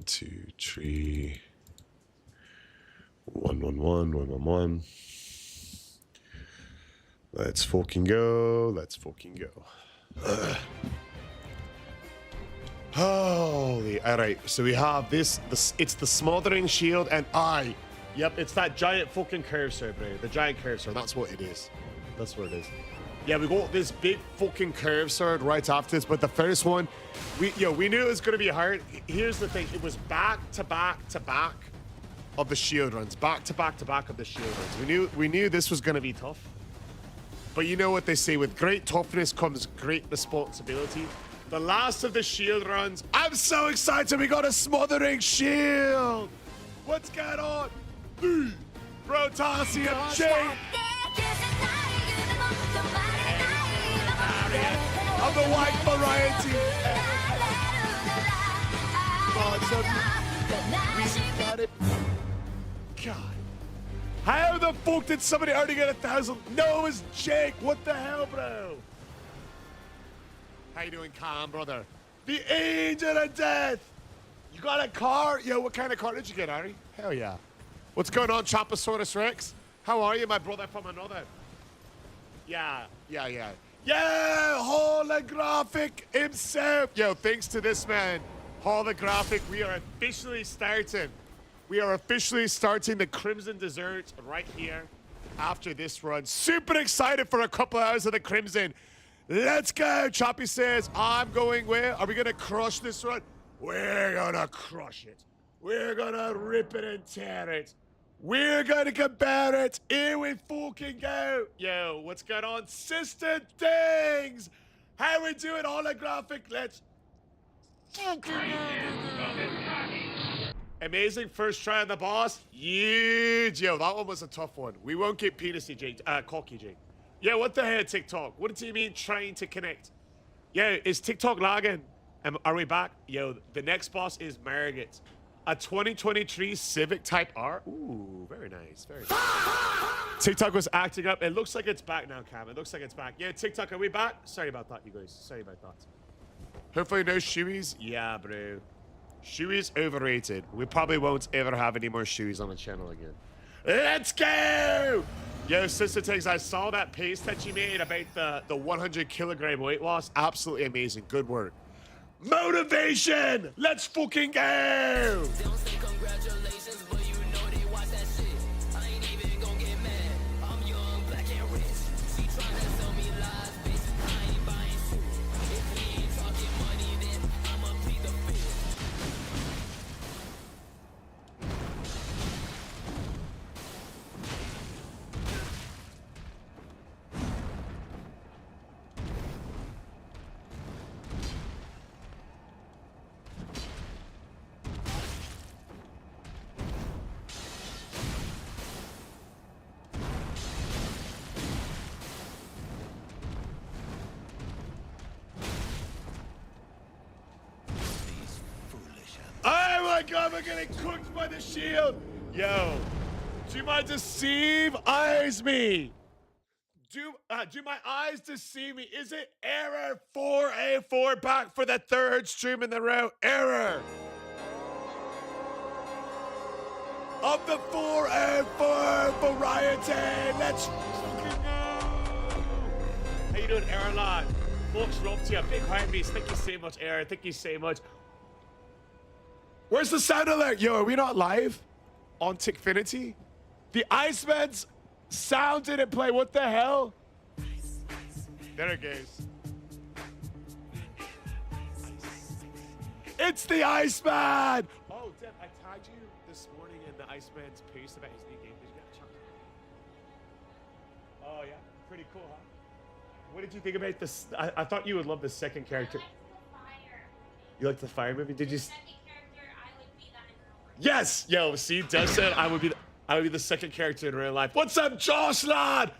2, 3. 1, 1, 1, 1, 1, 1. Let's fucking go. Let's fucking go. Holy. All right. So we have this. It's the Smoldering shield, and yep, it's that giant fucking curve sword, bro. The giant curve sword. That's what it is. That's what it is. Yeah, we got this big fucking curve sword right after this, but the first one, we knew it was gonna be hard. Here's the thing: it was back to back to back of the shield runs, back to back to back of the shield runs. We knew this was gonna be tough. But you know what they say, with great toughness comes great responsibility. The last of the shield runs. I'm so excited, we got a Smoldering shield! What's going on? Potassium Jake! Of the white variety. We got it. God. How the fuck did somebody already get 1,000? No, it was Jake. What the hell, bro? How you doing, Cam, brother? The Angel of Death. You got a car? Yo, what kind of car did you get, Ari? Hell yeah. What's going on, Chaposaurus Rex? How are you, my brother from another? Yeah. Yeah, holographic himself. Yo, thanks to this man, holographic, we are officially starting. We are officially starting the Crimson Dessert right here after this run. Super excited for a couple hours of the Crimson. Let's go. Choppy says, I'm going where? Are we going to crush this run? We're going to crush it. We're going to rip it and tear it. We're going to compare it. Here we fucking go. Yo, what's going on? Sister Things. How we doing, holographic? Let's fucking amazing first try on the boss. Huge. Yo, that one was a tough one. We won't get penisy, Jake. Cocky, Jake. Yeah, what the hell, TikTok? What do you mean trying to connect? Yeah, is TikTok lagging? Are we back? Yo, the next boss is Margit. A 2023 Civic Type R. Ooh, very nice. Very nice. TikTok was acting up. It looks like it's back now, Cam. It looks like it's back. Yeah, TikTok, are we back? Sorry about that, you guys. Sorry about that. Hopefully no shoeies. Yeah, bro. Shoeies overrated. We probably won't ever have any more shoeies on the channel again. Let's go! Yo, Sister Takes, I saw that paste that you made about the 100 kilogram weight loss. Absolutely amazing. Good work. Motivation! Let's fucking go! Don't say congratulations, but you know they watch that shit. I ain't even gonna get mad. I'm young, black and rich. She trying to sell me lies, bitch. I ain't buying shit. If we ain't talking money, then I'ma plead the fifth. Oh my god, we're getting cooked by the shield! Yo, do my deceive eyes me? Do my eyes deceive me? Is it error 4A4 back for the third stream in the row? Error! Of the 4A4 variety! Let's fucking go! How you doing, Error Lad? Folks, Rob to you, big heart beast. Thank you so much, Error. Thank you so much. Where's the sound alert? Yo, are we not live on Tickfinity? The Iceman's sound didn't play. What the hell? There it goes. It's the Iceman! Oh, Deb, I tagged you this morning in the Iceman's post about his new game. Did you get a chance? Oh, yeah. Pretty cool, huh? What did you think about this? I thought you would love the second character. You like the fire movie? Did you... Yes! Yo, see, Dev said I would be the second character in real life. What's up, Josh, lad?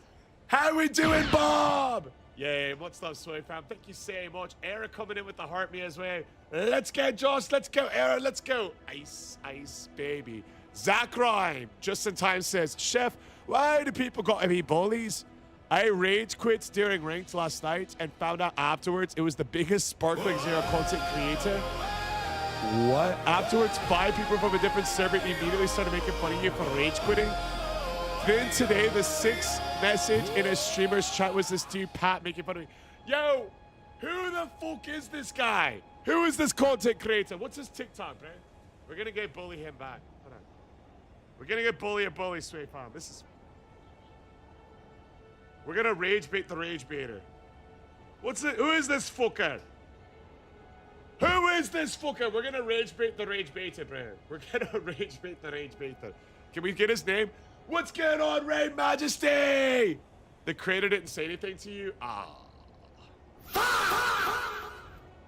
How we doing, Bob? Yeah, what's up, Sway fam? Thank you so much. Era coming in with the heart me as well. Let's go, Josh. Let's go, Era. Let's go. Ice, ice, baby. Zach Rhyme, just in time, says, Chef, why do people got to be bullies? I rage quit during ranked last night and found out afterwards it was the biggest Sparkling Zero content creator. What? Afterwards, 5 people from a different server immediately started making fun of you for rage quitting. Then today, the 6th message in a streamer's chat was this dude, Pat, making fun of me. Yo, who the fuck is this guy? Who is this content creator? What's his TikTok, bro? We're gonna get bully him back. Hold on. We're gonna get bully Sway Farm. This is... We're gonna rage bait the rage baiter. What's it? Who is this fucker? Who is this fucker? We're gonna rage bait the rage baiter, bro. We're gonna rage bait the rage baiter. Can we get his name? What's going on, Raid Majesty? The creator didn't say anything to you? Ah.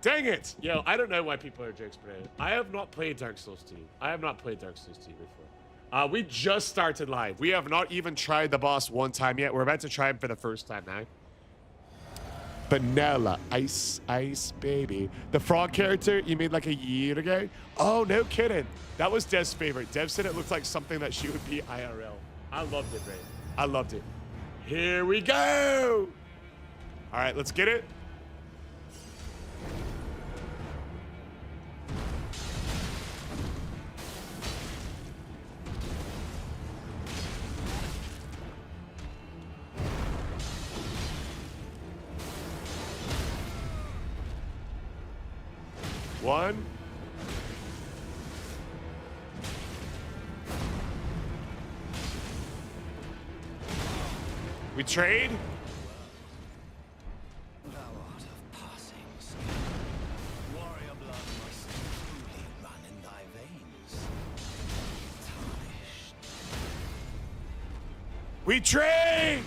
Dang it. Yo, I don't know why people are jerks, bro. I have not played Dark Souls 2. I have not played Dark Souls 2 before. We just started live. We have not even tried the boss one time yet. We're about to try him for the first time now. Vanilla, ice, baby. The frog character you made like a year ago? Oh, no kidding. That was Dev's favorite. Dev said it looked like something that she would be IRL. I loved it, Ray. I loved it. Here we go. All right, let's get it. One. We trade. Thou art of passing skill. Warrior blood must truly run in thy veins. Tarnished. We trade.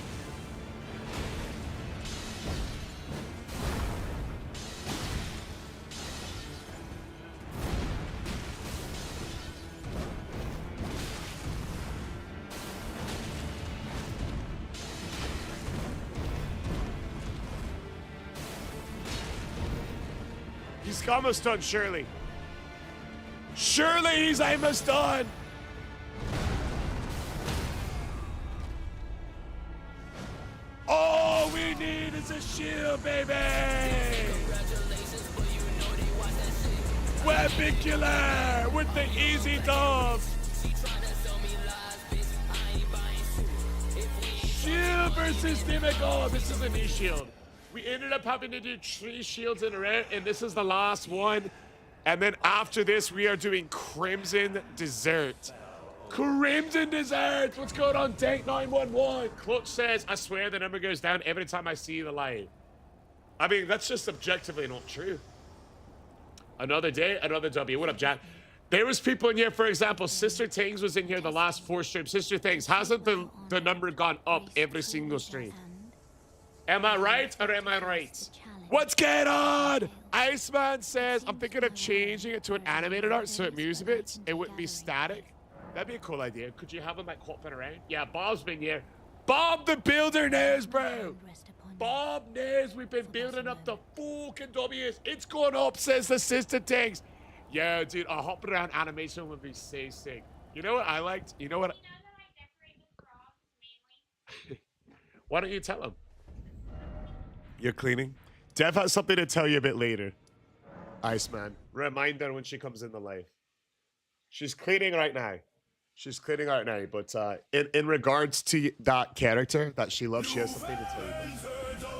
He's almost done, surely. Surely he's almost done. All we need is a shield, baby. Weapon killer with the easy dub. Shield versus Mimic. Oh, this is a new shield. We ended up having to do 3 shields in a row, and this is the last one. And then after this, we are doing Crimson Dessert. Crimson Dessert! What's going on, Tank 911? Clutch says, I swear the number goes down every time I see the light. I mean, that's just objectively not true. Another day, another W. What up, Jack? There was people in here, for example, Sister Tings was in here the last 4 streams. Sister Tings, hasn't the number gone up every single stream? Am I right or am I right? What's going on? Iceman says, I'm thinking of changing it to an animated art so it moves a bit. It wouldn't be static. That'd be a cool idea. Could you have him like hopping around? Yeah, Bob's been here. Bob the Builder knows, bro. Bob knows we've been building up the fucking W's. It's going up, says the Sister Tings. Yo, dude, a hopping around animation would be so sick. You know what I liked? You know what? Why don't you tell him? You're cleaning? Dev has something to tell you a bit later. Iceman. Remind her when she comes in the live. She's cleaning right now. She's cleaning right now. But in regards to that character that she loves, she has something to tell you.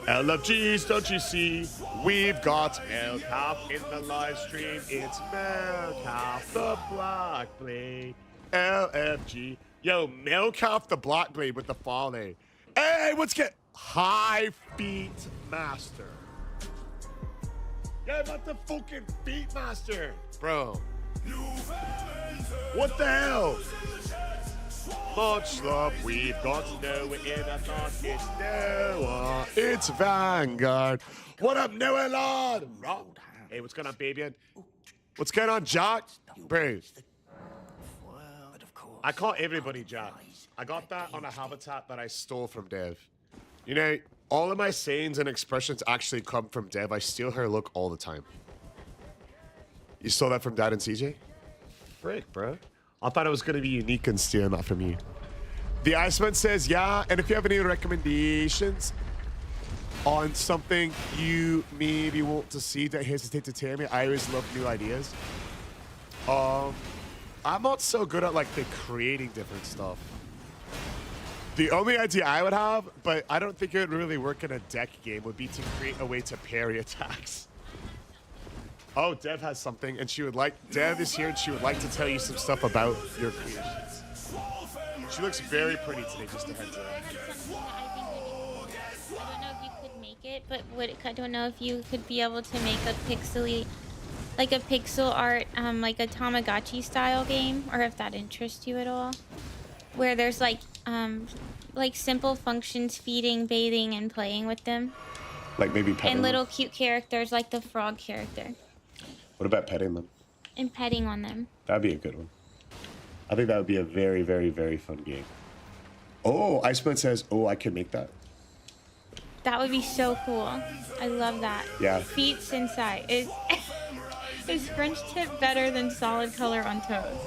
LFGs, don't you see? We've got Melcalf in the live stream. It's Melcalf the Black Blade. LFG. Yo, Melcalf the Black Blade with the folly. Hey, what's get High Feet Master? Yeah, about the fucking Feet Master, bro. What the hell? Much love, we've got Noah in a thought. It's Noah. It's Vanguard. What up, Noah Lord? Hey, what's going on, baby? What's going on, Jack? Bro. I call everybody Jack. I got that on a habitat that I stole from Dev. You know, all of my sayings and expressions actually come from Dev. I steal her look all the time. You stole that from Dad and CJ? Frick, bro. I thought it was going to be unique and stealing that from you. The Iceman says, yeah, and if you have any recommendations on something you maybe want to see, don't hesitate to tell me. I always love new ideas. I'm not so good at like the creating different stuff. The only idea I would have, but I don't think it would really work in a deck game, would be to create a way to parry attacks. Oh, Dev has something, and Dev is here, and she would like to tell you some stuff about your creations. She looks very pretty today, just a heads up. I have something that I think would be cool. I don't know if you could make it, but I don't know if you could be able to make a pixel art, like a Tamagotchi style game, or if that interests you at all, where there's like simple functions, feeding, bathing, and playing with them. Like maybe petting and little them? cute characters like the frog character. What about petting them? And petting on them. That'd be a good one. I think that would be a very, very, very fun game. Oh, Iceman says, oh, I can make that. That would be so cool. I love that. Yeah. Feet inside. Is French tip better than solid color on toes?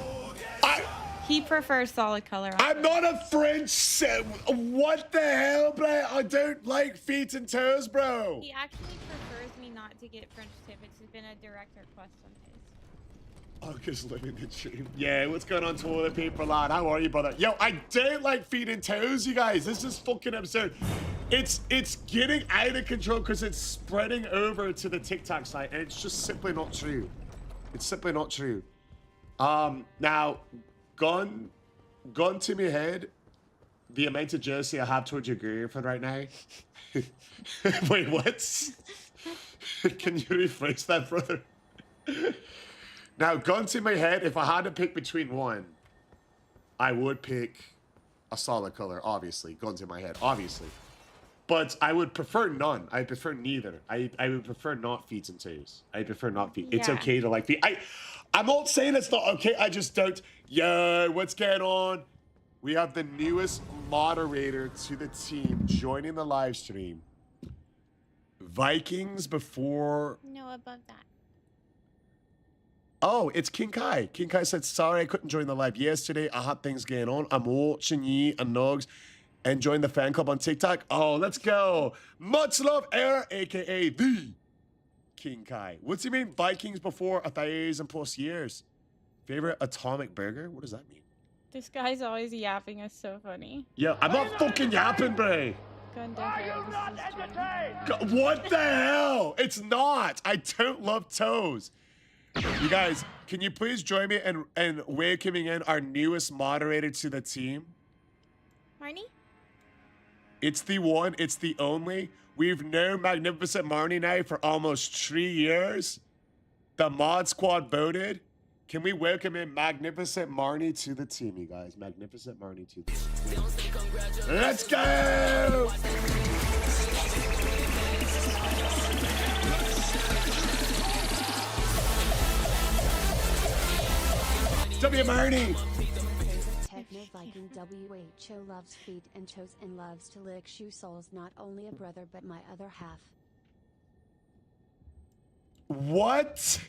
He prefers solid color on I'm not a French. What the hell, bro? I don't like feet and toes, bro. He actually prefers me not to get French tip. It's been a direct request on his. August living the dream. Yeah, what's going on, toilet paper lad? How are you, brother? Yo, I don't like feet and toes, you guys. This is fucking absurd. It's getting out of control because it's spreading over to the TikTok site, and it's just simply not true. It's simply not true. Now, gun to my head, the amount of jealousy I have towards your girlfriend right now. Wait, what? Can you rephrase that, brother? Now, gun to my head, if I had to pick between one, I would pick a solid color, obviously. Gun to my head, obviously. But I would prefer none. I prefer neither. I would prefer not feet and toes. I prefer not feet. It's Yeah. okay to like feet. I'm not saying it's not okay. I just don't. Yo, what's going on? We have the newest moderator to the team joining the live stream. Vikings before... No, above that. Oh, it's King Kai. King Kai said, sorry, I couldn't join the live yesterday. I had things going on. I'm watching ye and Nogs and join the fan club on TikTok. Oh, let's go. Much love, Air, a.k.a. the King Kai. What's he mean? Vikings before 1,000+ years. Favorite atomic burger? What does that mean? This guy's always yapping. It's so funny. Yeah, I'm not fucking yapping, bro. What the hell? It's not. I don't love toes. You guys, can you please join me in welcoming in our newest moderator to the team? Marnie? It's the one, it's the only. We've known Magnificent Marnie now for almost 3 years. The mod squad voted. Can we welcome in Magnificent Marnie to the team, you guys? Magnificent Marnie to the team. Let's go! W Marnie! Techno Viking WHO loves feet and toes and loves to lick shoe soles. Not only a brother but my other half. What?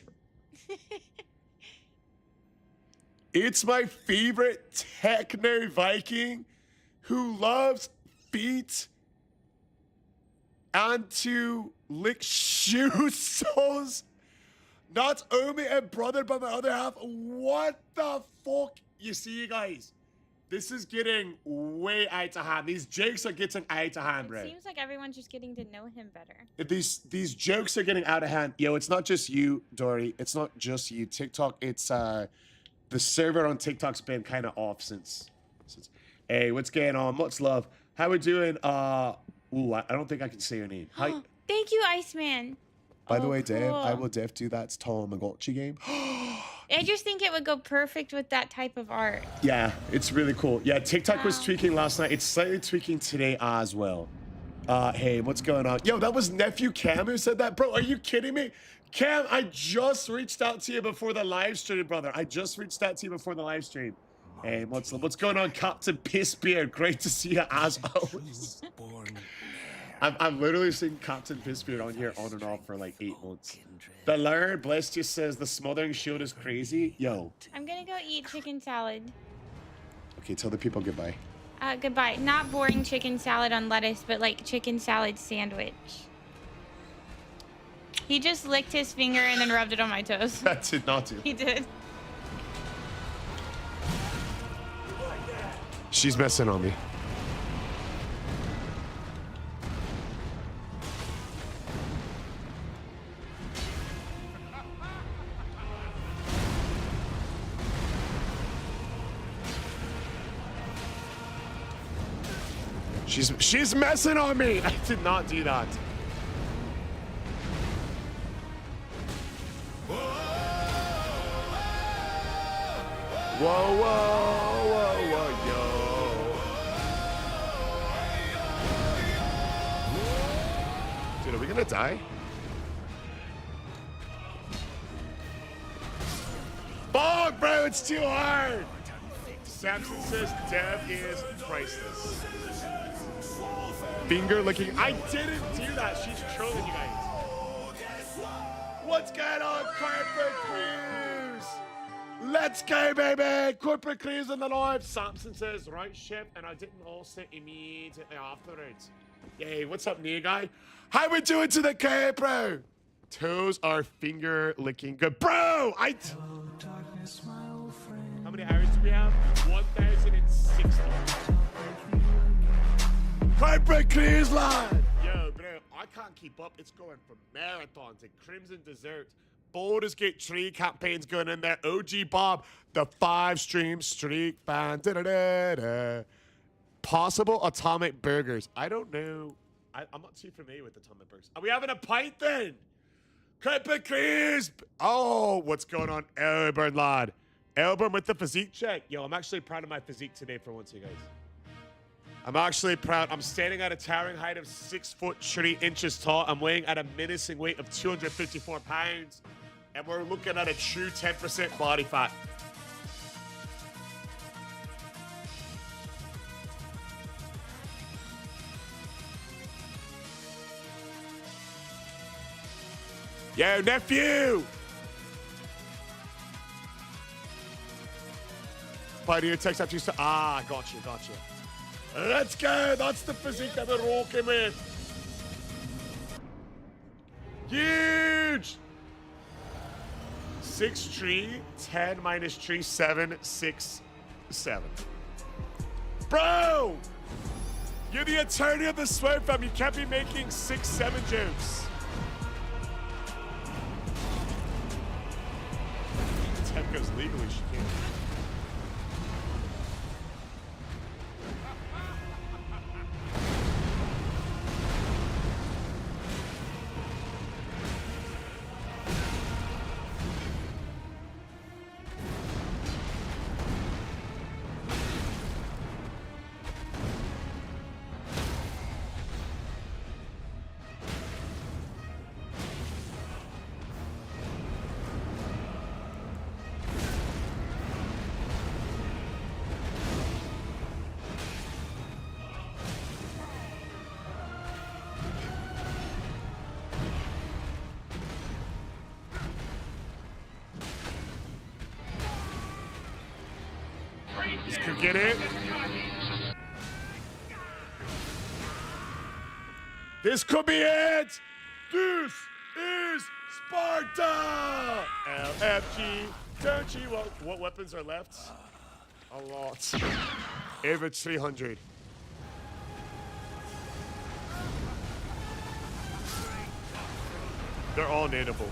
It's my favorite Techno Viking who loves feet and to lick shoe soles. Not only a brother, but my other half. What the fuck? You see, you guys, this is getting way out of hand. These jokes are getting out of hand, bro. It seems like everyone's just getting to know him better. These jokes are getting out of hand. Yo, it's not just you, Dory. It's not just you. TikTok, it's the server on TikTok's been kind of off since. Hey, what's going on? Much love. How we doing? Ooh, I don't think I can say your name. Hi. Thank you, Iceman. By the way, cool. Dave, I will def do that Tamagotchi game. I just think it would go perfect with that type of art. Yeah, it's really cool. Yeah, TikTok was tweaking last night. It's slightly tweaking today as well. Hey, what's going on? Yo, that was Nephew Cam who said that, bro. Are you kidding me? Cam, I just reached out to you before the live stream, brother. I just reached out to you before the live stream. Hey, what's going on, Captain Pissbeard? Great to see you as always. I've literally seen Captain Pissbeard on here on and off for like 8 months. The Laird, bless you, says the smothering shield is crazy. Yo. I'm gonna go eat chicken salad. Okay, tell the people goodbye. Goodbye. Not boring chicken salad on lettuce, but like chicken salad sandwich. He just licked his finger and then rubbed it on my toes. That did not do. He did. She's messing on me. She's messing on me. I did not do that. Whoa, whoa, whoa, whoa, yo. Dude, are we gonna die? Fuck, bro, it's too hard. Samson says dev is priceless. Finger licking. I didn't do that. She's trolling you guys. What's going on, Corporate Cruise? Let's go, baby. Corporate Cruise in the live. Samson says, right, chef, and I didn't also immediately afterwards. Yay, what's up, new guy? How we doing to the K, bro? Toes are finger licking good. Bro, how many hours do we have? 1,060. Corporate Cruise, lad. Yo, bro, I can't keep up. It's going from marathons and Crimson Dessert. Baldur's Gate 3 campaigns going in there. OG Bob, the 5-stream streak fan. Da-da-da-da. Possible atomic burgers. I don't know. I'm not too familiar with atomic burgers. Are we having a pint then? Corporate Cruise. Oh, what's going on, Elburn, lad? Elburn with the physique check. Yo, I'm actually proud of my physique today for once, you guys. I'm actually proud. I'm standing at a towering height of 6 foot 3 inches tall. I'm weighing at a menacing weight of 254 pounds. And we're looking at a true 10% body fat. Yo, nephew! Buddy, text after you. Ah, got you. Let's go. That's the physique that we're rocking with. Huge. 6-3, 10 minus 3, 7, 6, 7. Bro, you're the attorney of the swear fam. You can't be making 6, 7 jokes. Temco's legally, she can't. This could get it. This could be it. This is Sparta. LFG. Don't you? What weapons are left? A lot. Over 300. They're all nadeable.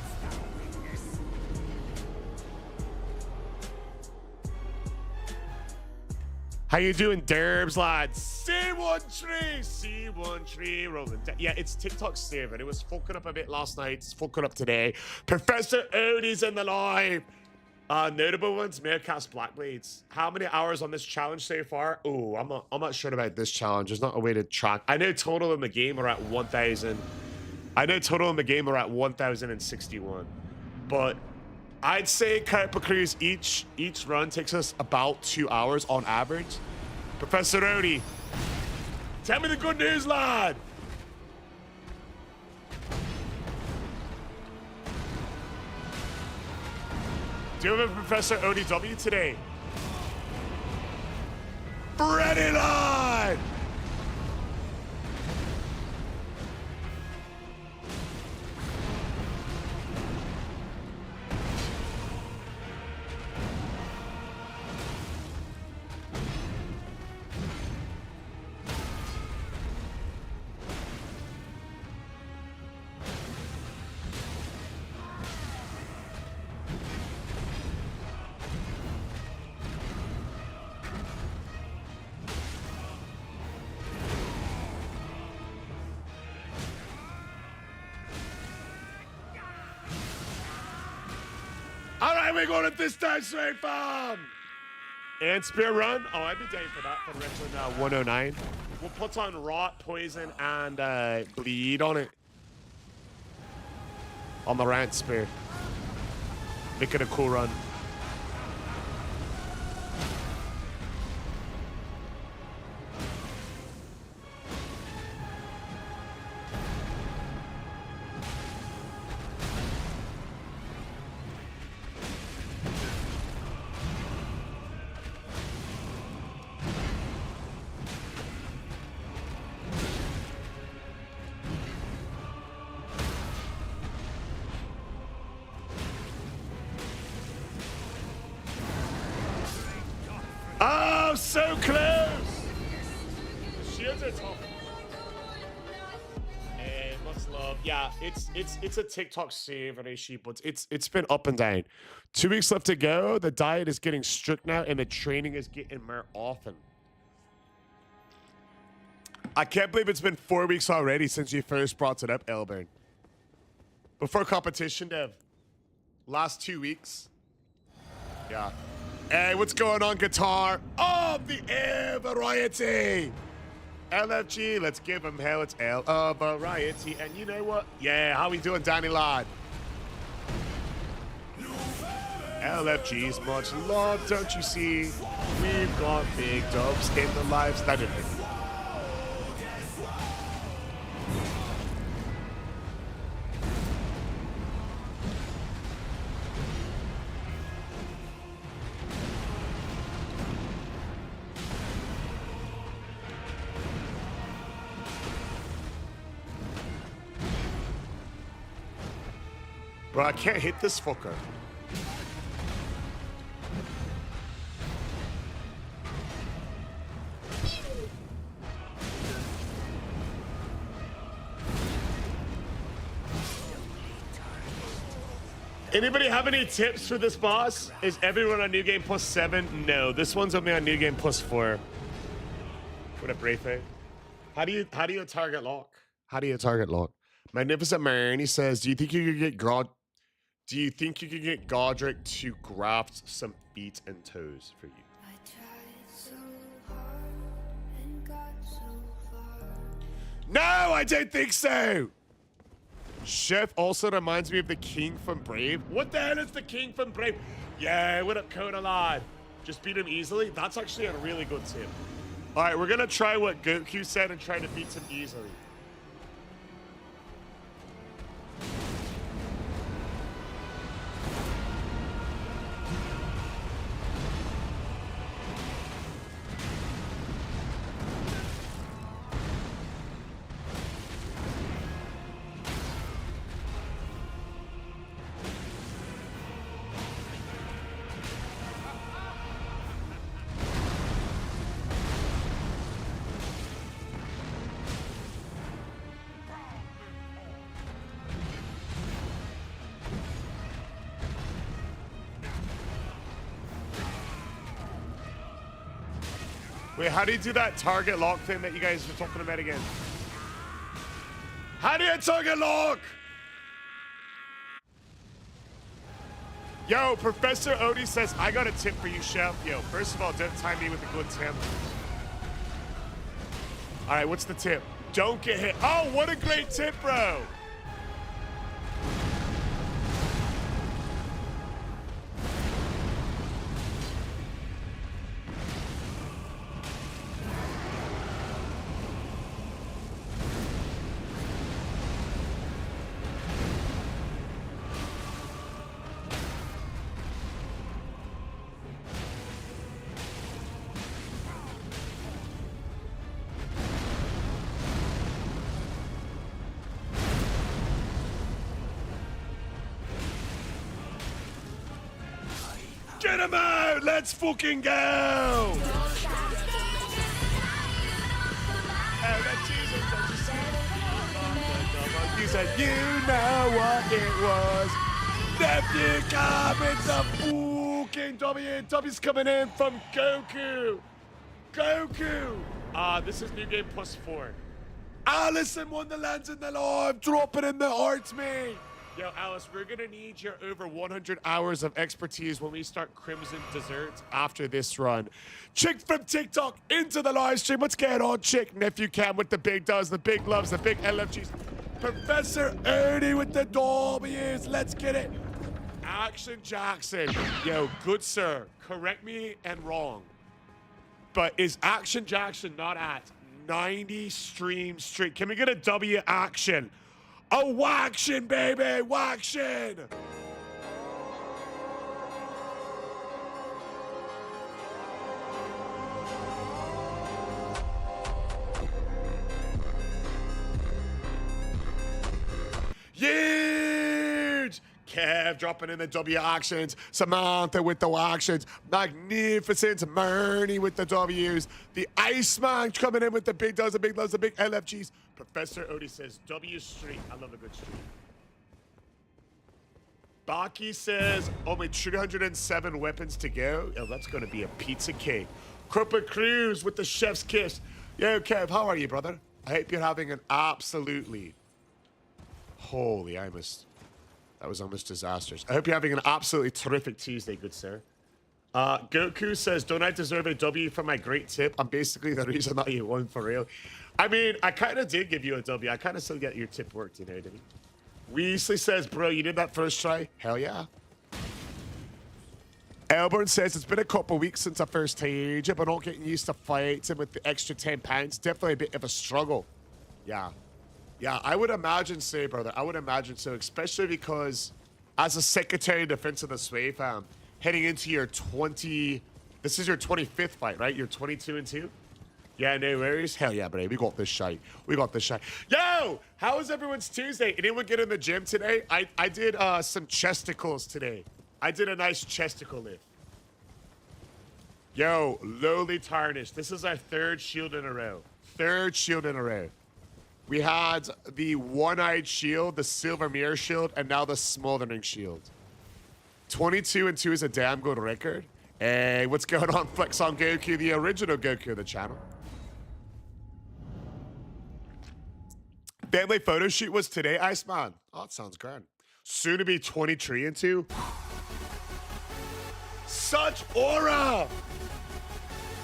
How you doing, Derbs, lads? C13 rolling. Yeah, it's TikTok server. It was fucking up a bit last night. It's fucking up today. Professor Odie's in the live. Notable ones, Meerkat's Blackblades. How many hours on this challenge so far? Oh, I'm not sure about this challenge. There's not a way to track. I know total in the game are at 1,000. I know total in the game are at 1,061. But I'd say Carpa Cruise each run takes us about 2 hours on average. Professor Odie, tell me the good news, lad. Do you have a Professor ODW today? Ready, lad. Why are we going at this time straight farm? And spear run? Oh, I'd be down for that for Richland 109. We'll put on rot, poison, and bleed on it. On the rant spear. Make it a cool run. Oh, so close! The shields are tough. Much love. Yeah, it's a TikTok save issue, but it's been up and down. 2 weeks left to go. The diet is getting strict now, and the training is getting more often. I can't believe it's been 4 weeks already since you first brought it up, Elden. Before competition, Dev. Last 2 weeks. Yeah. Hey, what's going on, guitar? Of the air variety. LFG, let's give him hell. It's L of variety. And you know what? Yeah, how we doing, Danny Lad? LFG's much love, don't you see? We've got big dubs in the lives. That didn't it. Bro, I can't hit this fucker. Anybody have any tips for this boss? Is everyone on New Game Plus 7? No, this one's only on New Game Plus 4. What a brave thing. How do you target lock? How do you target lock? Magnificent Man, he says, do you think you could get Godric to graft some feet and toes for you? I tried so hard and got so far. No, I don't think so. Chef also reminds me of the King from Brave. What the hell is the King from Brave? Yeah, what up, Coda lad? Just beat him easily? That's actually a really good tip. All right, we're gonna try what Goku said and try to beat him easily. Wait, how do you do that target lock thing that you guys were talking about again? How do you target lock? Yo, Professor Odie says, I got a tip for you, Chef. Yo, first of all, don't time me with a good tip. All right, what's the tip? Don't get hit. Oh, what a great tip, bro. Get him out! Let's fucking go! You said you know what it was. Nephew comments a fucking W's coming in from Goku. Goku! This is New Game Plus 4. Alice in Wonderland's in the live. Drop it in the hearts, me. Yo, Alice, we're gonna need your over 100 hours of expertise when we start Crimson Desserts after this run. Chick from TikTok into the live stream. Let's get on, Chick. And if you can, with the big does, the big loves, the big LFGs. Professor Ernie with the W's. Let's get it. Action Jackson. Yo, good sir. Correct me and wrong. But is Action Jackson not at 90 streams straight? Can we get a W action? A waction, baby! Waction! Huge! Kev dropping in the W actions. Samantha with the actions. Magnificent. Murney with the W's. The Iceman coming in with the big does, the big loves, the big LFGs. Professor Odie says W Street. I love a good street. Baki says only 307 weapons to go. Oh, that's going to be a pizza cake. Corporate Cruz with the chef's kiss. Yo, Kev, how are you, brother? I hope you're having an absolutely... Holy, that was almost disastrous. I hope you're having an absolutely terrific Tuesday, good sir. Goku says, don't I deserve a W for my great tip? I'm basically the reason that you won for real. I mean, I kind of did give you a W. I kind of still get your tip worked, you know what I mean? Weasley says, bro, you did that first try? Hell yeah. Elburn says, it's been a couple weeks since I first played it, but not getting used to fighting with the extra 10 pounds. Definitely a bit of a struggle. Yeah. Yeah, I would imagine so, brother. I would imagine so, especially because as a Secretary of Defense of the Sway fam, heading into your this is your 25th fight, right? You're 22-2? Yeah, no worries. Hell yeah, buddy. We got this shite. We got this shite. Yo, how was everyone's Tuesday? Anyone get in the gym today? I did some chesticles today. I did a nice chesticle lift. Yo, lowly tarnished. This is our third shield in a row. Third shield in a row. We had the one-eyed shield, the silver mirror shield, and now the smoldering shield. 22-2 is a damn good record. Hey, what's going on, Flex on Goku, the original Goku of the channel? Family photo shoot was today, Iceman. Oh, that sounds grand. Soon to be 23-2. Such aura!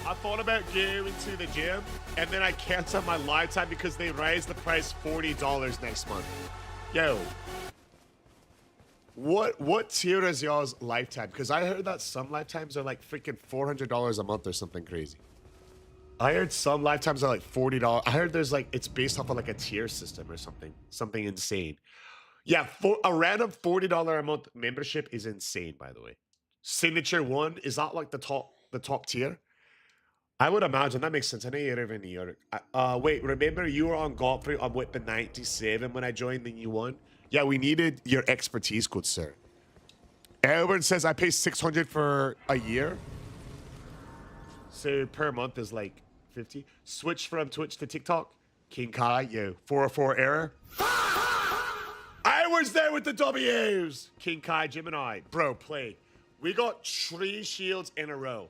I thought about going to the gym, and then I canceled my live time because they raised the price $40 next month. Yo, what tier is y'all's lifetime? Because I heard that some lifetimes are like freaking $400 a month or something crazy. I heard some lifetimes are like $40. I heard there's like, it's based off of like a tier system or something insane. Yeah, for a random $40 a month membership is insane, by the way. Signature 1 is that like the top tier? I would imagine that makes sense. I know you live in New York. Wait, remember you were on Godfrey on Whipping 97 when I joined the new one? Yeah, we needed your expertise, good sir. Elburn says I pay $600 for a year. So per month is like 50. Switch from Twitch to TikTok. King Kai, yo, 404 error. I was there with the W's. King Kai, Gemini. Bro, play. We got 3 shields in a row.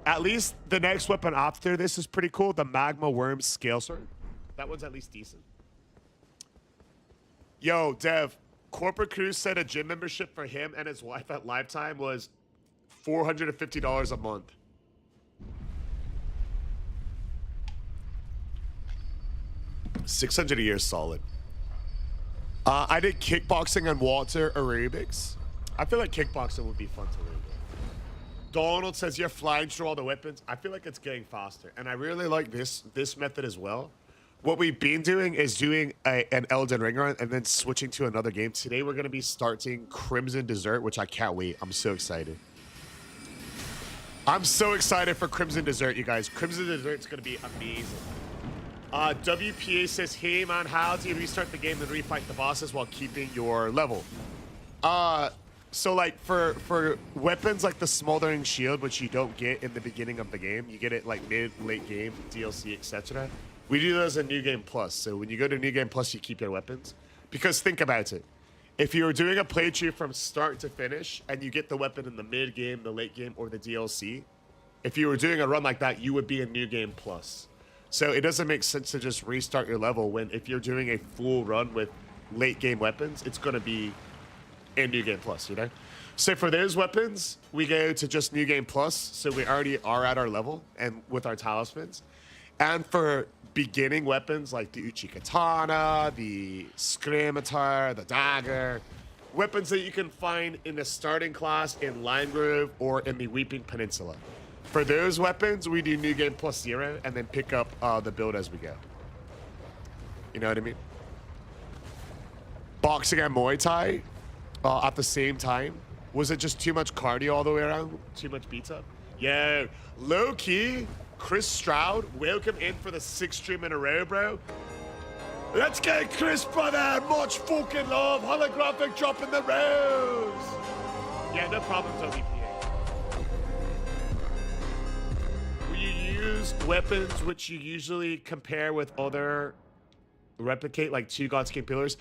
At least the next weapon after this is pretty cool. The Magma Worm Scale Sword. That one's at least decent. Yo, Dev. Corporate Cruz said a gym membership for him and his wife at Lifetime was $450 a month. $600 a year solid. I did kickboxing and water aerobics. I feel like kickboxing would be fun to learn. Donald says you're flying through all the weapons. I feel like it's getting faster, and I really like this method as well. What we've been doing is doing an Elden Ring run and then switching to another game. Today we're going to be starting Crimson Dessert, which I can't wait. I'm so excited. I'm so excited for Crimson Dessert, you guys. Crimson Dessert's going to be amazing. WPA says, hey man, how do you restart the game and refight the bosses while keeping your level? So like for weapons like the Smoldering Shield, which you don't get in the beginning of the game, you get it like mid, late game, DLC, etc. We do those in New Game Plus. So when you go to New Game Plus, you keep your weapons. Because think about it. If you're doing a playthrough from start to finish and you get the weapon in the mid game, the late game, or the DLC, if you were doing a run like that, you would be in New Game Plus. So it doesn't make sense to just restart your level when if you're doing a full run with late game weapons, it's gonna be in New Game Plus, you know? So for those weapons, we go to just New Game Plus, so we already are at our level and with our talismans. And for beginning weapons like the Uchi Katana, the Scimitar, the dagger, weapons that you can find in the starting class in Lime Grove or in the Weeping Peninsula. For those weapons, we do New Game Plus 0 and then pick up the build as we go. You know what I mean? Boxing and Muay Thai at the same time. Was it just too much cardio all the way around? Too much beat up? Yeah, low key. Chris Stroud, welcome in for the 6th stream in a row, bro. Let's get Chris, brother. Much fucking love. Holographic drop in the rose. Yeah, no problem, WPA. Will you use weapons which you usually compare with other replicate, like 2 Godskin Pillars?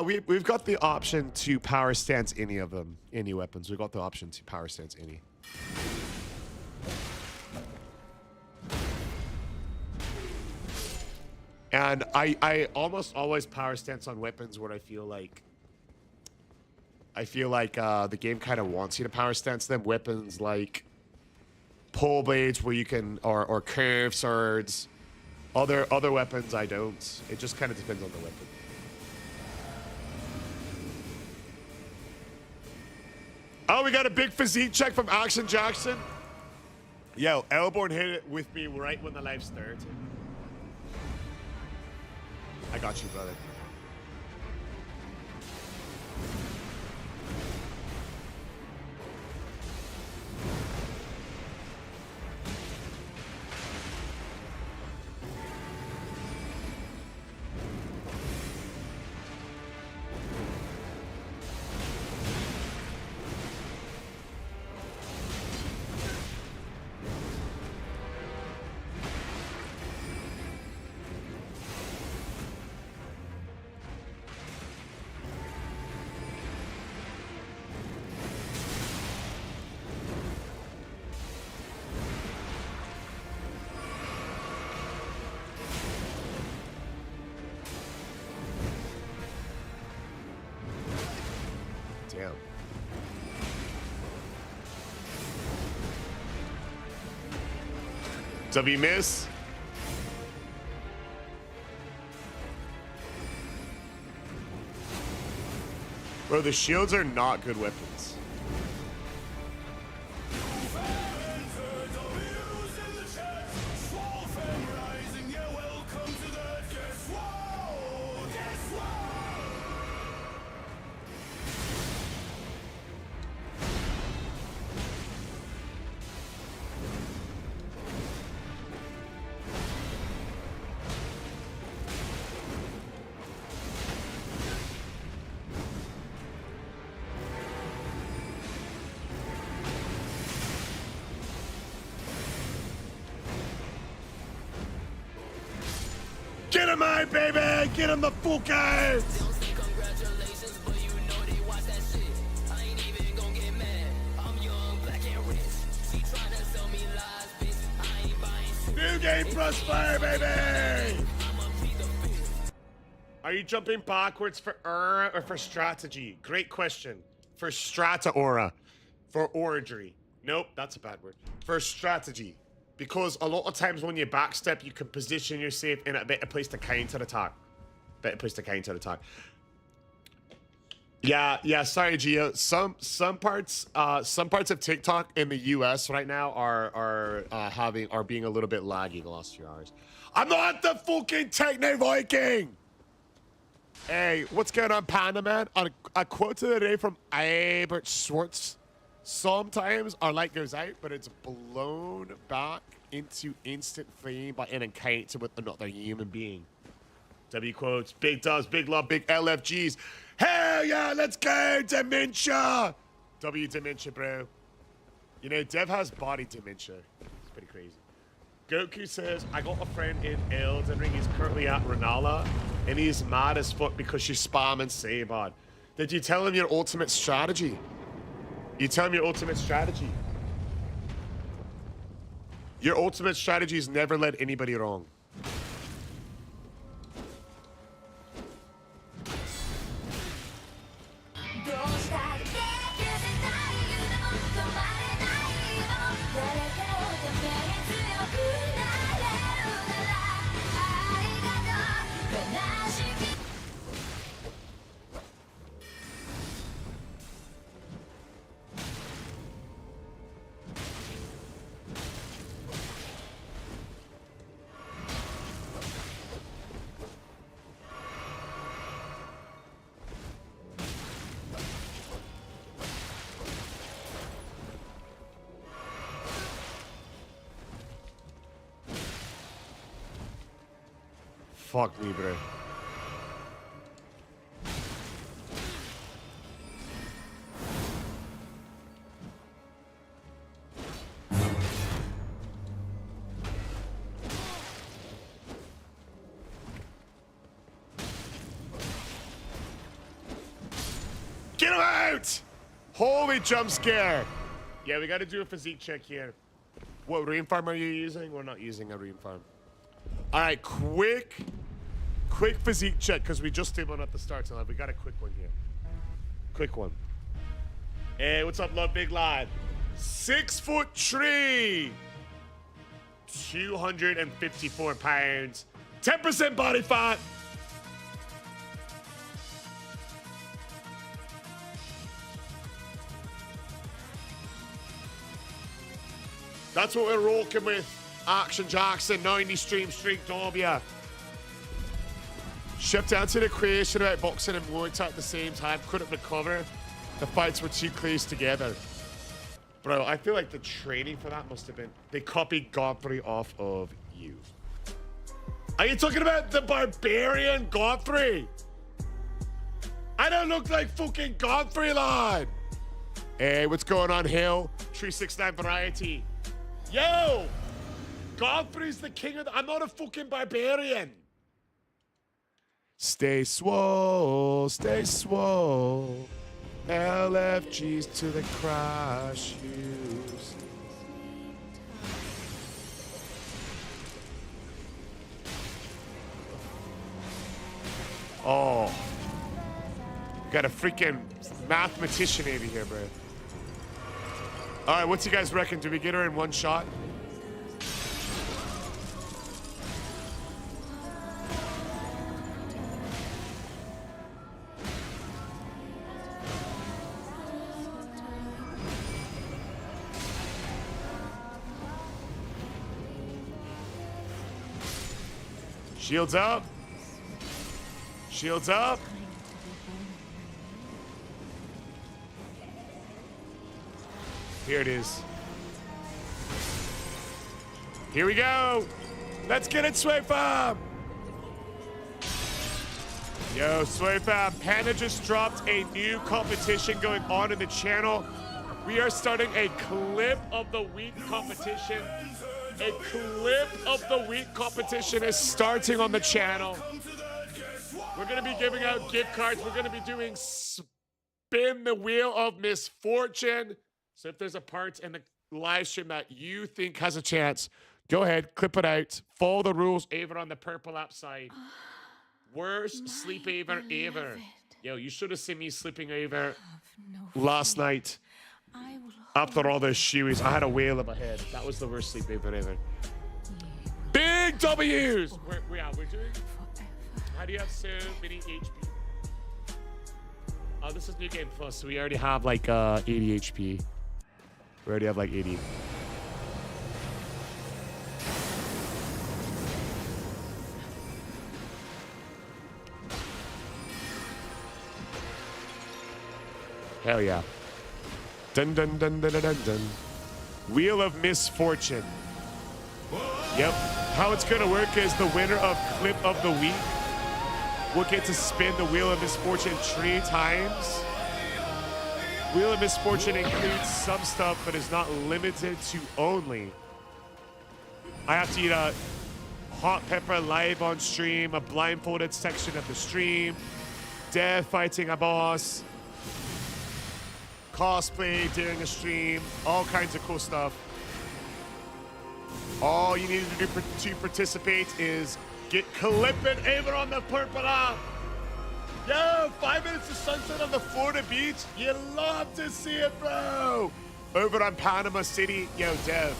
We've got the option to power stance any of them, any weapons. We've got the option to power stance any. And I almost always power stance on weapons where I feel like the game kind of wants you to power stance them. Weapons like pole blades where you can, or curved swords. Other weapons I don't. It just kind of depends on the weapon. Oh, we got a big physique check from Action Jackson. Yo, Elborn hit it with me right when the live started. I got you, brother. Damn. W miss. Bro, the shields are not good weapons. Get him out, baby! Get him the fuck out! New Game Plus Fire, baby! Are you jumping backwards for Aura or for strategy? Great question. For Strata Aura. For Oragery. Nope, that's a bad word. For strategy. Because a lot of times when you backstep, you can position yourself in a better place to counter attack. Yeah, sorry, Gio. Some parts of TikTok in the US right now are being a little bit laggy the last few hours. I'm not the fucking Techno Viking! Hey, what's going on, Panda Man? A quote today from Albert Schwartz. Sometimes our light goes out, but it's blown back into instant fame by an encounter with another human being. W quotes, big dubs, big love, big LFGs. Hell yeah, let's go, dementia! W dementia, bro. You know, Dev has body dementia. It's pretty crazy. Goku says, I got a friend in Elden Ring. He's currently at Renala, and he's mad as fuck because she's spamming Sabod. Did you tell him your ultimate strategy? You tell him your ultimate strategy. Your ultimate strategy is never let anybody wrong. Fuck me, bro. Get him out! Holy jump scare. Yeah, we got to do a physique check here. What rune farm are you using? We're not using a rune farm. All right, quick physique check because we just did one at the start tonight. We got a quick one here. Quick one. Hey, what's up, love, big lad? 6 foot tree. 254 pounds. 10% body fat. That's what we're rocking with. Action Jackson, 90 stream streak W. Shipped down to the creation about boxing and Muay Thai at the same time. Couldn't recover. The fights were too close together. Bro, I feel like the training for that must have been... They copied Godfrey off of you. Are you talking about the barbarian Godfrey? I don't look like fucking Godfrey, lad. Hey, what's going on, Hill? 369 Variety. Yo! Godfrey's the king of the... I'm not a fucking barbarian. Stay swole, stay swole. LFGs to the crash shoes. Oh. Got a freaking mathematician over here, bro. All right, what's you guys reckon? Do we get her in one shot? Shields up. Shields up. Here it is. Here we go. Let's get it, Sway Fam. Yo, Sway Fam, Panda just dropped a new competition going on in the channel. We are starting a clip of the week competition. A clip of the week competition is starting on the channel. We're going to be giving out gift cards. We're going to be doing Spin the Wheel of Misfortune. So if there's a part in the live stream that you think has a chance, go ahead, clip it out. Follow the rules over on the purple app side. Worst sleepover ever. Yo, you should have seen me sleeping over last night. After all those shoeies, I had a whale in my head. That was the worst sleepover ever. Big W's! We're doing... How do you have so many HP? Oh, this is New Game Plus, so we already have like 80 HP. We already have like 80. Hell yeah. Dun dun dun dun dun dun dun. Wheel of Misfortune. Yep. How it's gonna work is the winner of Clip of the Week will get to spin the Wheel of Misfortune 3 times. Wheel of Misfortune includes some stuff, but is not limited to only. I have to eat a hot pepper live on stream, a blindfolded section of the stream, Dev fighting a boss, cosplay during a stream, all kinds of cool stuff. All you need to do to participate is get clipping over on the purple app. Yo, 5 minutes of sunset on the Florida beach. You love to see it, bro. Over on Panama City. Yo, Dev,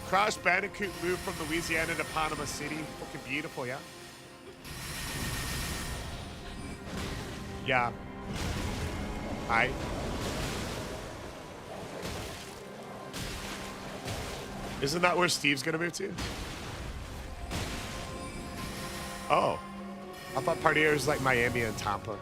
Crash Bandicoot moved from Louisiana to Panama City. Fucking beautiful, yeah? Yeah. Hi. Isn't that where Steve's gonna move to? Oh. I thought Partier was like Miami and Tampa.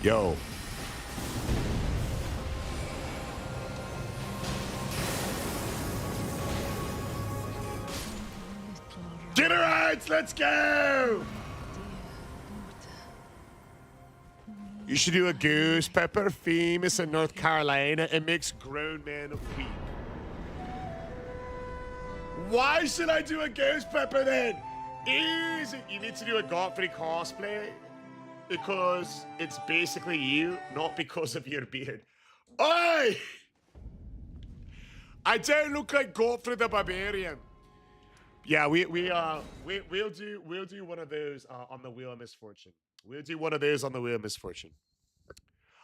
Yo. Get her out! Let's go! You should do a goose pepper famous in North Carolina. It makes grown men weep. Why should I do a goose pepper then? Easy. You need to do a Godfrey cosplay because it's basically you, not because of your beard. Oi! I don't look like Godfrey the Barbarian. Yeah, we'll do one of those on the Wheel of Misfortune. We'll do one of those on the Wheel of Misfortune.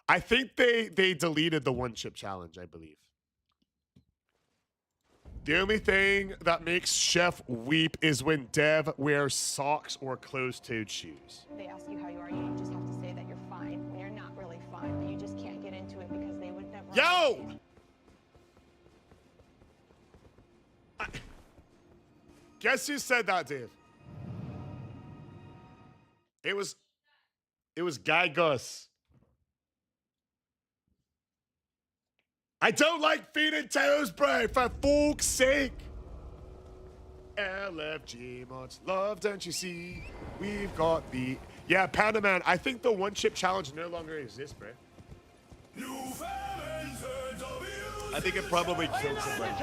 I think they deleted the one chip challenge, I believe. The only thing that makes Chef weep is when Dev wears socks or closed-toed shoes. They ask you how you are, you just have to say that you're fine when you're not really fine, but you just can't get into it because they would never. Yo! Guess who said that, Dave? It was Guy Gus. I don't like feet and toes, bro, for fuck's sake. LFG, much love, don't you see? We've got the... Yeah, Panda Man, I think the one chip challenge no longer exists, bro. I think it probably killed somebody.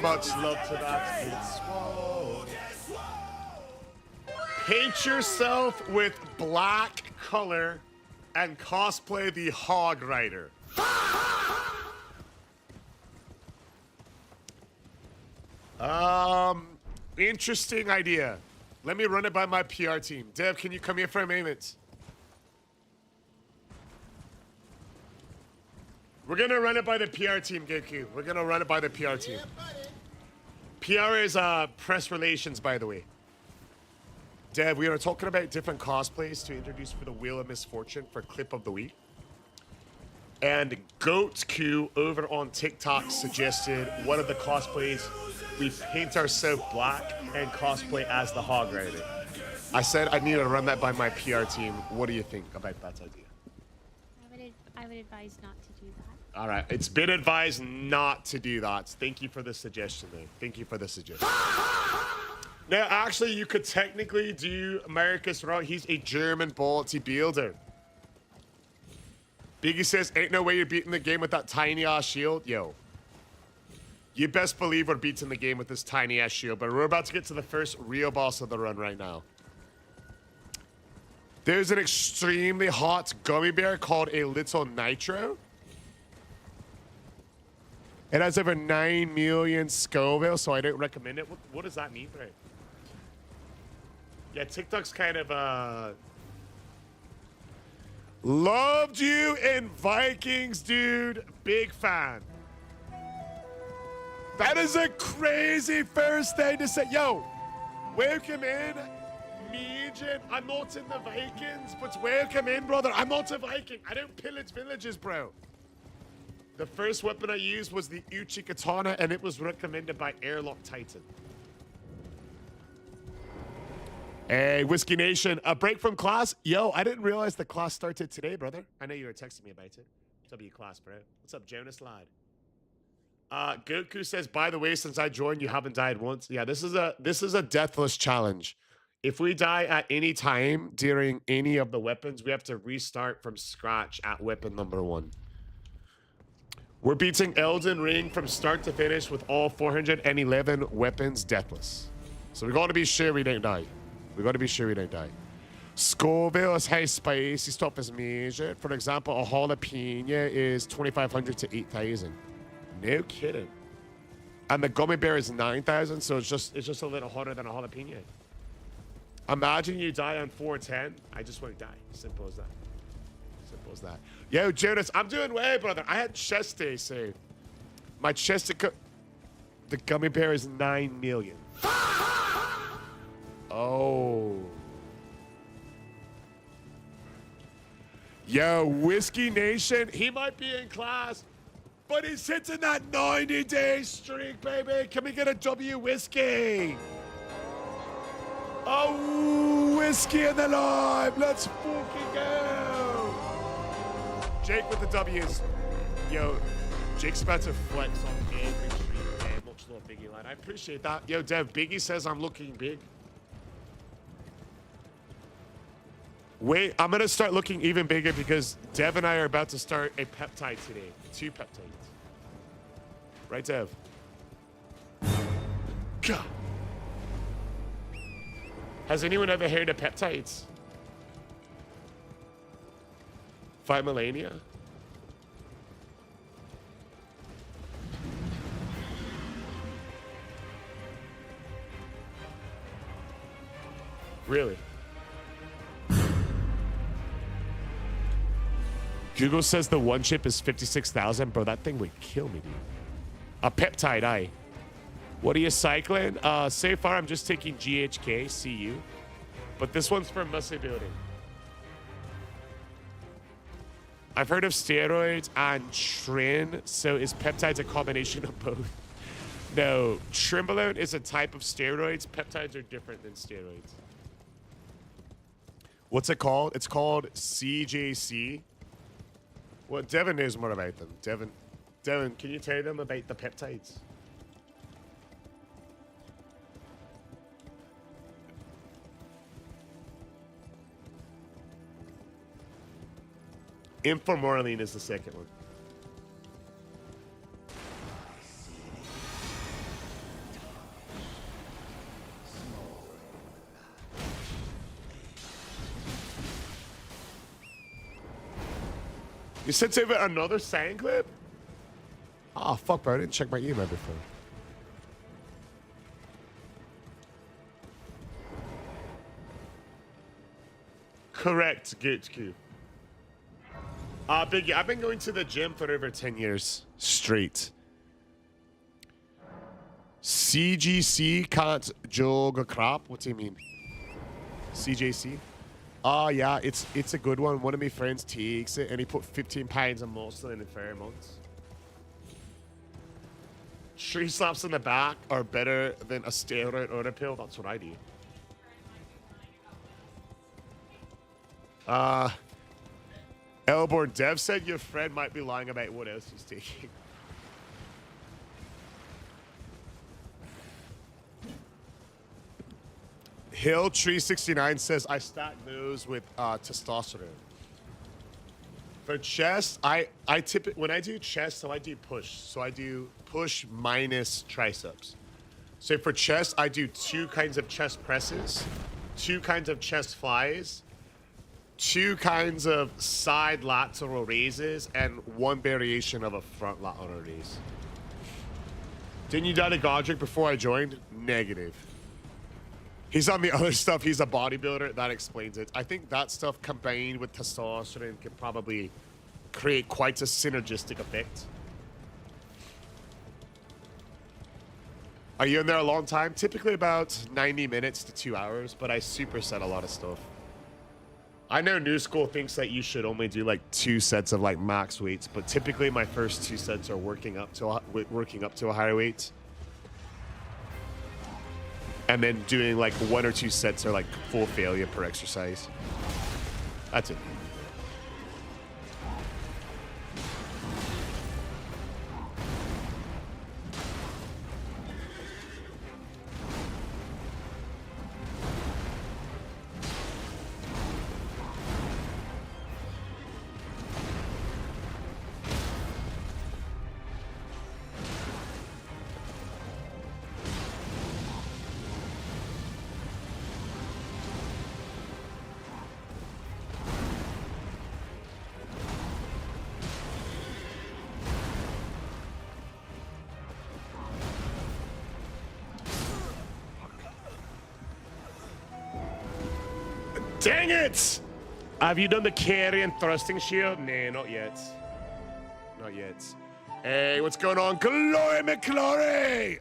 Much love to that. It's swole. Paint yourself with black color and cosplay the Hog Rider. Interesting idea. Let me run it by my PR team. Dev, can you come here for a moment? We're gonna run it by the PR team, Goku. We're gonna run it by the PR team. PR is press relations, by the way. Dev, we are talking about different cosplays to introduce for the Wheel of Misfortune for Clip of the Week. And GoatQ over on TikTok suggested one of the cosplays, we paint ourselves black and cosplay as the Hog Rider. I said I need to run that by my PR team. What do you think about that idea? I would advise not to do that. All right, it's been advised not to do that. Thank you for the suggestion, though. Thank you for the suggestion. Now, actually, you could technically do Marcus Raw. He's a German bodybuilder. Biggie says, ain't no way you're beating the game with that tiny-ass shield. Yo. You best believe we're beating the game with this tiny-ass shield, but we're about to get to the first real boss of the run right now. There's an extremely hot gummy bear called a Little Nitro. It has over 9 million Scoville, so I don't recommend it. What does that mean, bro? Yeah, TikTok's kind of, Loved you in Vikings, dude. Big fan. That is a crazy first thing to say. Yo, welcome in, Mejan. I'm not in the Vikings, but welcome in, brother. I'm not a Viking. I don't pillage villages, bro. The first weapon I used was the Uchi Katana, and it was recommended by Airlock Titan. Hey, Whiskey Nation, a break from class? Yo, I didn't realize the class started today, brother. I know you were texting me about it. What's up, you class, bro? What's up, Jonas Lad? Goku says, by the way, since I joined, you haven't died once. Yeah, this is a deathless challenge. If we die at any time during any of the weapons, we have to restart from scratch at weapon number 1. We're beating Elden Ring from start to finish with all 411 weapons deathless. So we got to be sure we don't die. We got to be sure we don't die. Scoville is high spicy stuff is measured. For example, a jalapeno is 2,500 to 8,000. No kidding. And the gummy bear is 9,000, so it's just a little hotter than a jalapeno. Imagine you die on 410. I just won't die. Simple as that. Simple as that. Yo, Jonas, I'm doing well, brother. I had chest day, so my chest. The gummy bear is 9 million. Oh. Yo, Whiskey Nation, he might be in class, but he's hitting that 90-day streak, baby. Can we get a W Whiskey? Oh, Whiskey in the live. Let's fucking go. Jake with the W's. Yo, Jake's about to flex on every stream. Man, much love, Biggie line. I appreciate that. Yo, Dev, Biggie says I'm looking big. Wait, I'm gonna start looking even bigger because Dev and I are about to start a peptide today. 2 peptides. Right, Dev? God. Has anyone ever heard of peptides? 5 millennia? Really? Google says the one chip is 56,000. Bro, that thing would kill me, dude. A peptide, aye. What are you cycling? So far, I'm just taking GHK, CU. But this one's for muscle building. I've heard of steroids and trin, so is peptides a combination of both? No, Trimbolone is a type of steroids. Peptides are different than steroids. What's it called? It's called CJC. Well, Devin knows more about them. Devin, can you tell them about the peptides? Informorline is the second one. You sent over another sound clip? Oh, fuck, bro. I didn't check my email before. Correct, GHQ. Biggie, I've been going to the gym for over 10 years straight. CGC can't jog crap. What do you mean? CJC? Oh, yeah, it's a good one. One of my friends takes it, and he put 15 pounds of muscle in 4 months. Tree slaps in the back are better than a steroid or a pill. That's what I do. Elborn Dev said your friend might be lying about what else he's taking. Hill369 says I stack those with testosterone. For chest, I when I do chest, so I do push. So I do push minus triceps. So for chest, I do 2 kinds of chest presses, 2 kinds of chest flies, 2 kinds of side lateral raises, and 1 variation of a front lateral raise. Didn't you die to Godric before I joined? Negative. He's on the other stuff. He's a bodybuilder. That explains it. I think that stuff combined with testosterone can probably create quite a synergistic effect. Are you in there a long time? Typically about 90 minutes to 2 hours, but I superset a lot of stuff. I know New School thinks that you should only do like 2 sets of like max weights, but typically my first 2 sets are working up to a higher weight. And then doing like 1 or 2 sets are like full failure per exercise. That's it. Dang it! Have you done the carry and thrusting shield? Nah, not yet. Not yet. Hey, what's going on? Glory McClory!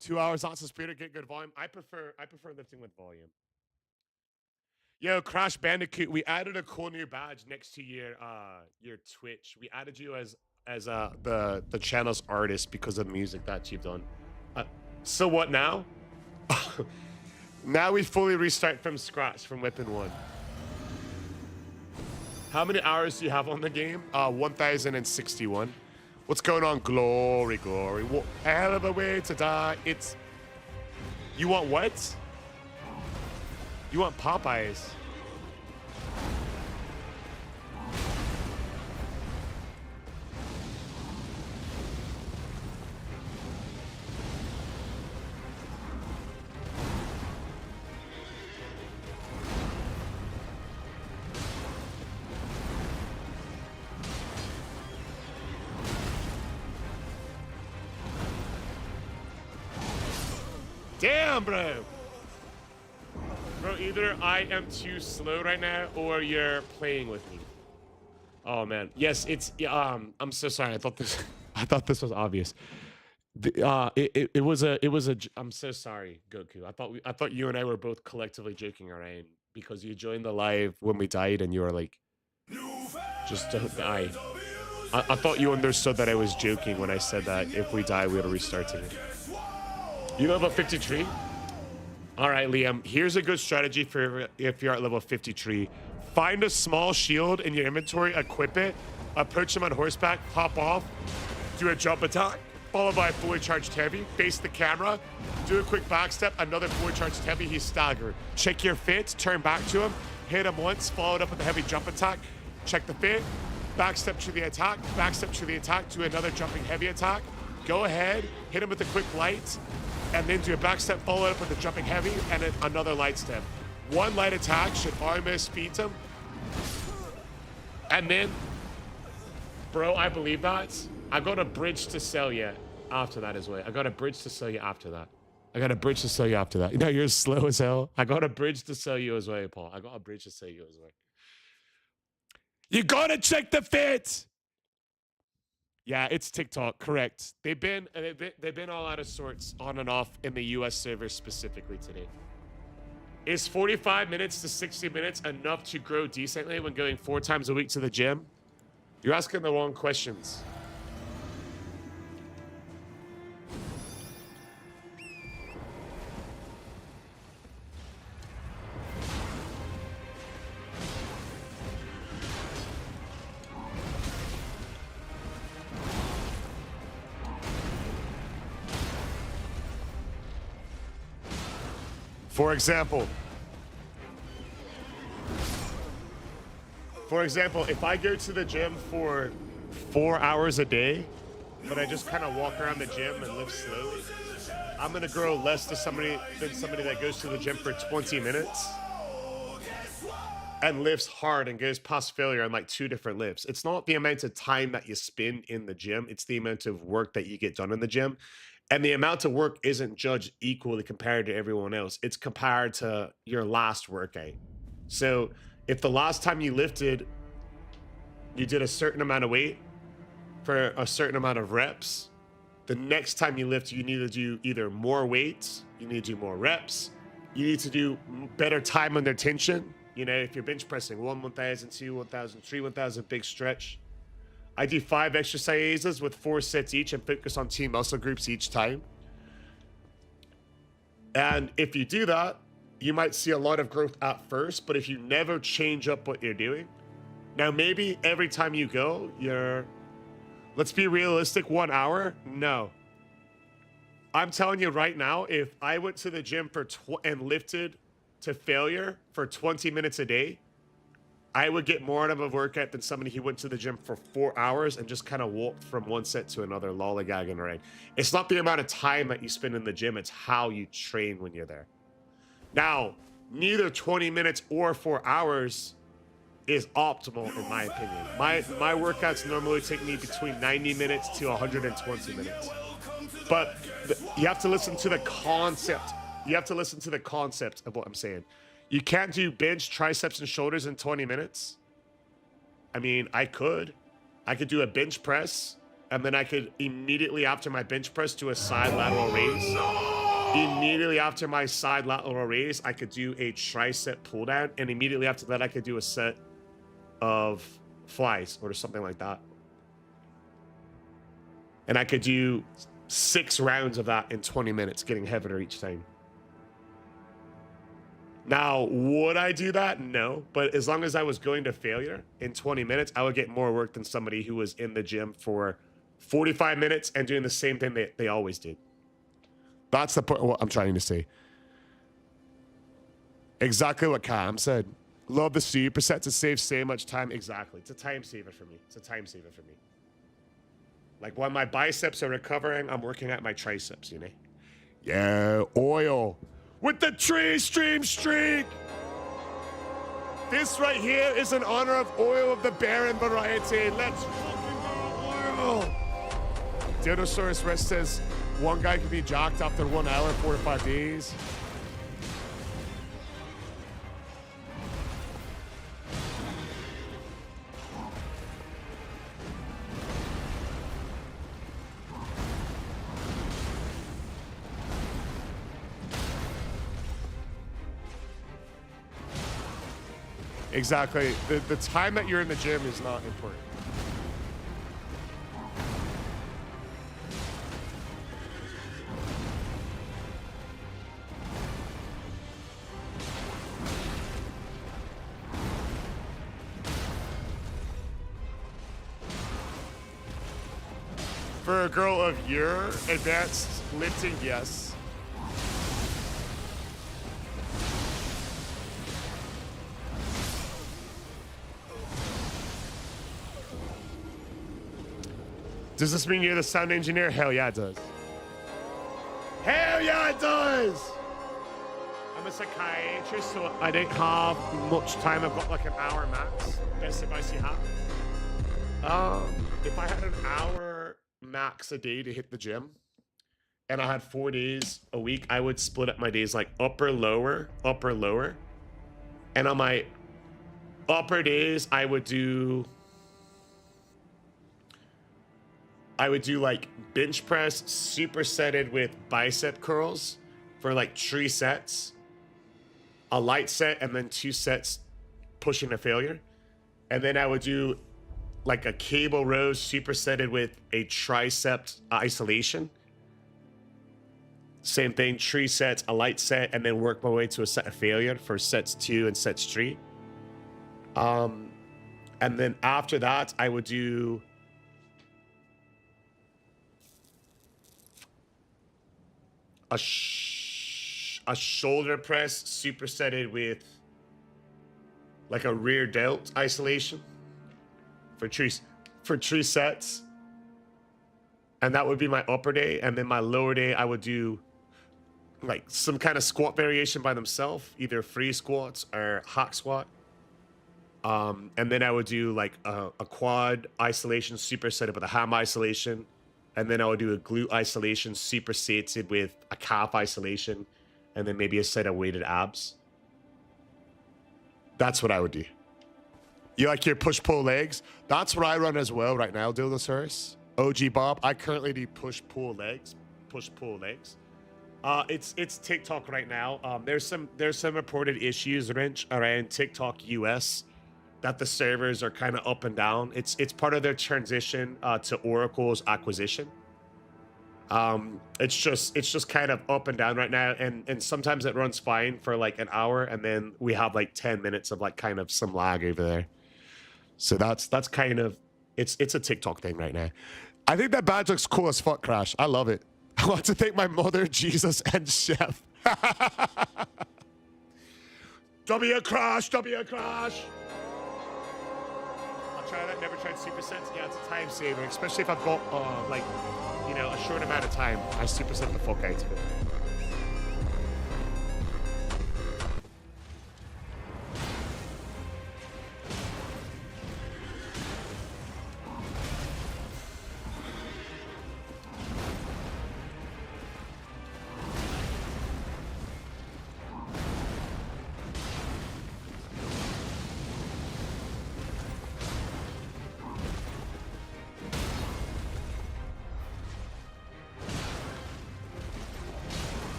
2 hours, lots of speed, get good volume. I prefer lifting with volume. Yo, Crash Bandicoot, we added a cool new badge next to your Twitch. We added you as the channel's artist because of the music that you've done. So what now? Now we fully restart from scratch from weapon 1. How many hours do you have on the game? 1,061. What's going on? Glory, glory. What hell of a way to die. It's... You want what? You want Popeyes. Damn, bro. Bro, either I am too slow right now or you're playing with me. Oh man. Yes, it's I'm so sorry. I thought this was obvious. It was I'm so sorry, Goku. I thought you and I were both collectively joking around because you joined the live when we died and you were like, just don't die. I thought you understood that I was joking when I said that if we die, we're restarting it. You know about 53? All right, Liam, here's a good strategy for if you're at level 53. Find a small shield in your inventory, equip it, approach him on horseback, hop off, do a jump attack, followed by a fully charged heavy, face the camera, do a quick backstep, another fully charged heavy, he's staggered. Check your fit, turn back to him, hit him once, followed up with a heavy jump attack, check the fit, backstep to the attack, do another jumping heavy attack, go ahead, hit him with a quick light, and then do a backstep, follow it up with a jumping heavy, and then another light step. One light attack should almost speed him. And then, bro, I believe that. I got a bridge to sell you after that as well. I got a bridge to sell you after that. No, you're slow as hell. I got a bridge to sell you as well, Paul. I got a bridge to sell you as well. You gotta check the fit. Yeah, it's TikTok, correct. They've been all out of sorts on and off in the US server specifically today. Is 45 minutes to 60 minutes enough to grow decently when going 4 times a week to the gym? You're asking the wrong questions. For example, if I go to the gym for 4 hours a day, but I just kind of walk around the gym and live slowly, I'm gonna grow less than somebody that goes to the gym for 20 minutes and lifts hard and goes past failure on like 2 different lifts. It's not the amount of time that you spend in the gym, it's the amount of work that you get done in the gym. And the amount of work isn't judged equally compared to everyone else. It's compared to your last workout. So if the last time you lifted, you did a certain amount of weight for a certain amount of reps, the next time you lift, you need to do either more weights, you need to do more reps, you need to do better time under tension. You know, if you're bench pressing 1,000, 2, 1,000, 3, 1,000, big stretch. I do 5 exercises with 4 sets each and focus on 2 muscle groups each time. And if you do that, you might see a lot of growth at first, but if you never change up what you're doing, now maybe every time you go, let's be realistic, 1 hour? No. I'm telling you right now, if I went to the gym and lifted to failure for 20 minutes a day, I would get more out of a workout than somebody who went to the gym for 4 hours and just kind of walked from one set to another, lollygagging around. It's not the amount of time that you spend in the gym, it's how you train when you're there. Now, neither 20 minutes or 4 hours is optimal in my opinion. My workouts normally take me between 90 minutes to 120 minutes. But you have to listen to the concept. You have to listen to the concept of what I'm saying. You can't do bench, triceps, and shoulders in 20 minutes. I mean, I could do a bench press, and then I could immediately after my bench press do a side lateral raise. Immediately after my side lateral raise, I could do a tricep pull down, and immediately after that, I could do a set of flies or something like that. And I could do 6 rounds of that in 20 minutes, getting heavier each time. Now, would I do that? No. But as long as I was going to failure in 20 minutes, I would get more work than somebody who was in the gym for 45 minutes and doing the same thing they always did. That's the point. What I'm trying to say. Exactly what Cam said. Love the superset to save so much time. Exactly. It's a time saver for me. It's a time saver for me. Like when my biceps are recovering, I'm working at my triceps, you know? Yeah, oil. With the tree stream streak. This right here is in honor of oil of the Baron variety. Let's fucking go oil. Dinosaurus Rest says one guy can be jacked after 1 hour, 4 to 5 days. Exactly. The time that you're in the gym is not important. For a girl of your advanced lifting, yes. Does this mean you're the sound engineer? Hell yeah, it does. Hell yeah, it does! I'm a psychiatrist, so I don't have much time. I've got like an hour max. Best advice you have. If I had an hour max a day to hit the gym, and I had 4 days a week, I would split up my days like upper, lower. And on my upper days, I would do like bench press supersetted with bicep curls for like 3 sets, a light set, and then 2 sets pushing to failure. And then I would do like a cable row supersetted with a tricep isolation. Same thing, 3 sets, a light set, and then work my way to a set of failure for sets 2 and sets 3. And then after that, I would do a shoulder press supersetted with like a rear delt isolation for 3 sets. And that would be my upper day. And then my lower day, I would do like some kind of squat variation by themselves, either free squats or hack squat. And then I would do like a quad isolation supersetted with a ham isolation. And then I would do a glute isolation supersetted with a calf isolation. And then maybe a set of weighted abs. That's what I would do. You like your push-pull legs? That's what I run as well right now, Dildosaurus. OG Bob, I currently do push-pull legs. Push-pull legs. It's TikTok right now. There's some reported issues around TikTok US that the servers are kind of up and down. It's part of their transition to Oracle's acquisition. It's just kind of up and down right now, and sometimes it runs fine for like an hour, and then we have like 10 minutes of like kind of some lag over there. So that's kind of it's a TikTok thing right now. I think that badge looks cool as fuck, Crash. I love it. I want to thank my mother, Jesus, and Chef. W Crash, W Crash. I'll try that. Never tried supersets. Yeah, it's a time saver, especially if I've got like, you know, a short amount of time. I superset the fuck out of it.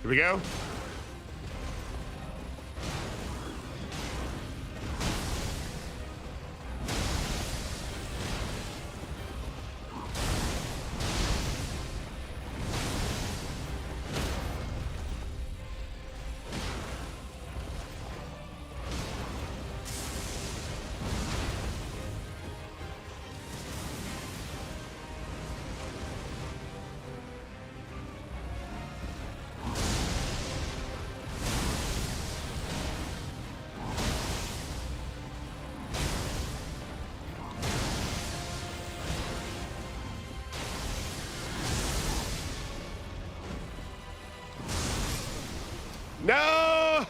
Here we go. No!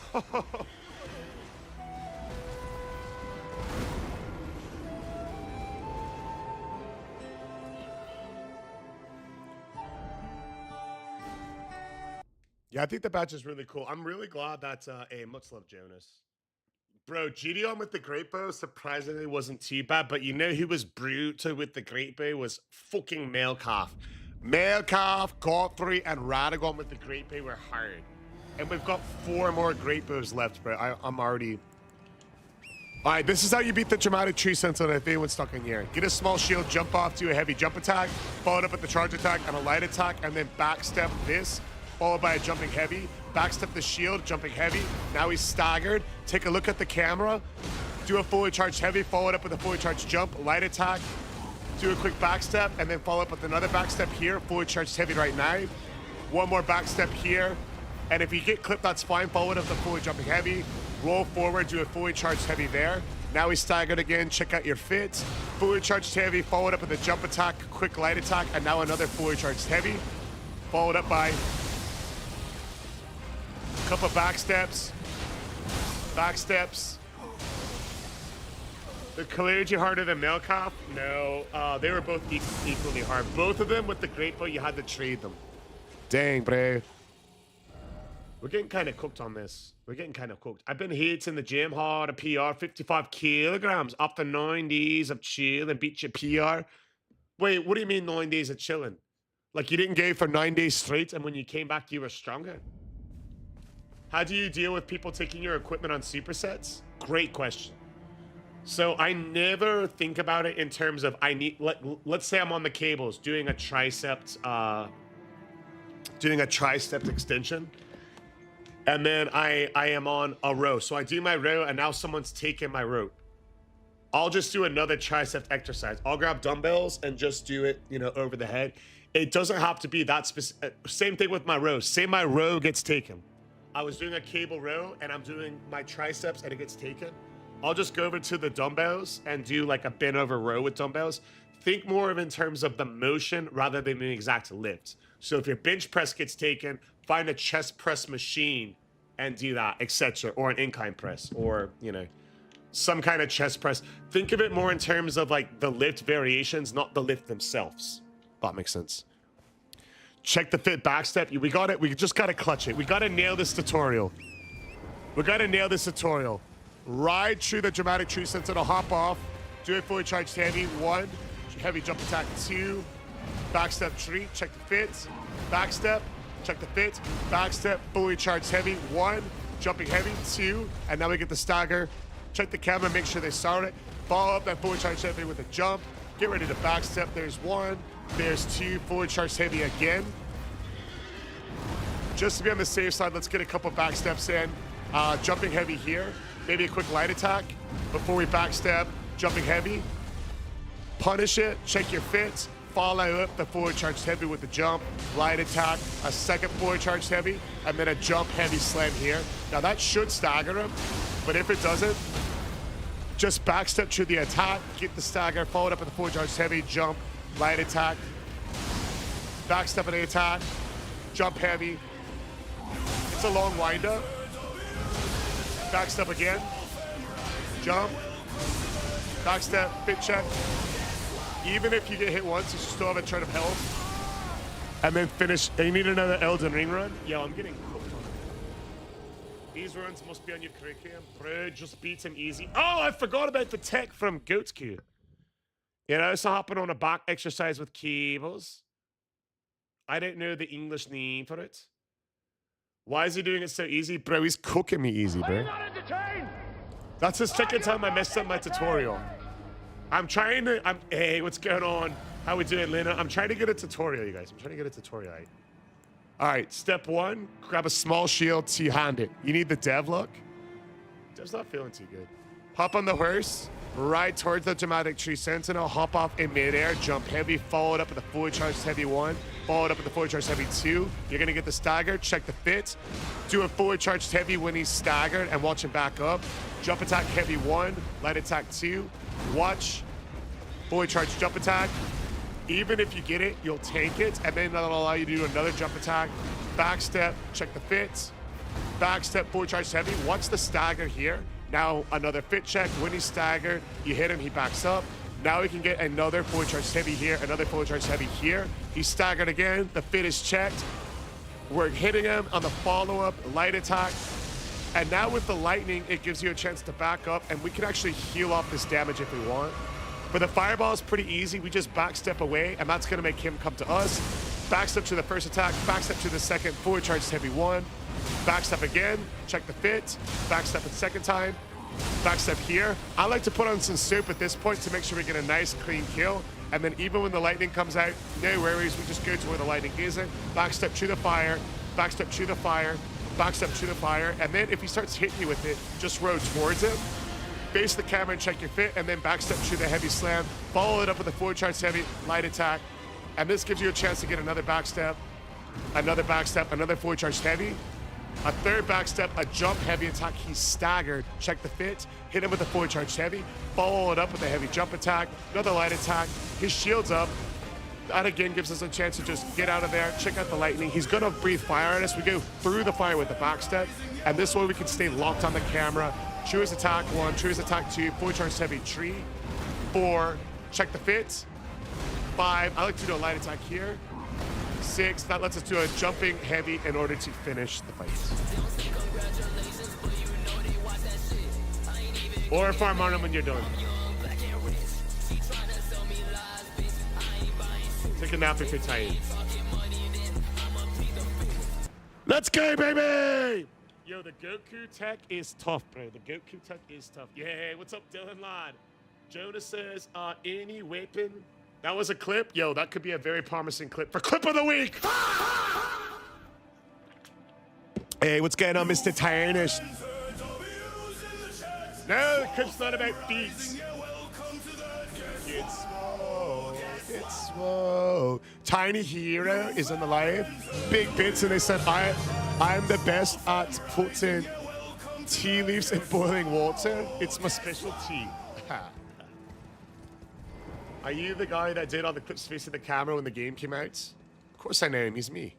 Yeah, I think the badge is really cool. I'm really glad that much love Jonas. Bro, GDon with the great bow surprisingly wasn't too bad, but you know who was brutal with the great bow was fucking Mailcalf. Mailcalf, Godfrey, and Radagon with the great bow were hard. And we've got 4 more great bows left, bro. I'm already... Alright, this is how you beat the dramatic tree sentinel if anyone's stuck in here. Get a small shield, jump off, do a heavy jump attack, followed up with the charge attack and a light attack, and then backstep this, followed by a jumping heavy, backstep the shield, jumping heavy. Now he's staggered. Take a look at the camera, do a fully charged heavy, followed up with a fully charged jump, light attack, do a quick backstep, and then follow up with another backstep here, fully charged heavy right now. One more backstep here, and if you get clipped, that's fine. Follow it up the fully jumping heavy, roll forward, do a fully charged heavy there. Now he's staggered again, check out your fits. Fully charged heavy, followed up with a jump attack, quick light attack, and now another fully charged heavy, followed up by couple backsteps. The Clergy harder than Melkoff? No, they were both equally hard. Both of them with the great bow, you had to trade them. Dang, bro. We're getting kind of cooked on this. We're getting kind of cooked. I've been hits in the gym hard, a PR, 55 kilograms, up to 9 days of chill and beat your PR. Wait, what do you mean 9 days of chilling? Like you didn't go for 9 days straight and when you came back, you were stronger? How do you deal with people taking your equipment on supersets? Great question. So I never think about it in terms of let's say I'm on the cables doing a tricep extension, and then I am on a row. So I do my row, and now someone's taking my rope. I'll just do another tricep exercise. I'll grab dumbbells and just do it, over the head. It doesn't have to be that specific. Same thing with my row. Say my row gets taken. I was doing a cable row and I'm doing my triceps and it gets taken. I'll just go over to the dumbbells and do like a bent over row with dumbbells. Think more of in terms of the motion rather than the exact lift. So if your bench press gets taken, find a chest press machine and do that, etc. Or an incline press or, some kind of chest press. Think of it more in terms of like the lift variations, not the lift themselves. That makes sense. Check the fit backstep. We got it. We just got to clutch it. We got to nail this tutorial. Ride through the dramatic tree sentinel, hop off, do a fully charged heavy, 1, heavy jump attack, 2, backstep tree, check the fits, backstep, check the fits, backstep, fully charged heavy, 1, jumping heavy, 2, and now we get the stagger. Check the camera, make sure they start it. Follow up that fully charged heavy with a jump. Get ready to backstep. There's 1, there's 2, fully charged heavy again. Just to be on the safe side, let's get a couple backsteps in. Jumping heavy here. Maybe a quick light attack before we backstep. Jumping heavy. Punish it. Check your fits. Follow up the forward charged heavy with the jump. Light attack. A second forward charged heavy. And then a jump heavy slam here. Now that should stagger him. But if it doesn't, just backstep to the attack. Get the stagger. Follow it up with the forward charged heavy. Jump. Light attack. Backstep and the attack. Jump heavy. It's a long wind-up. Backstep again. Jump. Backstep. Fit check. Even if you get hit once, you still have a turn of health. And then finish. You need another Elden Ring run? Yo, I'm getting cooked on it. These runs must be on your curriculum. Bro, just beat him easy. Oh, I forgot about the tech from Goat's Q. So hopping on a back exercise with cables. I don't know the English name for it. Why is he doing it so easy? Bro, he's cooking me easy, bro. That's the second time I messed up my tutorial. Hey, what's going on? How we doing, Lena? I'm trying to get a tutorial, you guys. All right, step 1, grab a small shield, two-hand it. You need the dev look. Dev's not feeling too good. Hop on the horse, ride towards the dramatic tree sentinel, hop off in midair, jump heavy, followed up with a fully charged heavy 1, followed up with a fully charged heavy 2. You're gonna get the stagger, check the fit, do a fully charged heavy when he's staggered and watch him back up. Jump attack heavy 1, light attack 2, watch, fully charged jump attack. Even if you get it, you'll tank it, and then that'll allow you to do another jump attack. Backstep, check the fits, backstep, forward charge heavy. Watch the stagger here. Now another fit check. When he's staggered, you hit him, he backs up. Now we can get another forward charge heavy here, another forward charge heavy here. He's staggered again. The fit is checked. We're hitting him on the follow-up, light attack. And now with the lightning, it gives you a chance to back up, and we can actually heal off this damage if we want. But the fireball is pretty easy. We just backstep away, and that's going to make him come to us. Backstep to the first attack, backstep to the second, forward charge heavy one. Backstep again, check the fit. Backstep a second time. Backstep here. I like to put on some soup at this point to make sure we get a nice clean kill. And then even when the lightning comes out, no worries, we just go to where the lightning isn't. Backstep to the fire, backstep to the fire, backstep to the fire. And then if he starts hitting you with it, just row towards him. Face the camera and check your fit, and then backstep to the heavy slam. Follow it up with a forward charge heavy, light attack. And this gives you a chance to get another backstep, another forward charge heavy. A third backstep, a jump heavy attack. He's staggered. Check the fit. Hit him with a forward charge heavy. Follow it up with a heavy jump attack. Another light attack. His shield's up. That again gives us a chance to just get out of there. Check out the lightning. He's gonna breathe fire at us. We go through the fire with the backstep. And this way we can stay locked on the camera. Choose attack 1, choose attack 2, forward charge heavy 3, 4, check the fit. 5, I like to do a light attack here. 6, that lets us do a jumping heavy in order to finish the fight. Or farm on him when you're done. Take a nap if you're tired. Let's go, baby! Yo, the Goku tech is tough, bro. The Goku tech is tough. Yeah, what's up, Dylan Lad? Jonah says, any weapon. That was a clip? Yo, that could be a very promising clip for clip of the week. Hey, what's going on, Mr. Tyranish? No, the clip's not about beats. It's swole. It's swole. Tiny Hero is on the live. Big bits, and they said, I'm the best at putting tea leaves in boiling water. It's my specialty. Are you the guy that did all the clips facing the camera when the game came out? Of course I know him. He's me.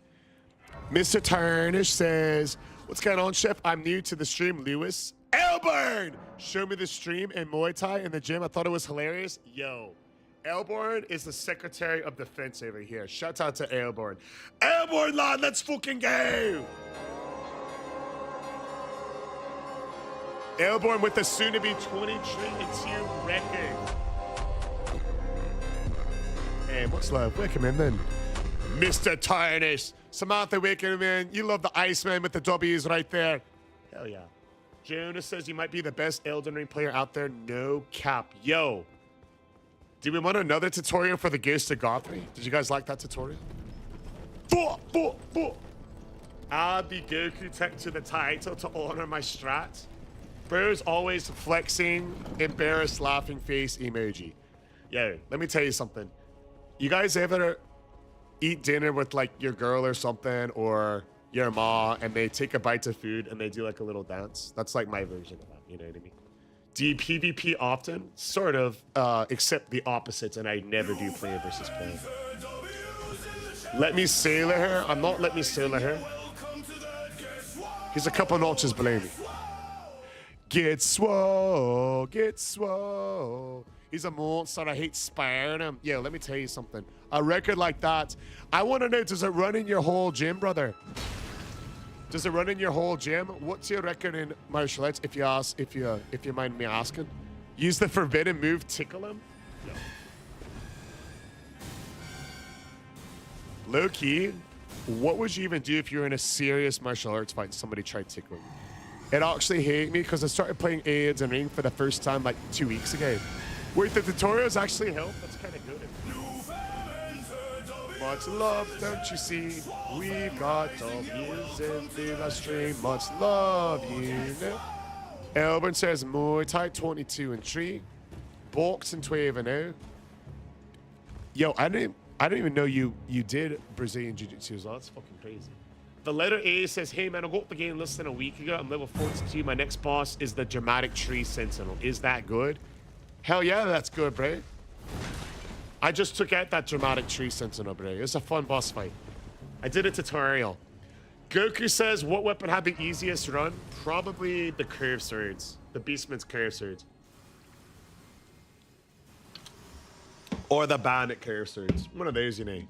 Mr. Turnish says, what's going on, Chef? I'm new to the stream, Lewis. Elburn! Show me the stream in Muay Thai in the gym. I thought it was hilarious. Yo. Elborn is the Secretary of Defense over here. Shout out to Elborn. Elborn, lad, let's fucking go! Elborn with the soon-to-be 2022 record. Hey, what's love? Wake him in then. Mr. Tarnish. Samantha, wake him in. You love the Iceman with the W's right there. Hell yeah. Jonah says you might be the best Elden Ring player out there. No cap. Yo. Do we want another tutorial for the Ghost of Gothry? Did you guys like that tutorial? Add the Goku tech to the title to honor my strat. Bro's always flexing, embarrassed, laughing face emoji. Yo, let me tell you something. You guys ever eat dinner with like your girl or something, or your ma, and they take a bite of food and they do like a little dance? That's like my version of that, you know what I mean? Do you PvP often? Sort of, except the opposite, and I never do player versus player. Let me sailor her. I'm not let me sailor her. He's a couple notches below me. Get swole, get swole. He's a monster. I hate sparing him. Yeah, let me tell you something. A record like that, I want to know, does it run in your whole gym, brother? Does it run in your whole gym? What's your record in martial arts, if you mind me asking? Use the forbidden move, tickle him? No. Low key, what would you even do if you were in a serious martial arts fight and somebody tried tickling you? It actually hate me because I started playing Elden Ring for the first time like 2 weeks ago. Wait, the tutorials actually help? That's kind of good. Much love, don't you see? We've got W's in the stream. Much love, you know. Elburn says Muay Thai 22 and 3. Boxing 12 and 0. Yo, I didn't even know you did Brazilian Jiu-Jitsu as well. That's fucking crazy. The letter A says, hey man, I got the game less than a week ago. I'm level 42. My next boss is the Dramatic Tree Sentinel. Is that good? Hell yeah, that's good, bro. I just took out that Dramatic Tree Sentinel, bro. It was a fun boss fight. I did a tutorial. Goku says, what weapon had the easiest run? Probably the curve swords. The Beastman's curve swords. Or the bandit curve swords. One of those, you know.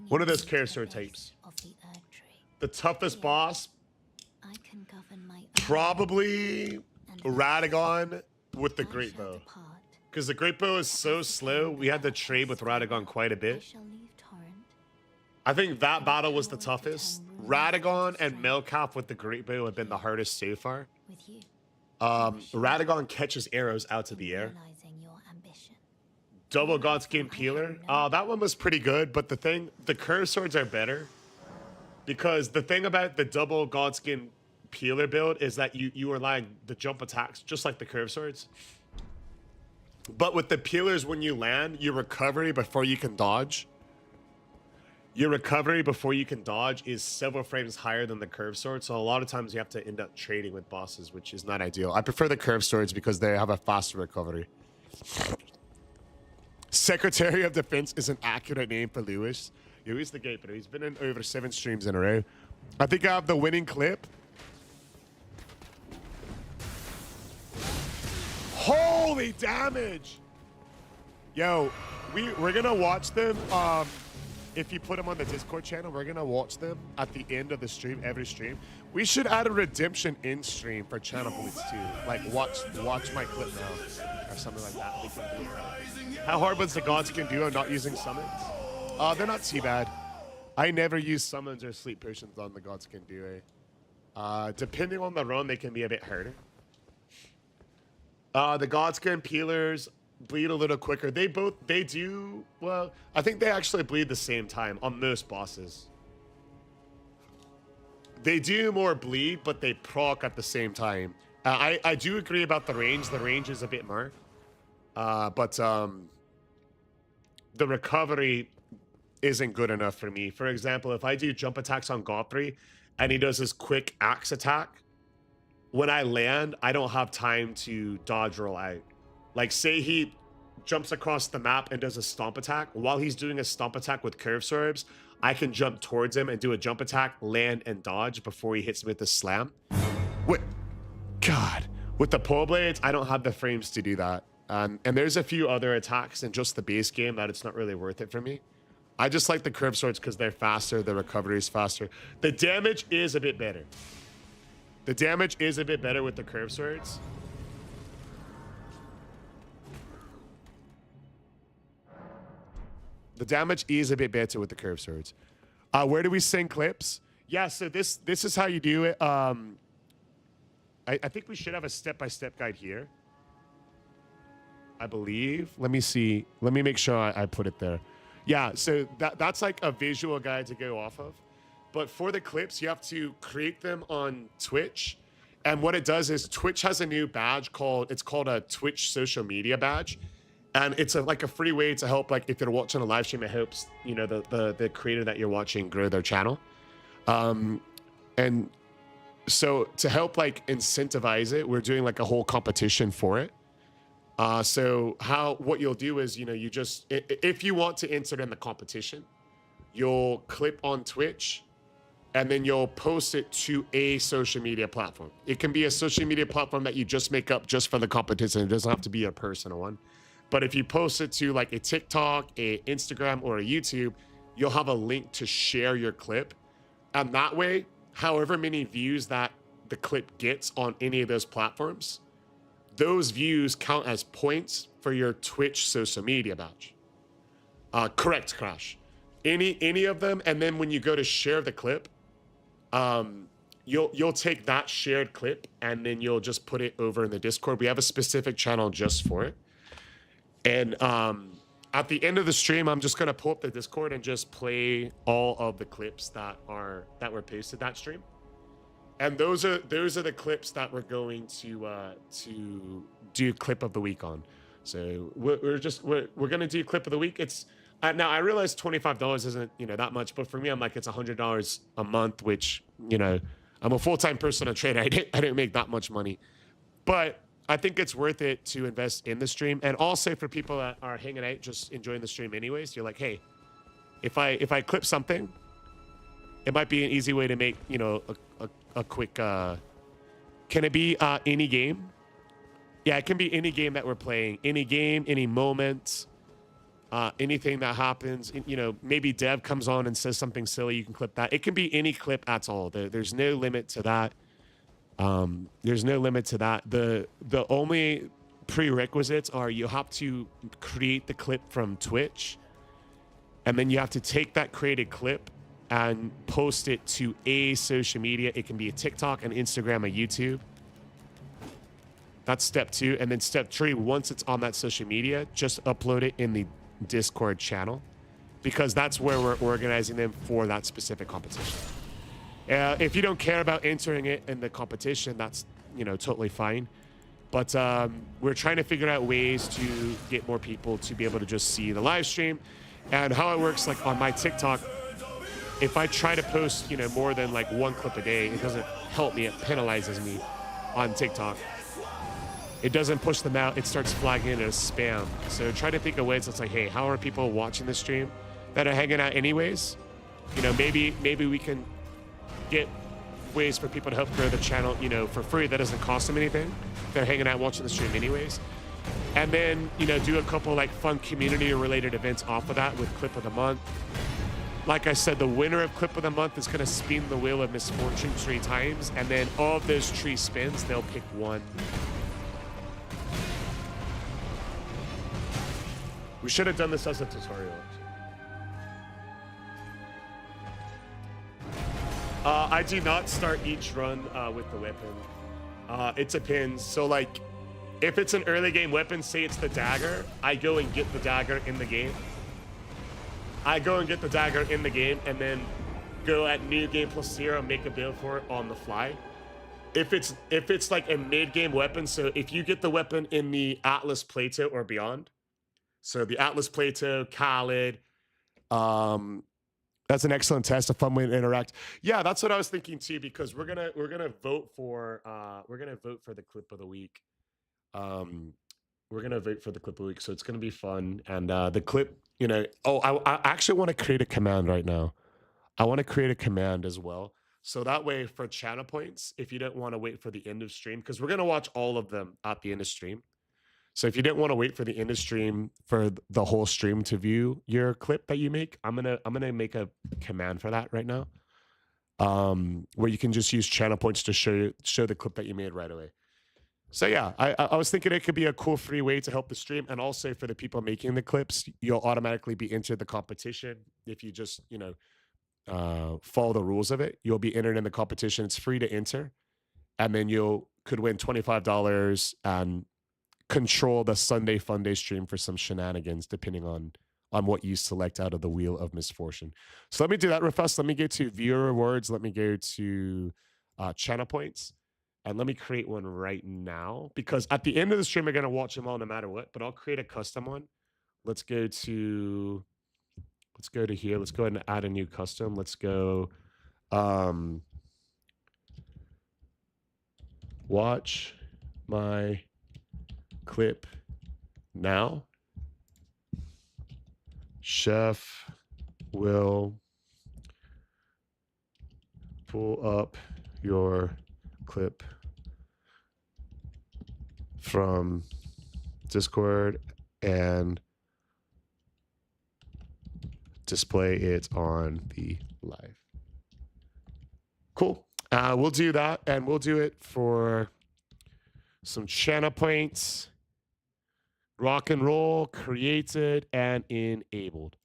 One of those curve sword types. The toughest boss? Probably Radagon with the Great Bow. Because the Great Bow is so slow, we had to trade with Radagon quite a bit. I think that battle was the toughest. Radagon and Melkaf with the Great Bow have been the hardest so far. Radagon catches arrows out of the air. Double Godskin Peeler. That one was pretty good, but the curve swords are better. Because the thing about the double Godskin Peeler build is that you rely on the jump attacks, just like the curve swords. But with the peelers, when you land, your recovery before you can dodge. Your recovery before you can dodge is several frames higher than the curve sword. So a lot of times you have to end up trading with bosses, which is not ideal. I prefer the curve swords because they have a faster recovery. Secretary of Defense is an accurate name for Lewis. Lewis the Gatekeeper. He's been in over 7 streams in a row. I think I have the winning clip. Holy damage! Yo, we're gonna watch them. If you put them on the Discord channel, we're gonna watch them at the end of the stream, every stream. We should add a redemption in stream for channel points too. Like watch my clip now or something like that. We can do. How hard was the Godskin duo not using summons? They're not too bad. I never use summons or sleep potions on the Godskin duo. Depending on the run, they can be a bit harder. The Godskin Peelers bleed a little quicker. They do, well, I think they actually bleed the same time on most bosses. They do more bleed, but they proc at the same time. I do agree about the range. The range is a bit more. But the recovery isn't good enough for me. For example, if I do jump attacks on Godfrey and he does his quick axe attack, when I land, I don't have time to dodge roll out. Like, say he jumps across the map and does a stomp attack. While he's doing a stomp attack with curve swords, I can jump towards him and do a jump attack, land, and dodge before he hits me with the slam. What? God. With the pole blades, I don't have the frames to do that. And there's a few other attacks in just the base game that it's not really worth it for me. I just like the curve swords because they're faster, the recovery is faster. The damage is a bit better. The damage is a bit better with the curve swords. The damage is a bit better with the curve swords. Where do we send clips? Yeah, so this is how you do it. I think we should have a step-by-step guide here. I believe. Let me see. Let me make sure I put it there. Yeah, so that's like a visual guide to go off of. But for the clips, you have to create them on Twitch. And what it does is Twitch has a new badge called a Twitch social media badge. And it's like a free way to help, like if you're watching a live stream, it helps, you know, the creator that you're watching grow their channel. And so to help like incentivize it, we're doing like a whole competition for it. So what you'll do is, you know, you just, if you want to enter in the competition, you'll clip on Twitch and then you'll post it to a social media platform. It can be a social media platform that you just make up just for the competition. It doesn't have to be a personal one. But if you post it to like a TikTok, a Instagram, or a YouTube, you'll have a link to share your clip. And that way, however many views that the clip gets on any of those platforms, those views count as points for your Twitch social media badge. Correct, Crash. Any of them, and then when you go to share the clip, you'll take that shared clip and then you'll just put it over in the Discord. We have a specific channel just for it. And at the end of the stream, I'm just gonna pull up the Discord and just play all of the clips that were posted that stream. And those are the clips that we're going to do clip of the week on. So we're gonna do clip of the week. It's now I realize $25 isn't, you know, that much, but for me, I'm like, it's $100 a month, which, you know, I'm a full-time personal trainer. I didn't make that much money, but I think it's worth it to invest in the stream. And also for people that are hanging out, just enjoying the stream anyways, you're like, hey, if I clip something, it might be an easy way to make, you know, a quick, can it be any game? Yeah, it can be any game that we're playing. Any game, any moment, anything that happens. You know, maybe Dev comes on and says something silly, you can clip that. It can be any clip at all. There's no limit to that. There's no limit to that. The only prerequisites are you have to create the clip from Twitch, and then you have to take that created clip and post it to a social media. It can be a TikTok, an Instagram, a YouTube. That's step 2. And then step 3, once it's on that social media, just upload it in the Discord channel, because that's where we're organizing them for that specific competition. If you don't care about entering it in the competition, that's, you know, totally fine. But we're trying to figure out ways to get more people to be able to just see the live stream. And how it works, like on my TikTok, if I try to post, you know, more than like 1 clip a day, it doesn't help me. It penalizes me on TikTok. It doesn't push them out. It starts flagging it as spam. So try to think of ways that's like, hey, how are people watching the stream that are hanging out anyways? You know, maybe we can get ways for people to help grow the channel, you know, for free. That doesn't cost them anything. They're hanging out watching the stream anyways. And then, you know, do a couple like fun community related events off of that with Clip of the Month. Like I said, the winner of Clip of the Month is going to spin the wheel of misfortune 3 times. And then all of those 3 spins, they'll pick one. We should have done this as a tutorial. I do not start each run with the weapon. It depends. So like, if it's an early game weapon, say it's the dagger, I go and get the dagger in the game. I go and get the dagger in the game and then go at new game +0, make a build for it on the fly. If it's like a mid-game weapon, so if you get the weapon in the Atlas Plato or beyond, so the Atlas Plato, Khalid, that's an excellent test, a fun way to interact. Yeah, that's what I was thinking too, because we're gonna vote for the clip of the week. We're gonna vote for the clip of the week, so it's gonna be fun. And the clip, you know, I actually want to create a command right now. I want to create a command as well, so that way for channel points, if you don't want to wait for the end of stream, because we're gonna watch all of them at the end of stream. So if you didn't want to wait for the end of stream for the whole stream to view your clip that you make, I'm gonna make a command for that right now, where you can just use channel points to show the clip that you made right away. So yeah, I was thinking it could be a cool free way to help the stream, and also for the people making the clips, you'll automatically be entered the competition if you just, you know, follow the rules of it. You'll be entered in the competition. It's free to enter, and then you could win $25 and control the Sunday Fun Day stream for some shenanigans, depending on what you select out of the Wheel of Misfortune. So let me do that real fast. Let me go to viewer rewards. Let me go to channel points, and let me create one right now, because at the end of the stream, we're going to watch them all no matter what, but I'll create a custom one. Let's go to here. Let's go ahead and add a new custom. Let's go watch my clip now. Chef will pull up your clip from Discord and display it on the live. Cool. We'll do that, and we'll do it for some channel points. Rock and roll, created and enabled.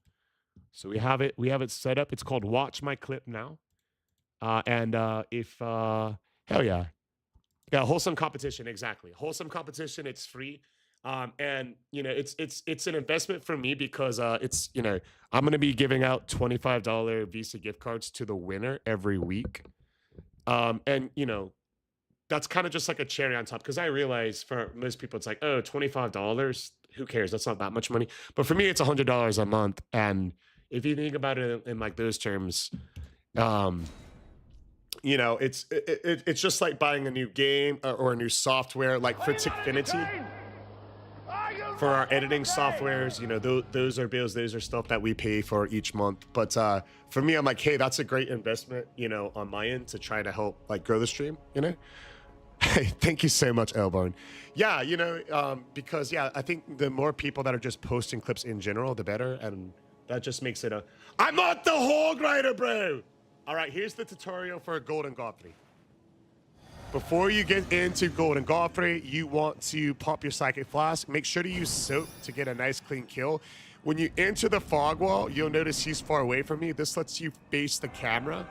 So we have it set up. It's called Watch My Clip Now. Hell yeah. Yeah, wholesome competition, exactly. Wholesome competition, it's free. And you know, it's an investment for me, because it's, you know, I'm gonna be giving out $25 Visa gift cards to the winner every week. And you know, that's kind of just like a cherry on top, because I realize for most people it's like, oh, $25, who cares? That's not that much money. But for me, it's $100 a month. And if you think about it in like those terms, you know, it's just like buying a new game or a new software, like for Tickfinity. Are you for our editing softwares, you know, those are bills, those are stuff that we pay for each month. But for me, I'm like, hey, that's a great investment, you know, on my end to try to help like grow the stream, you know. Hey, thank you so much, Elbone. Yeah, you know, because yeah, I think the more people that are just posting clips in general, the better, and that just makes it a. I'm not the hog rider, bro. All right, here's the tutorial for Golden Godfrey. Before you get into Golden Godfrey, you want to pop your Psychic Flask. Make sure to use soap to get a nice clean kill. When you enter the fog wall, you'll notice he's far away from you. This lets you face the camera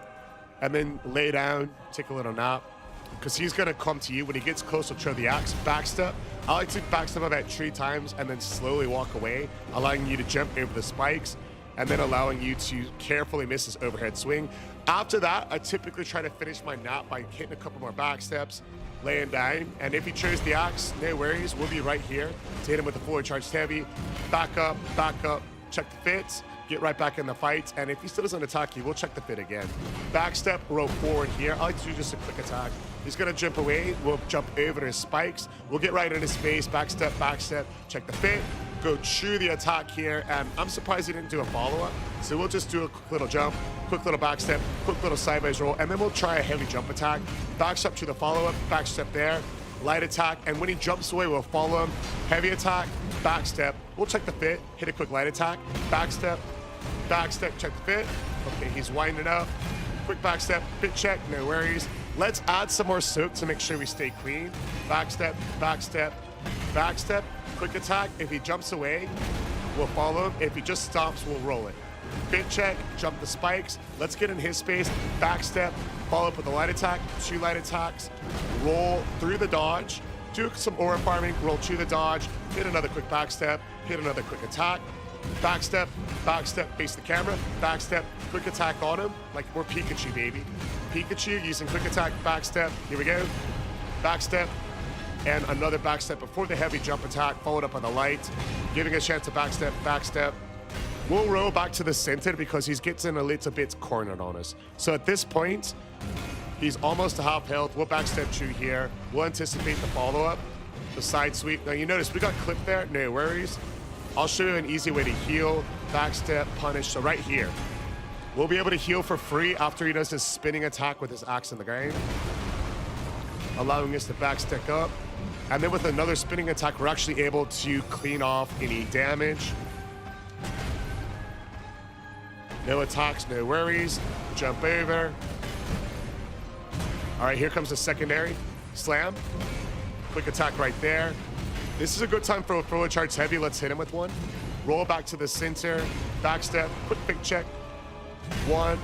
and then lay down, take a little nap, because he's going to come to you. When he gets close, he'll throw the axe. Backstep. I like to backstep about 3 times and then slowly walk away, allowing you to jump over the spikes and then allowing you to carefully miss his overhead swing. After that, I typically try to finish my nap by hitting a couple more back steps, laying down, and if he chose the axe, no worries, we'll be right here to hit him with the fully charged heavy. Back up, check the fits, get right back in the fight, and if he still doesn't attack you, we'll check the fit again. Back step, roll forward here. I like to do just a quick attack. He's gonna jump away, we'll jump over his spikes, we'll get right in his face, back step, check the fit, go chew the attack here, and I'm surprised he didn't do a follow-up. So we'll just do a quick little jump, quick little back step, quick little sideways roll, and then we'll try a heavy jump attack. Back step to the follow-up, back step there, light attack, and when he jumps away, we'll follow him. Heavy attack, back step, we'll check the fit, hit a quick light attack, back step, check the fit. Okay, he's winding up. Quick back step, fit check, no worries. Let's add some more soap to make sure we stay clean. Back step, quick attack. If he jumps away, we'll follow him. If he just stops, we'll roll it. Fit check, jump the spikes. Let's get in his space. Back step, follow up with a light attack, 2 light attacks, roll through the dodge, do some aura farming, roll to the dodge, hit another quick back step, hit another quick attack. Back step, face the camera, back step, quick attack on him, like we're Pikachu, baby. Pikachu using quick attack, back step, here we go. Back step, and another back step before the heavy jump attack, followed up on the light, giving a chance to back step. We'll roll back to the center because he's getting a little bit cornered on us. So at this point, he's almost to half health. We'll back step through here. We'll anticipate the follow-up, the side sweep. Now you notice we got clipped there, no worries. I'll show you an easy way to heal, backstep, punish. So right here, we'll be able to heal for free after he does his spinning attack with his axe in the ground, allowing us to backstep up. And then with another spinning attack, we're actually able to clean off any damage. No attacks, no worries. Jump over. All right, here comes the secondary. Slam. Quick attack right there. This is a good time for a fully charged heavy. Let's hit him with one. Roll back to the center. Backstep. Quick pick check. 1,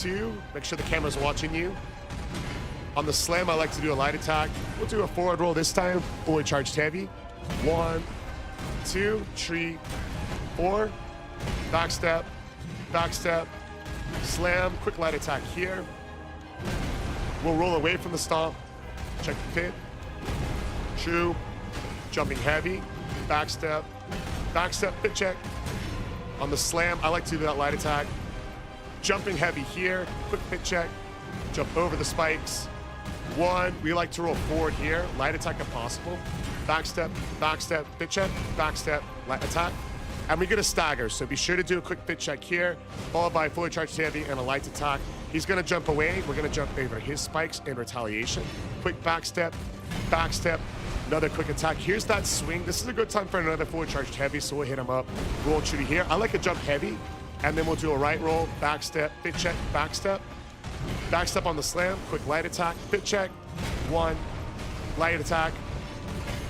2. Make sure the camera's watching you. On the slam, I like to do a light attack. We'll do a forward roll this time. Fully charged heavy. 1, 2, 3, 4. Backstep. Slam. Quick light attack here. We'll roll away from the stomp. Check the pit. True. Jumping heavy, backstep, pit check. On the slam, I like to do that light attack. Jumping heavy here, quick pit check, jump over the spikes. 1, we like to roll forward here, light attack if possible. Backstep, pit check, backstep, light attack. And we get a stagger, so be sure to do a quick pit check here, followed by a fully charged heavy and a light attack. He's gonna jump away, we're gonna jump over his spikes in retaliation. Quick backstep, another quick attack. Here's that swing. This is a good time for another fully charged heavy, so we'll hit him up. Roll shooty here. I like a jump heavy, and then we'll do a right roll, backstep, pit check, backstep on the slam, quick light attack, pit check. 1, light attack.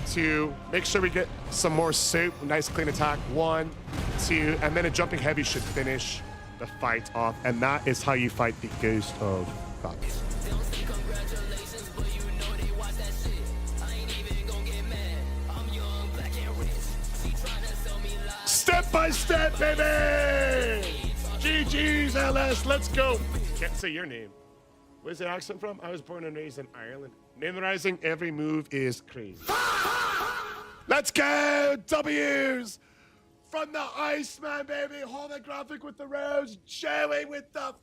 2, make sure we get some more soap, nice clean attack. 1, 2, and then a jumping heavy should finish the fight off, and that is how you fight the Ghost of Godfrey. Step by step, baby! GG's, LS, let's go. Can't say your name. Where's the accent from? I was born and raised in Ireland. Memorizing every move is crazy. Let's go! W's! From the Iceman, baby! Holographic with the rose, Joey with the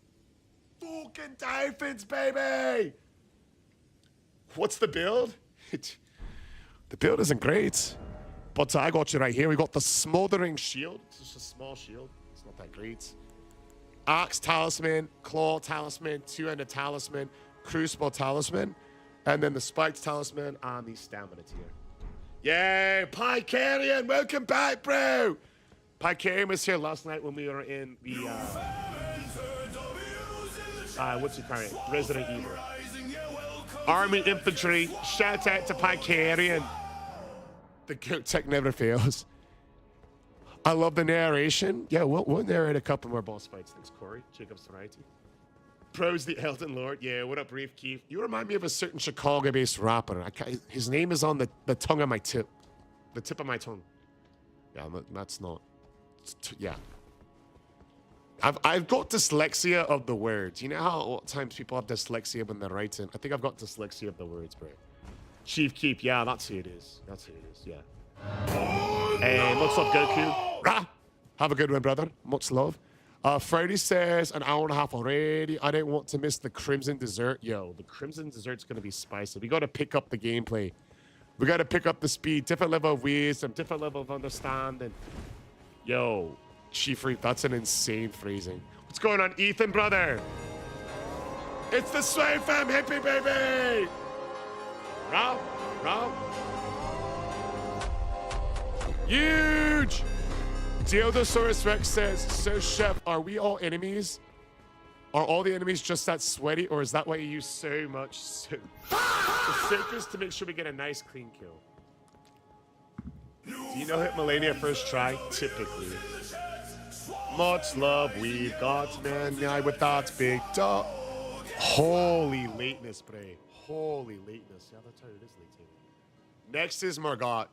fucking dolphins, baby! What's the build? The build isn't great. But I got you right here. We got the Smoldering Shield. It's just a small shield. It's not that great. Axe Talisman, Claw Talisman, Two-Handed Talisman, Crucible Talisman, and then the Spiked Talisman and the Stamina Tier. Yay! Pycarian, welcome back, bro! Pycarian was here last night when we were in the, what's it called? Resident Evil. Army Infantry, shout out to Pycarian. The goat tech never fails. I love the narration. Yeah, we'll narrate a couple more boss fights. Thanks, Corey. Jacob's variety. Pros the Elden Lord. Yeah, what up, Reef Keith? You remind me of a certain Chicago-based rapper. His name is on the tongue of my tip. The tip of my tongue. Yeah, that's not. Yeah. I've got dyslexia of the words. You know how at times people have dyslexia when they're writing? I think I've got dyslexia of the words, bro. Chief Keep. Yeah, that's who it is. That's who it is. Yeah. And what's up, Goku? Rah! Have a good one, brother. Much love. Friday says an hour and a half already. I didn't want to miss the Crimson Dessert. Yo, the Crimson Dessert's going to be spicy. We got to pick up the gameplay. We got to pick up the speed. Different level of wisdom. Different level of understanding. Yo, Chief Reef, that's an insane phrasing. What's going on, Ethan, brother? It's the Sway Fam hippie, baby! Row, row. Huge! Deodosaurus Rex says, so Chef, are we all enemies? Are all the enemies just that sweaty, or is that why you use so much soap? The soap is to make sure we get a nice clean kill. Do you know hit Melania first try? Typically. Much love we've got, man. Yeah, with that big dot. Holy lateness, Bray. Holy lateness. Yeah, that's how it is late. Next is Margot.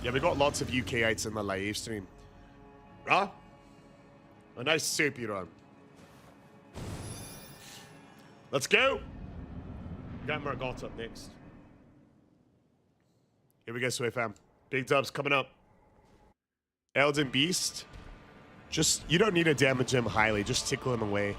Yeah, we got lots of UKites in the live stream. Huh? A nice soapy run. Let's go. Got Margot up next. Here we go, Sway Fam. Big dubs coming up. Elden Beast. Just, you don't need to damage him highly. Just tickle him away.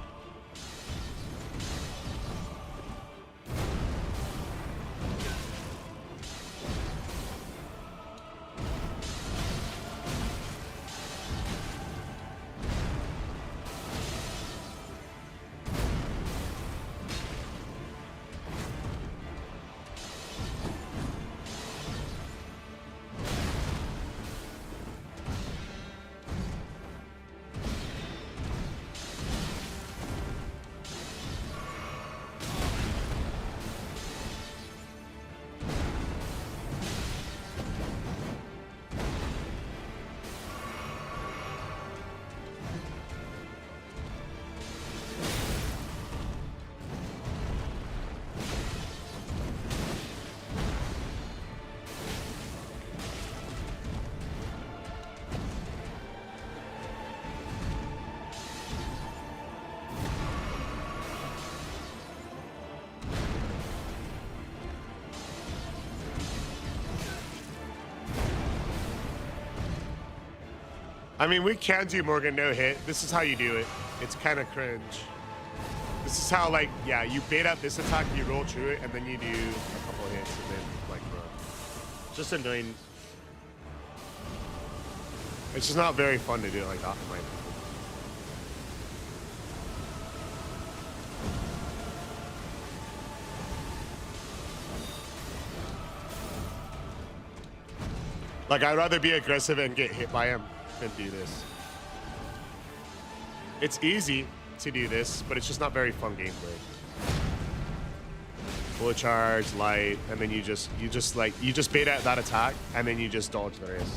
I mean, we can do Morgan no hit. This is how you do it. It's kind of cringe. This is how, like, yeah, you bait out this attack, you roll through it, and then you do a couple of hits, and then, like, bro. Just annoying. It's just not very fun to do it like that, in my opinion. Like, I'd rather be aggressive and get hit by him than do this. It's easy to do this, but it's just not very fun gameplay. Full charge, light, and then you just bait out that attack, and then you just dodge the rest.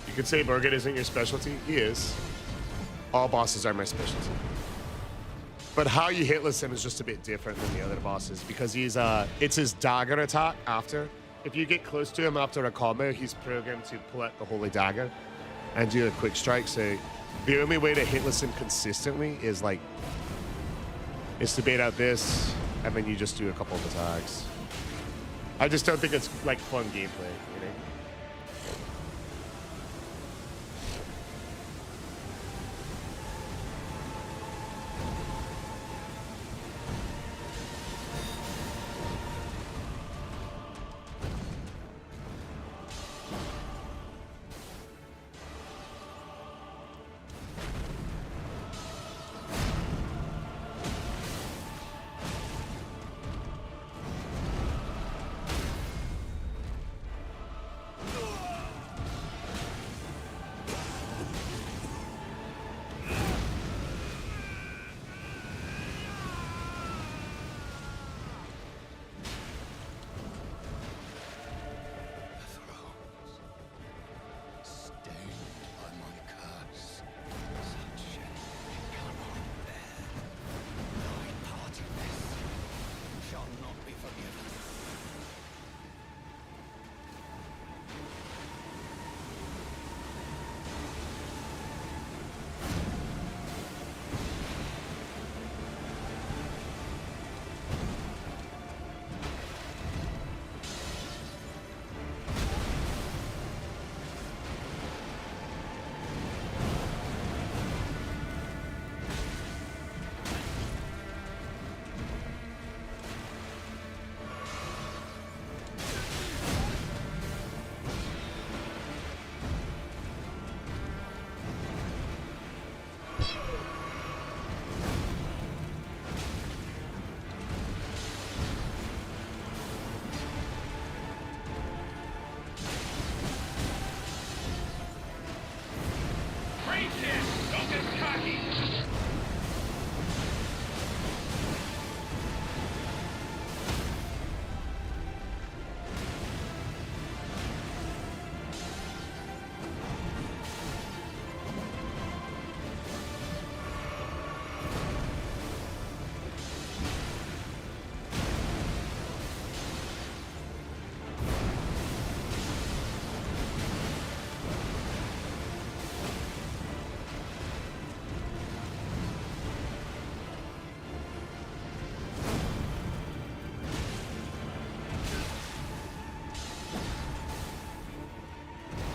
You could say Morgan isn't your specialty. He is. All bosses are my specialty. But how you hitless him is just a bit different than the other bosses because he's it's his dagger attack after. If you get close to him after a combo, he's programmed to pull out the holy dagger and do a quick strike. So the only way to hitless him consistently is to bait out this and then you just do a couple of attacks. I just don't think it's like fun gameplay, you know?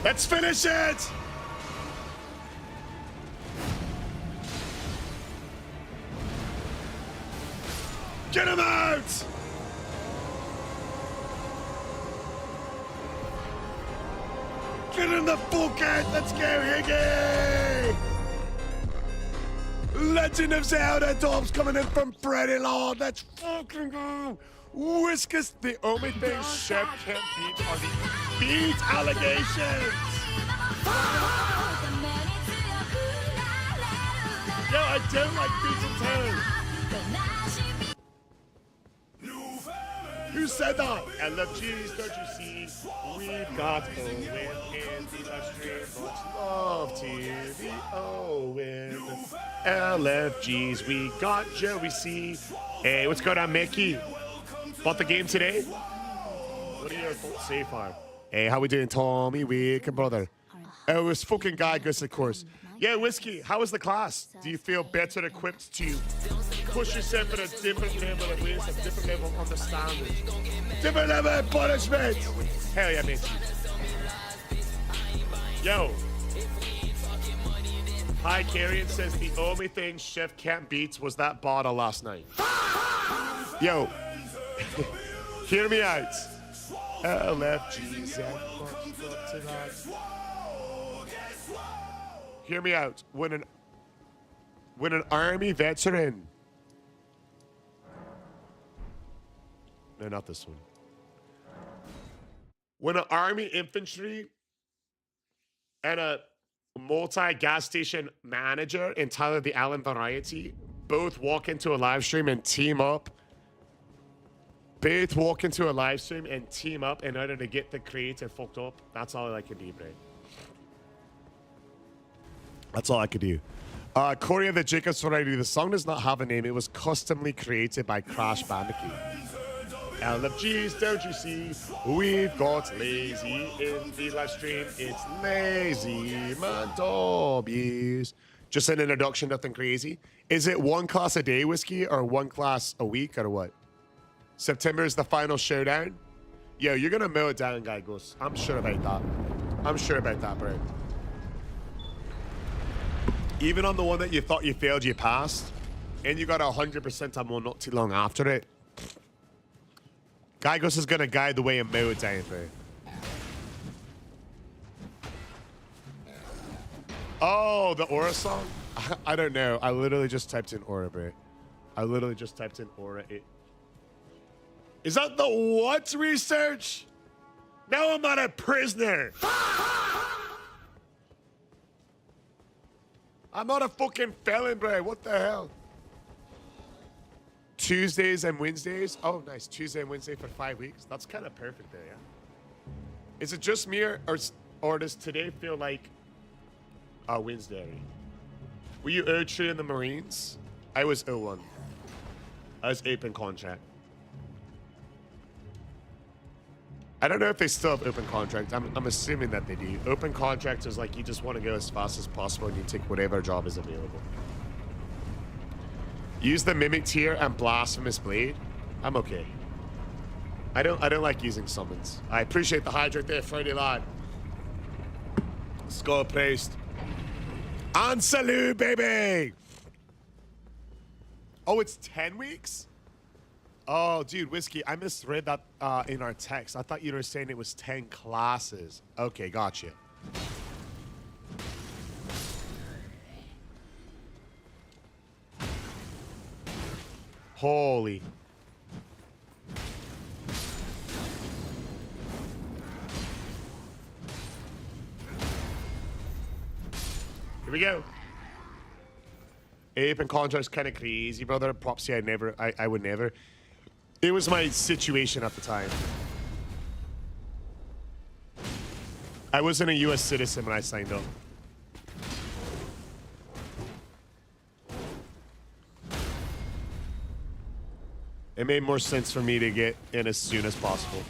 Let's finish it! Get him out! Get in the bucket! Let's go, Higgy! Legend of Zelda Dobbs coming in from Freddy Lord. Let's fucking go! Whiskas, the only thing Chef can't beat are the beat allegations! Yo, I don't like beats and toes. Who said that? LFGs, don't you see? We've got Owen in the live stream box. Love to the Owen. LFGs, we got Joey C. Hey, what's going on, Mickey? Bought the game today? What are your thoughts so far? Hey, how we doing, Tommy? Weekend brother. Oh, it was fucking Gygus, of course. Yeah, Whiskey, how was the class? Do you feel better equipped to push yourself at a different level of ways, a different level of understanding? Different level of punishment! Hell yeah, mate. Yo. Hi, Carrion says the only thing Chef can't beat was that bottle last night. Yo. Hear me out. LFGZ. Hear me out. When an army veteran. No, not this one. When an army infantry and a multi-gas station manager in Tyler the Allen variety both walk into a live stream and team up. Both walk into a live stream and team up in order to get the creative fucked up. That's all I can do, bro. That's all I could do. Corey of the Jacobs variety. The song does not have a name. It was customly created by Crash Bandicoot. LFGs, don't you see? We've got lazy in the live stream. It's lazy, man. Dobbies. Just an introduction, nothing crazy. Is it one class a day, Whiskey, or one class a week, or what? September is the final showdown. Yo, you're gonna mow it down, Guy Ghost. I'm sure about that. I'm sure about that, bro. Even on the one that you thought you failed, you passed, and you got 100% on one not too long after it. Gygos is gonna guide the way and mow it down, bro. Oh, the Aura song? I don't know. I literally just typed in Aura, bro. I literally just typed in Aura. Is that the what research? Now I'm not a prisoner. I'm not a fucking felon, bro. What the hell? Tuesdays and Wednesdays. Oh, nice. Tuesday and Wednesday for 5 weeks. That's kind of perfect there, yeah. Is it just me or does today feel like a Wednesday? Were you O3 in the Marines? I was O1. I was open contract. I don't know if they still have open contract. I'm assuming that they do. Open contract is like you just want to go as fast as possible and you take whatever job is available. Use the Mimic tier and Blasphemous Blade. I'm okay. I don't like using summons. I appreciate the hydrate there, Friday lad. Skull praised. And salute, baby! Oh, it's 10 weeks? Oh, dude, Whiskey, I misread that in our text. I thought you were saying it was 10 classes. Okay, gotcha. Holy. Here we go. Open contract's kind of crazy, brother. Props, yeah, I would never. It was my situation at the time. I wasn't a US citizen when I signed up. It made more sense for me to get in as soon as possible.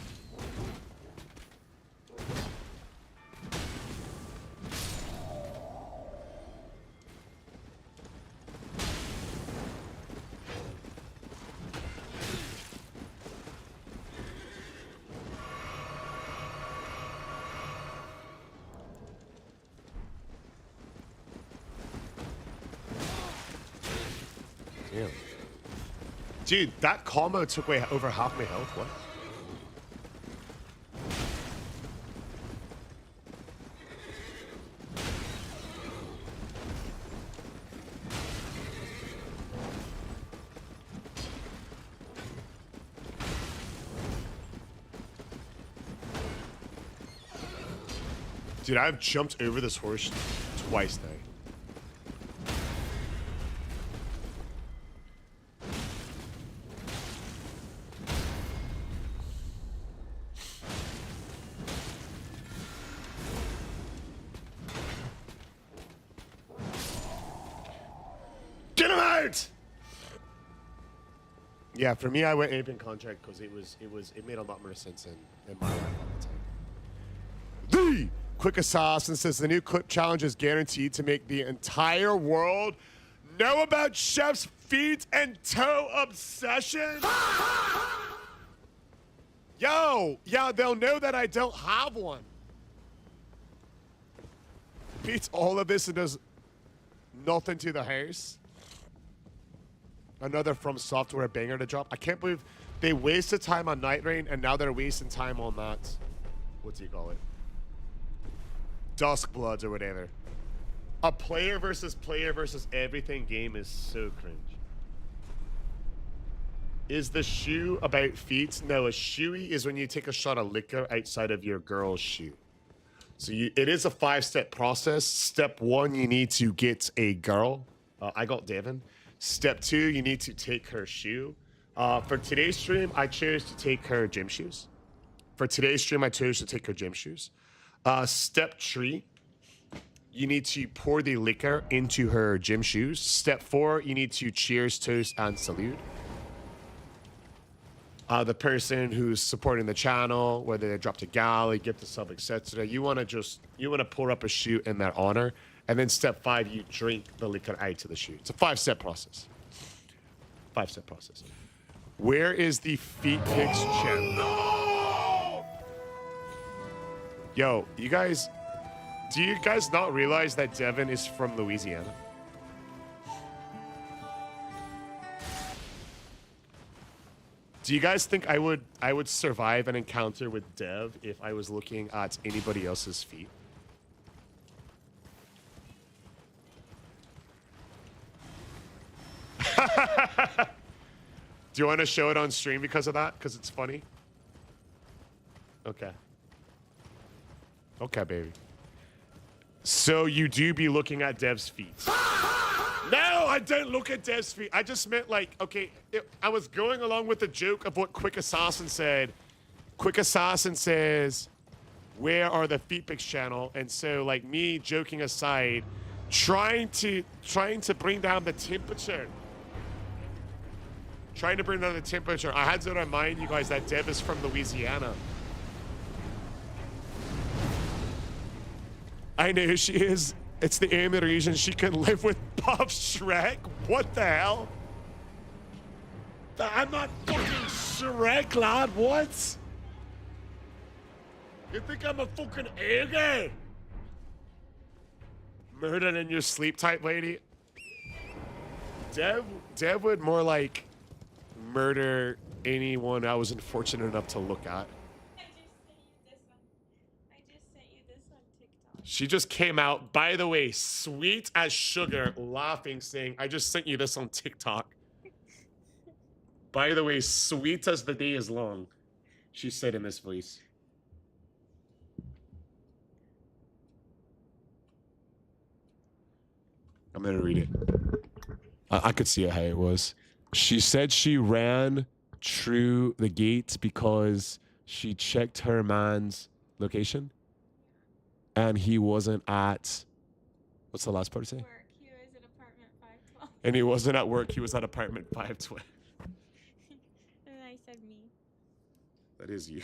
Dude, that combo took away over half my health. What? Dude, I've jumped over this horse twice now. Get him out! Yeah, for me, I went ape in contract because it made a lot more sense in my life at the time. The Quick Assassin says the new clip challenge is guaranteed to make the entire world know about Chef's feet and toe obsession. Yo, yeah, they'll know that I don't have one. Beats all of this and does nothing to the house. Another From Software banger to drop. I can't believe they wasted time on Night Rain and now they're wasting time on that. What do you call it? Dusk Bloods or whatever. A player versus everything game is so cringe. Is the shoe about feet? No, a shoey is when you take a shot of liquor outside of your girl's shoe. So it is a 5-step process. Step 1, you need to get a girl. I got Devin. Step 2, you need to take her shoe. For today's stream, I chose to take her gym shoes. Step 3, you need to pour the liquor into her gym shoes. Step 4, you need to cheers, toast, and salute. The person who's supporting the channel, whether they dropped a galley, gift a sub, etc. You want to pour up a shoe in their honor. And then step 5, you drink the liquor out to the shoe. It's a 5-step process. 5-step process. Where is the feet pics channel? No! Yo, do you guys not realize that Devin is from Louisiana? Do you guys think I would survive an encounter with Dev if I was looking at anybody else's feet? Do you want to show it on stream because of that? Because it's funny? Okay. Okay, baby. So you do be looking at Dev's feet. No, I don't look at Dev's feet. I just meant like, okay, I was going along with the joke of what Quick Assassin said. Quick Assassin says, where are the feet pics channel? And so like me joking aside, trying to bring down the temperature. I had to remind you guys that Dev is from Louisiana. I know she is. It's the only reason she can live with Puff Shrek. What the hell? I'm not fucking Shrek, lad. What? You think I'm a fucking ogre? Murder in your sleep type lady? Dev would more like murder anyone I was unfortunate enough to look at. I just sent you this on TikTok. She just came out, by the way, sweet as sugar, laughing, saying, I just sent you this on TikTok. By the way, sweet as the day is long, she said in this voice. I'm gonna read it. I could see it how it was. She said she ran through the gate because she checked her man's location and he wasn't at, what's the last part to say? Work. He was at apartment 512. And he wasn't at work, he was at apartment 512. And I said me. That is you.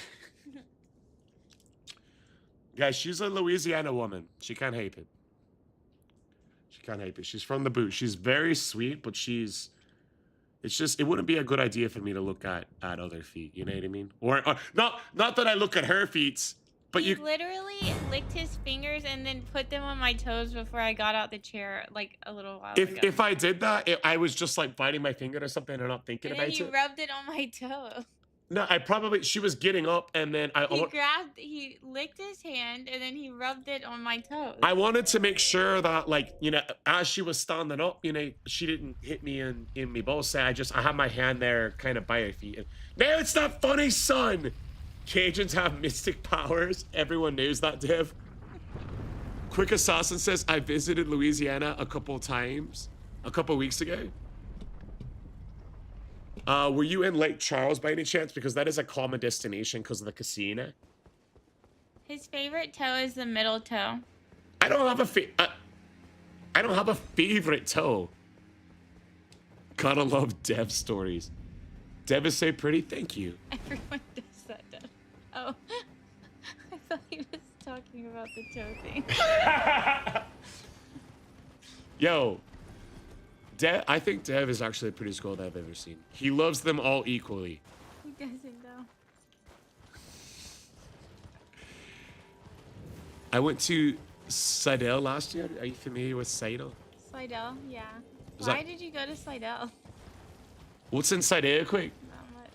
Guys, she's a Louisiana woman. She can't hate it. She's from the boot. She's very sweet, but it's just, it wouldn't be a good idea for me to look at other feet. You know what I mean? Or not that I look at her feet, But he you, literally licked his fingers and then put them on my toes before I got out the chair like a little while ago. if I did that, I was just like biting my finger or something and not thinking And then about he it. rubbed it on my toe. No, she was getting up and then He licked his hand and then he rubbed it on my toes. I wanted to make sure that, like, you know, as she was standing up, you know, she didn't hit me in me balls. So I had my hand there kind of by her feet. And, no, it's not funny, son. Cajuns have mystic powers. Everyone knows that, Dev. Quick Assassin says, I visited Louisiana a couple times, a couple weeks ago. Were you in Lake Charles by any chance? Because that is a common destination because of the casino. His favorite toe is the middle toe. I don't have a favorite toe. Gotta love Dev stories. Dev is so pretty. Thank you. Everyone does that. Oh, I thought he was talking about the toe thing. Yo, I think Dev is actually the prettiest girl that I've ever seen. He loves them all equally. He doesn't though. I went to Slidell last year. Are you familiar with Slidell? Slidell, yeah. Is Why that- did you go to Slidell? What's in Slidell, quick? Not much.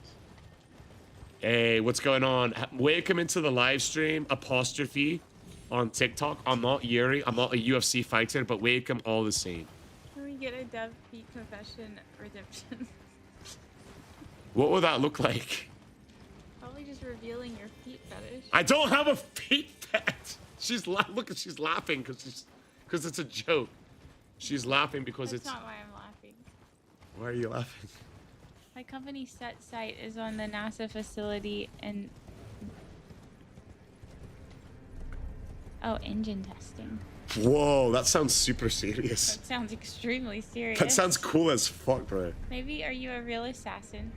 Hey, what's going on? Welcome into the live stream apostrophe on TikTok. I'm not Yuri. I'm not a UFC fighter, but welcome all the same. Can we get a Dev Feet confession redemption? What would that look like? Probably just revealing your feet fetish. I don't have a feet fetish. She's laughing because it's a joke. She's laughing because That's it's. not why I'm laughing. Why are you laughing? My company's set site is on the NASA facility and... Oh, engine testing. Whoa, that sounds super serious. That sounds extremely serious. That sounds cool as fuck, bro. Maybe are you a real assassin?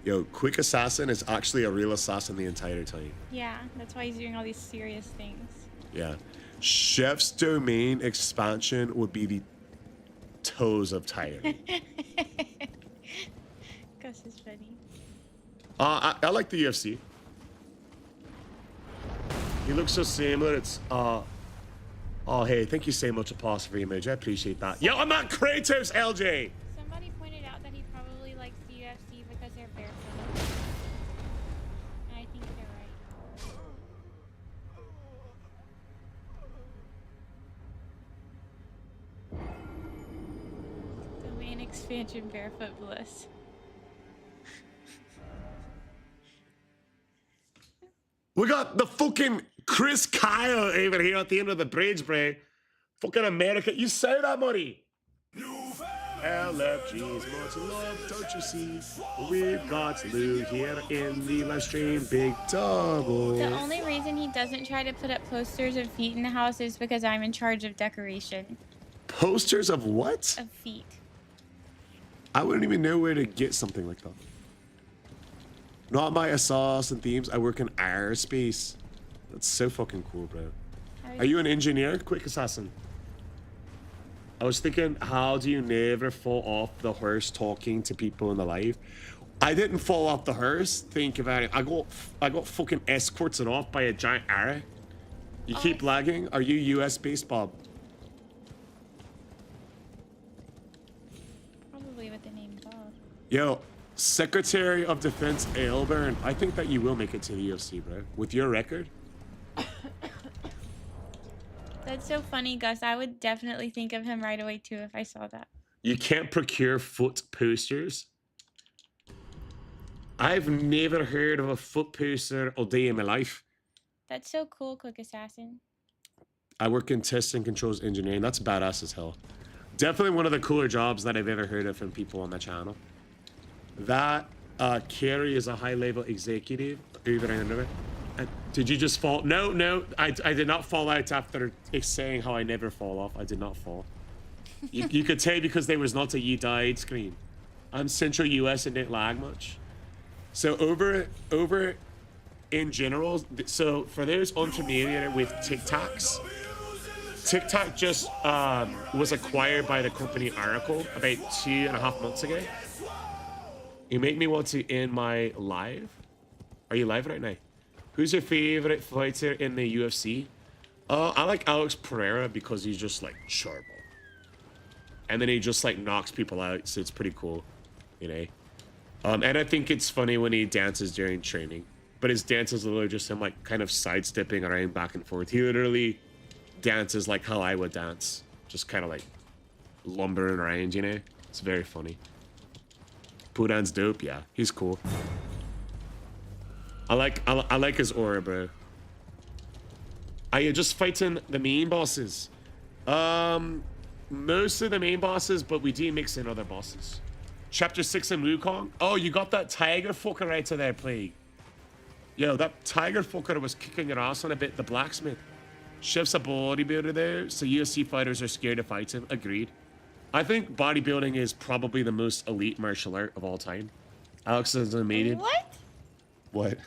Yo, Quick Assassin is actually a real assassin the entire time. Yeah, that's why he's doing all these serious things. Yeah. Chef's domain expansion would be the toes of tyranny. Gus is funny. I like the UFC. He looks so similar. It's oh hey, thank you so much, apostrophe image. I appreciate that. Yo, I'm not Kratos, LJ. Somebody pointed out that he probably likes the UFC because they're barefoot. And I think they're right. Domain expansion barefoot bliss. We got the fucking Chris Kyle over here at the end of the bridge, bro. Fucking America. You say that, money. LFG's more to love, don't you see? We've got Lou here in the live stream. Big double. The only reason he doesn't try to put up posters of feet in the house is because I'm in charge of decoration. Posters of what? Of feet. I wouldn't even know where to get something like that. Not my sauce and themes. I work in aerospace. That's so fucking cool, bro. Are you an engineer? Quick Assassin. I was thinking, how do you never fall off the horse talking to people in the live? I didn't fall off the horse. Think about it. I got fucking escorted off by a giant arrow. You keep lagging. Are you US based, Bob? Probably with the name Bob. Yo, Secretary of Defense Elden. I think that you will make it to the UFC, bro. With your record. That's so funny, Gus. I would definitely think of him right away too if I saw that. You can't procure foot posters. I've never heard of a foot poster all day in my life. That's so cool, Quick Assassin. I work in test and controls engineering. That's badass as hell. Definitely one of the cooler jobs that I've ever heard of from people on the channel. That Carrie is a high-level executive. Over and over. Did you just fall? No, I did not fall out after saying how I never fall off. I did not fall. You could tell because there was not a "you died" screen. I'm Central US and didn't lag much. So over in general, so for those unfamiliar with TikToks, TikTok just was acquired by the company Oracle about 2.5 months ago. You make me want to end my live. Are you live right now? Who's your favorite fighter in the UFC? I like Alex Pereira because he's just like sharp. And then he just like knocks people out, so it's pretty cool, you know. And I think it's funny when he dances during training, but his dance is literally just him like kind of sidestepping around back and forth. He literally dances like how I would dance, just kind of like lumbering around, you know. It's very funny. Pudan's dope, yeah, he's cool. I like his aura, bro. Are you just fighting the main bosses? Most of the main bosses, but we do mix in other bosses. Chapter 6 in Wukong. Oh, you got that tiger fucker right to there, Plague. Yo, that tiger fucker was kicking your ass on a bit, the blacksmith. Chef's a bodybuilder there, so UFC fighters are scared to fight him. Agreed. I think bodybuilding is probably the most elite martial art of all time. Alex is amazing. What? What?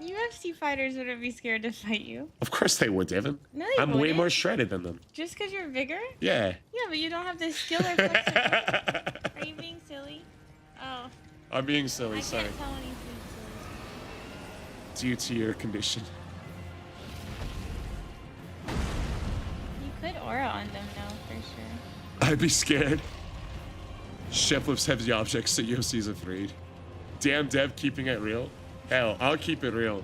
UFC fighters wouldn't be scared to fight you. Of course they would, Devin. No, they I'm way wouldn't. more shredded than them. Just because you're bigger? Yeah. Yeah, but you don't have the skill or flexibility. Are you being silly? Oh. I'm being silly, I sorry. can't tell when he's being silly. Due to your condition. You could aura on them, though, for sure. I'd be scared. Chef lifts heavy objects, so UFC's afraid. Damn Dev keeping it real. Hell, I'll keep it real.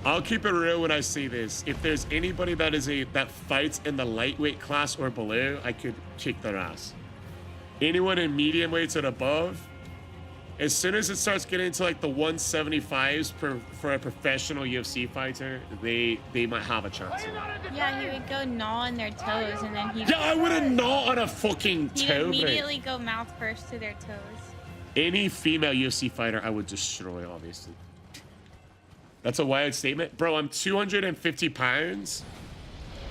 I'll keep it real when I say this. If there's anybody that fights in the lightweight class or below, I could kick their ass. Anyone in medium weights or above, as soon as it starts getting to like the 175s for a professional UFC fighter, they might have a chance. Yeah, he would go gnaw on their toes, and then he'd... Yeah, I wouldn't gnaw on a fucking He'd toe. immediately go mouth first to their toes. Any female UFC fighter, I would destroy, obviously. That's a wild statement. Bro, I'm 250 pounds.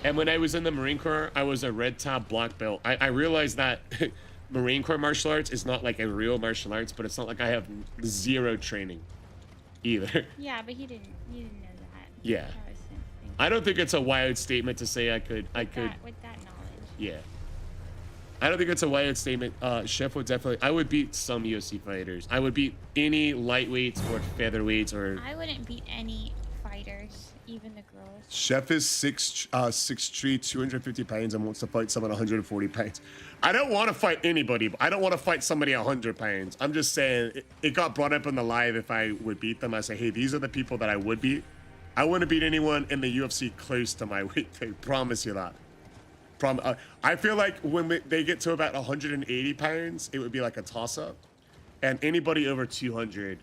And when I was in the Marine Corps, I was a red tab black belt. I realized that Marine Corps martial arts is not like a real martial arts, but it's not like I have zero training either. Yeah, but he didn't know that. Yeah. That was him thinking. I don't think it's a wild statement to say I could. With that knowledge. Yeah. I don't think it's a wild statement. Chef would definitely... I would beat some UFC fighters. I would beat any lightweights or featherweights or... I wouldn't beat any fighters, even the girls. Chef is 6'3", 250 pounds and wants to fight someone 140 pounds. I don't want to fight anybody. But I don't want to fight somebody 100 pounds. I'm just saying, it got brought up in the live if I would beat them. I say, hey, these are the people that I would beat. I wouldn't beat anyone in the UFC close to my weight. I promise you that. I feel like when they get to about 180 pounds, it would be like a toss-up. And anybody over 200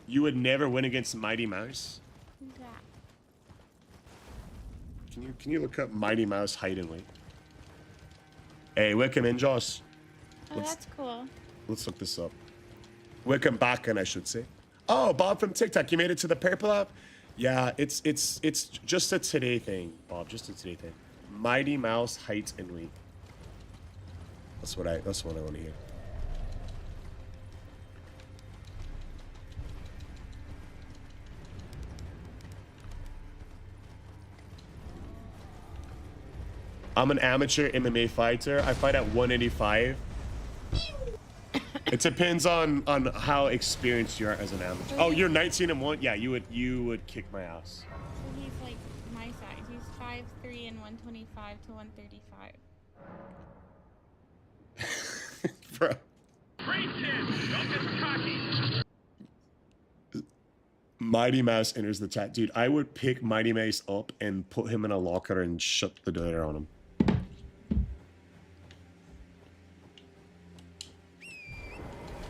you would never win against Mighty Mouse. Who's that? Can you look up Mighty Mouse height and weight? Hey, welcome in, Josh. Oh, that's cool. Let's look this up. Welcome back, and I should say. Oh, Bob from TikTok, you made it to the purple app? Yeah, it's just a today thing, Bob. Just a today thing. Mighty Mouse height and weight. That's what I want to hear. I'm an amateur MMA fighter. I fight at 185. It depends on how experienced you are as an amateur. Oh, you're 19-1. Yeah, you would kick my ass. So he's like my size. He's 5'3" and 125 to 135. Bro. Mighty Mouse enters the chat. Dude, I would pick Mighty Mouse up and put him in a locker and shut the door on him.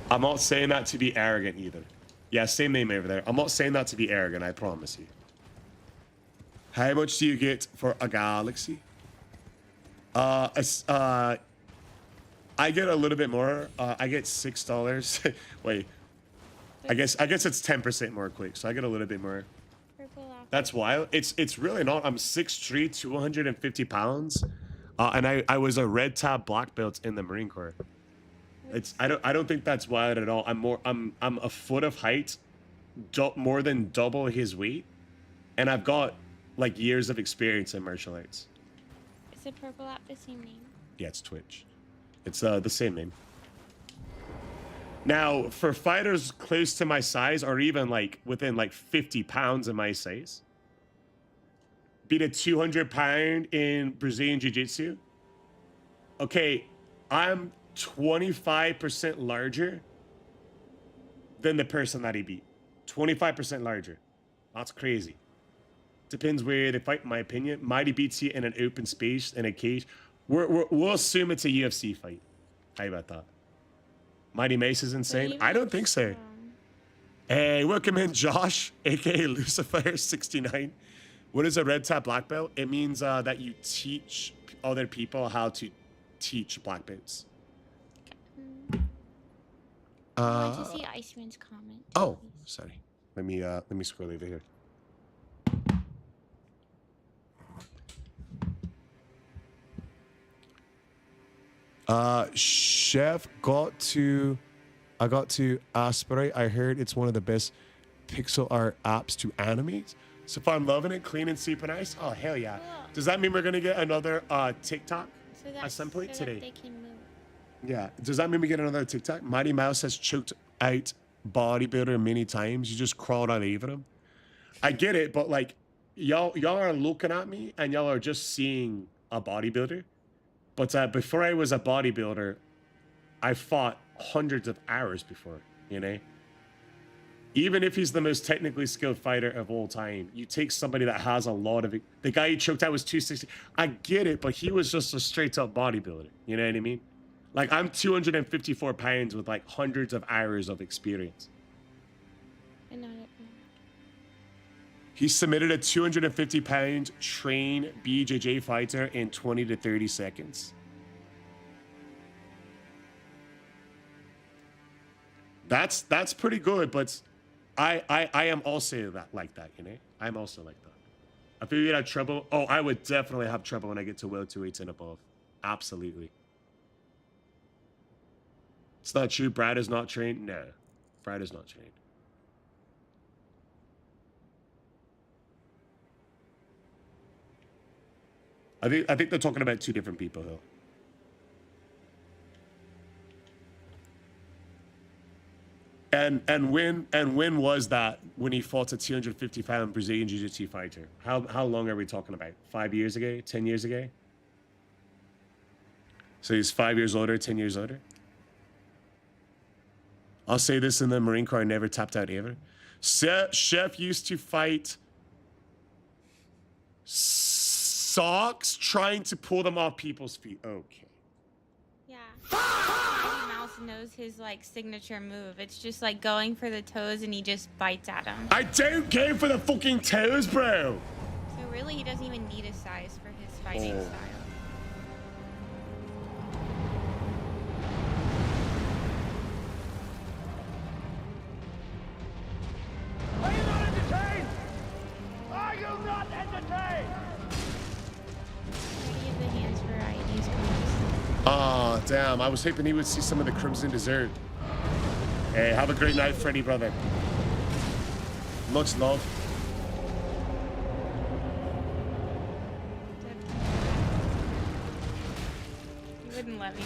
I'm not saying that to be arrogant either. Yeah, same name over there. I'm not saying that to be arrogant, I promise you. How much do you get for a galaxy? I get a little bit more. I get $6. Wait. I guess it's 10% more quick, so I get a little bit more. That's wild. It's really not. I'm 6'3", 250 pounds, and I was a red tab black belt in the Marine Corps. I don't think that's wild at all. I'm a foot of height, more than double his weight, and I've got like years of experience in martial arts. Is the purple app the same name? Yeah, it's Twitch. It's the same name. Now, for fighters close to my size, or even like within like 50 pounds of my size, being a 200-pound in Brazilian Jiu-Jitsu, okay, I'm 25% larger than the person that he beat. 25% larger. That's crazy. Depends where they fight, in my opinion. Mighty beats you in an open space, in a cage. We'll assume it's a UFC fight. How about that? Mighty Mace is insane. I don't think so. Hey, welcome in, Josh, aka Lucifer69. What is a red tab black belt? It means that you teach other people how to teach black belts. I want to see Iceman's comment. Oh, sorry. Let me scroll over here. Chef I got to aspirate. I heard it's one of the best pixel art apps to animate. So if I'm loving it, clean and super nice, oh hell yeah. Cool. Does that mean we're gonna get another TikTok So at some point so that today? they can move. Yeah. Does that mean we get another TikTok? Mighty Mouse has choked out bodybuilder many times. You just crawled all over him. I get it, but like y'all are looking at me and y'all are just seeing a bodybuilder. But before I was a bodybuilder, I fought hundreds of hours before, you know? Even if he's the most technically skilled fighter of all time, you take somebody that has a lot of it. The guy he choked out was 260. I get it, but he was just a straight up bodybuilder. You know what I mean? Like, I'm 254 pounds with like hundreds of hours of experience. And not He submitted a 250-pound train BJJ fighter in 20 to 30 seconds. That's pretty good, but I am also like that, you know? I'm also like that. I feel you'd have trouble. Oh, I would definitely have trouble when I get to welterweights and above. Absolutely. It's not true. Brad is not trained. No, Brad is not trained. I think they're talking about two different people, though. And when was that when he fought a 250-pound Brazilian Jiu-Jitsu fighter? How long are we talking about? 5 years ago? 10 years ago? So he's 5 years older, 10 years older? I'll say this in the Marine Corps, I never tapped out ever. Chef used to fight socks trying to pull them off people's feet. Okay. Yeah. Mighty Mouse knows his like signature move. It's just like going for the toes and he just bites at him. I don't go for the fucking toes, bro. So really he doesn't even need a size for his fighting style. Are you not entertained? Are you not entertained? Try to give the hands varieties comments. Oh, damn. I was hoping he would see some of the Crimson Dessert. Hey, have a great night, Freddy, brother. Much love. You wouldn't let me.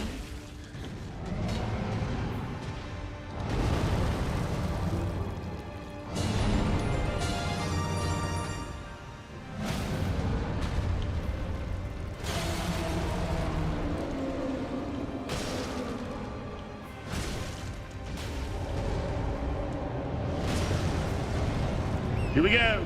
Here we go.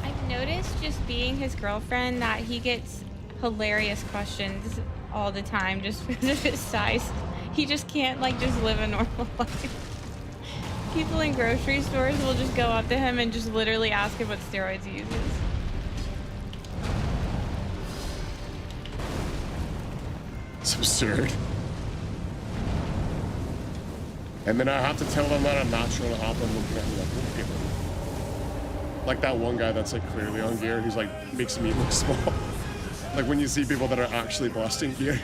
I've noticed just being his girlfriend that he gets hilarious questions all the time just because of his size. He just can't like just live a normal life. People in grocery stores will just go up to him and just literally ask him what steroids he uses. It's absurd. And then I have to tell them that I'm natural and have them looking at me like, look at me. Like that one guy that's like clearly on gear who's like makes me look small. Like when you see people that are actually busting gear.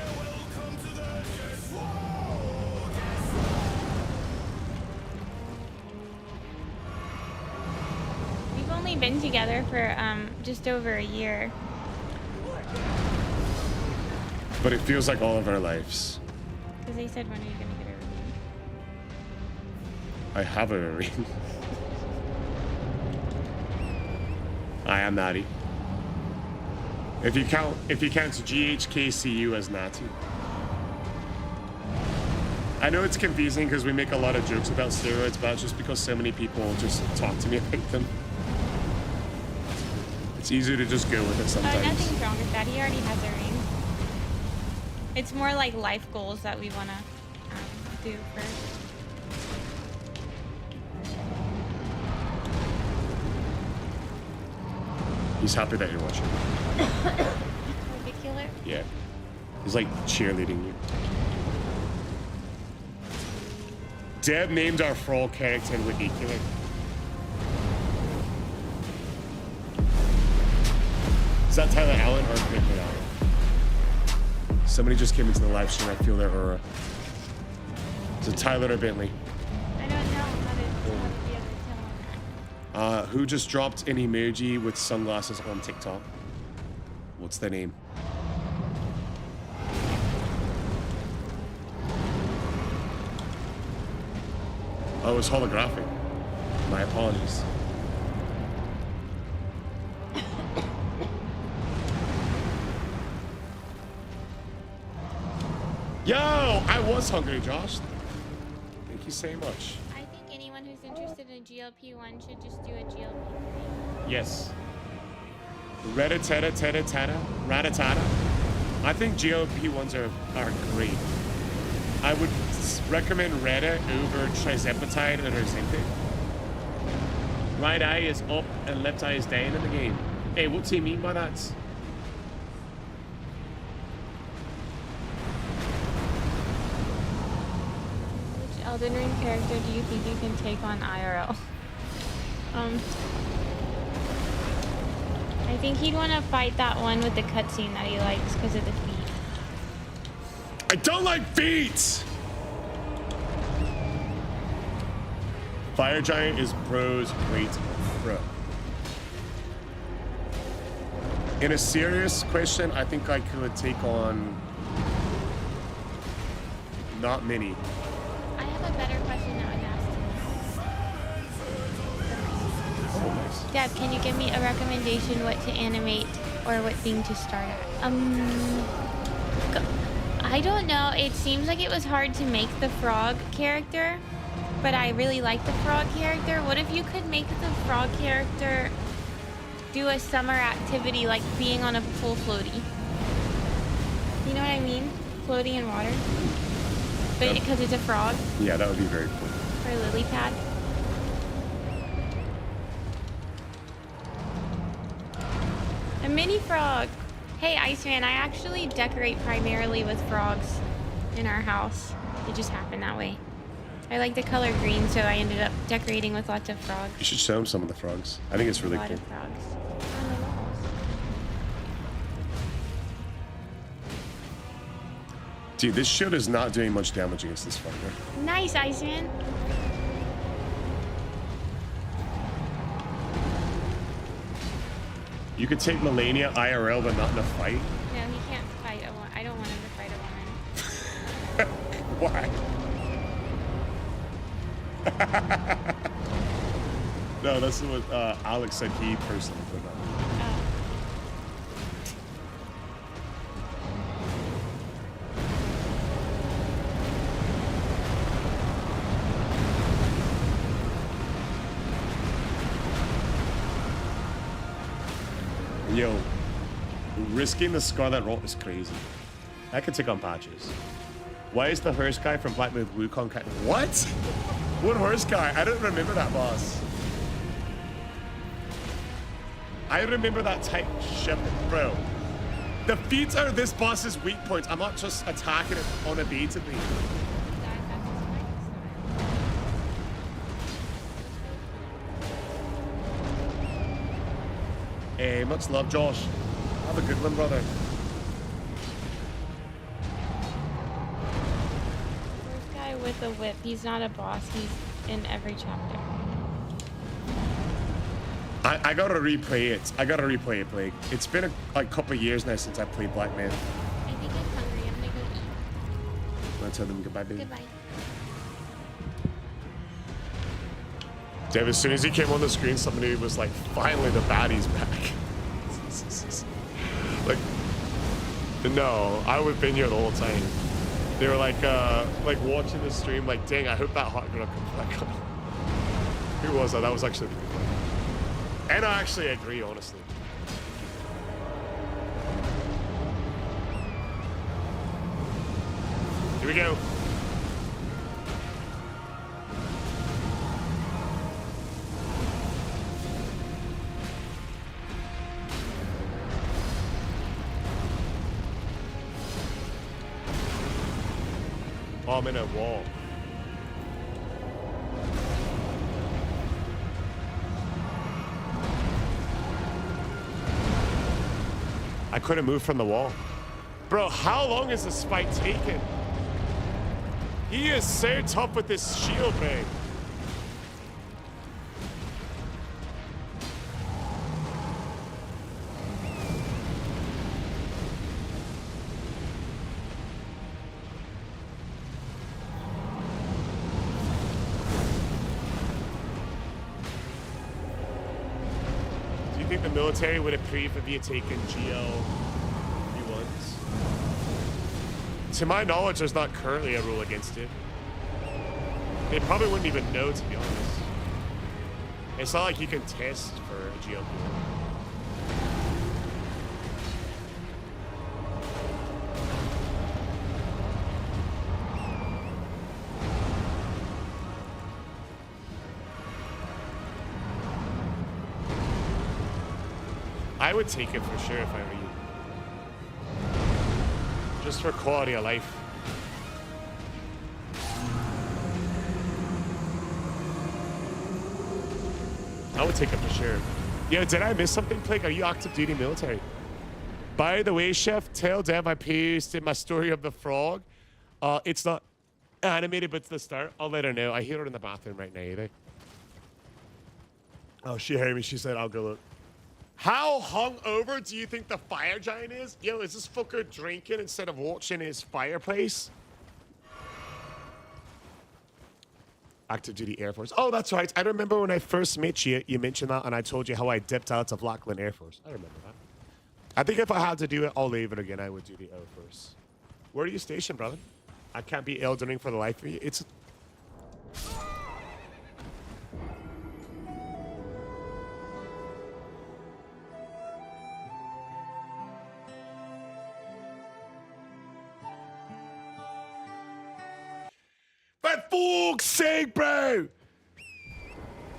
We've only only been together for just over a year. But it feels like all of our lives. Because they said, when are you gonna get a ring? I have a ring. I am Natty. If you count GHKCU as Natty. I know it's confusing because we make a lot of jokes about steroids, but it's just because so many people just talk to me about them. It's easier to just go with it sometimes. Nothing's wrong with that. He already has a ring. It's more like life goals that we want to do first. He's happy that you're watching. Ridiculous. Yeah. He's like cheerleading you. Deb named our frog character ridiculous. Is that Tyler Allen or Bentley Allen? Somebody just came into the live stream. I feel their aura. Is it Tyler or Bentley? I don't know how to be able to tell him that. Who just dropped an emoji with sunglasses on TikTok? What's their name? Oh, it was holographic. My apologies. Yo, I was hungry, Josh. Thank you so much. I think anyone who's interested in GLP-1 should just do a GLP-3. Yes. Ratatata. I think GLP-1s are great. I would recommend Retta over Trizepatide or Ozempic. Right eye is up and left eye is down in the game. Hey, what's he mean by that? Which Elden Ring character do you think you can take on IRL? I think he'd want to fight that one with the cutscene that he likes because of the feet. I don't like feet! Fire Giant is bro's great bro. In a serious question, I think I could take on not many. I have a better question that was asked. Oh, nice. Deb, can you give me a recommendation what to animate or what thing to start at? I don't know. It seems like it was hard to make the frog character, but I really like the frog character. What if you could make the frog character do a summer activity like being on a full floaty? You know what I mean? Floating in water. But because it's a frog. Yeah, that would be very cool. Or a lily pad. A mini frog. Hey, Iceman, I actually decorate primarily with frogs in our house. It just happened that way. I like the color green, so I ended up decorating with lots of frogs. You should show him some of the frogs. I think it's really A lot cool. of frogs. On the walls. Dude, this shield is not doing much damage against this frog. Nice, Iceman. You could take Melania IRL, but not in a fight. No, he can't fight a woman. I don't want him to fight a woman. Why? No, that's what Alex said he personally put on. Yo, risking the Scarlet Rot is crazy. I could take on Patches. Why is the Hearst guy from Black Myth Wukong cat? What? What Hearst guy? I don't remember that boss. I remember that type ship, bro. The feet are this boss's weak points. I'm not just attacking it unabatedly. Hey, much love, Josh. Have a good one, brother. First guy with a whip. He's not a boss. He's in every chapter. I gotta replay it. I gotta replay it, Blake. It's been a couple years now since I played Black Man. I think I'm hungry. I'm gonna go eat. I'm gonna tell them goodbye, baby. Goodbye. Dave, as soon as he came on the screen, somebody was like, finally the baddie's back. Like, no, I would have been here the whole time. They were like watching the stream, like, dang, I hope that hot girl comes back up. Who was that? That was actually pretty funny. And I actually agree, honestly. Here we go. Oh, I'm in a wall. I couldn't move from the wall. Bro, how long is this fight taking? He is so tough with this shield, bro. The military would approve of you taking GL V1s. To my knowledge, there's not currently a rule against it. They probably wouldn't even know, to be honest. It's not like you can test for a GL V1. I would take it for sure if I were you. Just for quality of life. I would take it for sure. Yo, did I miss something, Plague? Are you active duty military? By the way, Chef, tell Dev I pasted my story of the frog. It's not animated, but it's the start. I'll let her know. I hear her in the bathroom right now, either. Oh, she heard me. She said, I'll go look. How hungover do you think the fire giant is? Yo, is this fucker drinking instead of watching his fireplace? Active duty Air Force. Oh, that's right. I remember when I first met you, you mentioned that, and I told you how I dipped out of Lachlan Air Force. I remember that. I think if I had to do it all over again, I would do the Air Force. Where are you stationed, brother? I can't be Elden Ring for the life of you. It's... For fuck's sake, bro!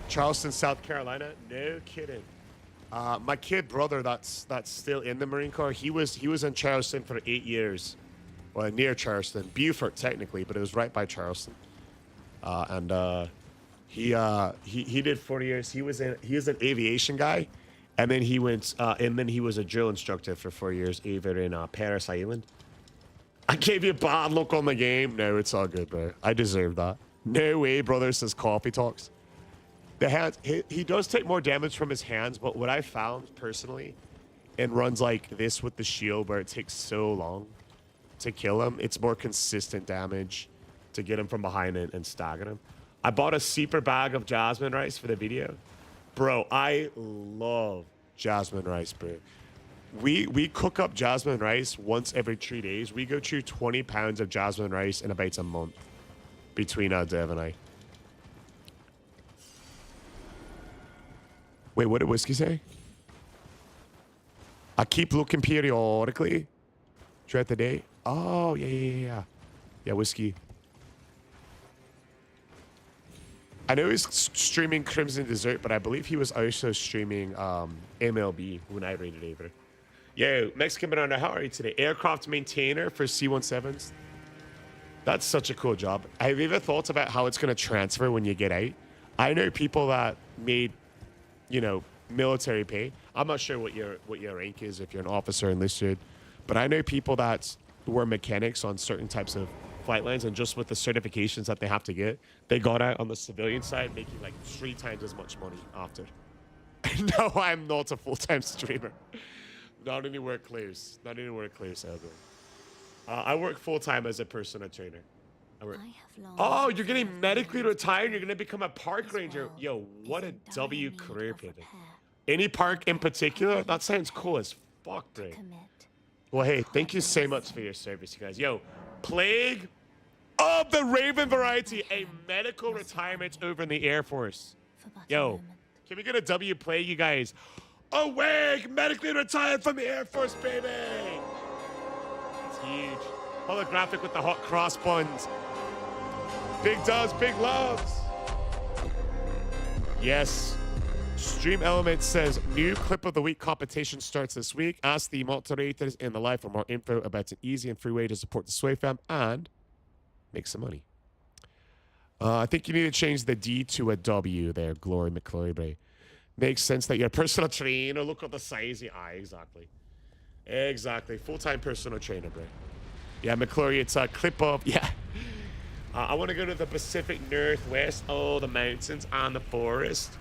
Charleston, South Carolina? No kidding. My kid brother that's still in the Marine Corps, he was in Charleston for 8 years. Well, near Charleston. Beaufort, technically, but it was right by Charleston. He did 4 years. He was an aviation guy, and then he went and then he was a drill instructor for 4 years over in Paris Island. I gave you a bad look on the game. No, it's all good, bro. I deserve that. No way, brother, says Coffee Talks. The hands, he does take more damage from his hands, but what I found personally in runs like this with the shield where it takes so long to kill him, it's more consistent damage to get him from behind and stagger him. I bought a super bag of jasmine rice for the video. Bro, I love jasmine rice, bro. We cook up jasmine rice once every 3 days. We go through 20 pounds of jasmine rice in about a month between Dev and I. Wait, what did Whiskey say? I keep looking periodically throughout the day. Oh, yeah. Yeah, Whiskey. I know he's streaming Crimson Dessert, but I believe he was also streaming MLB when I rated Avery. Yo, Mexican Banana, how are you today? Aircraft maintainer for C-17s. That's such a cool job. Have you ever thought about how it's going to transfer when you get out? I know people that made, you know, military pay. I'm not sure what your rank is if you're an officer enlisted, but I know people that were mechanics on certain types of flight lines, and just with the certifications that they have to get, they got out on the civilian side making like 3 times as much money after. No, I'm not a full-time streamer. Not anywhere close. Not anywhere close, Elden. I work full-time as a personal trainer. Oh, you're getting medically retired. You're gonna become a park ranger. Yo, what a W career pivot. Any park in particular? That sounds cool as fuck, bro. Well, hey, thank you so much for your service, you guys. Yo, Plague of the Raven variety, a medical retirement over in the Air Force. Yo, can we get a W Plague, you guys? Awake, medically retired from the Air Force, baby. It's huge. Holographic with the hot cross buns. Big does, big loves. Yes. Stream Element says, new clip of the week competition starts this week. Ask the moderators in the live for more info about an easy and free way to support the Sway fam and make some money. I think you need to change the D to a W there, Glory McCloy. Makes sense that you're a personal trainer. Look at the size of your eye. Exactly. Exactly. Full-time personal trainer, bro. Yeah, McClory, it's a clip of... Yeah. I want to go to the Pacific Northwest. Oh, the mountains and the forest.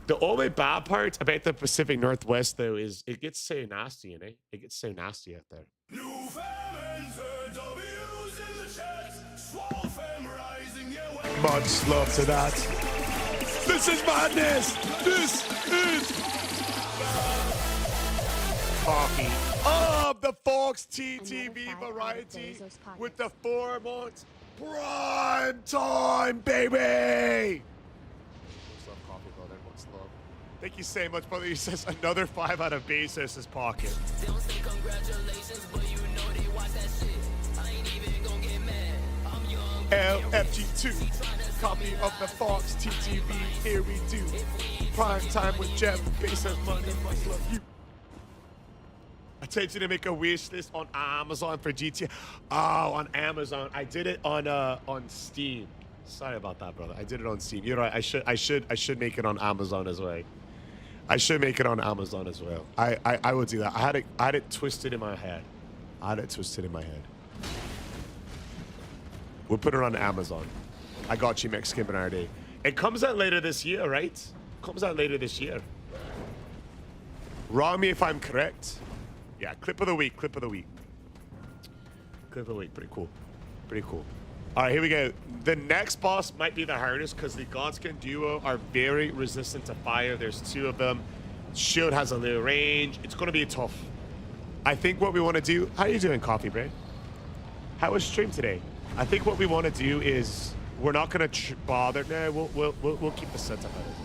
The only bad part about the Pacific Northwest, though, is it gets so nasty, you know? It gets so nasty out there. Much love to that. This is madness! This is... Coffee of the Fox TTV variety with the 4 months prime time, baby! Much love, coffee, brother. Much love. Thank you so much, brother. He says another 5 out of Bezos' pocket. Don't say congratulations, but you know they watch that shit. I ain't even gonna get mad. I'm young. LFG2, copy of the Fox TTV. Here we do. Prime time with Jeff Bezos. Money, much love you. I told you to make a wish list on Amazon for GTA. Oh, on Amazon. I did it on Steam. Sorry about that, brother. I did it on Steam. You're right. I should make it on Amazon as well. I should make it on Amazon as well. I will do that. I had it twisted in my head. We'll put it on Amazon. I got you, Mexican Bernardi. It comes out later this year, right? Comes out later this year. Wrong me if I'm correct. Yeah, clip of the week. Clip of the week. Pretty cool. All right, here we go. The next boss might be the hardest because the Godskin duo are very resistant to fire. There's 2 of them. Shield has a low range. It's going to be tough. I think what we want to do... How are you doing, Coffee Break? How was stream today? I think what we want to do is... We're not going to bother... No, we'll keep the setup out of it.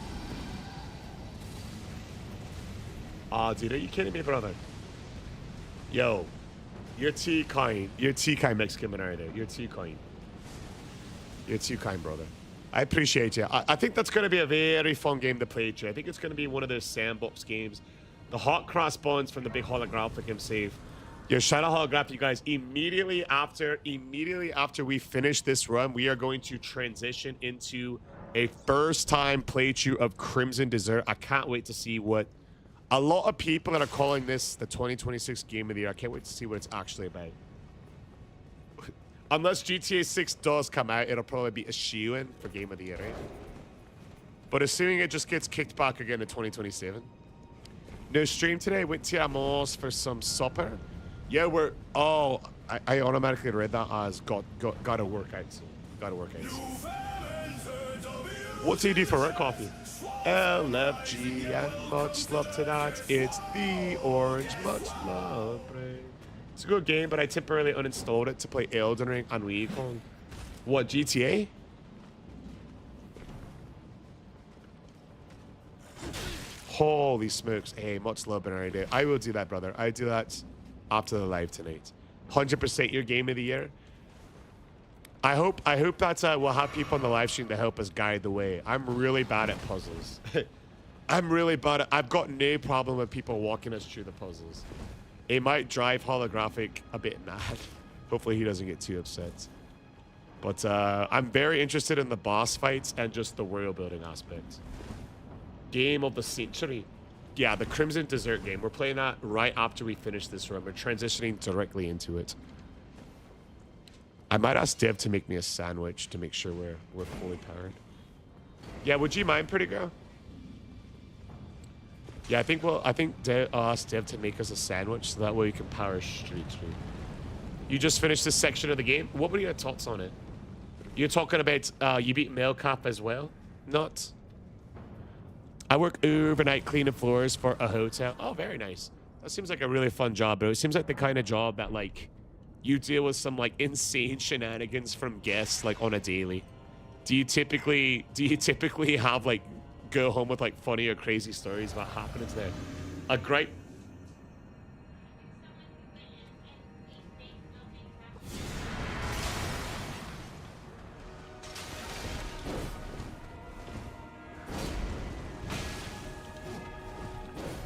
Aw, dude, are you kidding me, brother? Yo, you're too kind. You're too kind, Mexican Bernardo. You're too kind. You're too kind, brother. I appreciate you. I think that's going to be a very fun game to play, too. I think it's going to be one of those sandbox games. The hot cross buns from the big holographic I'm safe. Yo, shout out holograph, you guys. Immediately after we finish this run, we are going to transition into a first-time playthrough of Crimson Desert. I can't wait to see what... A lot of people that are calling this the 2026 Game of the Year. I can't wait to see what it's actually about. Unless GTA 6 does come out, it'll probably be a shoo-in for Game of the Year, right? But assuming it just gets kicked back again to 2027. No stream today. Went to Amos for some supper. Yeah, we're... Oh, I automatically read that as gotta work out soon. Gotta work out soon. What do you do for work, Coffee? LFG and much love to that. It's the orange, much love, bro. It's a good game, but I temporarily uninstalled it to play Elden Ring on Wii Kong. What, GTA? Holy smokes. Hey, much love, Bernardo. I will do that, brother. I do that after the live tonight. 100% your game of the year. I hope that we'll have people on the live stream to help us guide the way. I'm really bad at puzzles. I've got no problem with people walking us through the puzzles. It might drive holographic a bit mad. Hopefully he doesn't get too upset. But I'm very interested in the boss fights and just the world building aspect. Game of the century. Yeah, the Crimson Desert game. We're playing that right after we finish this run. We're transitioning directly into it. I might ask Dev to make me a sandwich to make sure we're fully powered. Yeah, would you mind, pretty girl? Yeah, I think I'll ask Dev to make us a sandwich so that way we can power straight through. You just finished this section of the game. What were your thoughts on it? You're talking about you beat Mailcap as well? Not. I work overnight cleaning floors for a hotel. Oh, very nice. That seems like a really fun job, bro. It seems like the kind of job that like you deal with some like insane shenanigans from guests like on a daily. Do you typically have like go home with like funny or crazy stories about happenings there? A great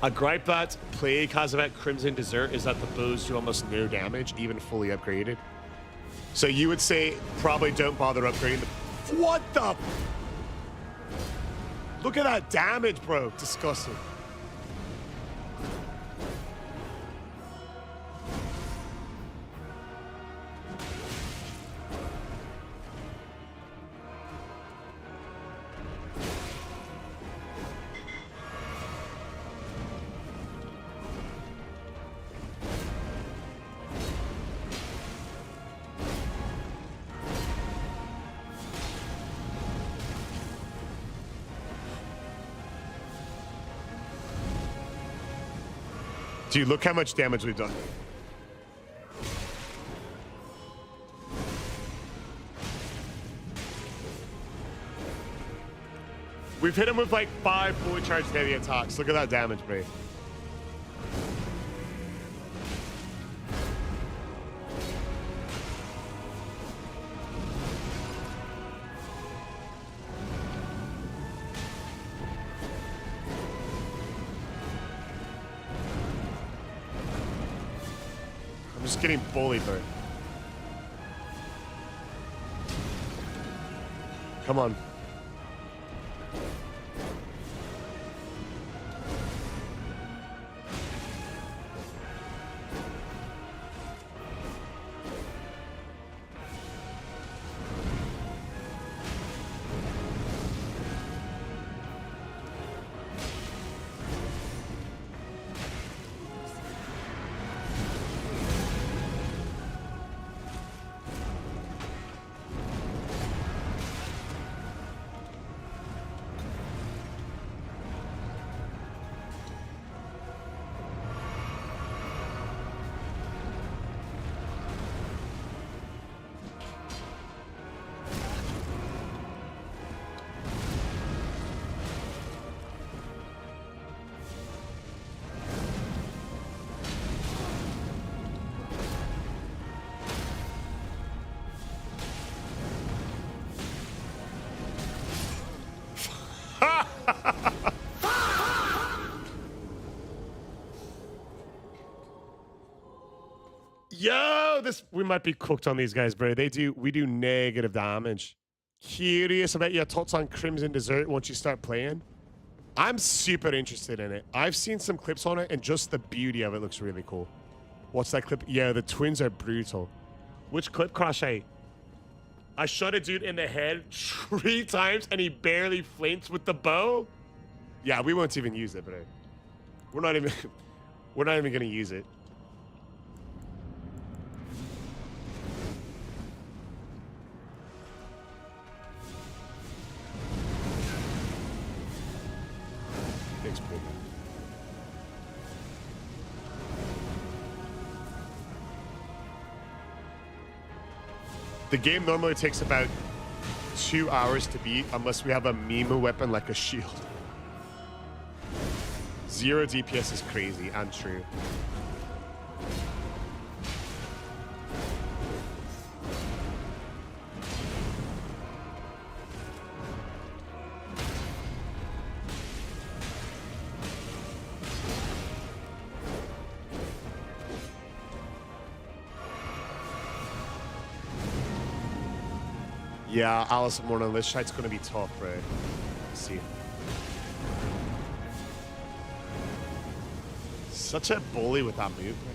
A gripe that Plague has about Crimson Desert is that the bows do almost no damage, even fully upgraded. So you would say probably don't bother upgrading the... What the... Look at that damage, bro. Disgusting. Dude, look how much damage we've done. We've hit him with like 5 fully charged heavy attacks. Look at that damage, bro. I'm just getting bullied, bro. Come on. Yo, we might be cooked on these guys, bro. We do negative damage. Curious about your thoughts on Crimson Desert once you start playing. I'm super interested in it. I've seen some clips on it, and just the beauty of it looks really cool. What's that clip? Yeah, the twins are brutal. Which clip, Crash? I shot a dude in the head 3 times, and he barely flinched with the bow. Yeah, we won't even use it, bro. We're not even gonna use it. Thanks, bro. The game normally takes about 2 hours to beat unless we have a Mimu weapon like a shield. 0 DPS is crazy and true. Yeah, Alice Morning, this shite's gonna be tough, bro. Let's see. Such a bully with that move, bro.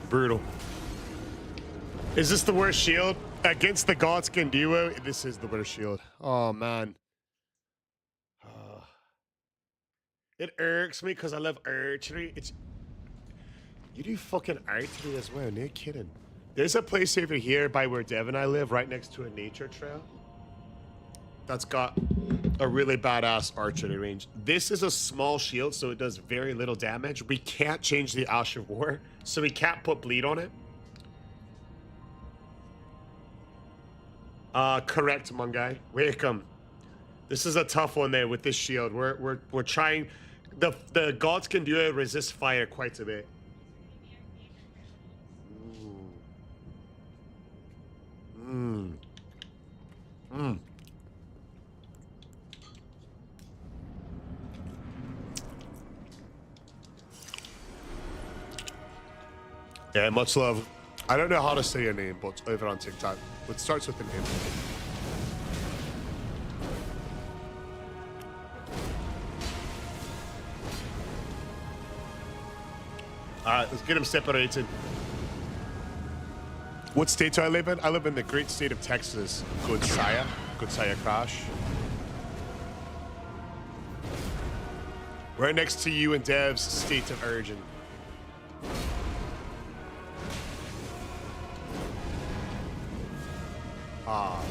Brutal. Is this the worst shield? Against the Godskin duo, this is the worst shield. Oh, man. It irks me because I love archery. You do fucking archery as well, no kidding. There's a place over here by where Dev and I live, right next to a nature trail, that's got a really badass archery range. This is a small shield, so it does very little damage. We can't change the Ash of War, so we can't put bleed on it. Correct, Mungai. Welcome. This is a tough one there with this shield. We're trying. The gods can do it, resist fire quite a bit. Yeah, much love. I don't know how to say your name, but it's over on TikTok. It starts with the name. Alright, let's get him separated. What state do I live in? I live in the great state of Texas. Good Saya. Good Saya Crash. Right next to you and Dev's state of origin. Ah.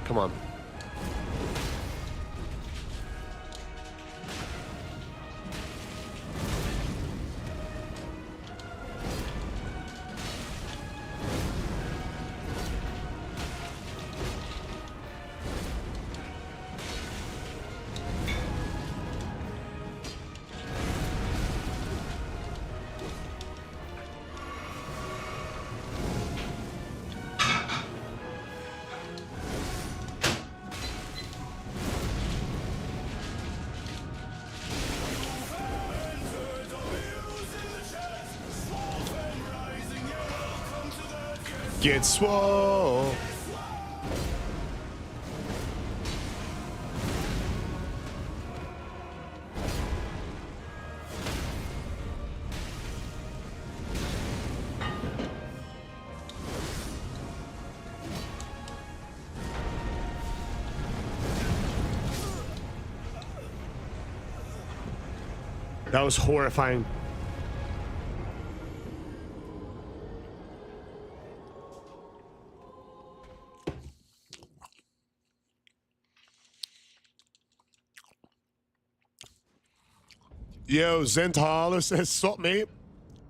Come on. Get swole. That was horrifying. Yo, Zentala says, sup, mate?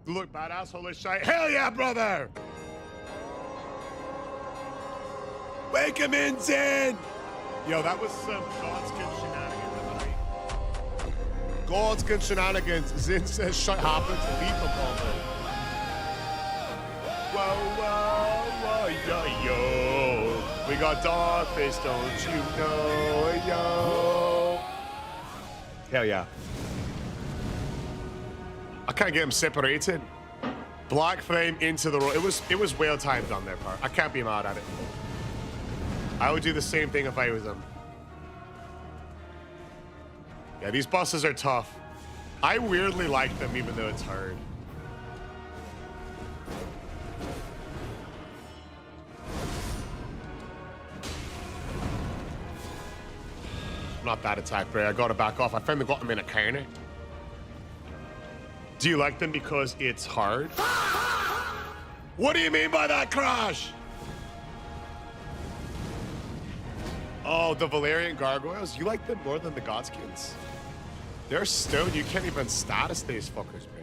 You look badass, holy shit. Hell yeah, brother! Wake him in, Zen! Yo, that was some Godskin shenanigans of the night. Godskin shenanigans. Zen says, shit happens, lethal combo. Whoa, yo. We got Dogface, don't you know, yo. Hell yeah. I can't get him separated. Black frame into the road. It was well timed on their part. I can't be mad at it. I would do the same thing if I was them. Yeah, these bosses are tough. I weirdly like them even though it's hard. Not that attack, bro. I gotta back off. I finally got him in a corner. Do you like them because it's hard? What do you mean by that, Crash? Oh, the Valerian Gargoyles? You like them more than the Godskins? They're stoned. You can't even status these fuckers, bro.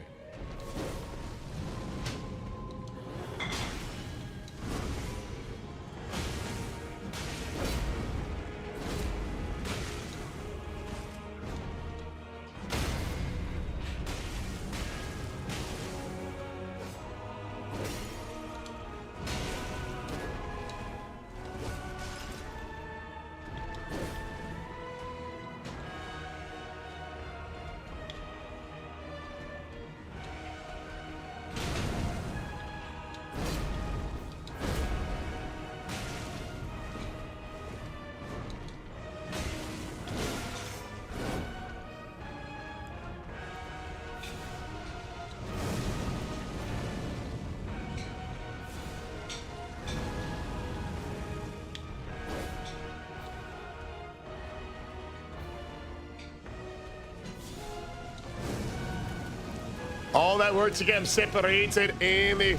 All that work to get him separated, Amy.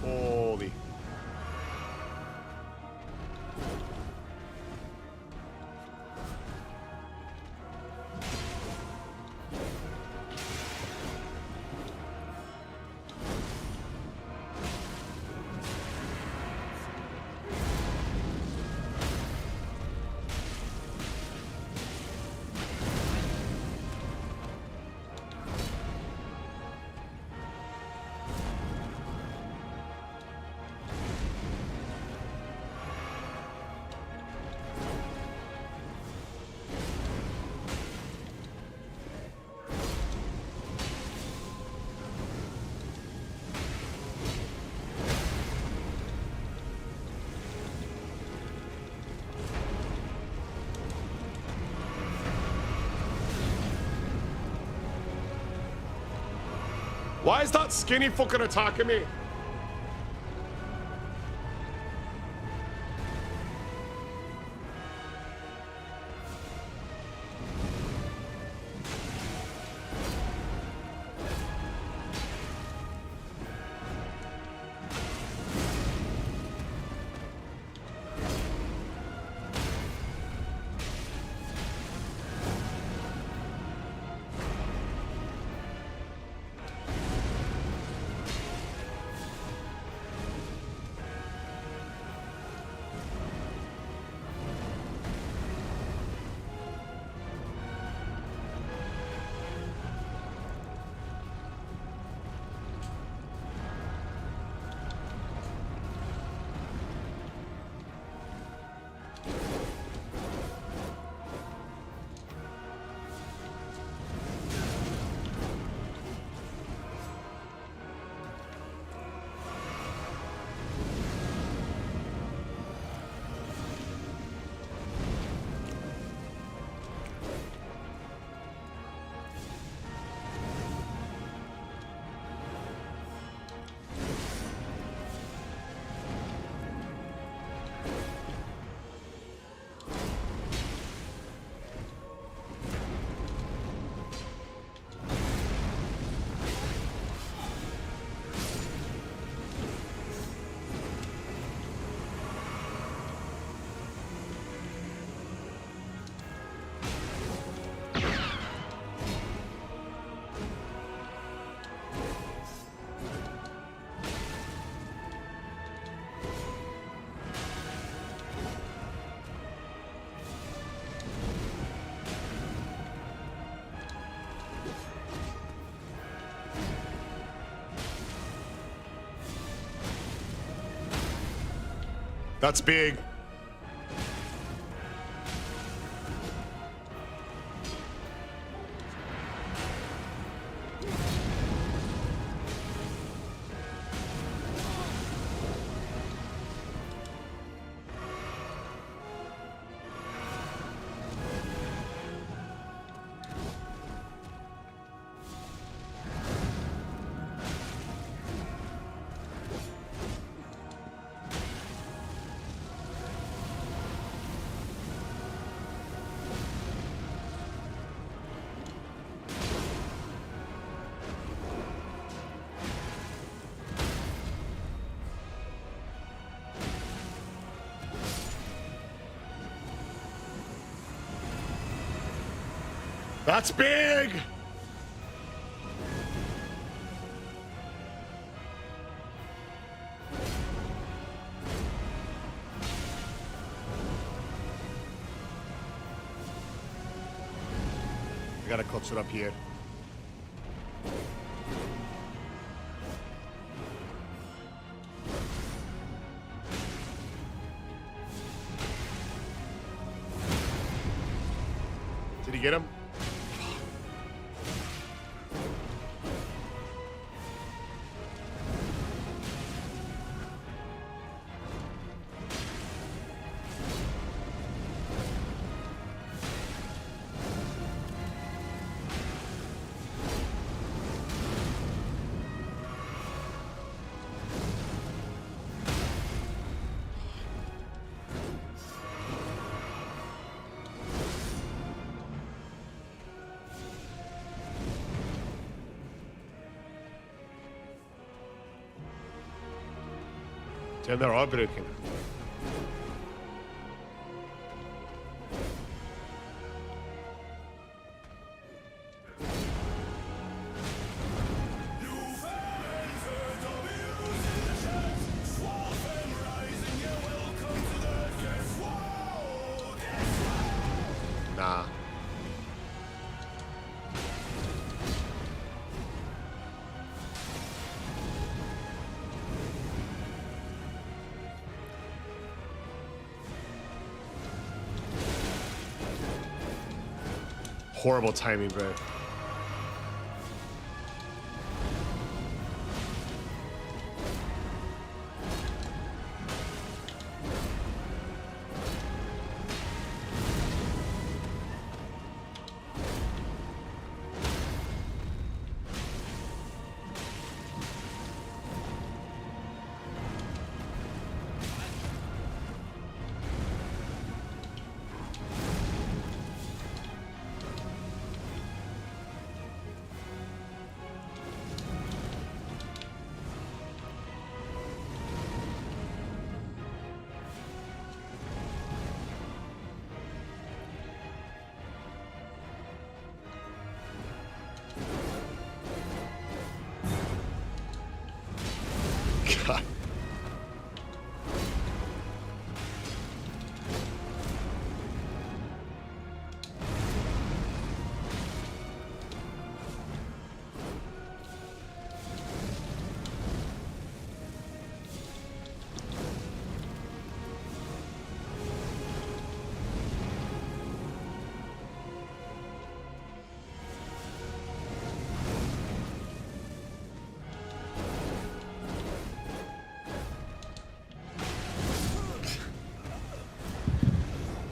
Holy. Why is that skinny fucking attacking me? That's big. That's big! I gotta clutch it up here. Did he get him? Damn, they're all broken. Nah. Horrible timing, bro. God.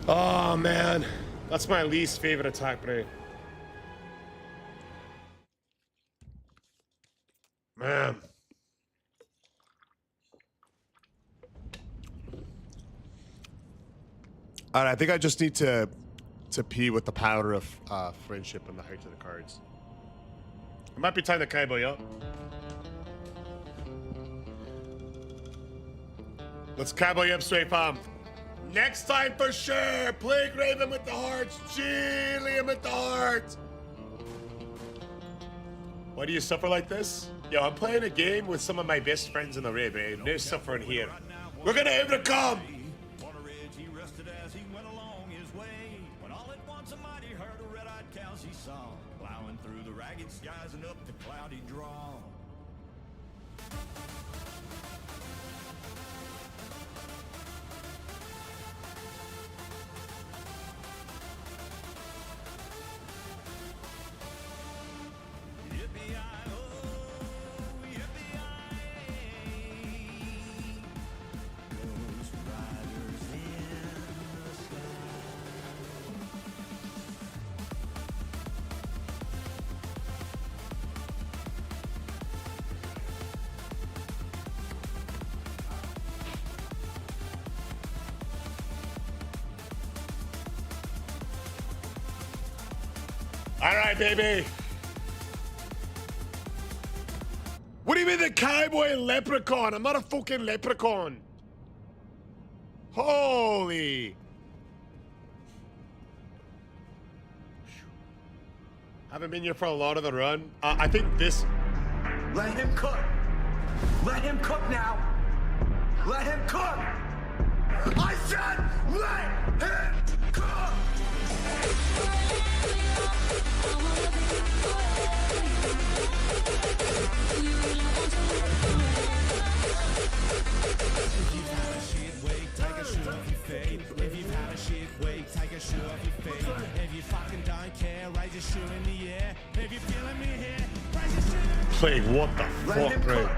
Oh man, that's my least favorite attack, bro. Man. Alright, I think I just need to pee with the power of friendship and the height of the cards. It might be time to cowboy up. Let's cowboy up straight, fam. Next time for sure. Plague Raven with the hearts. Liam with the hearts. Why do you suffer like this? Yo, I'm playing a game with some of my best friends in the raid, babe. No suffering here. We're gonna overcome. He rested as he went along his way. When all at once a mighty herd of red-eyed cows he saw, plowing through the ragged skies and up the cloudy draw. All right, baby. What do you mean the cowboy leprechaun? I'm not a fucking leprechaun. Holy. Haven't been here for a lot of the run. I think this. Let him cook. Let him cook now. Let him cook. I said let him cook. If you've had a shit week, take a shit off your feet. If you've had a shit week, take a shit off your feet. If you fucking don't care, raise your shoe in the air. If you're feeling me here, raise your shoe in the air. Plague, what the Let him fuck, bro? cook.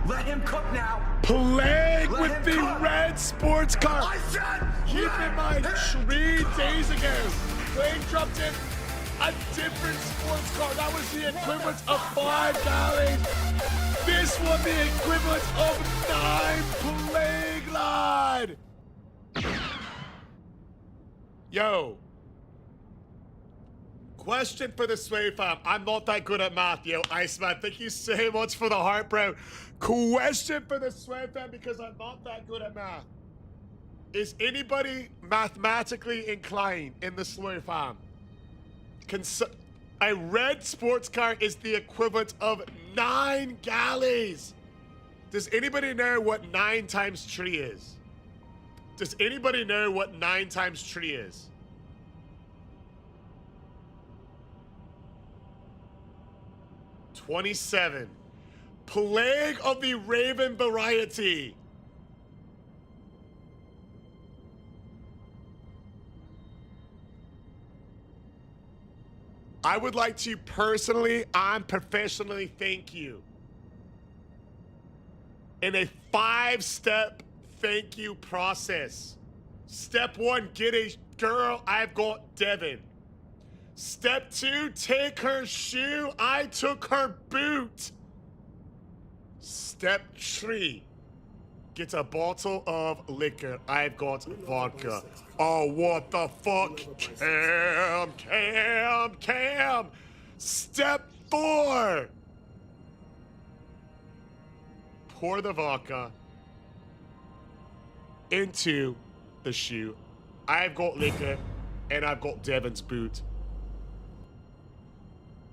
Let him cook now. Plague Let with him the cook. red sports car. I said Keep let in mind, him 3 cook. days ago, Plague dropped in a different sports car. That was the equivalent of 5 galleys. This one the equivalent of 9, Plague lad. Yo. Question for the Sway fam. I'm not that good at math, yo. Iceman, thank you so much for the heart, bro. Question for the Sway fam because I'm not that good at math. Is anybody mathematically inclined in the Sway fam? A red sports car is the equivalent of 9 galleys. Does anybody know what 9 times 3 is? Does anybody know what 9 times 3 is? $27. Plague of the Raven variety. I would like to personally and professionally thank you in a 5-step thank you process. Step 1, get a girl. I've got Devin. Step 2, take her shoe. I took her boot. Step 3, get a bottle of liquor. I've got vodka. Oh, what the fuck? Cam. Step 4, pour the vodka into the shoe. I've got liquor and I've got Devin's boot.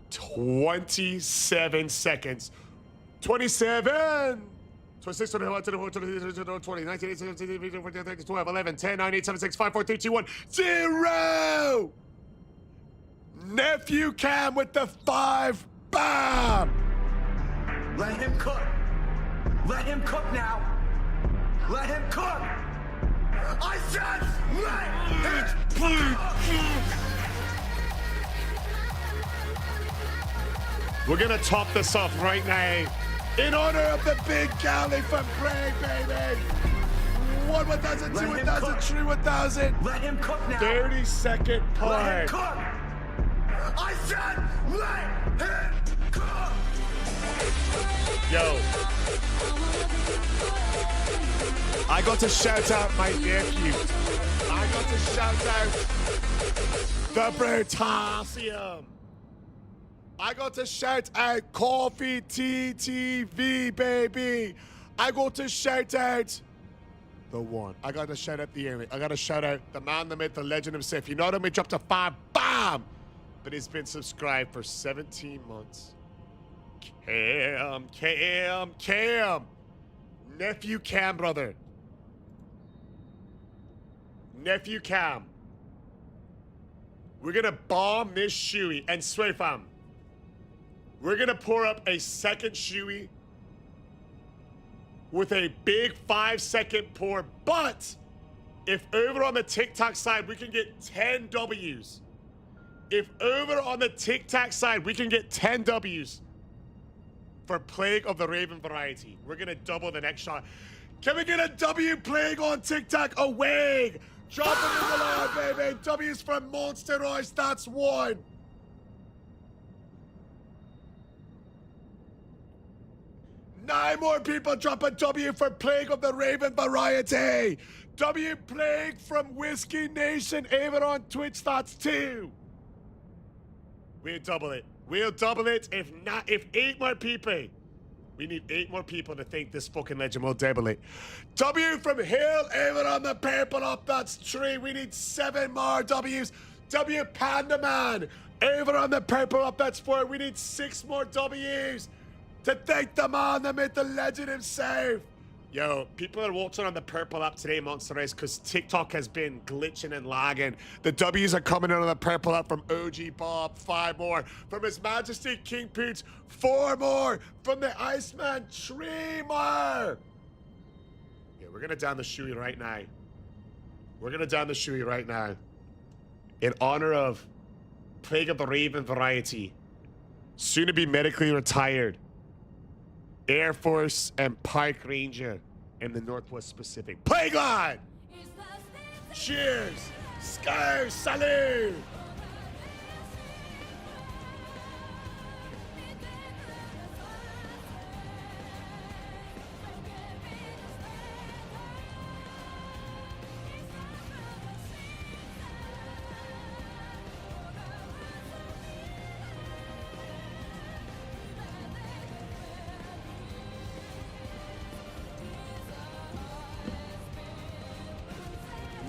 27 seconds. 27. 26, 21, 22, 20, 19, 18, 17, 12, 11, 10, 9, 8, 7, 6, 5, 4, 3, 2, 1, 0! Nephew Cam with the 5. Bam! Let him cook. Let him cook now. Let him cook. I said let him cook. We're gonna top this off right now. In honor of the big galley from Prague, baby. 1 1,000, 2 1,000, 3 1,000. Let him cook now. 30-second Let him part. cook. I said let him cook. Yo. I got to shout out my nephew. I got to shout out the Brutasium. I got to shout out Coffee TTV, baby. I got to shout out the one. I got to shout out the enemy. I got to shout out the man, the myth, the legend himself. You know what I mean? Dropped a 5, bam! But he's been subscribed for 17 months. Cam. Nephew Cam, brother. Nephew Cam. We're gonna bomb this shoey. And Sway fam, we're gonna pour up a second shoey with a big 5-second pour. But if over on the TikTok side we can get 10 W's, if over on the TikTok side we can get 10 W's for Plague of the Raven variety, we're gonna double the next shot. Can we get a W Plague on TikTok? Away! Drop it in the line, baby. W's for Monster Royce, that's 1. Nine more people drop a W for Plague of the Raven variety. W Plague from Whiskey Nation, even on Twitch, that's 2. We'll double it. We'll double it. If 8 more people. We need 8 more people to think this fucking legend will double it. W from Hill, even on the purple up, that's 3. We need 7 more W's. W Panda Man, Over on the purple up, that's 4. We need 6 more W's to thank the man that made the legend himself. Yo, people are watching on the purple up today, Monster Race, because TikTok has been glitching and lagging. The W's are coming in on the purple up from OG Bob, 5 more. From His Majesty King Poots, 4 more. From the Iceman, 3 more. Yeah, we're gonna down the shoey right now. We're gonna down the shoey right now. In honor of Plague of the Raven variety, soon to be medically retired, Air Force and Park Ranger in the Northwest Pacific. Plague Line! Cheers! Scar Salute!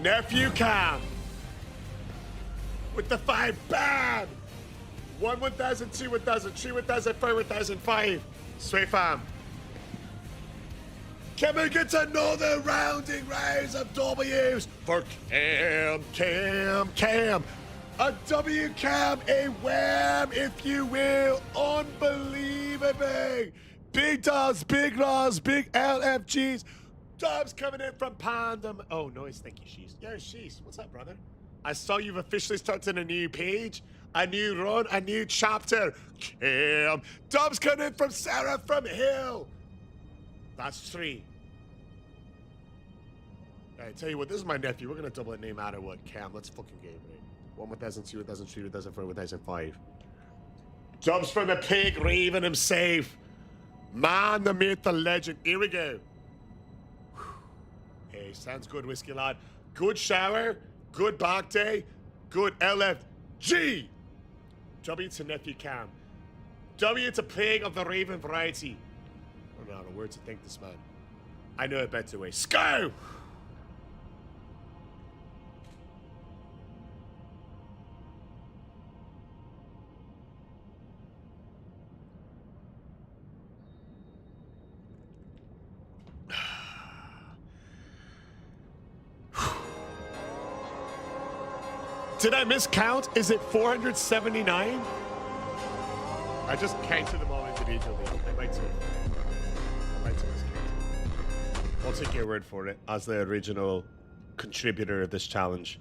Nephew Cam with the 5 bam. 1 1,000, 2 1,000, 3 1,000, 4 1,005. Sway fam. Can we get another rounding rounds of W's for Cam? A W Cam, a wham, if you will. Unbelievable. Big Dubs, Big Roz, Big LFGs. Dubs coming in from Pandem. Oh, nice. Thank you, Shees. Yo, Shees. What's up, brother? I saw you've officially started a new page, a new run, a new chapter. Cam. Dubs coming in from Sarah from Hill. That's 3. I tell you what, this is my nephew. We're going to double it no matter what. Cam, let's fucking game, right? 1 1,000, 2 1,000, 3 1,000, 4 1,005. Dubs from the Pig Raven himself. Man, the myth, the legend. Here we go. Hey, sounds good, Whiskey Lad. Good shower, good back day, good LFG. W to Nephew Cam. W to Plague of the Raven variety. I don't know a word to thank this man. I know a better way. Sco! Did I miscount? Is it 479? I just counted them all individually. I might have miscounted. I'll take your word for it as the original contributor of this challenge.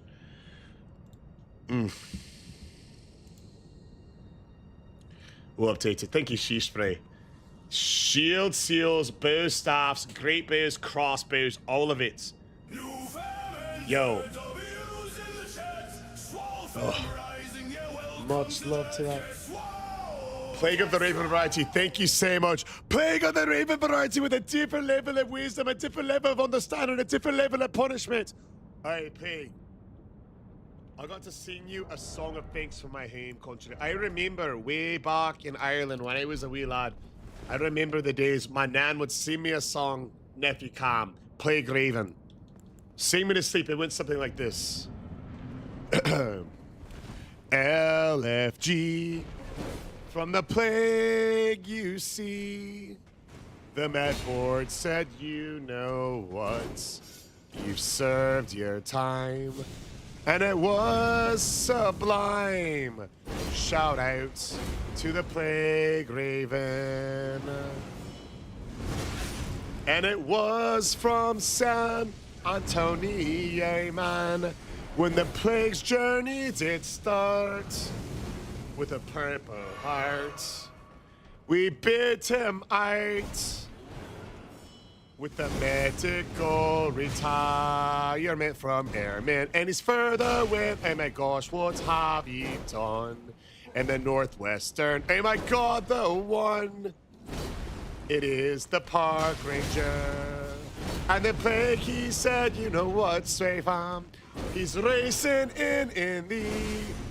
We'll update it. Thank you, Sheesh Spray. Shield, seals, bow staffs, great bows, crossbows, all of it. Yo. Oh. Much love to that. Plague of the Raven variety, thank you so much. Plague of the Raven variety with a different level of wisdom, a different level of understanding, a different level of punishment. Hey, Plague. I got to sing you a song of thanks for my home country. I remember way back in Ireland when I was a wee lad. I remember the days my nan would sing me a song, Nephew Cam, Plague Raven. Sing me to sleep, it went something like this. LFG, from the plague you see, the med board said you know what, you've served your time, and it was sublime. Shout out to the Plague Raven. And it was from San Antonio, man, when the plague's journey did start. With a purple heart, we bid him out with the medical retirement from airmen. And he's further with, oh my gosh, what have you done? In the Northwestern, oh my God, the one. It is the Park Ranger. And the plague, he said, you know what, Sway Farm? He's racing in the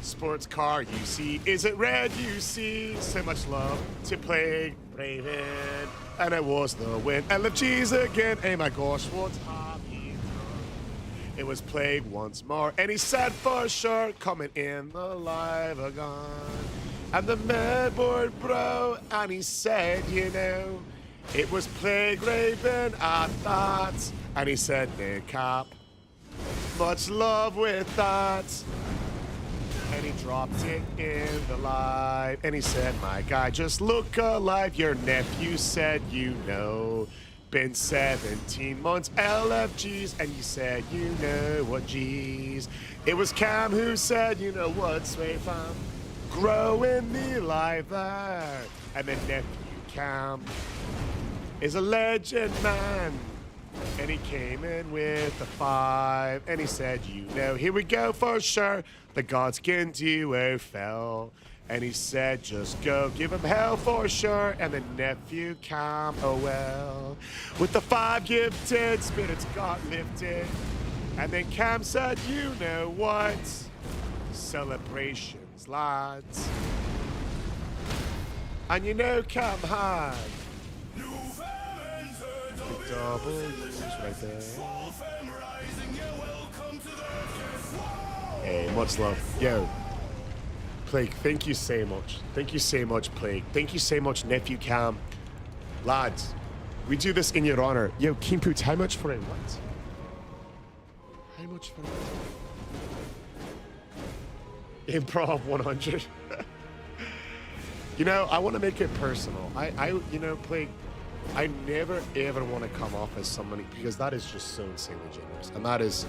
sports car, you see. Is it red, you see? So much love to Plague Raven. And it was the win. LFG's again. Oh my gosh, what have you done? It was plague once more. And he said for sure, coming in the live again. And the mad-board bro, and he said, you know, it was plague raving, I thought. And he said, they cop, much love with that. And he dropped it in the live. And he said, my guy, just look alive. Your nephew said, you know, been 17 months LFGs. And you said, you know what, G's. It was Cam who said, you know what, Sway Fam. Grow in the live there. And then nephew Cam is a legend, man. And he came in with the 5. And he said, you know, here we go for sure. The Godskin duo fell. And he said, just go give him hell for sure. And the nephew Cam, oh well. With the 5 gifted, spirits got lifted. And then Cam said, you know what? Celebrations, lads. And you know Cam had the W's right there. Hey, much love. Yo, Plague, thank you so much. Thank you so much, Plague. Thank you so much, nephew Cam. Lads, we do this in your honor. Yo, Keen Poots, how much for it? What? How much for it? Improv 100. You know, I want to make it personal. You know, Plague, I never ever want to come off as somebody, because that is just so insanely generous. And that is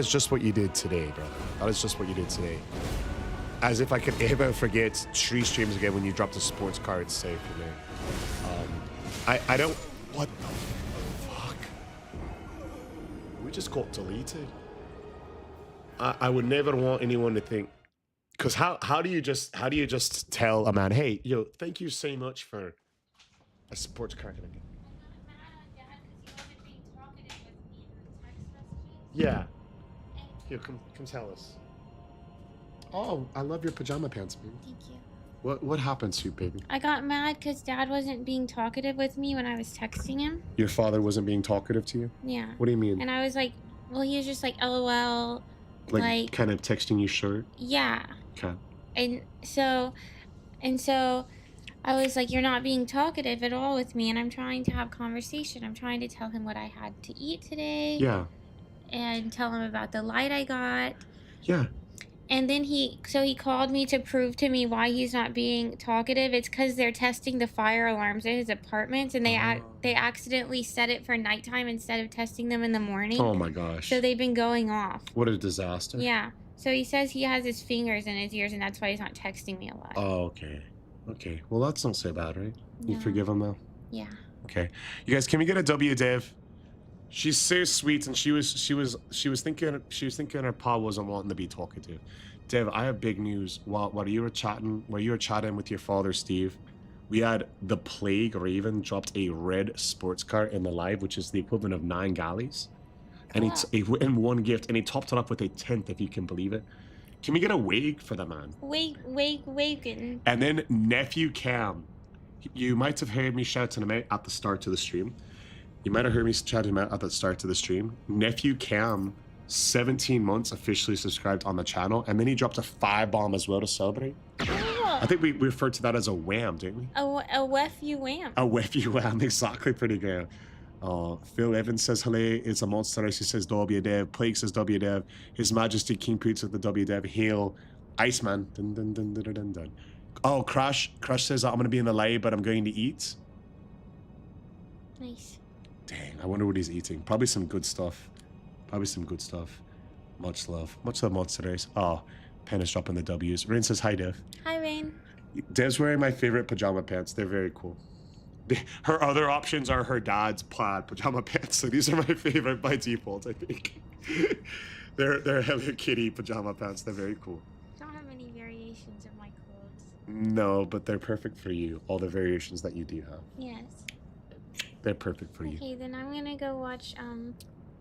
just what you did today, brother. That is just what you did today. As if I could ever forget 3 streams ago when you dropped a sports card safe in there. I don't, what the fuck? We just got deleted. I would never want anyone to think, because how do you just tell a man, hey, yo, thank you so much for a sports card? Yeah. Here, come tell us. Oh, I love your pajama pants, baby. Thank you. What happened to you, baby? I got mad because Dad wasn't being talkative with me when I was texting him. Your father wasn't being talkative to you? Yeah. What do you mean? And I was like, well, he was just like, LOL. Like kind of texting you short? Yeah. Okay. And so I was like, you're not being talkative at all with me, and I'm trying to have conversation. I'm trying to tell him what I had to eat today. Yeah. And tell him about the light I got. Yeah. And then he called me to prove to me why he's not being talkative. It's because they're testing the fire alarms at his apartment, and they accidentally set it for nighttime instead of testing them in the morning. Oh my gosh. So they've been going off. What a disaster. Yeah. So he says he has his fingers in his ears, and that's why he's not texting me a lot. Oh, okay. Okay. Well, that's not so bad, right? You No. forgive him now? Yeah. Okay. You guys, can we get a W, Dave? She's so sweet, and she was thinking her pa wasn't wanting to be talking to. Dev, I have big news. While you were chatting with your father Steve, we had the Plague Raven dropped a red sports car in the live, which is the equivalent of 9 galleys, and in one gift, and he topped it up with a 10th, if you can believe it. Can we get a wig for the man? Wake. And then nephew Cam, you might have heard me shouting him out at the start of the stream. Nephew Cam, 17 months officially subscribed on the channel, and then he dropped a 5-bomb as well to celebrate. Oh. I think we referred to that as a wham, didn't we? A wef you wham. A wef you wham, exactly, pretty good. Phil Evans says hello, it's a monster. He says W Dev. Plague says W Dev. His Majesty King Poots with the W Dev. Hail, Iceman. Dun, dun, dun, dun, dun, dun. Oh, Crash says I'm gonna be in the live, but I'm going to eat. Nice. Dang, I wonder what he's eating. Probably some good stuff. Much love, Monster Race. Oh, Pen is dropping the W's. Rain says hi, Dev. Hi, Rain. Dev's wearing my favorite pajama pants. They're very cool. Her other options are her dad's plaid pajama pants. So these are my favorite by default, I think. They're Hello Kitty pajama pants. They're very cool. I don't have any variations of my clothes. No, but they're perfect for you. All the variations that you do have. Yes. They're perfect for you. Okay, then I'm gonna go watch on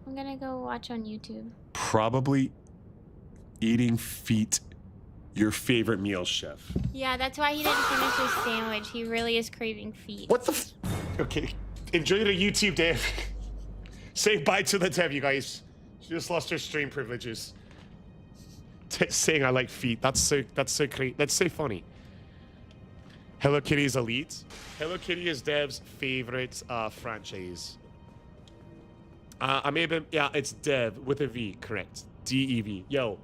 YouTube. Probably eating feet, your favorite meal, chef. Yeah, that's why he didn't finish his sandwich. He really is craving feet. What the Okay, enjoy the YouTube, Dave. Say bye to the Dev, you guys. She just lost her stream privileges. Saying I like feet. That's so great. That's so funny. Hello Kitty is elite. Hello Kitty is Dev's favorite franchise. I may have been, yeah, it's Dev with a V, correct. D-E-V. Yo,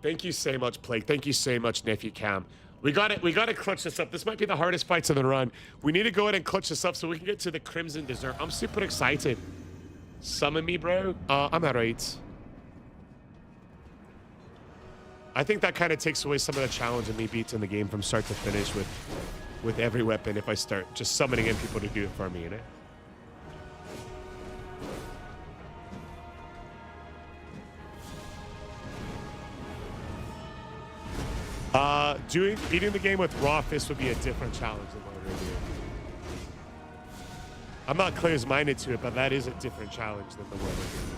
thank you so much, Plague. Thank you so much, Nephew Cam. We got to clutch this up. This might be the hardest fights of the run. We need to go ahead and clutch this up so we can get to the Crimson Dessert. I'm super excited. Summon me, bro. I'm alright. I think that kind of takes away some of the challenge of me beating the game from start to finish with every weapon if I start just summoning in people to do it for me, you know? Beating the game with raw fists would be a different challenge than what we're gonna do. I'm not close-minded to it, but that is a different challenge than the one we're doing.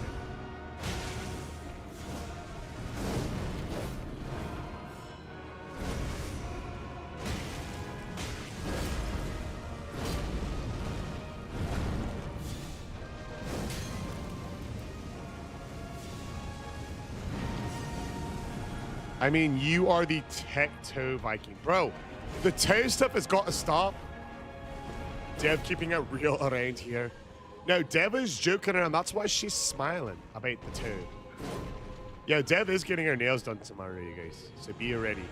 I mean, you are the tech toe Viking. Bro, the toe stuff has got to stop. Dev keeping it real around here. No, Dev is joking around. That's why she's smiling about the toe. Yo, Dev is getting her nails done tomorrow, you guys. So be ready.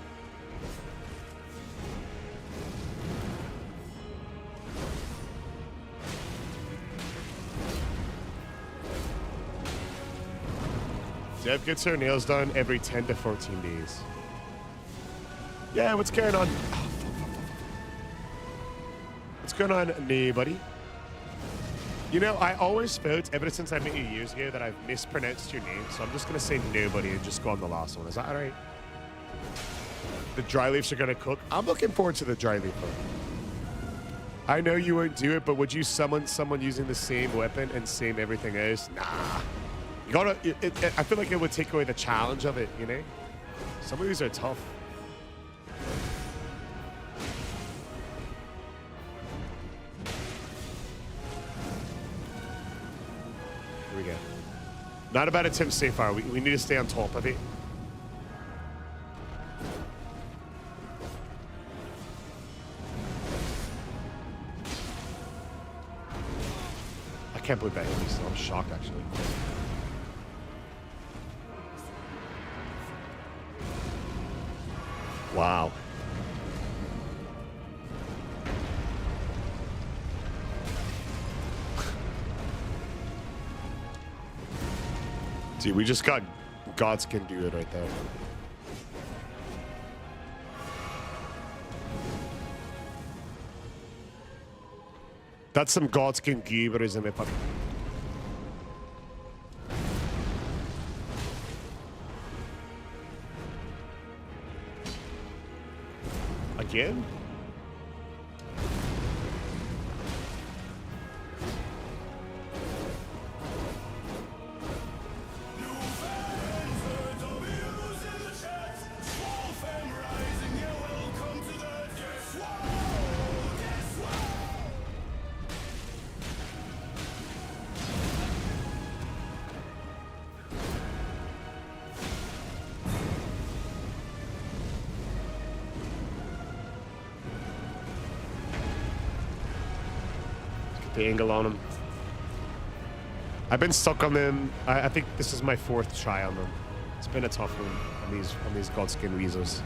Dev gets her nails done every 10 to 14 days. Yeah, what's going on? What's going on, buddy? You know, I always felt, ever since I met you years ago, that I've mispronounced your name, so I'm just going to say nobody and just go on the last one. Is that all right? The dry leaves are going to cook. I'm looking forward to the dry leaf one. I know you won't do it, but would you summon someone using the same weapon and same everything else? Nah. You gotta, I feel like it would take away the challenge of it, you know? Some of these are tough. Here we go. Not a bad attempt so far. We need to stay on top of it. I can't believe that hit me still. I'm shocked, actually. Wow. Dude, we just got Gods Can Do It right there. That's some Gods Can Gooberism if I... Again? The angle on him. I've been stuck on them. I think this is my 4th try on them. It's been a tough one on these Godskin Weasels.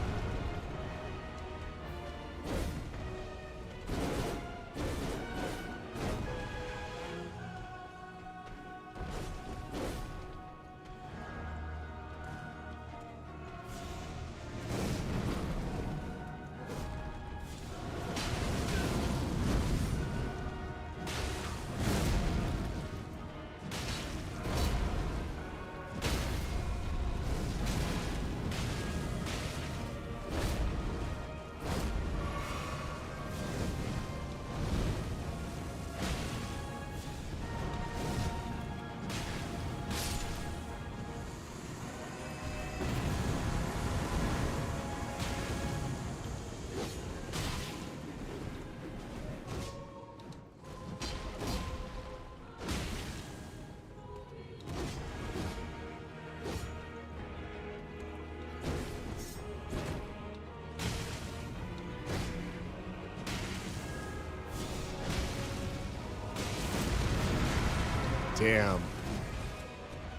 Damn.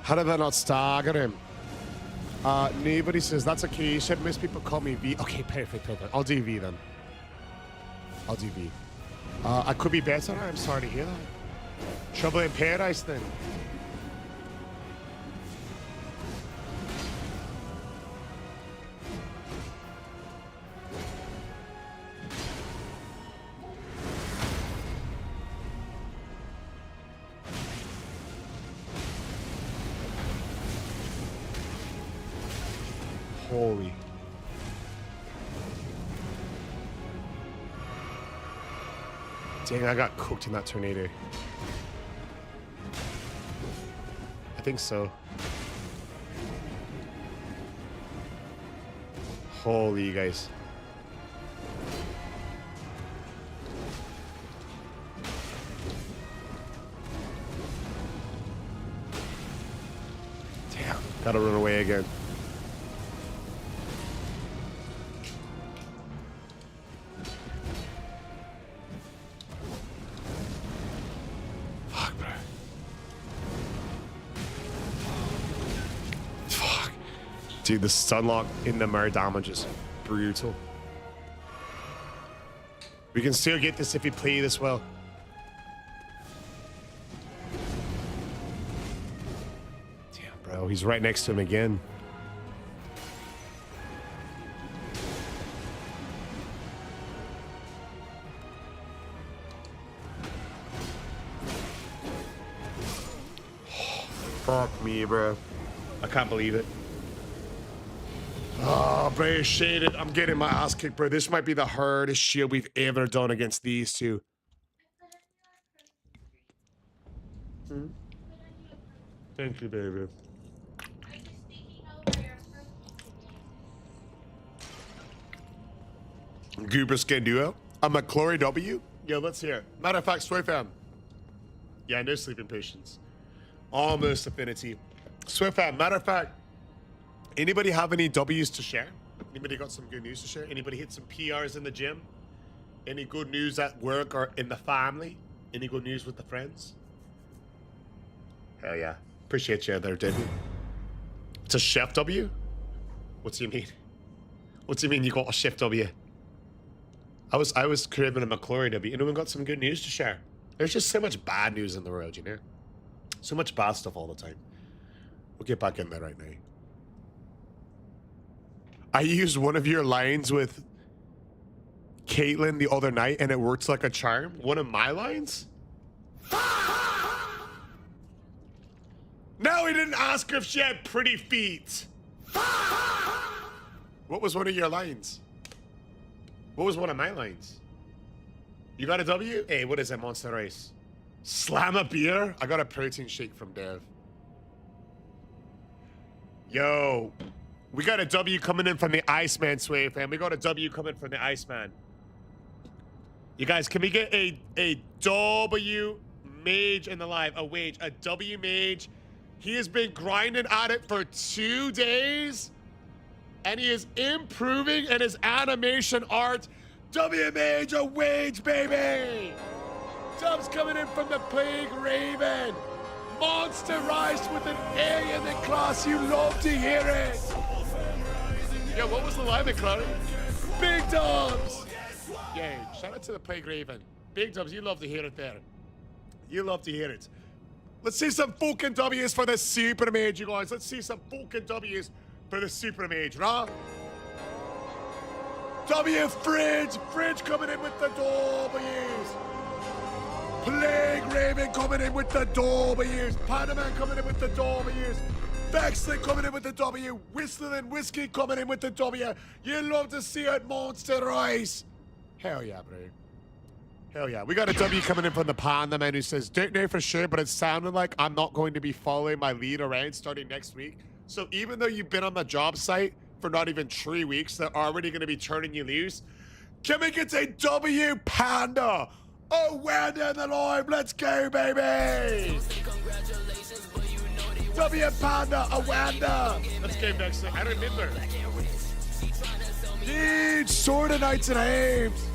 How did that not stagger him? Nobody says that's okay. Shit, most people call me V. Okay, perfect. I'll do V then. I'll do V. I could be better. I'm sorry to hear that. Trouble in paradise then. Holy. Dang, I got cooked in that tornado. I think so. Holy, you guys. Damn, gotta run away again. Dude, the stunlock in the mirror damage is brutal. We can still get this if we play this well. Damn, bro, he's right next to him again. Fuck me, bro. I can't believe it. Oh, bro, shaded. I'm getting my ass kicked, bro. This might be the hardest shield we've ever done against these two. Thank you, baby. Goober Skin Duo. A McClory W. Yo, let's hear it. Matter of fact, Swifam. Yeah, no sleeping patience. Almost affinity. Swifam, matter of fact, anybody have any W's to share? Anybody got some good news to share? Anybody hit some PRs in the gym? Any good news at work or in the family? Any good news with the friends? Hell yeah. Appreciate you there, David. It's a chef W? What's you mean? What's you mean you got a chef W? I was craving a McClory W. Anyone got some good news to share? There's just so much bad news in the world, you know? So much bad stuff all the time. We'll get back in there right now. I used one of your lines with Caitlyn the other night and it works like a charm. One of my lines? No, he didn't ask her if she had pretty feet. What was one of your lines? What was one of my lines? You got a W? Hey, what is it, Monster Ice? Slam a beer? I got a protein shake from Dev. Yo. We got a W coming in from the Iceman, Sway fam. We got a W coming from the Iceman. You guys, can we get a W mage in the live? A wage, a W mage. He has been grinding at it for 2 days. And he is improving in his animation art. W mage, a wage, baby. Dubs coming in from the Plague Raven. Monster Rise with an A in the class. You love to hear it. Yo, what was the line, McClary? Big Dubs! Yeah, shout out to the Plague Raven. Big Dubs, you love to hear it there. You love to hear it. Let's see some fucking W's for the Super Mage, you guys. Let's see some fucking W's for the Super Mage, right? W Fridge! Fridge coming in with the W's. Plague Raven coming in with the W's. Panaman coming in with the W's. Baxley coming in with the W. Whistling and Whiskey coming in with the W. You love to see it, Monster Ice. Hell yeah, bro. Hell yeah. We got a W coming in from the Panda Man who says, don't know for sure, but it sounded like I'm not going to be following my lead around starting next week. So even though you've been on the job site for not even 3 weeks, they're already going to be turning you loose. Can we get a W, Panda? Oh, we're down the line. Let's go, baby. W Panda, a Wanda. Let's go next. I remember. Dude, Sword of Knights and Ames.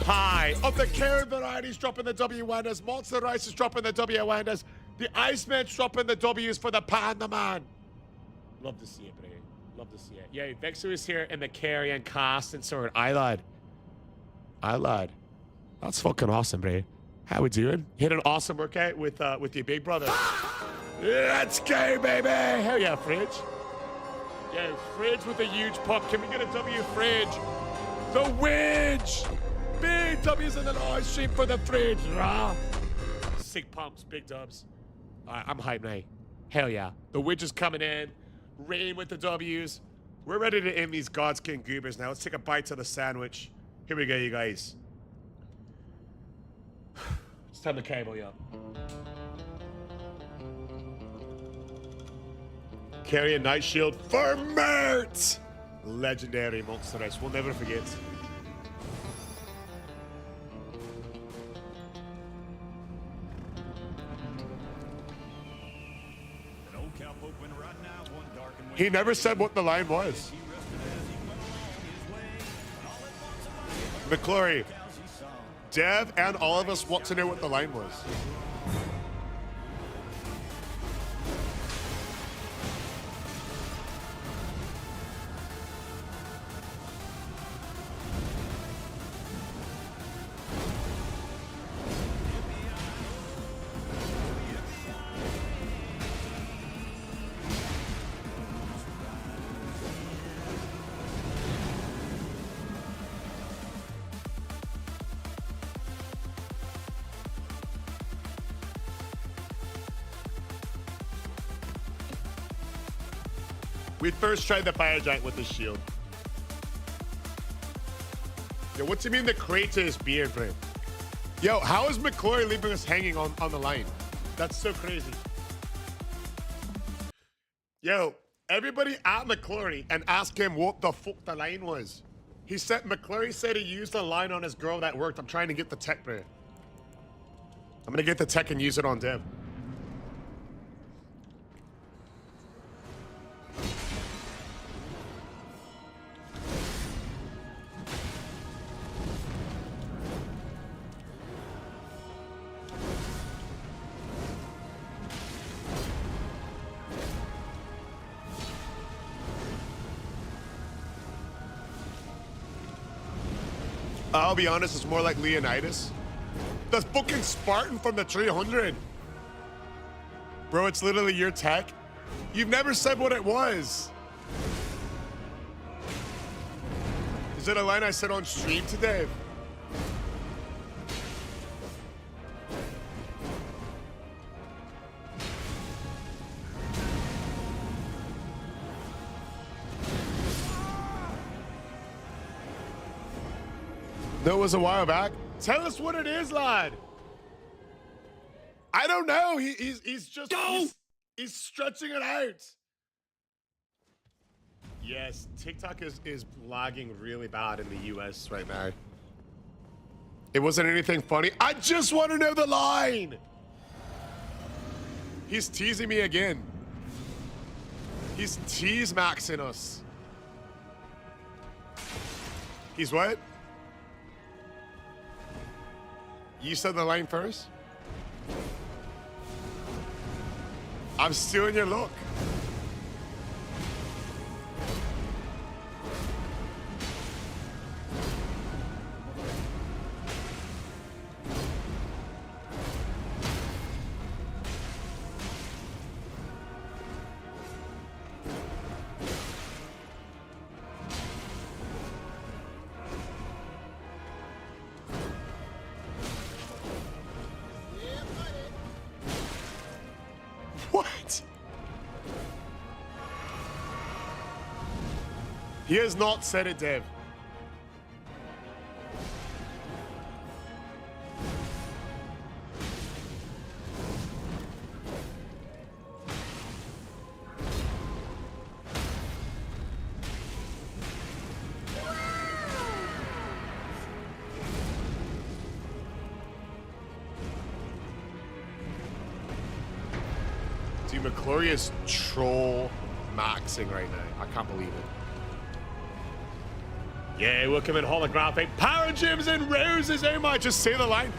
pie. Of the carrot varieties dropping the W wonders. Monster Rice is dropping the W wonders. The Iceman's dropping the W's for the Panda Man. Love to see it, bro. Love to see it. Yeah, Vexer is here in the carry and cast and sword. Aye, lad. Aye, lad. That's fucking awesome, bro. How we doing? Hit an awesome workout with your big brother. Let's go, baby. Hell yeah, Fridge. Yo, Fridge with a huge pump. Can we get a W, Fridge? The Wedge. Big W's in the live stream for the Fridge. Rah. Sick pumps, big dubs. All right, I'm hyped now. Hell yeah. The Wedge is coming in. Rain with the W's. We're ready to end these God's King goobers now. Let's take a bite to the sandwich. Here we go, you guys. It's time to cable you up. Carry a night shield for Mert! Legendary Monster Rice. We'll never forget. He never said what the line was. McClory, Dev and all of us want to know what the line was. We first tried the fire giant with the shield. Yo, what's it mean the crate is beard, bro? Yo, how is McClory leaving us hanging on the line? That's so crazy. Yo, everybody at McClory and ask him what the fuck the line was. He said, McClory said he used a line on his girl that worked. I'm trying to get the tech, bro. I'm gonna get the tech and use it on Dev. I'll be honest, it's more like Leonidas. That's fucking Spartan from the 300. Bro, it's literally your tech. You've never said what it was. Is it a line I said on stream today? That was a while back. Tell us what it is, lad. I don't know. He's just he's stretching it out. Yes, TikTok is lagging really bad in the US right now. It wasn't anything funny. I just want to know the line. He's teasing me again. He's tease maxing us. He's what? You said the line first? I'm stealing your look. What? He has not said it, Dev. Dude, McClory is troll maxing right now. I can't believe it. Yeah, we're coming holographic. Power Gyms and Roses. Oh my, just say the line.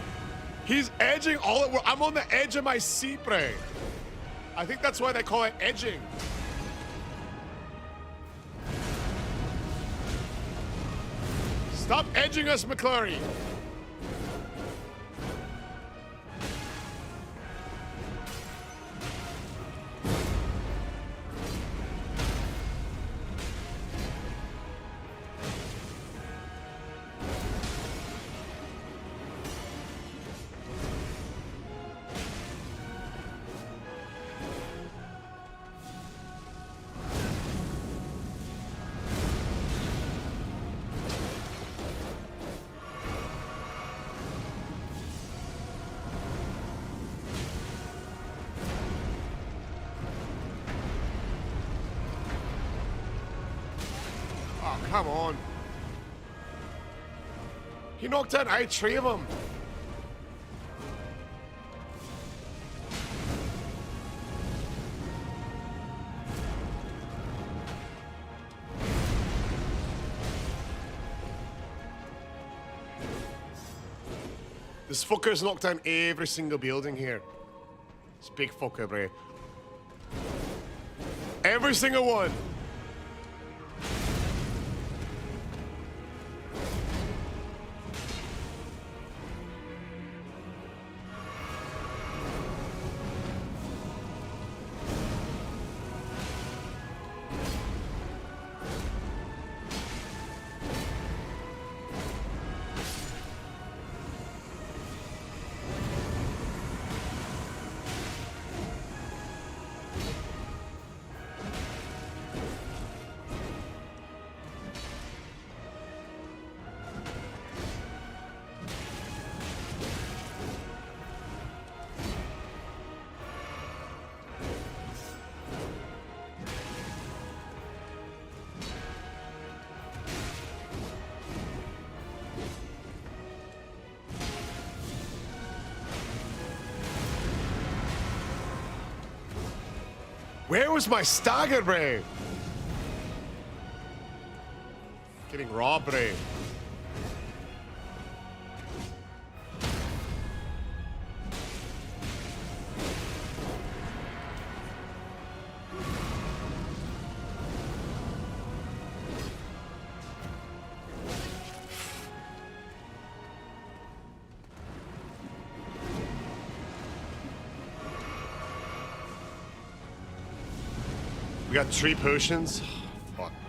He's edging all at. I'm on the edge of my seat, bro. I think that's why they call it edging. Stop edging us, McClurry. Come on. He knocked out 3 of them. This fucker's knocked down every single building here. This big fucker, bro. Every single one. Where was my stagger, bro? Getting robbed, bro. We got 3 potions. Fuck, man.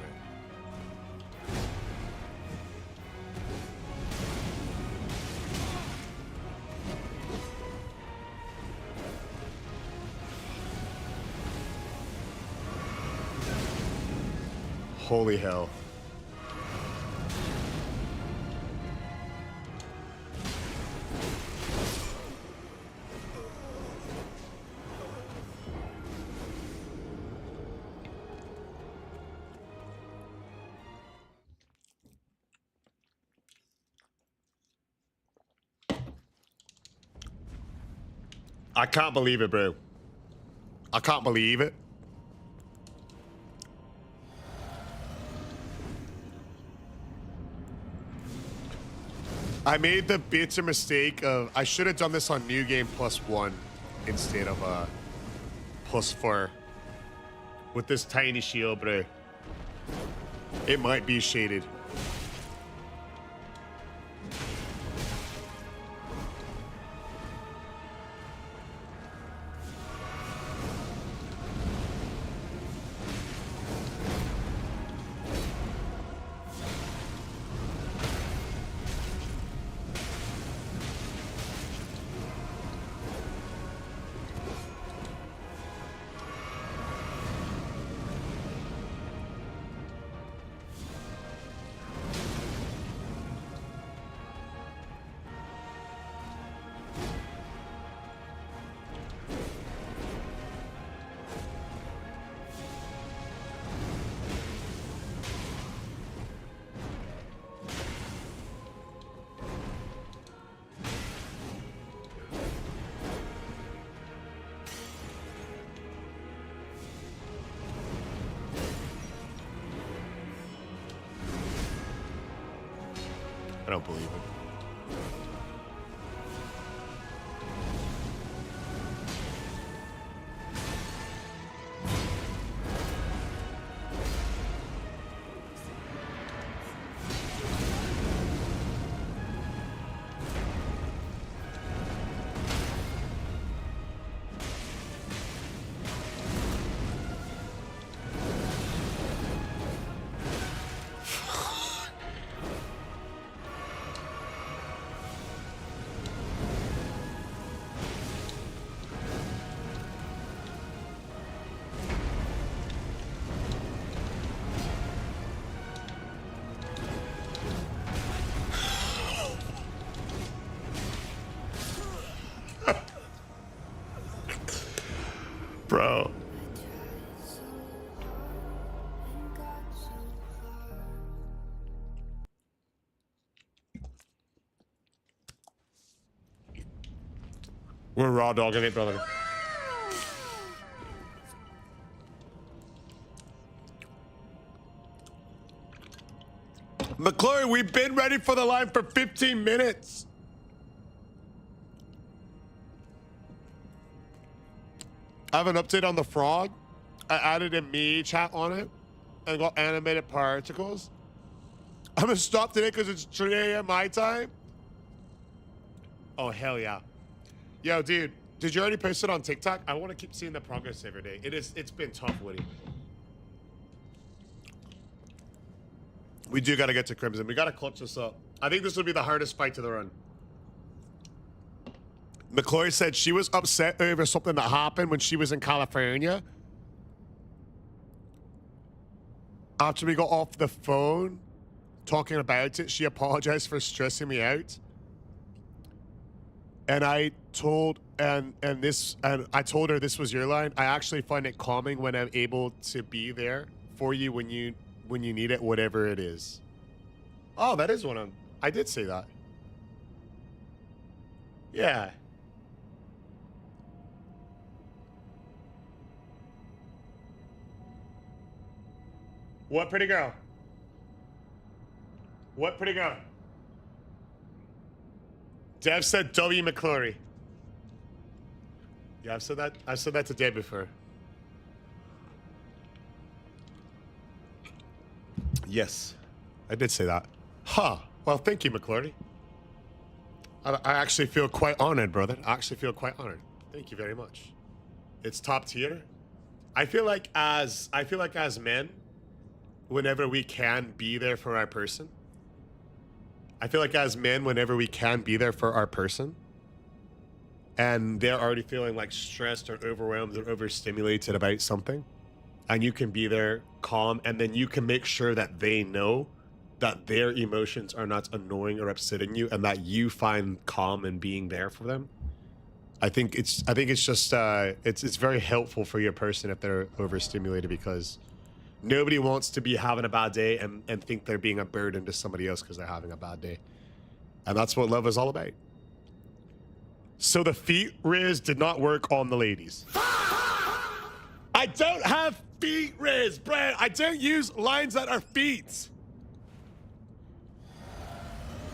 Holy hell. I can't believe it, bro. I can't believe it. I made the bitter mistake of I should have done this on New Game +1 instead of +4 with this tiny shield, bro. It might be shaded. I don't believe it. Bro. We're raw dogging it, brother. McClure, we've been ready for the line for 15 minutes. I have an update on the frog. I added a me chat on it and got animated particles. I'm gonna stop today because it's 3 a.m. my time. Oh, hell yeah. Yo, dude, did you already post it on TikTok? I want to keep seeing the progress every day. It's been tough, Woody. We do got to get to Crimson. We got to clutch this up. I think this would be the hardest fight to the run. McCloy said she was upset over something that happened when she was in California. After we got off the phone talking about it, she apologized for stressing me out. And I told I told her this was your line. I actually find it calming when I'm able to be there for you when you need it, whatever it is. Oh, that is one of them. I did say that. Yeah. What pretty girl? What pretty girl? Dev said W. McClory. Yeah, I've said that to Dave before. Yes, I did say that. Huh. Well, thank you, McClory. I actually feel quite honored, brother. I actually feel quite honored. Thank you very much. It's top tier. I feel like as men, whenever we can be there for our person. I feel like as men, whenever we can be there for our person, and they're already feeling like stressed or overwhelmed or overstimulated about something, and you can be there calm, and then you can make sure that they know that their emotions are not annoying or upsetting you, and that you find calm in being there for them. I think it's just it's very helpful for your person if they're overstimulated, because nobody wants to be having a bad day and think they're being a burden to somebody else because they're having a bad day. And that's what love is all about. So the feet riz did not work on the ladies. I don't have feet riz, Brad. I don't use lines that are feet.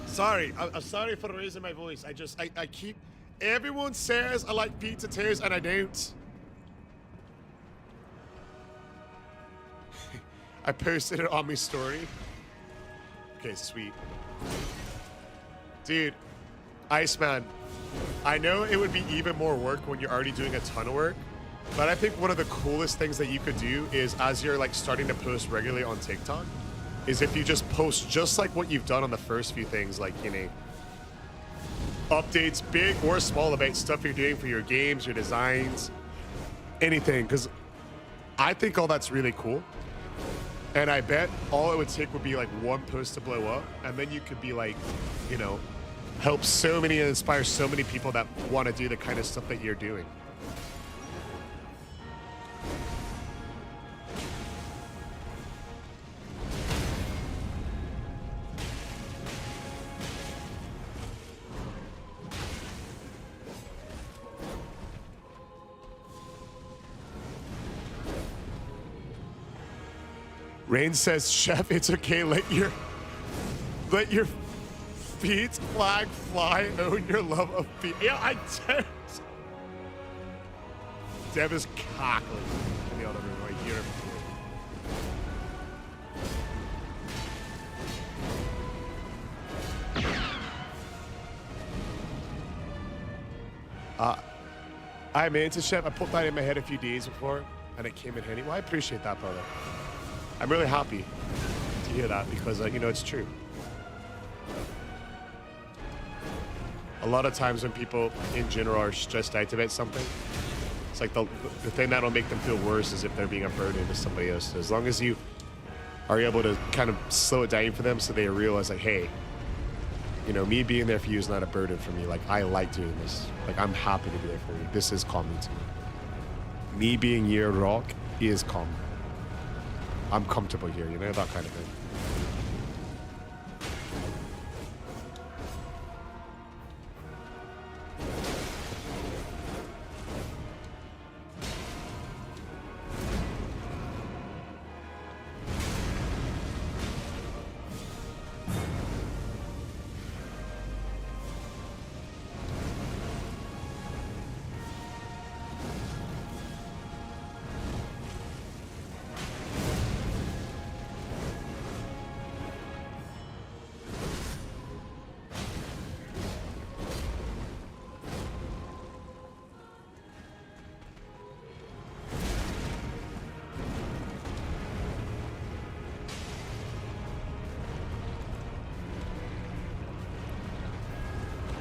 Sorry. I'm sorry for raising my voice. I keep... Everyone says I like pizza tears and I don't. I posted it on my story. Okay, sweet. Dude, Iceman, I know it would be even more work when you're already doing a ton of work, but I think one of the coolest things that you could do is, as you're like starting to post regularly on TikTok, is if you just post just like what you've done on the first few things, like, you know, updates, big or small, about stuff you're doing for your games, your designs, anything, because I think all that's really cool. And I bet all it would take would be like one post to blow up, and then you could be like, you know, help so many and inspire so many people that want to do the kind of stuff that you're doing. Rain says, Chef, it's okay. Let your feet, flag, fly, own your love of feet. Yeah, I don't. Dev is cackling in the other room. I hear him. I mean, it's a chef. I put that in my head a few days before, and it came in handy. Well, I appreciate that, brother. I'm really happy to hear that because, you know, it's true. A lot of times when people in general are stressed out about something, it's like the thing that'll make them feel worse is if they're being a burden to somebody else. So as long as you are able to kind of slow it down for them so they realize, like, hey, you know, me being there for you is not a burden for me. Like, I like doing this. Like, I'm happy to be there for you. This is calming to me. Me being your rock is calm. I'm comfortable here, you know, that kind of thing.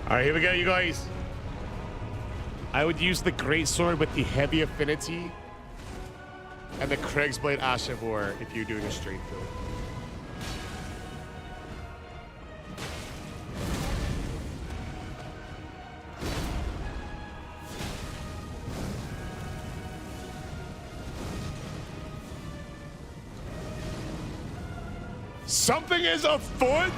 All right, here we go, you guys. I would use the greatsword with the heavy affinity and the Craig's Blade Ash of War if you're doing a straight build. Something is afoot?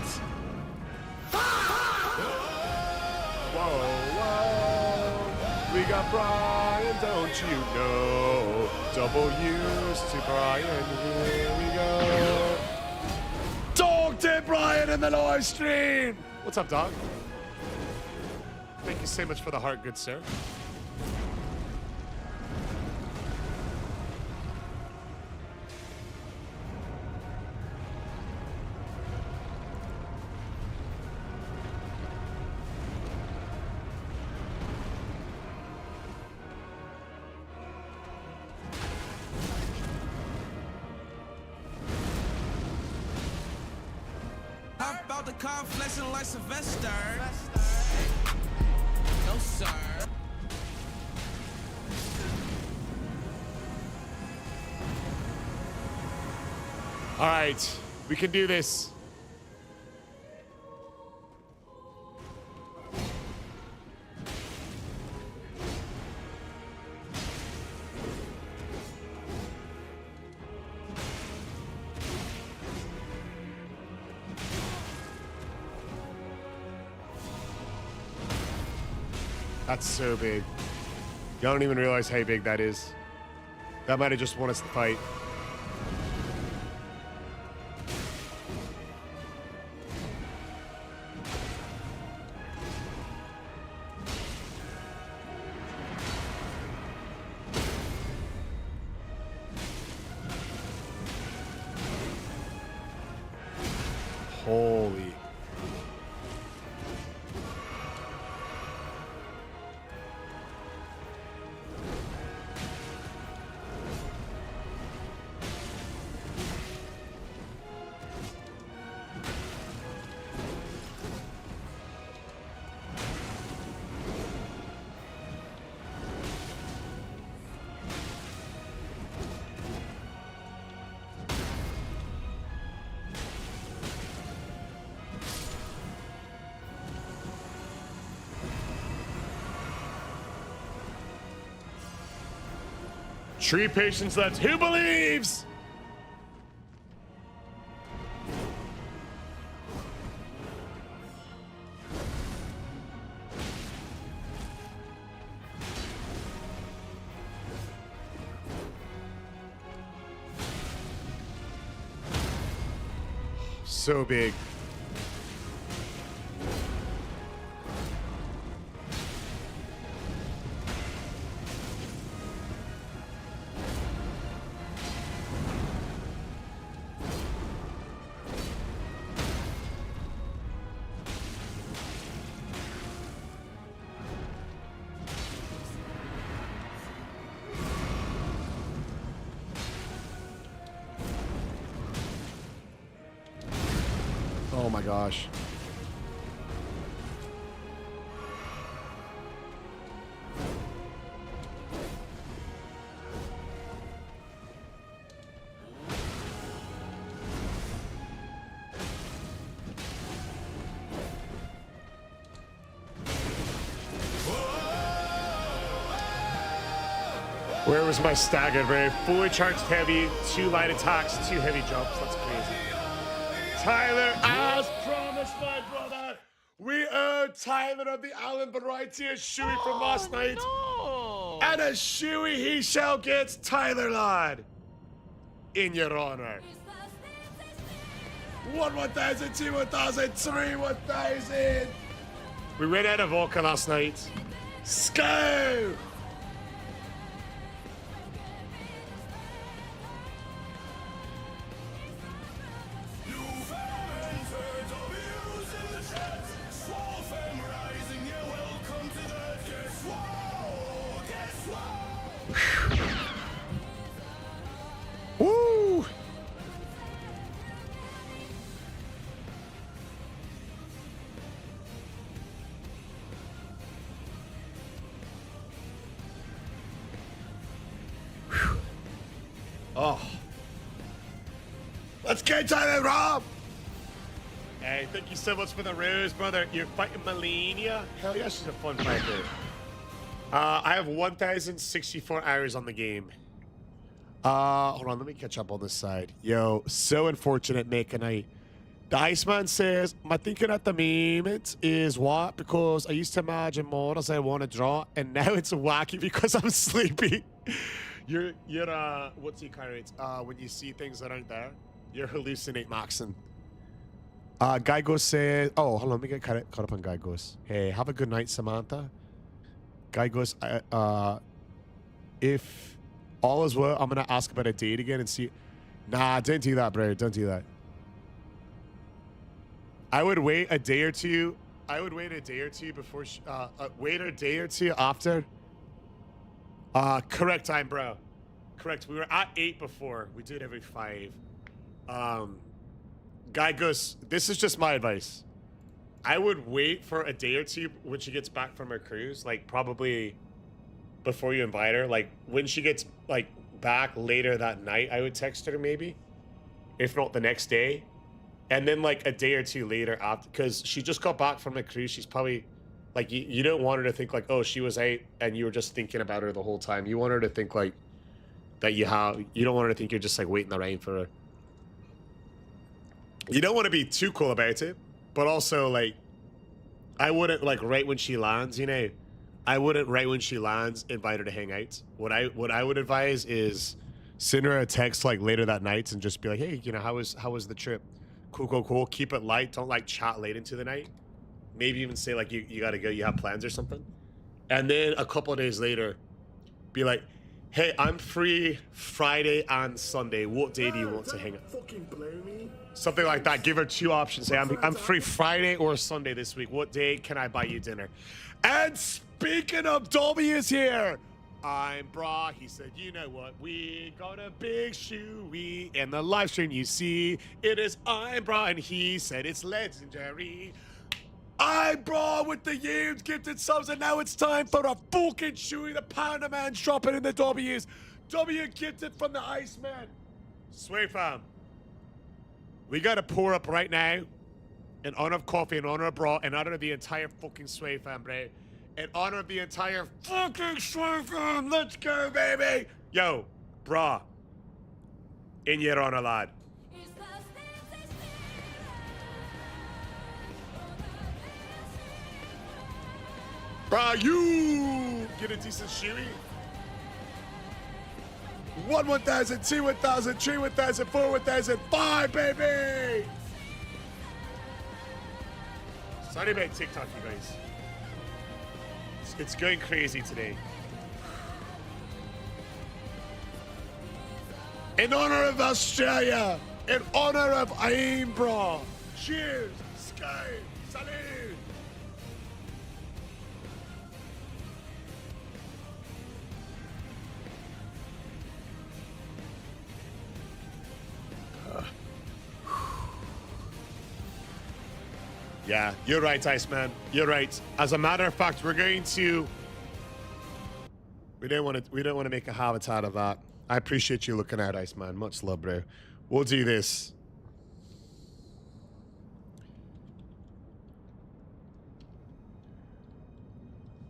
Whoa, whoa. We got Brian, don't you know? Double U's to Brian, here we go. Dog to Brian in the live stream. What's up, dog? Thank you so much for the heart, good sir. How about the car flexing like Sylvester? No, sir. All right, we can do this. That's so big. Y'all don't even realize how big that is. That might have just won us the fight. Holy. Three patients left. Who believes? So big. Oh my gosh. Where was my stagger, bro? Fully charged heavy, 2 light attacks, 2 heavy jumps. That's crazy. Tyler, as promised, my brother, we owe Tyler of the Allen variety a shoey from last night. No. And a shoey he shall get, Tyler, lad. In your honor. 1,000, 2, 1,000, 3, 1,000. We ran out of vodka last night. Sco! Woo! Oh. Let's go, Tyler Rob! Hey, thank you so much for the rose, brother. You're fighting Melania? Hell yeah, she's a fun fighter. I have 1,064 hours on the game. Hold on, let me catch up on this side. Yo, so unfortunate, Mick, and the Iceman says, my thinking at the moment is what? Because I used to imagine more as I want to draw, and now it's wacky because I'm sleepy. You're what's he kind of, when you see things that aren't there, you're hallucinate, Maxon. Guy Ghost says, oh, hold on, let me get caught up on Guy Ghost. Hey, have a good night, Samantha. Guy Ghost, if all is well, I'm going to ask about a date again and see. Nah, don't do that, bro. Don't do that. I would wait a day or two. I would wait a day or two before, wait a day or two after. Correct time, bro. Correct. We were at 8 before. We did every 5. Guy Gus, this is just my advice. I would wait for a day or two when she gets back from her cruise, like probably before you invite her. Like when she gets like back later that night, I would text her maybe, if not the next day. And then like a day or two later after, because she just got back from the cruise. She's probably like, you don't want her to think like, oh, she was out and you were just thinking about her the whole time. You want her to think like that you don't want her to think you're just like waiting around for her. You don't want to be too cool about it, but also like, I wouldn't like right when she lands, you know, I wouldn't right when she lands invite her to hang out. What I would advise is send her a text like later that night and just be like, hey, you know, how was the trip? Cool. Keep it light. Don't like chat late into the night. Maybe even say like you gotta go, you have plans or something. And then a couple of days later, be like, hey, I'm free Friday and Sunday. What day do you want to hang out? Fucking blow me. Something like that. Give her 2 options. Say, I'm free Friday or Sunday this week. What day can I buy you dinner? And speaking of W's here, I'm Bra. He said, you know what? We got a big shoey in the live stream. You see, it is I'm Bra, and he said it's legendary. I'm Bra with the huge gifted subs, and now it's time for a fucking shoey. The Panda Man's dropping in the W's. W gifted from the Iceman. Sway fam. We gotta pour up right now in honor of coffee, in honor of Bra, in honor of the entire fucking Sway fam, bro. In honor of the entire fucking Sway fam. Let's go, baby. Yo, Bra. In your honor, lad. Bra, you get a decent shoey. 1, 1,000, 2, 1,000, 3, 1,000, 4, 1,000, 5, baby! Sorry about TikTok, you guys. It's going crazy today. In honor of Australia, in honor of Aimbra, cheers, Sky, salut! Yeah, you're right, Iceman. You're right. As a matter of fact, we're going to. We don't want to make a habit out of that. I appreciate you looking out, Iceman. Much love, bro. We'll do this.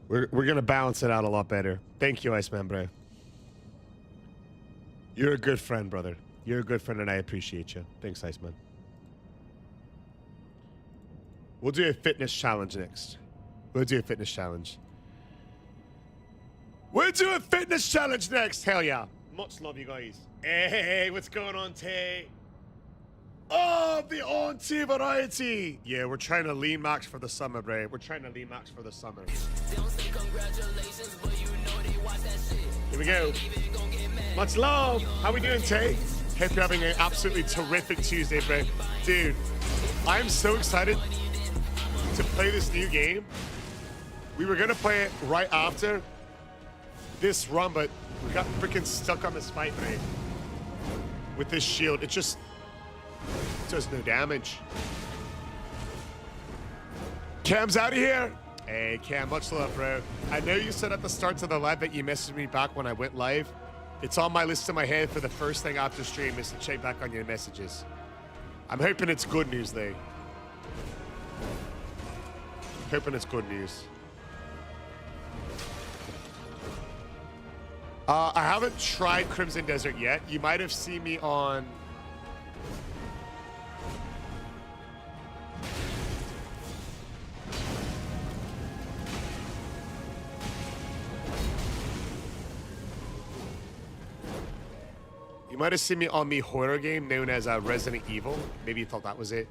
We're gonna balance it out a lot better. Thank you, Iceman, bro. You're a good friend, brother. You're a good friend, and I appreciate you. Thanks, Iceman. We'll do a fitness challenge next. We'll do a fitness challenge. We'll do a fitness challenge next. Hell yeah. Much love, you guys. Hey, what's going on, Tay? Oh, the auntie variety. Yeah, we're trying to lean max for the summer, bro. We're trying to lean max for the summer. Don't say congratulations, but you know they watch that shit. Here we go. Even gon' get mad. Much love. How we doing, Tay? Hope you're having an absolutely terrific Tuesday, bro. Dude, I'm so excited to play this new game. We were gonna play it right after this run, but we got freaking stuck on this fight, bro. With this shield, it just does no damage. Cam's out of here. Hey, Cam, much love, bro. I know you said at the start of the live that you messaged me back when I went live. It's on my list in my head for the first thing after stream is to check back on your messages. I'm hoping it's good news, though. Hoping it's good news. I haven't tried Crimson Desert yet. You might have seen me on... You might have seen me on the horror game known as Resident Evil. Maybe you thought that was it.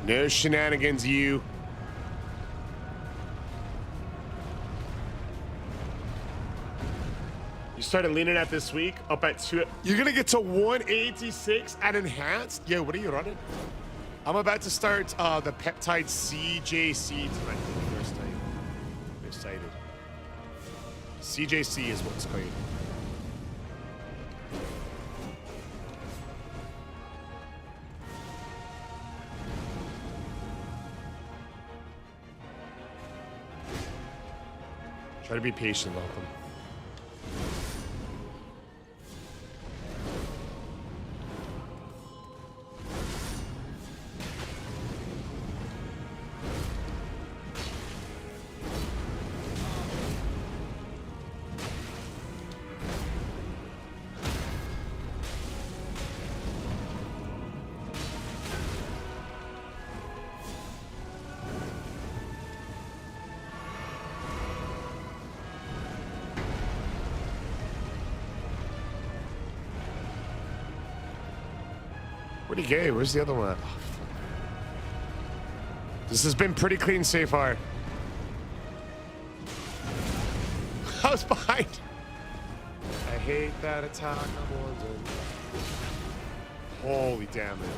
No shenanigans, you. You started leaning at this week, up at 2. You're gonna get to 186 at enhanced? Yo, what are you running? I'm about to start the peptide CJC tonight for the first time. I'm excited. CJC is what it's called. Try to be patient, welcome. Where'd he go? Where's the other one? Oh, this has been pretty clean so far. I was behind. I hate that attack. I'm London. Holy damage.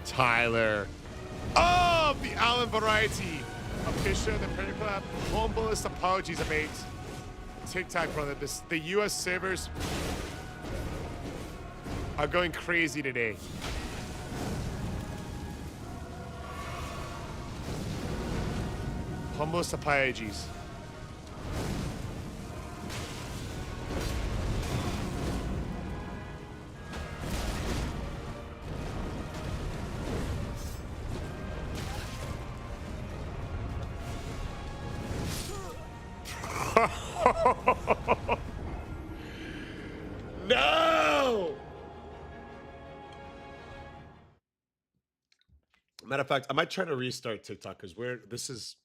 Tyler. Oh, the Allen variety. Official, the Premier Club. Humblest apologies, mates. TikTok, brother. The US servers are going crazy today. Humblest apologies. No! Matter of fact, I might try to restart TikTok because this is.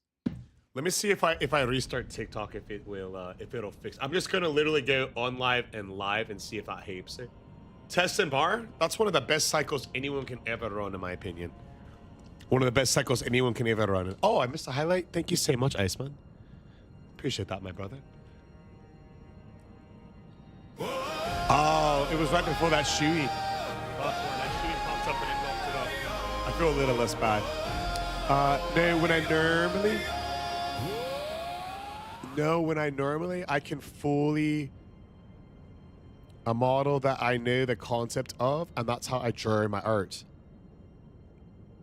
Let me see if I restart TikTok if it'll fix. I'm just gonna literally go on live and see if that helps it. Test and bar. That's one of the best cycles anyone can ever run, in my opinion. One of the best cycles anyone can ever run. Oh, I missed a highlight. Thank you so much, Iceman. Appreciate that, my brother. Oh, it was right before that shoey. That shoey popped up and it knocked it up. I feel a little less bad. No, when I normally, I can fully a model that I know the concept of, and that's how I draw my art.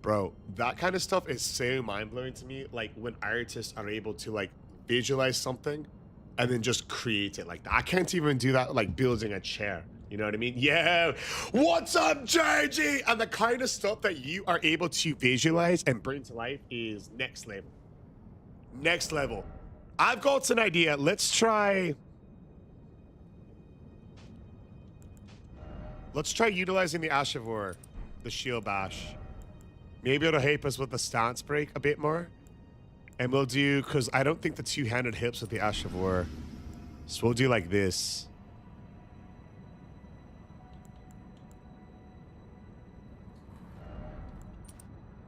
Bro, that kind of stuff is so mind-blowing to me. Like when artists are able to like visualize something and then just create it like that. I can't even do that like building a chair. You know what I mean? Yeah. What's up, JG? And the kind of stuff that you are able to visualize and bring to life is next level. Next level. I've got an idea. Let's try utilizing the Ash of War, the shield bash. Maybe it'll help us with the stance break a bit more. And we'll do, because I don't think the two-handed hips with the Ash of War. So we'll do like this.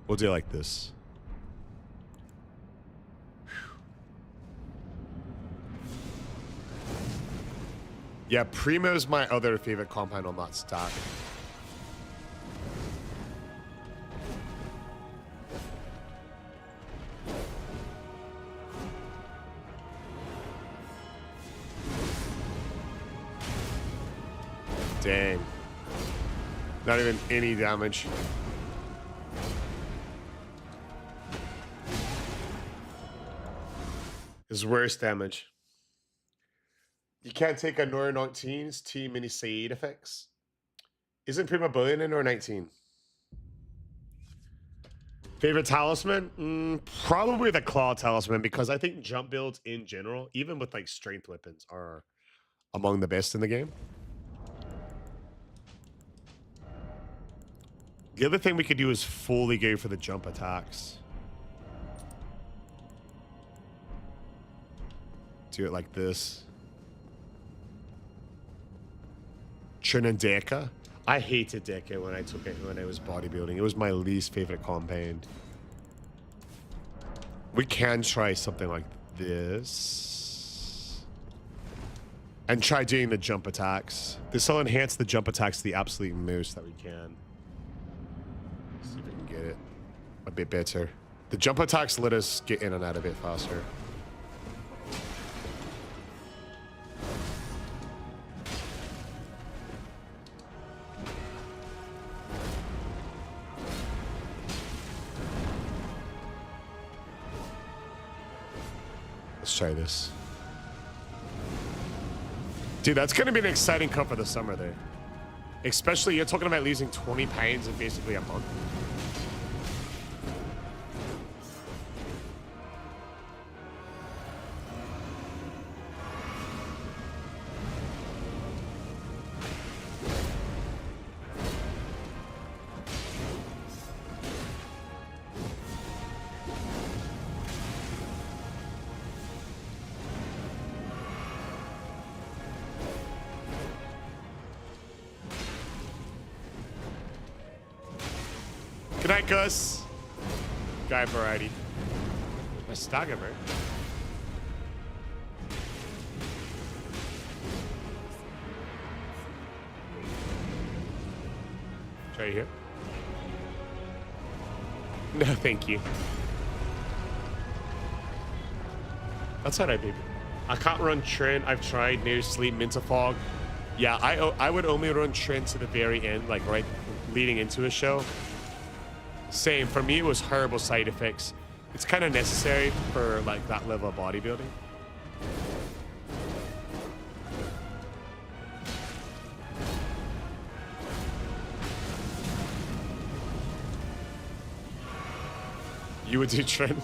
We'll do like this. Yeah, Primo's my other favorite compound on that stack. Dang. Not even any damage. His worst damage. You can't take a Nor 19's T mini Said effects. Isn't Prima Bullion in Nor 19? Favorite talisman? Probably the Claw talisman, because I think jump builds in general, even with like strength weapons, are among the best in the game. The other thing we could do is fully go for the jump attacks. Do it like this. Trin and Deca. I hated Deca when I took it when I was bodybuilding. It was my least favorite compound. We can try something like this. And try doing the jump attacks. This will enhance the jump attacks to the absolute most that we can. See if we can get it a bit better. The jump attacks let us get in and out a bit faster. Let's try this. Dude, that's going to be an exciting cup for the summer there. Especially, you're talking about losing 20 pounds in basically a month. Good night, Gus. Guy variety. My stagger, bro. Try here. No, thank you. That's all right, baby. I can't run Trin. I've tried near sleep, Mintafog. Yeah, I would only run Trin to the very end, like right leading into a show. Same. For me, it was horrible side effects. It's kind of necessary for like that level of bodybuilding. You would do Trin?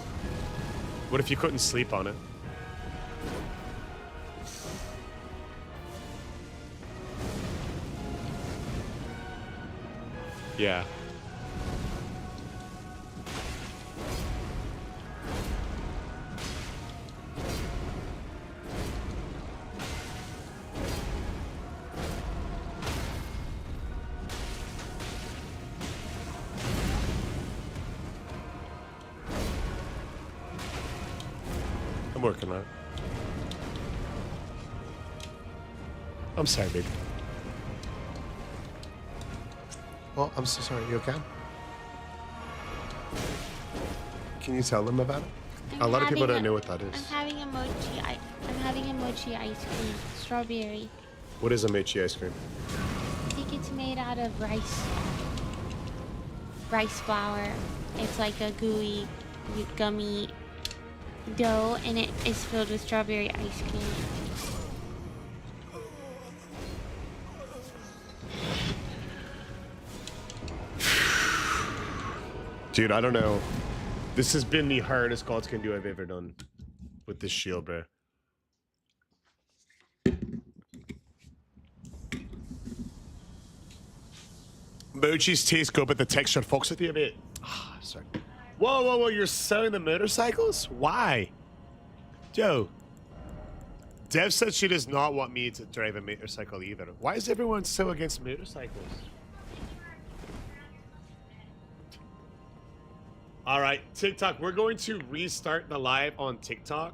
What if you couldn't sleep on it? Yeah. I'm working on it. I'm sorry, baby. Well, I'm so sorry. You okay? Can you tell them about it? A lot of people don't know what that is. I'm having a mochi ice cream. Strawberry. What is a mochi ice cream? I think it's made out of rice flour. It's like a gooey, gummy dough, and it is filled with strawberry ice cream. Dude, I don't know. This has been the hardest Gods Can Do I've ever done with this shield, bro. Mochis taste good, but the texture fucks with you a bit. Ah, sorry. Whoa, whoa, whoa, you're selling the motorcycles? Why? Joe. Dev said she does not want me to drive a motorcycle either. Why is everyone so against motorcycles? All right, TikTok, we're going to restart the live on TikTok.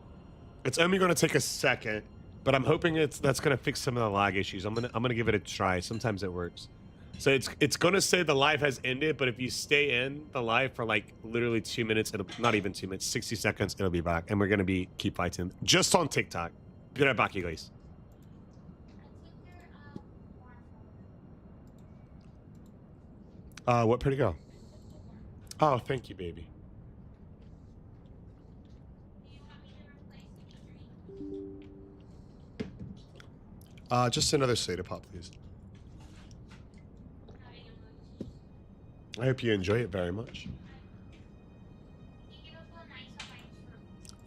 It's only going to take a second, but I'm hoping that's going to fix some of the lag issues. I'm gonna give it a try. Sometimes it works. So it's going to say the live has ended, but if you stay in the live for like literally 2 minutes, it'll not even 2 minutes, 60 seconds, it'll be back, and we're going to keep fighting just on TikTok. Be right back, you guys. What pretty girl? Oh, thank you, baby. Just another soda pop, please. I hope you enjoy it very much.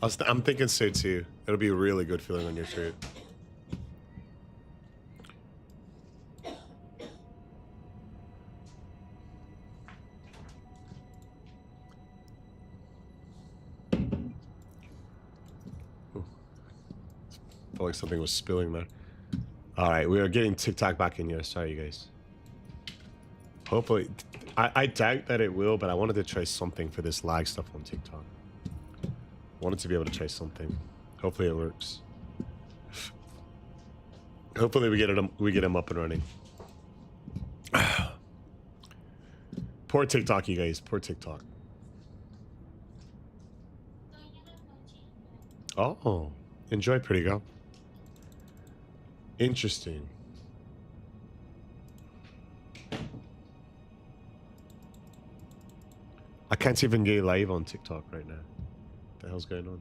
I'm thinking so too. It'll be a really good feeling on your throat. Felt like something was spilling there. All right, we are getting TikTok back in here. Sorry, you guys. Hopefully, I doubt that it will, but I wanted to try something for this lag stuff on TikTok. Wanted to be able to try something. Hopefully it works. Hopefully we get him up and running. Poor TikTok, you guys. Poor TikTok. Oh, enjoy, pretty girl. Interesting. I can't even get live on TikTok right now. What the hell's going on?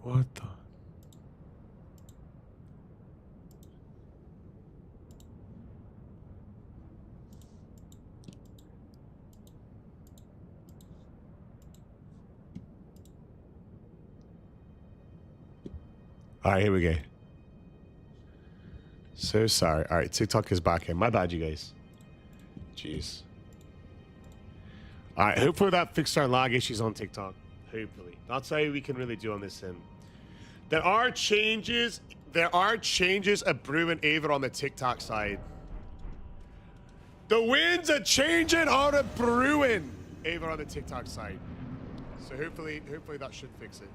What the? All right, here we go. So sorry. All right, TikTok is back in. My bad, you guys. Jeez. All right, hopefully that fixed our lag issues on TikTok. Hopefully. That's all we can really do on this end. There are changes of brewing Aver on the TikTok side. The winds are changing out of brewing Aver on the TikTok side. So hopefully that should fix it.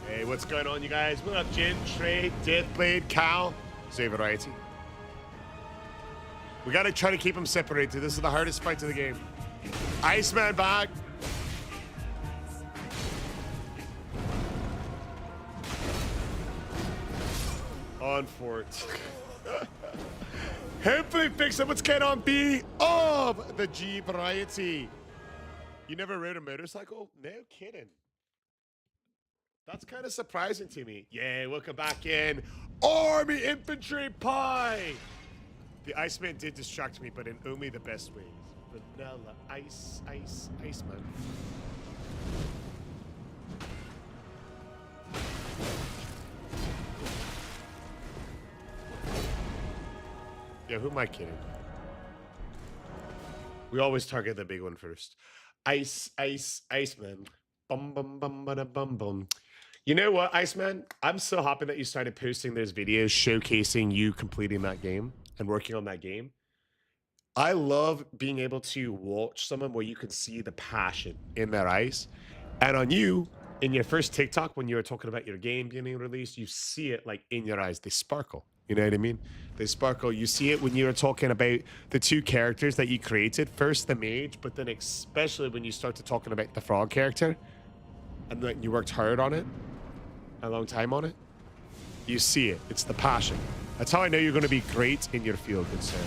Hey, what's going on, you guys? What up, Jin, Trey, Deathblade, Cal? Say variety. We gotta try to keep them separated. This is the hardest fight of the game. Iceman back. On fort. Hopefully fix it. What's going on, B? Oh! love the Jeep variety. You never rode a motorcycle? No kidding. That's kind of surprising to me. Yeah, welcome back in. Army Infantry Pie! The Iceman did distract me, but in only the best ways. Vanilla, ice, Iceman. Yeah, who am I kidding? We always target the big one first. Iceman. Bum bum bum bada bum bum. You know what, Iceman? I'm so happy that you started posting those videos showcasing you completing that game and working on that game. I love being able to watch someone where you can see the passion in their eyes. And on you, in your first TikTok, when you were talking about your game being released, you see it like in your eyes. They sparkle. You know what I mean? They sparkle. You see it when you were talking about the two characters that you created. First the mage, but then especially when you started talking about the frog character. And then you worked hard on it. A long time on it. You see it. It's the passion. That's how I know you're going to be great in your field, good sir.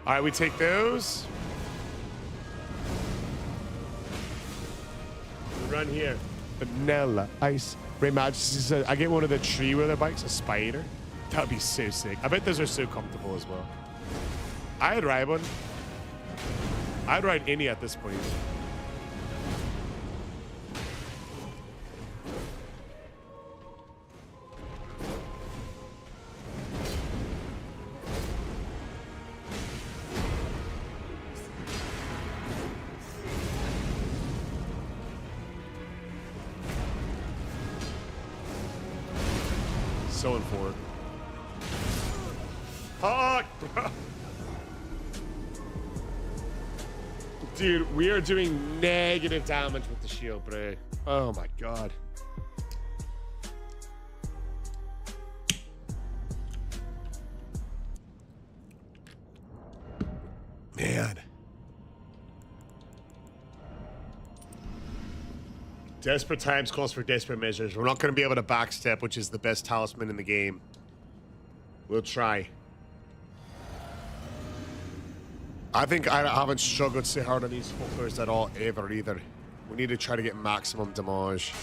All right, we take those. We run here. Vanilla ice. Ray Majesty says, I get one of the tree wheeler bikes, a spider. That'd be so sick. I bet those are so comfortable as well. I'd ride one. I'd ride any at this point. So in forward. Fuck, bro. Dude, we are doing negative damage with the shield, bro. Oh my god. Man. Desperate times calls for desperate measures. We're not going to be able to backstep, which is the best talisman in the game. We'll try. I think I haven't struggled so hard on these fuckers at all ever either. We need to try to get maximum damage.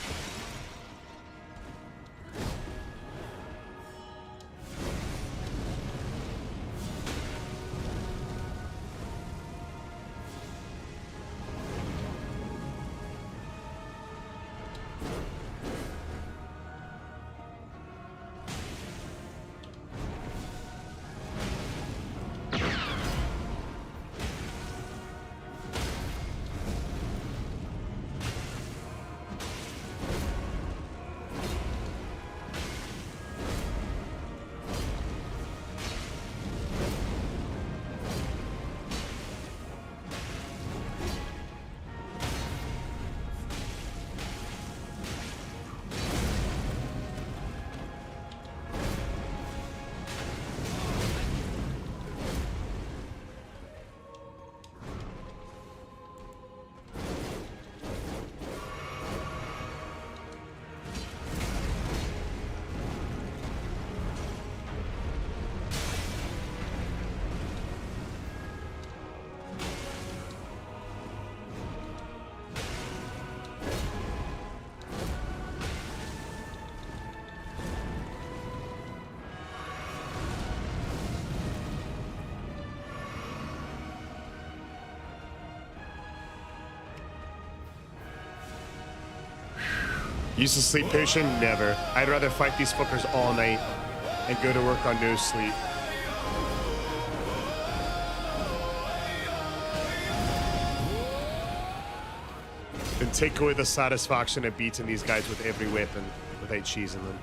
Use the sleep potion? Never. I'd rather fight these fuckers all night and go to work on no sleep. Than take away the satisfaction of beating these guys with every weapon without cheesing them.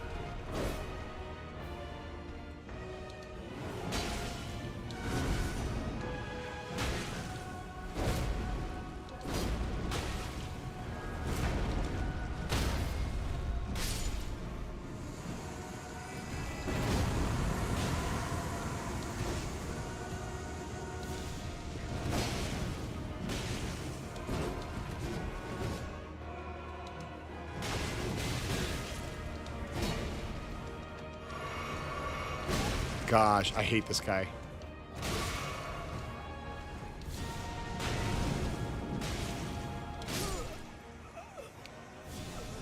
Gosh, I hate this guy.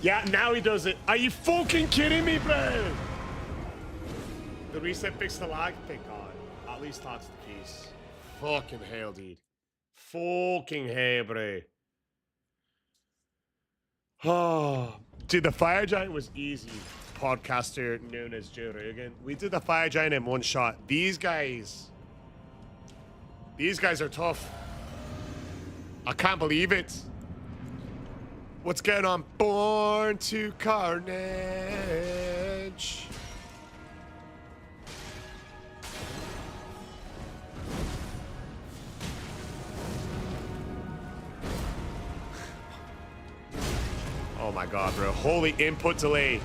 Yeah, now he does it. Are you fucking kidding me, bro? The reset fixed the lag? Thank God. At least that's the case. Fucking hell, dude. Fucking hell, bro. Oh, dude, the Fire Giant was easy. Podcaster known as Joe Rogan. We did the Fire Giant in one shot. These guys are tough. I can't believe it. What's going on? Born to Carnage. Oh my God, bro. Holy input delay.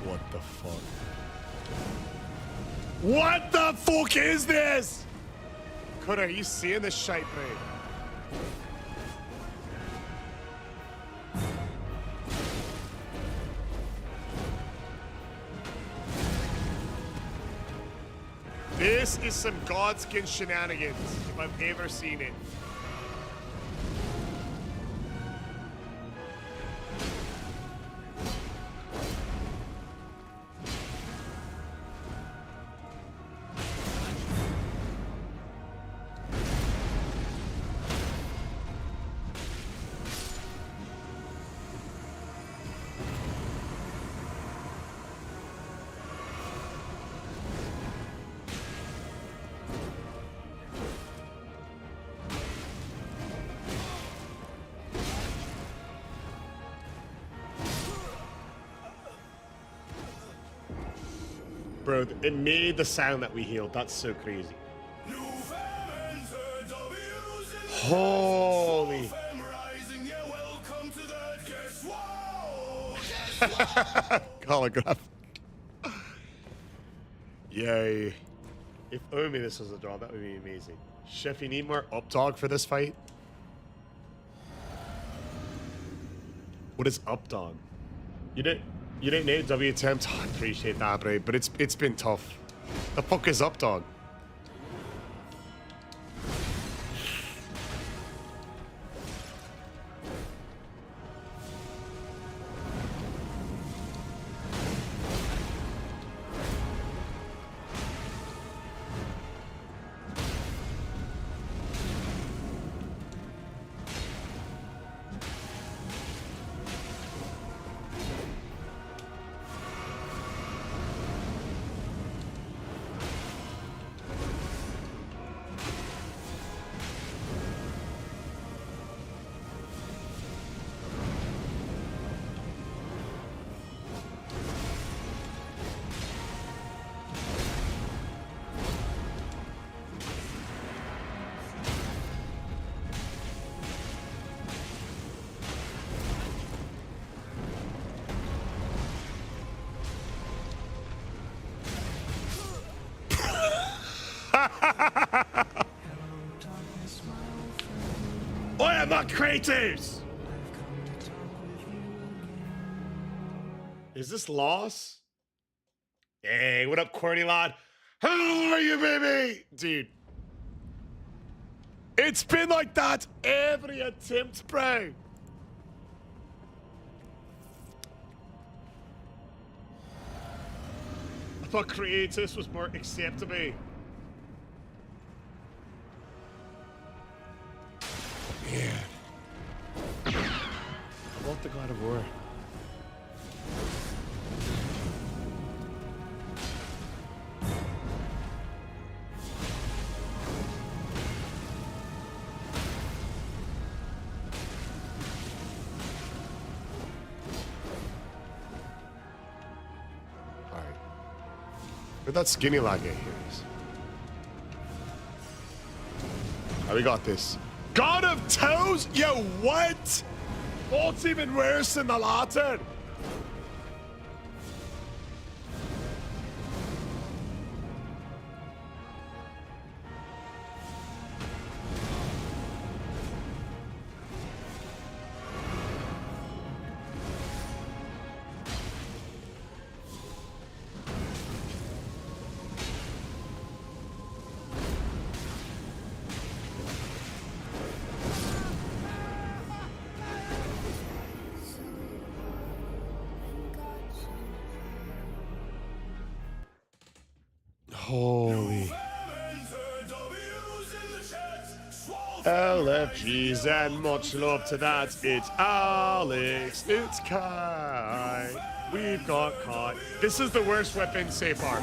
What the fuck? What the fuck is this? Cutter, are you seeing this shite, bro? This is some Godskin shenanigans, if I've ever seen it. Bro, it made the sound that we healed. That's so crazy. Holy. Holograph. Yay. If only this was a draw, that would be amazing. Chef, you need more up dog for this fight? What is up dog? You didn't know W attempt? Oh, I appreciate that, bro, but it's been tough. The fuck is up dog? I am a Kratos! Is this loss? Hey, what up, corny lad? How are you, baby? Dude, It's been like that every attempt, bro. I thought creative was more acceptable. Yeah. I love the God of War. Alright. Where'd that skinny lad get here? Oh, we got this. God of Toes? Yo, what? What's even worse than the latter? Holy. LFGs and much love to that. It's Alex. It's Kai. We've got Kai. This is the worst weapon so far.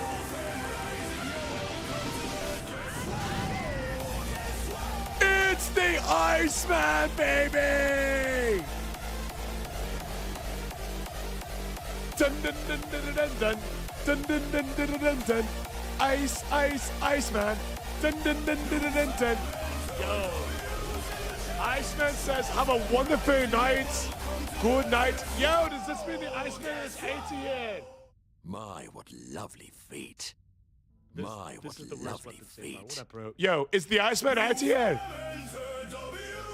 It's the Iceman, baby! Dun dun dun dun dun dun. Dun dun dun dun dun dun dun. Ice, ice, Iceman. Dun dun dun dun dun dun dun. Yo. Iceman says, have a wonderful night. Good night. Yo, does this mean the Iceman is 80 My, what lovely feet. My, what is the worst lovely weapon so far. feet. What up, bro? Yo, is the Iceman 80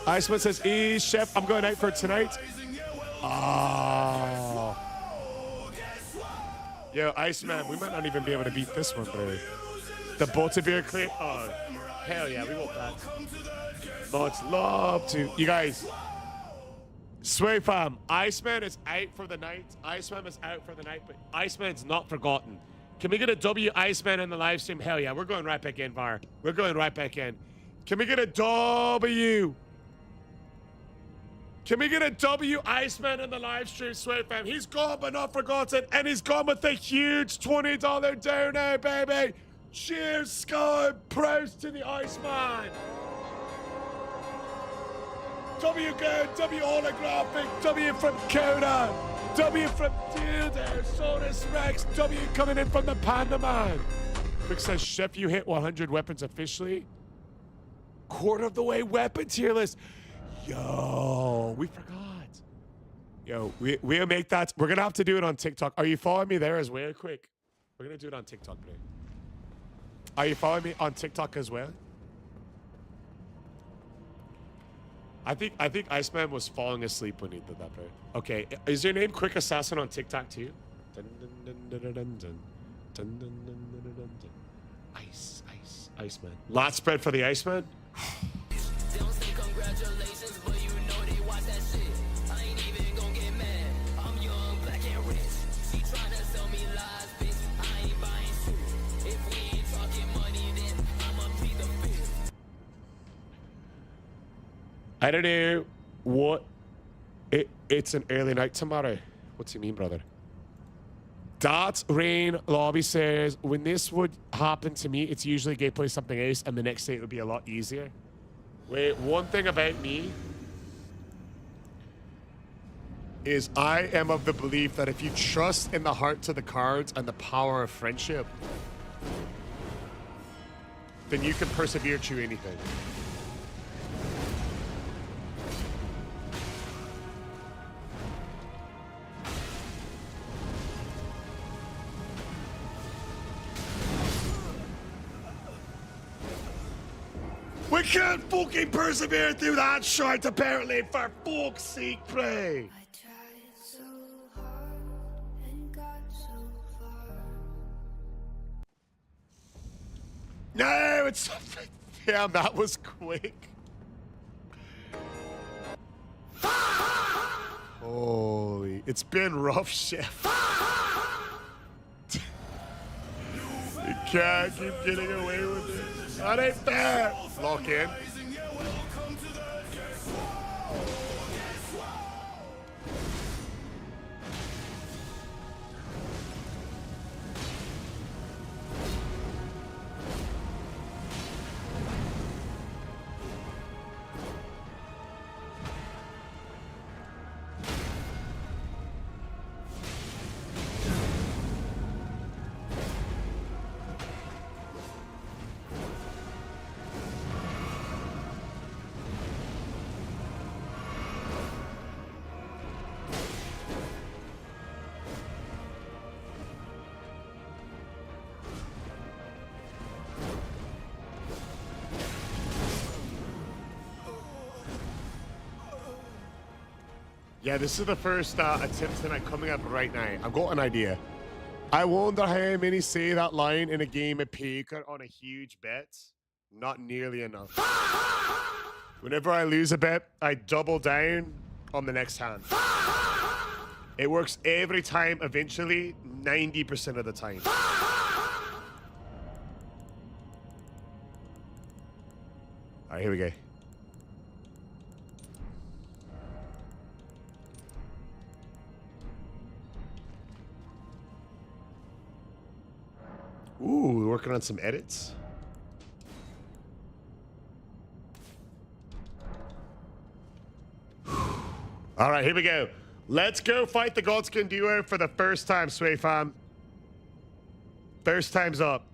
Iceman says, chef, I'm going out for tonight. Oh. Yo, Iceman, we might not even be able to beat this one, bro. The Butterbeer crate? Oh, hell yeah, we want that. Much love to you guys. Sway fam, Iceman is out for the night. Iceman is out for the night, but Iceman's not forgotten. Can we get a W Iceman in the live stream? Hell yeah, we're going right back in, Var. We're going right back in. Can we get a W? Can we get a W Iceman in the live stream, Sway fam? He's gone but not forgotten, and he's gone with a huge $20 donut, baby. Cheers, Sky. Prost to the Iceman. W good, W holographic, W from Coda, W from Dildo, Sonus Rex, W coming in from the Panda Man. Quick says, Chef, you hit 100 weapons officially. Quarter of the way weapon tier list. Yo, we forgot. Yo, we'll make that. We're going to have to do it on TikTok. Are you following me there as well, quick? We're going to do it on TikTok, bro. Are you following me on TikTok as well? I think Iceman was falling asleep when he did that, bro. Okay, is your name Quick Assassin on TikTok too? Dun, dun, dun, dun, dun, dun, dun. Dun, dun, dun, dun, dun, dun, dun. Iceman. Lot spread for the Iceman? They don't say congratulations, but you know they watch that shit. I ain't even gon' get mad. I'm young, black and rich. She tryna sell me lies, bitch. I ain't buying shit. If we ain't talking money, then I'ma plead the fifth. I don't know what. It's an early night tomorrow. What's he mean, brother? Dot Rain Lobby says, when this would happen to me, it's usually gameplay something else, and the next day it would be a lot easier. Wait, one thing about me is I am of the belief that if you trust in the heart to the cards and the power of friendship, then you can persevere through anything. We can't fucking persevere through that shit, apparently, for fuck's sake, pray. I tried so hard and got so far. No, it's... Damn, that was quick. Holy, it's been rough, chef. You can't keep getting away with it. That ain't fair. Lock in. Yeah, this is the first attempt tonight coming up right now. I've got an idea. I wonder how many say that line in a game of poker on a huge bet. Not nearly enough. Whenever I lose a bet, I double down on the next hand. It works every time, eventually, 90% of the time. All right, here we go. Ooh, we're working on some edits. All right, here we go. Let's go fight the Godskin duo for the first time, Sway fam. First time's up.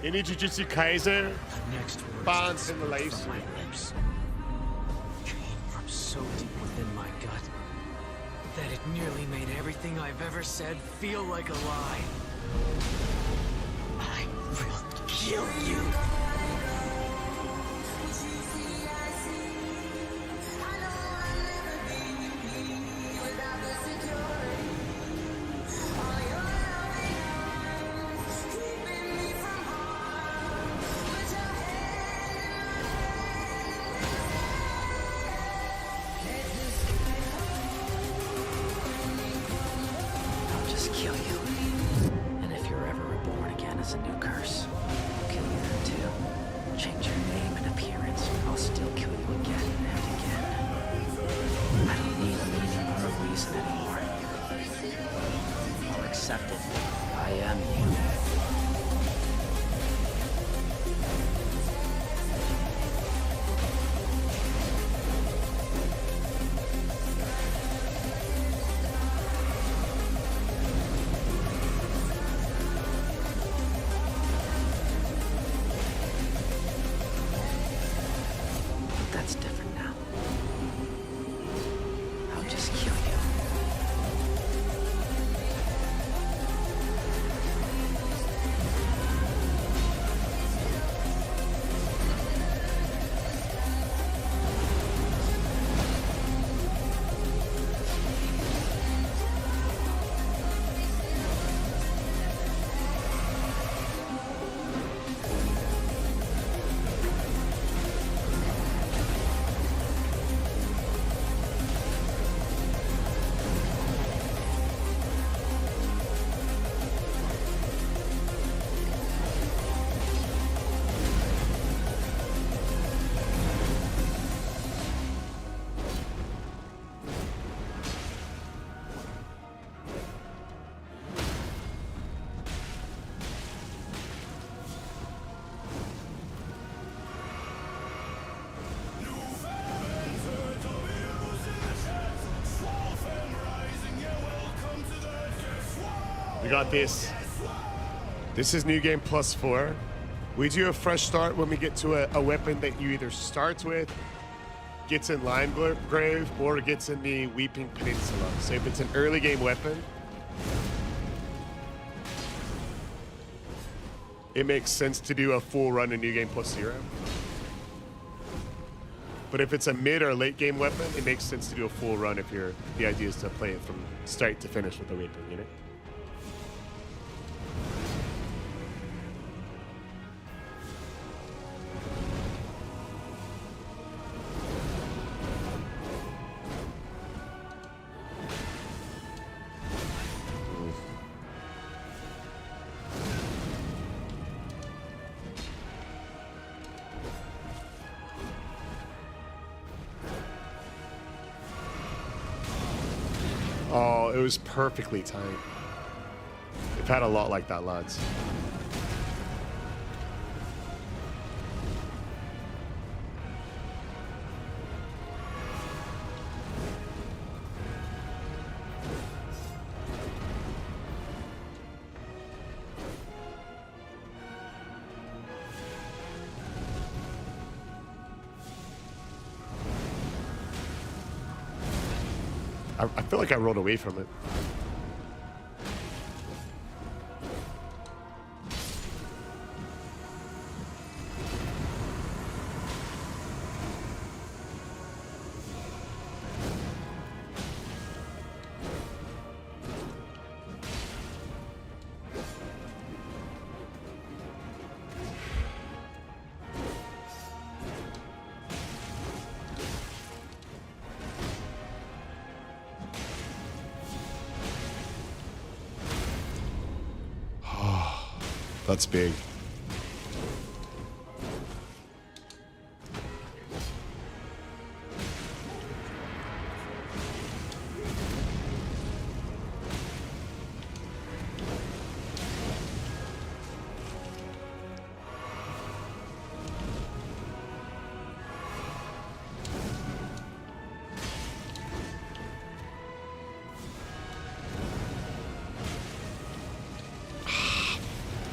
Any Jujutsu Kaisen fans in the live stream. Came from so deep within my gut that it nearly made everything I've ever said feel like a lie. I will kill you. I'll just kill you. And if you're ever reborn again as a new curse, I'll kill you then too. Change your name and appearance, I'll still kill you again and again. I don't need a meaning or a reason anymore. I'll accept it. I am you. That's different now. I'll just kill you. We got this. This is New Game +4. We do a fresh start when we get to a weapon that you either start with, gets in Limegrave, or gets in the Weeping Peninsula. So if it's an early game weapon, it makes sense to do a full run in New Game +0. But if it's a mid or late game weapon, it makes sense to do a full run if the idea is to play it from start to finish with the weapon, you know? it was perfectly timed. We've had a lot like that, lads. I feel like I rolled away from it. That's big.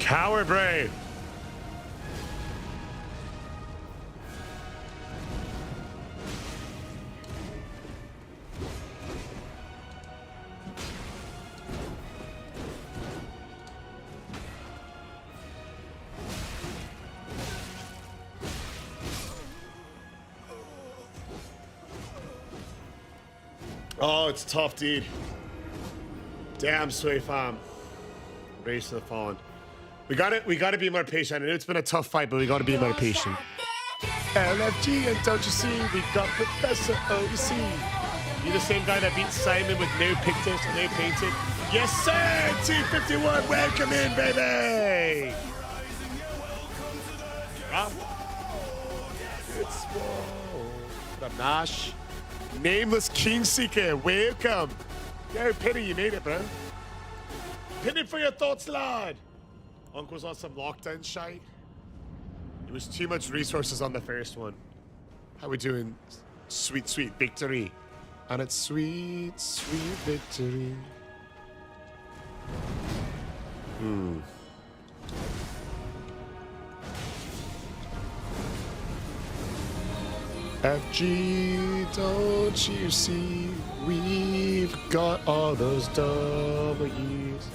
Coward brain. Oh, it's tough, dude. Damn, Sway Farm. Race to the Fallen. We gotta be more patient. I know it's been a tough fight, but we gotta be more patient. LFG, and don't you see, we got Professor OC. You the same guy that beat Simon with no pictures and no painted? Yes, sir! T51, welcome in, baby! It's what up, Nash? Nameless Kingseeker, welcome. Yo, Penny, you made it, bro. Penny for your thoughts, lad. Uncle's on some lockdown shite. There was too much resources on the first one. How we doing? Sweet, sweet victory. And it's sweet, sweet victory. FG, don't you see? We've got all those W's.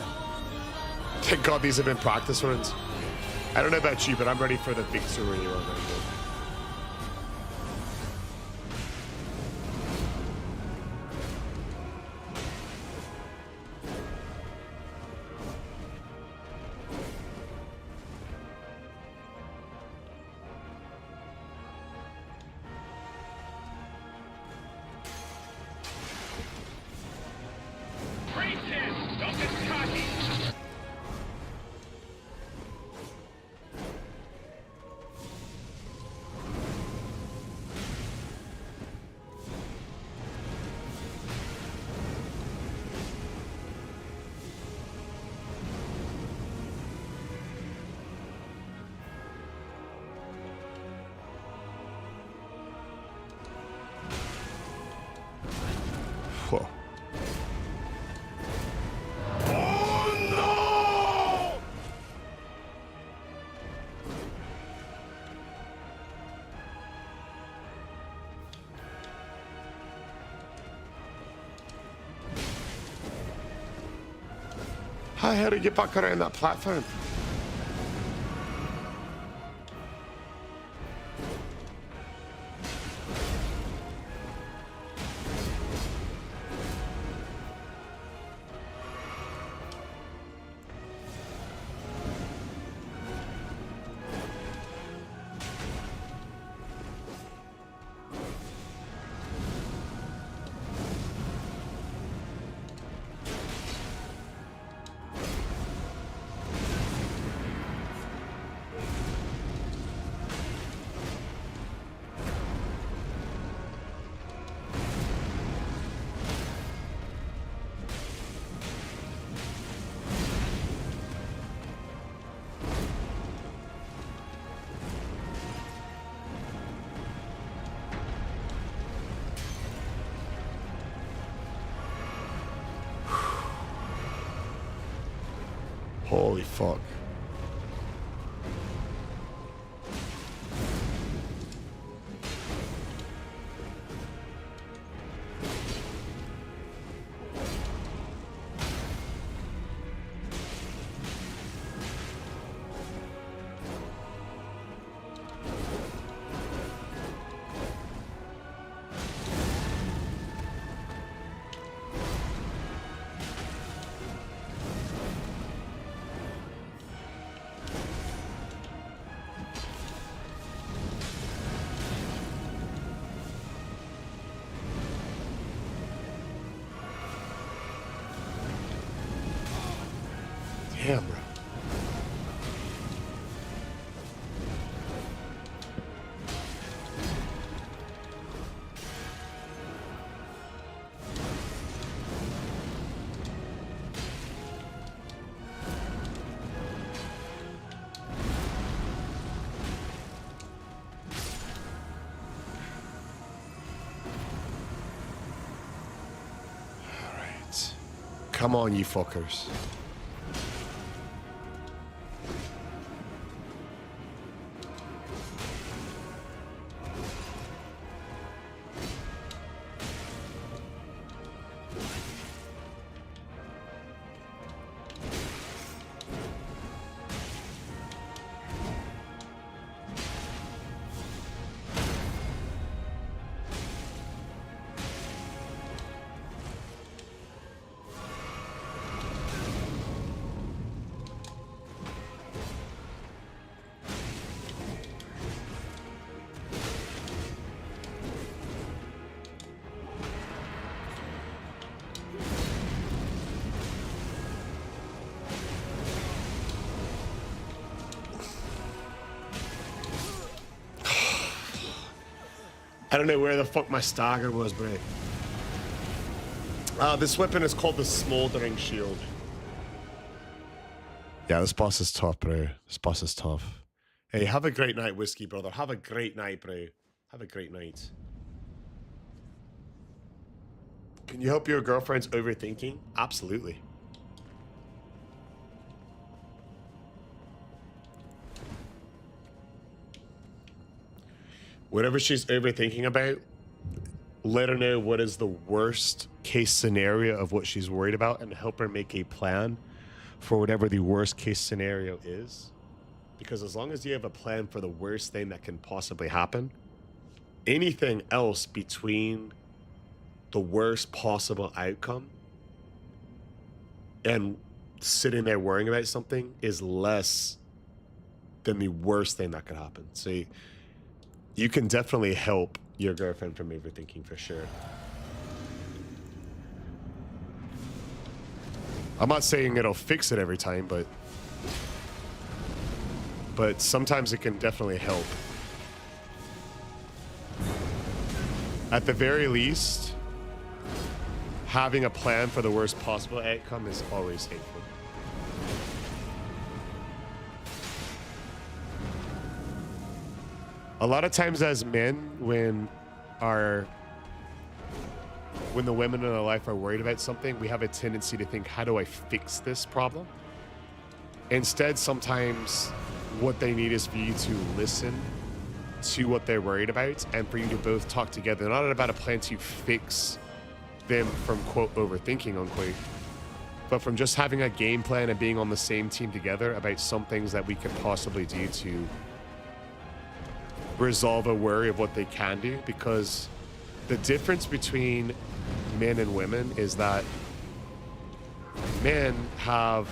Thank God these have been practice runs. I don't know about you, but I'm ready for the victory run. Whoa. Oh no! How do you get back around that platform? Holy fuck. Damn, bro. All right. Come on, you fuckers. I don't know where the fuck my stagger was, bro. This weapon is called the Smoldering Shield. Yeah, this boss is tough, bro. This boss is tough. Hey, have a great night, Whiskey Brother. Have a great night, bro. Have a great night. Can you help your girlfriend's overthinking? Absolutely. Whatever she's overthinking about, let her know what is the worst case scenario of what she's worried about and help her make a plan for whatever the worst case scenario is. Because as long as you have a plan for the worst thing that can possibly happen, anything else between the worst possible outcome and sitting there worrying about something is less than the worst thing that could happen. So you can definitely help your girlfriend from overthinking for sure. I'm not saying it'll fix it every time, but sometimes it can definitely help. At the very least, having a plan for the worst possible outcome is always helpful. A lot of times as men, when the women in our life are worried about something, we have a tendency to think, how do I fix this problem? Instead, sometimes what they need is for you to listen to what they're worried about and for you to both talk together, not about a plan to fix them from, quote, overthinking, unquote, but from just having a game plan and being on the same team together about some things that we could possibly do to resolve a worry of what they can do. Because the difference between men and women is that men have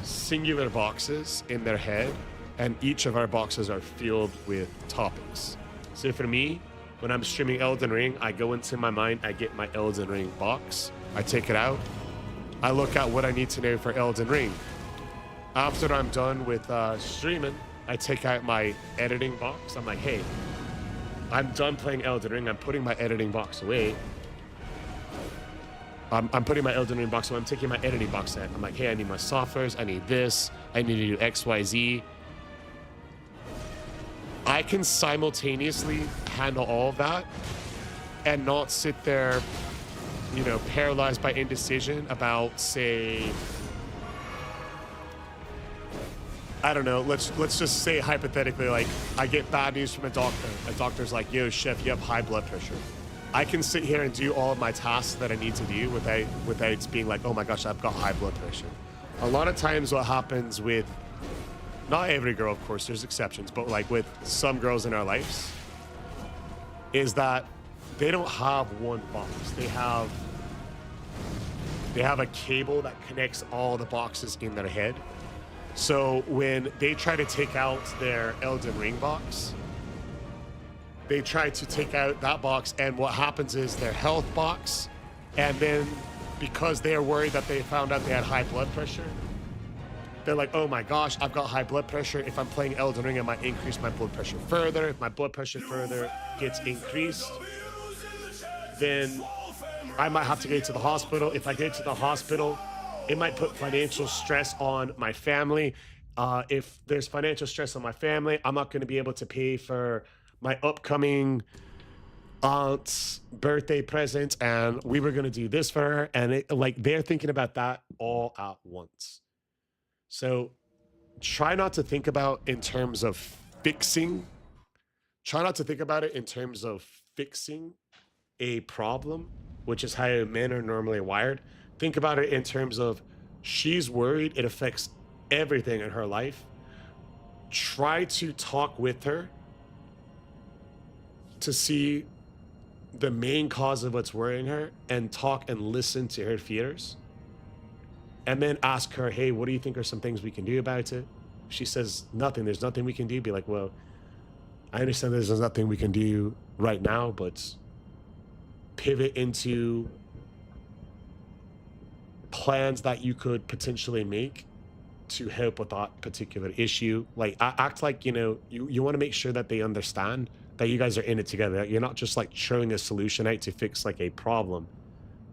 singular boxes in their head, and each of our boxes are filled with topics. So for me, when I'm streaming Elden Ring, I go into my mind, I get my Elden Ring box, I take it out, I look at what I need to know for Elden Ring. After I'm done with streaming, I take out my editing box. I'm like, hey, I'm done playing Elden Ring. I'm putting my editing box away. I'm putting my Elden Ring box away. I'm taking my editing box out. I'm like, hey, I need my softwares. I need this. I need to do X, Y, Z. I can simultaneously handle all of that and not sit there, you know, paralyzed by indecision about, say, I don't know, let's just say hypothetically, like, I get bad news from a doctor. A doctor's like, yo, chef, you have high blood pressure. I can sit here and do all of my tasks that I need to do without being like, oh my gosh, I've got high blood pressure. A lot of times what happens with, not every girl, of course, there's exceptions, but like with some girls in our lives, is that they don't have one box. They have a cable that connects all the boxes in their head. So when they try to take out their Elden Ring box, they try to take out that box, and what happens is their health box, and then because they're worried that they found out they had high blood pressure, they're like, oh my gosh, I've got high blood pressure. If I'm playing Elden Ring, I might increase my blood pressure further. If my blood pressure further gets increased, then I might have to go to the hospital. If I go to the hospital, it might put financial stress on my family. If there's financial stress on my family, I'm not going to be able to pay for my upcoming aunt's birthday present, and we were going to do this for her, and they're thinking about that all at once. So try not to think about in terms of fixing. Try not to think about it in terms of fixing a problem, which is how men are normally wired. Think about it in terms of she's worried it affects everything in her life. Try to talk with her to see the main cause of what's worrying her, and talk and listen to her fears. And then ask her, hey, what do you think are some things we can do about it? If she says nothing, there's nothing we can do, be like, well, I understand there's nothing we can do right now, but pivot into plans that you could potentially make to help with that particular issue. Like, act like, you want to make sure that they understand that you guys are in it together. You're not just like throwing a solution out to fix like a problem,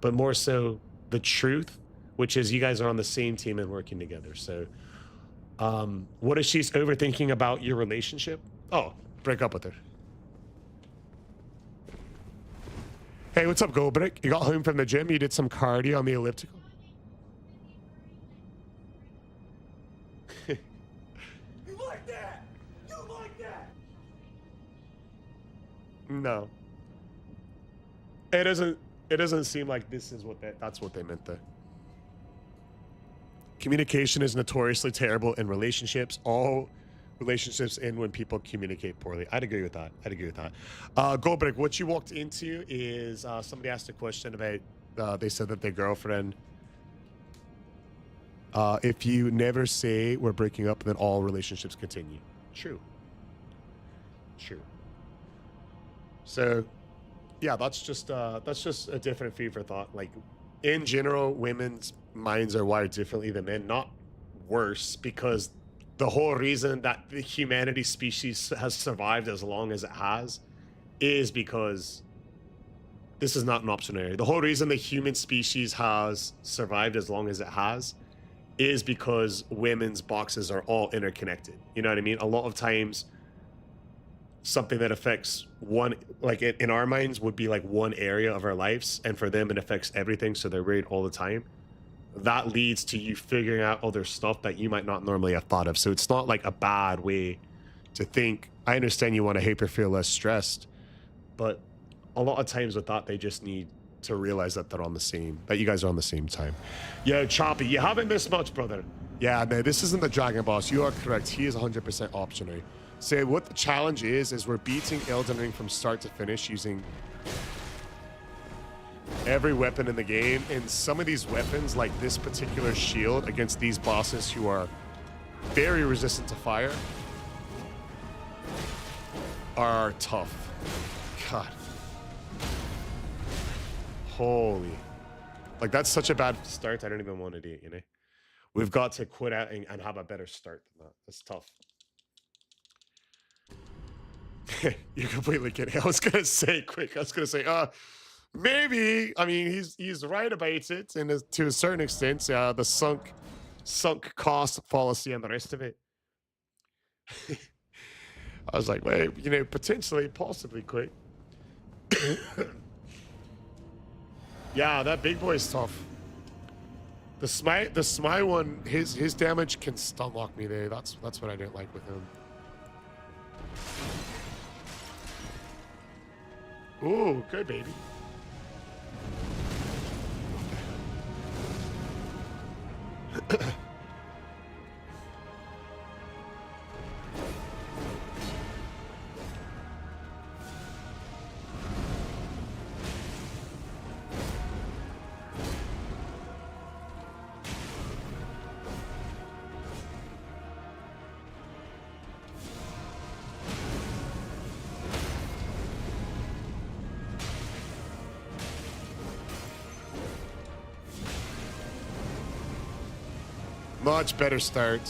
but more so the truth, which is you guys are on the same team and working together. So what is she's overthinking about your relationship? Oh, break up with her. Hey, what's up, Goldbrick? You got home from the gym, you did some cardio on the elliptical? You like that? You like that? No. It doesn't seem like this is that's what they meant there. Communication is notoriously terrible in relationships. All relationships end when people communicate poorly. I'd agree with that. Goldbrick, what you walked into is somebody asked a question about, they said that their girlfriend, if you never say we're breaking up, then all relationships continue. True. So, yeah, that's just a different food for thought. Like, in general, women's minds are wired differently than men, not worse, because the whole reason that the humanity species has survived as long as it has is because this is not an option area. The whole reason the human species has survived as long as it has is because women's boxes are all interconnected. You know what I mean? A lot of times, something that affects one, like in our minds, would be like one area of our lives, and for them it affects everything, so they're worried all the time. That leads to you figuring out other stuff that you might not normally have thought of. So it's not like a bad way to think. I understand you want to help her feel less stressed, but a lot of times with that, they just need to realize that that you guys are on the same time. Yo, Choppy, you haven't missed much, brother. Yeah, no, this isn't the Dragon Boss. You are correct. He is 100% optional. So what the challenge is we're beating Elden Ring from start to finish using every weapon in the game. And some of these weapons, like this particular shield against these bosses who are very resistant to fire, are tough. God. Holy. Like, that's such a bad start. I don't even want to do it, We've got to quit out and have a better start than that. That's tough. You're completely kidding. I was gonna say, maybe. I mean, he's right about it, and to a certain extent, the sunk cost fallacy and the rest of it. I was like, wait, potentially, possibly quick. Yeah, that big boy's tough. The Smite one, his damage can stun lock me there. That's what I don't like with him. Ooh, good baby. Much better start.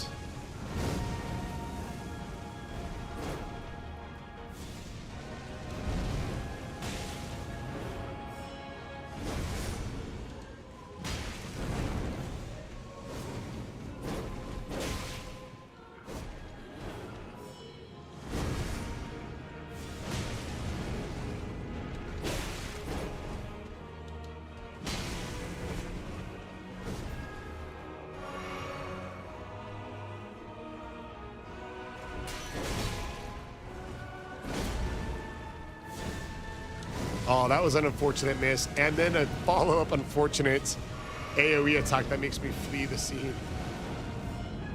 Oh, that was an unfortunate miss. And then a follow-up unfortunate AoE attack that makes me flee the scene.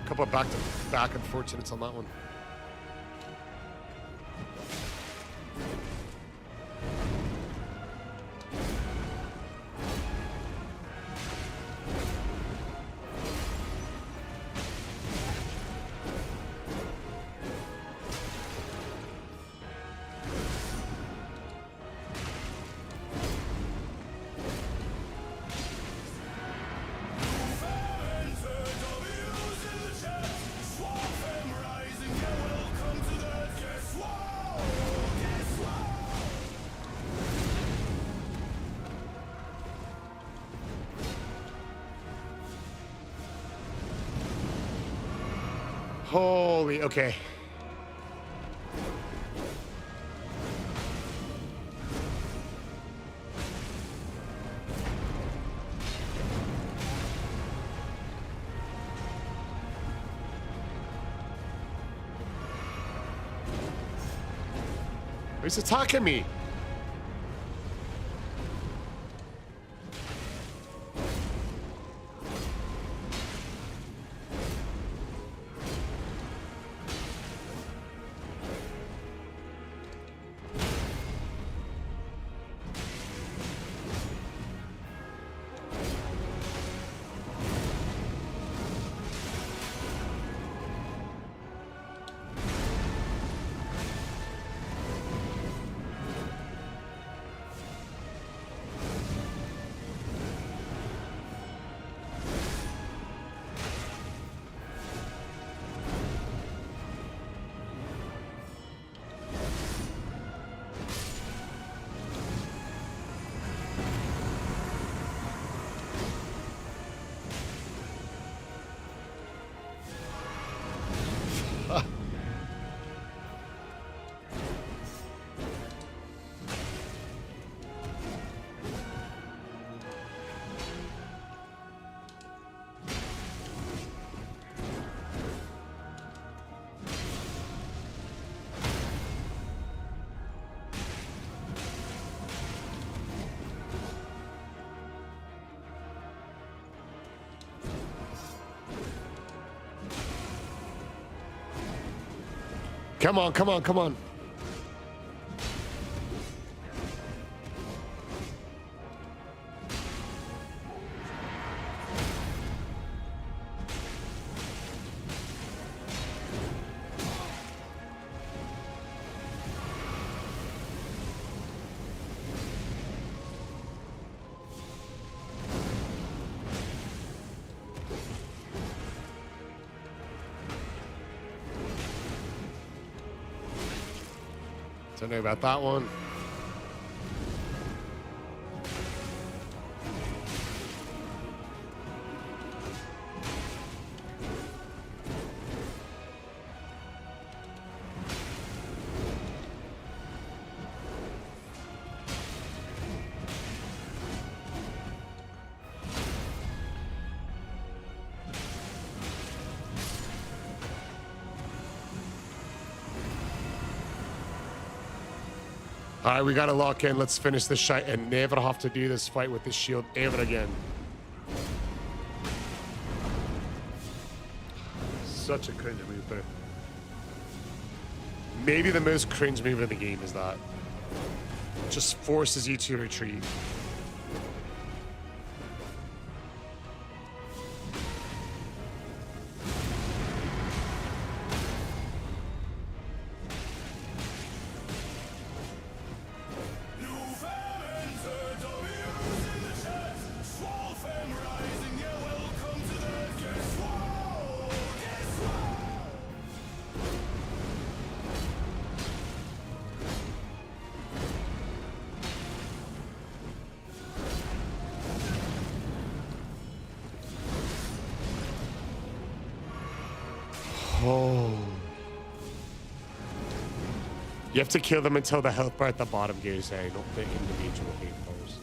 A couple of back-to-back unfortunates on that one. Holy, okay. He's attacking me. Come on, come on, come on. Don't know about that one. All right, we gotta lock in. Let's finish this shit and never have to do this fight with this shield ever again. Such a cringe move, though. Maybe the most cringe move in the game is that. Just forces you to retreat. Oh. You have to kill them until the health bar at the bottom goes down, not the individual health bars.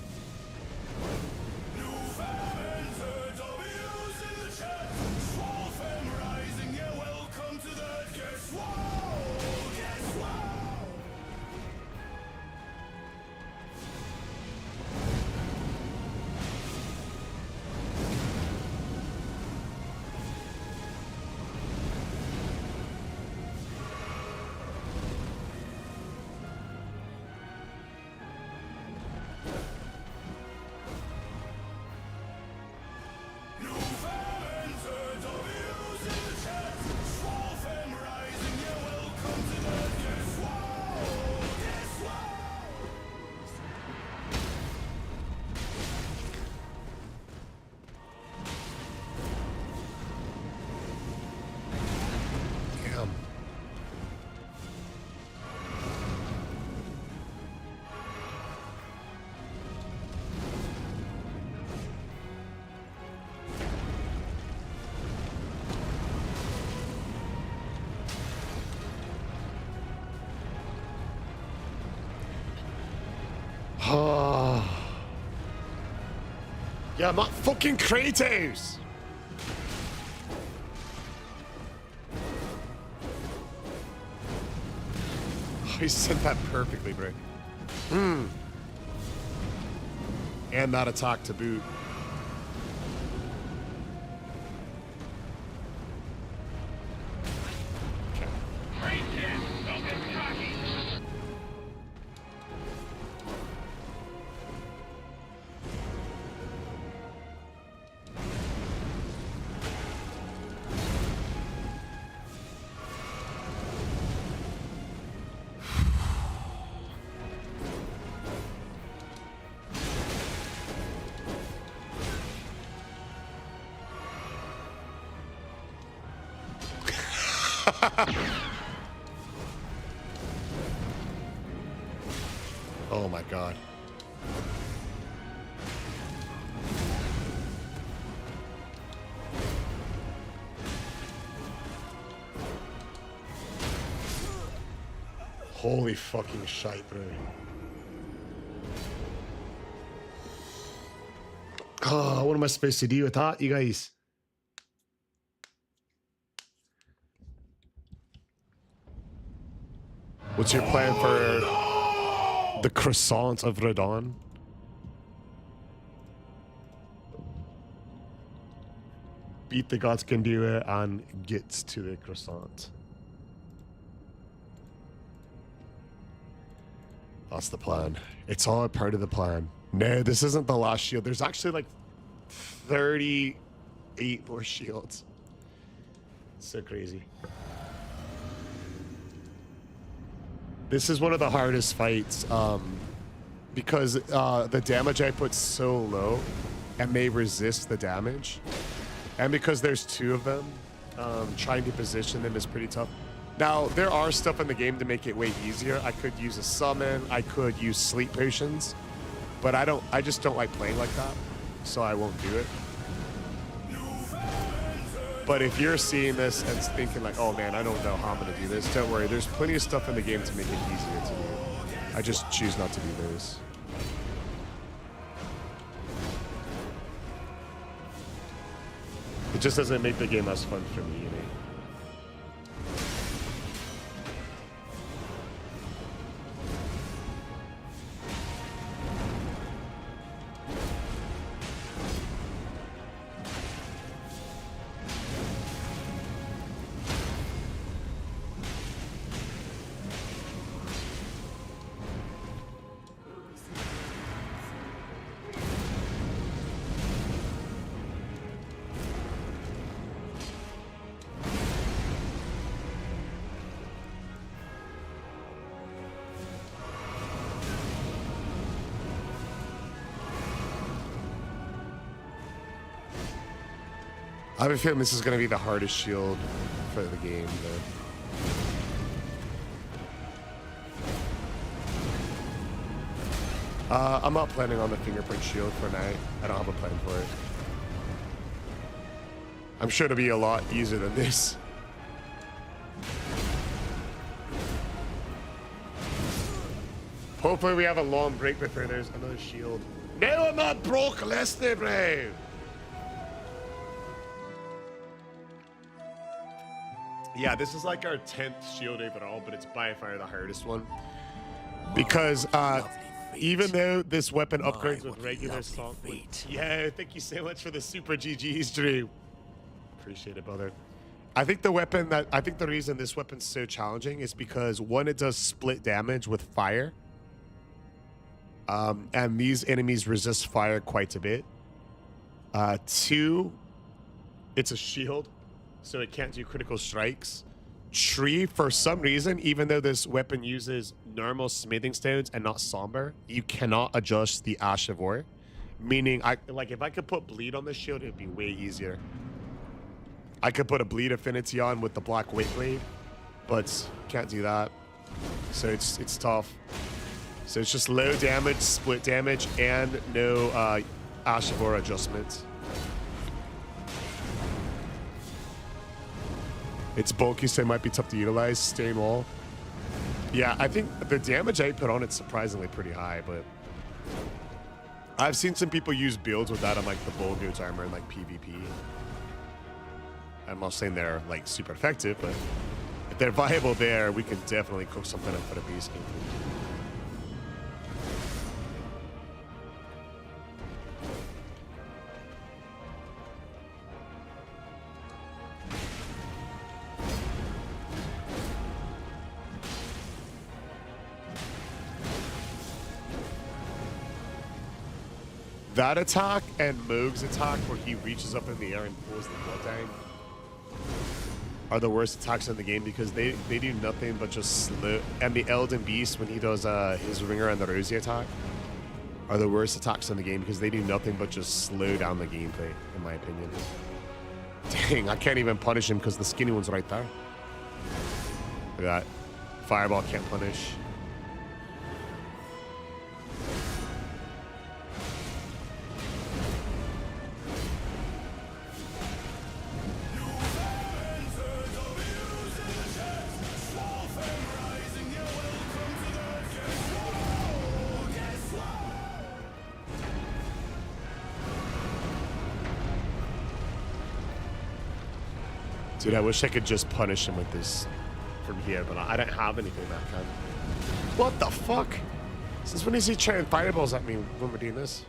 Yeah, I'm not fucking Kratos! Oh, he said that perfectly, bro. And that attack to boot. Oh my god. Holy fucking shite, bro. Oh, what am I supposed to do with that, you guys? What's your plan for the croissant of Radon? Beat the gods can do it and get to the croissant. That's the plan. It's all a part of the plan. No, this isn't the last shield. There's actually like 38 more shields. It's so crazy. This is one of the hardest fights because the damage I put's so low and they resist the damage. And because there's two of them, trying to position them is pretty tough. Now, there are stuff in the game to make it way easier. I could use a summon, I could use sleep potions, but I just don't like playing like that, so I won't do it. But if you're seeing this and thinking like, oh man, I don't know how I'm gonna do this, don't worry, there's plenty of stuff in the game to make it easier to do. I just choose not to do those. It just doesn't make the game as fun for me, you know? I have a feeling this is going to be the hardest shield for the game, though. I'm not planning on the fingerprint shield for now. I don't have a plan for it. I'm sure it'll be a lot easier than this. Hopefully we have a long break before there's another shield. No, I'm not Brock Lesnar, bro. Yeah, this is like our 10th shield overall, but it's by far the hardest one. Because even though this weapon upgrades with regular salt. Yeah, thank you so much for the super GG's, Drew. Appreciate it, brother. I think the reason this weapon's so challenging is because one, it does split damage with fire. And these enemies resist fire quite a bit. Two, it's a shield, so it can't do critical strikes. Three, for some reason, even though this weapon uses normal smithing stones and not somber, you cannot adjust the Ash of War. Meaning, if I could put bleed on this shield, it'd be way easier. I could put a bleed affinity on with the black weight blade, but can't do that. So it's tough. So it's just low damage, split damage, and no Ash of War adjustment. It's bulky, so it might be tough to utilize. Stain wall. Yeah, I think the damage I put on it's surprisingly pretty high, but I've seen some people use builds with that on like the Bull Goat's armor and like PvP. I'm not saying they're like super effective, but if they're viable there, we can definitely cook something up for the base game. That attack and Moog's attack, where he reaches up in the air and pulls the blood down, are the worst attacks in the game because they do nothing but just slow. And the Elden Beast, when he does his Ringer and the Rosie attack, are the worst attacks in the game because they do nothing but just slow down the gameplay, in my opinion. Dang, I can't even punish him because the skinny one's right there. Look at that. Fireball can't punish. Dude, I wish I could just punish him with this from here, but I don't have anything that can. What the fuck? Since when is he trying fireballs at me when we're doing this?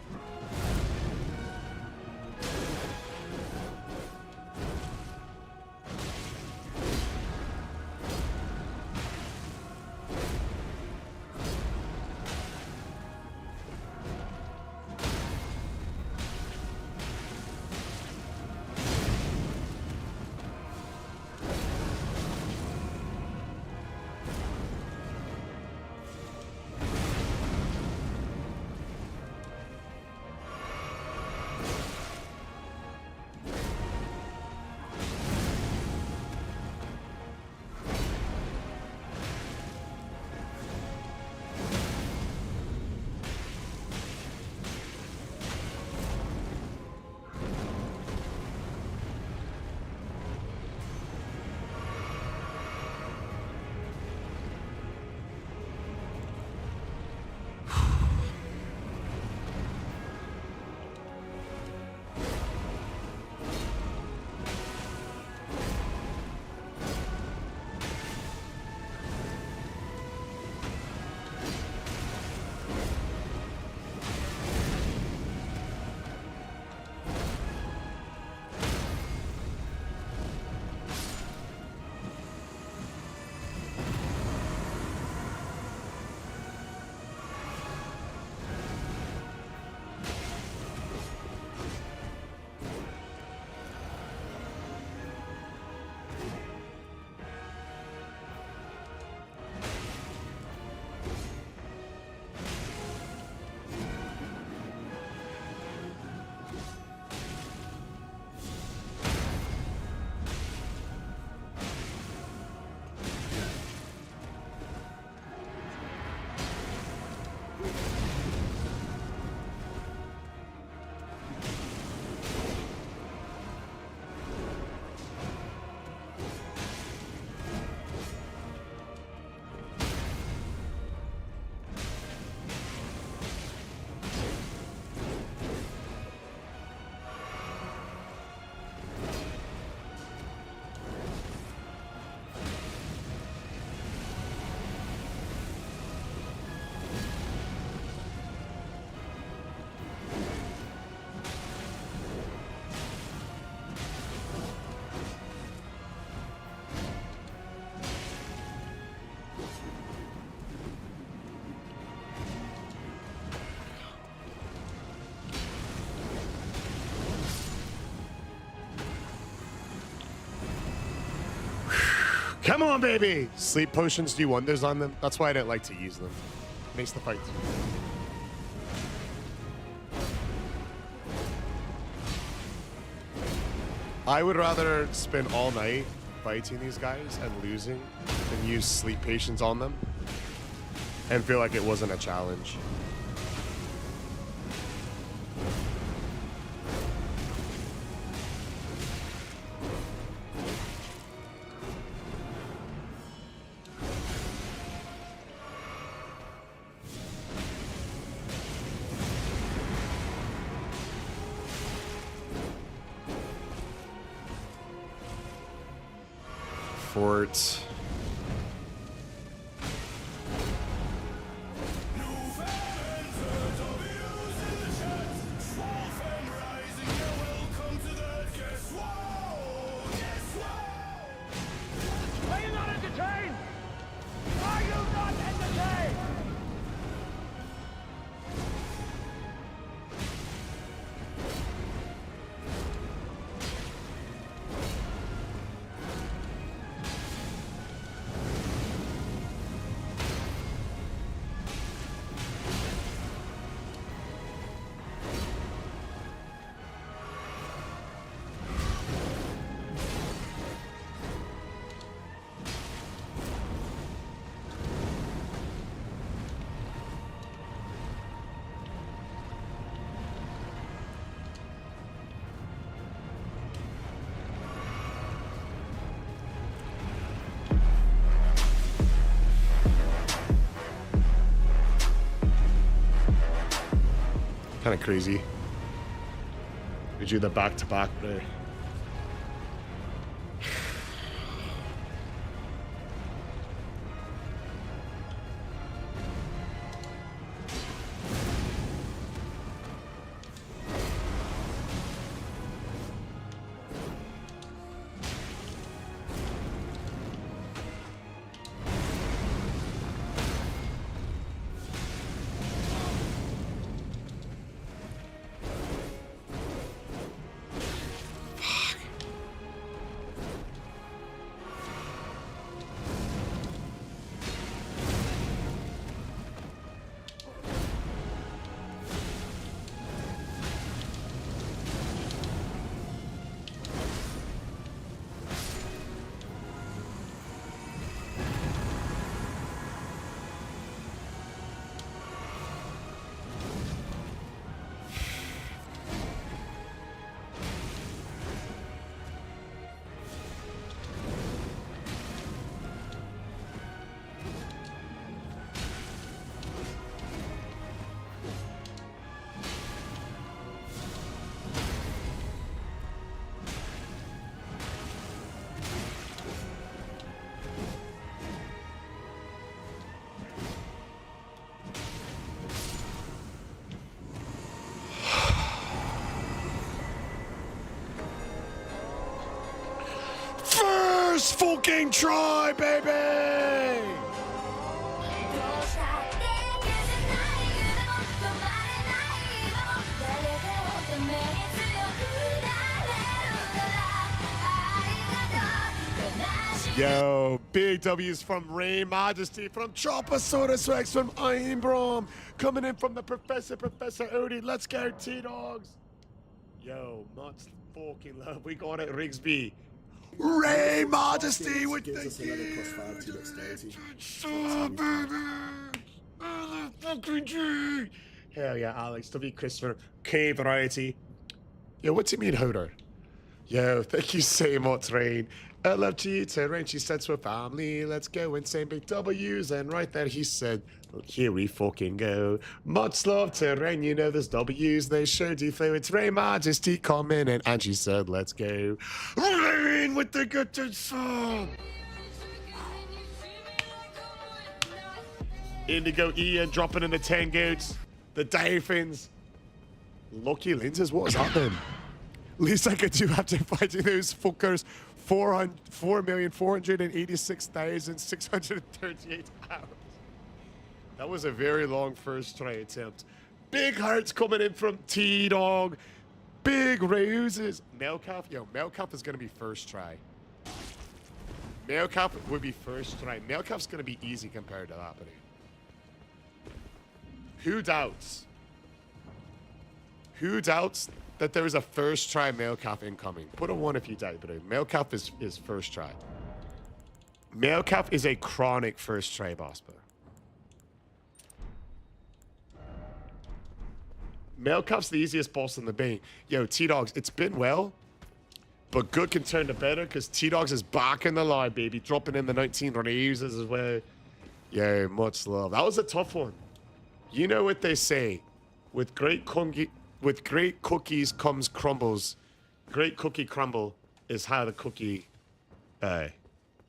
Come on, baby. Sleep potions do wonders on them. That's why I don't like to use them. Makes the fight. I would rather spend all night fighting these guys and losing than use sleep potions on them and feel like it wasn't a challenge. Fort. Are you not entertained? Are you not entertained? Kind of crazy. We do the back-to-back there. First fucking try, baby! Yo, big W's from Ray Majesty, from Chopasaurus Rex, from Einbrom, coming in from the Professor Odie. Let's go, T-Dogs. Yo, much fucking love. We got it, Rigsby. Ray Majesty with the Hell yeah, Alex. W. Christopher. K Variety. Yo, what's it mean, Hodor? Yo, thank you so much, Rain. I love you to Rain. She said to her family, let's go insane big W's. And right there, he said, here we fucking go. Much love to Rain. You know there's W's. They sure do flow. It's Ray Majesty coming in. And she said, let's go. Rain with the good song. Indigo Ian dropping in the 10 goats. The Dolphins. Lucky lenses. What is happening? Least I could do after fighting those fuckers. 4,486,638 hours. That was a very long first try attempt. Big hearts coming in from T-Dog. Big roses. Melcalf. Yo, Melcalf is going to be first try. Mailcap would be first try. Mailcap's gonna be easy compared to that, buddy. Who doubts? Who doubts that there is a first try Mailcap incoming? Put a 1 if you doubt, but Mailcap is first try. Mailcap is a chronic first try boss, bro. Mailcap's the easiest boss in the bay. Yo, T-Dogs, it's been well, but good can turn to better because T-Dogs is back in the line, baby. Dropping in the 19 raises as well. Yo, much love. That was a tough one. You know what they say. With great cookies comes crumbles. Great cookie crumble is how the cookie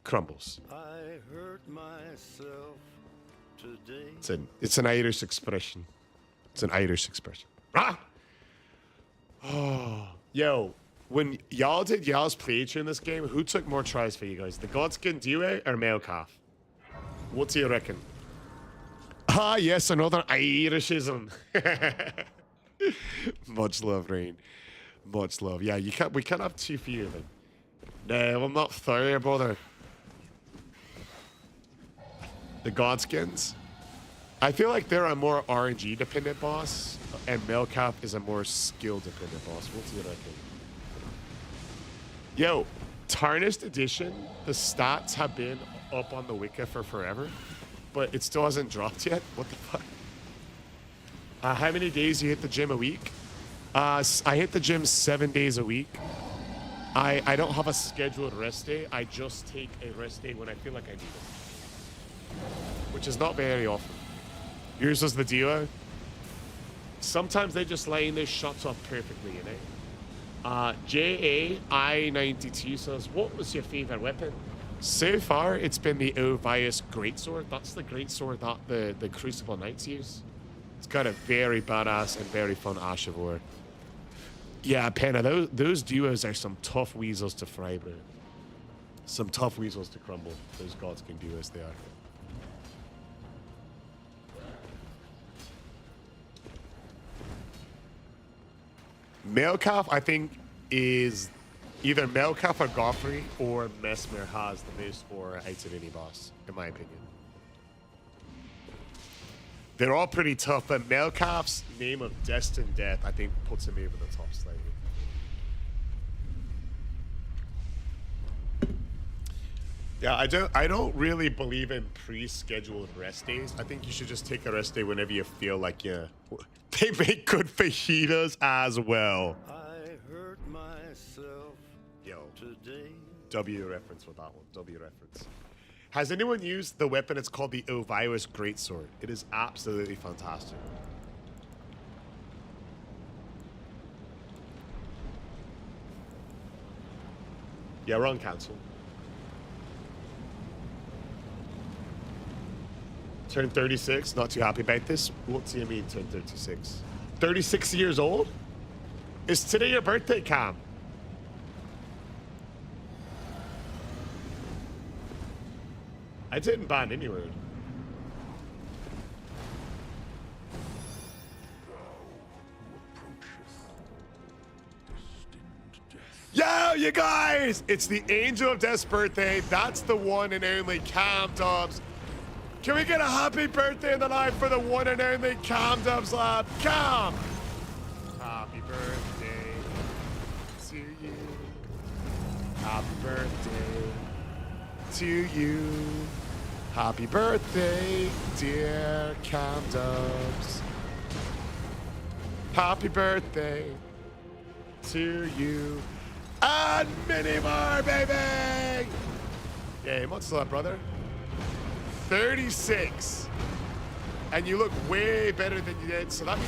crumbles. I hurt myself today. It's an Irish expression. It's an Irish expression. Ah! Oh, yo, when y'all did y'all's playthrough in this game, who took more tries for you guys? The Godskin duo or Mailcap? What do you reckon? Ah, yes, another Irishism. Much love, Rain. Much love. Yeah, we can't have too few of them. No, I'm not sorry, brother. The Godskins. I feel like they're a more RNG dependent boss, and Mailcap is a more skill dependent boss. What do you reckon? Yo, Tarnished Edition, the stats have been up on the Wiki for forever, but it still hasn't dropped yet. What the fuck? How many days you hit the gym a week? I hit the gym 7 days a week. I don't have a scheduled rest day. I just take a rest day when I feel like I need it, which is not very often. Yours was the duo. Sometimes they just line their shots off perfectly, you know? JAI92 says, what was your favorite weapon? So far, it's been the Ovius Greatsword. That's the greatsword that the Crucible Knights use. It's got a very badass and very fun Ash of War. Yeah, Penna, those duos are some tough weasels to fry, bro. Some tough weasels to crumble. Those Godskin duos, they are. Mailcap, I think, is either Mailcap or Godfrey or Mesmer has the most aura out of any boss, in my opinion. They're all pretty tough, but Mailcap's Name of Destined Death, I think, puts him over the top slightly. Yeah, I don't really believe in pre-scheduled rest days. I think you should just take a rest day whenever you feel like you. They make good fajitas as well. I hurt myself today. W reference with that one. W reference. Has anyone used the weapon? It's called the Ovius Greatsword. It is absolutely fantastic. Yeah, we're on cancel. Turned 36. Not too happy about this. What do you mean turned 36? 36 years old? Is today your birthday, Cam? I didn't ban anywhere. Yo, you guys! It's the Angel of Death's birthday. That's the one and only Cam Dubs. Can we get a happy birthday in the live for the one and only Cam Dubs lab? Cam! Happy birthday to you. Happy birthday to you. Happy birthday, dear Cam Dubs. Happy birthday to you. And many more, baby! Yeah, what's that, brother? 36. And you look way better than you did. So that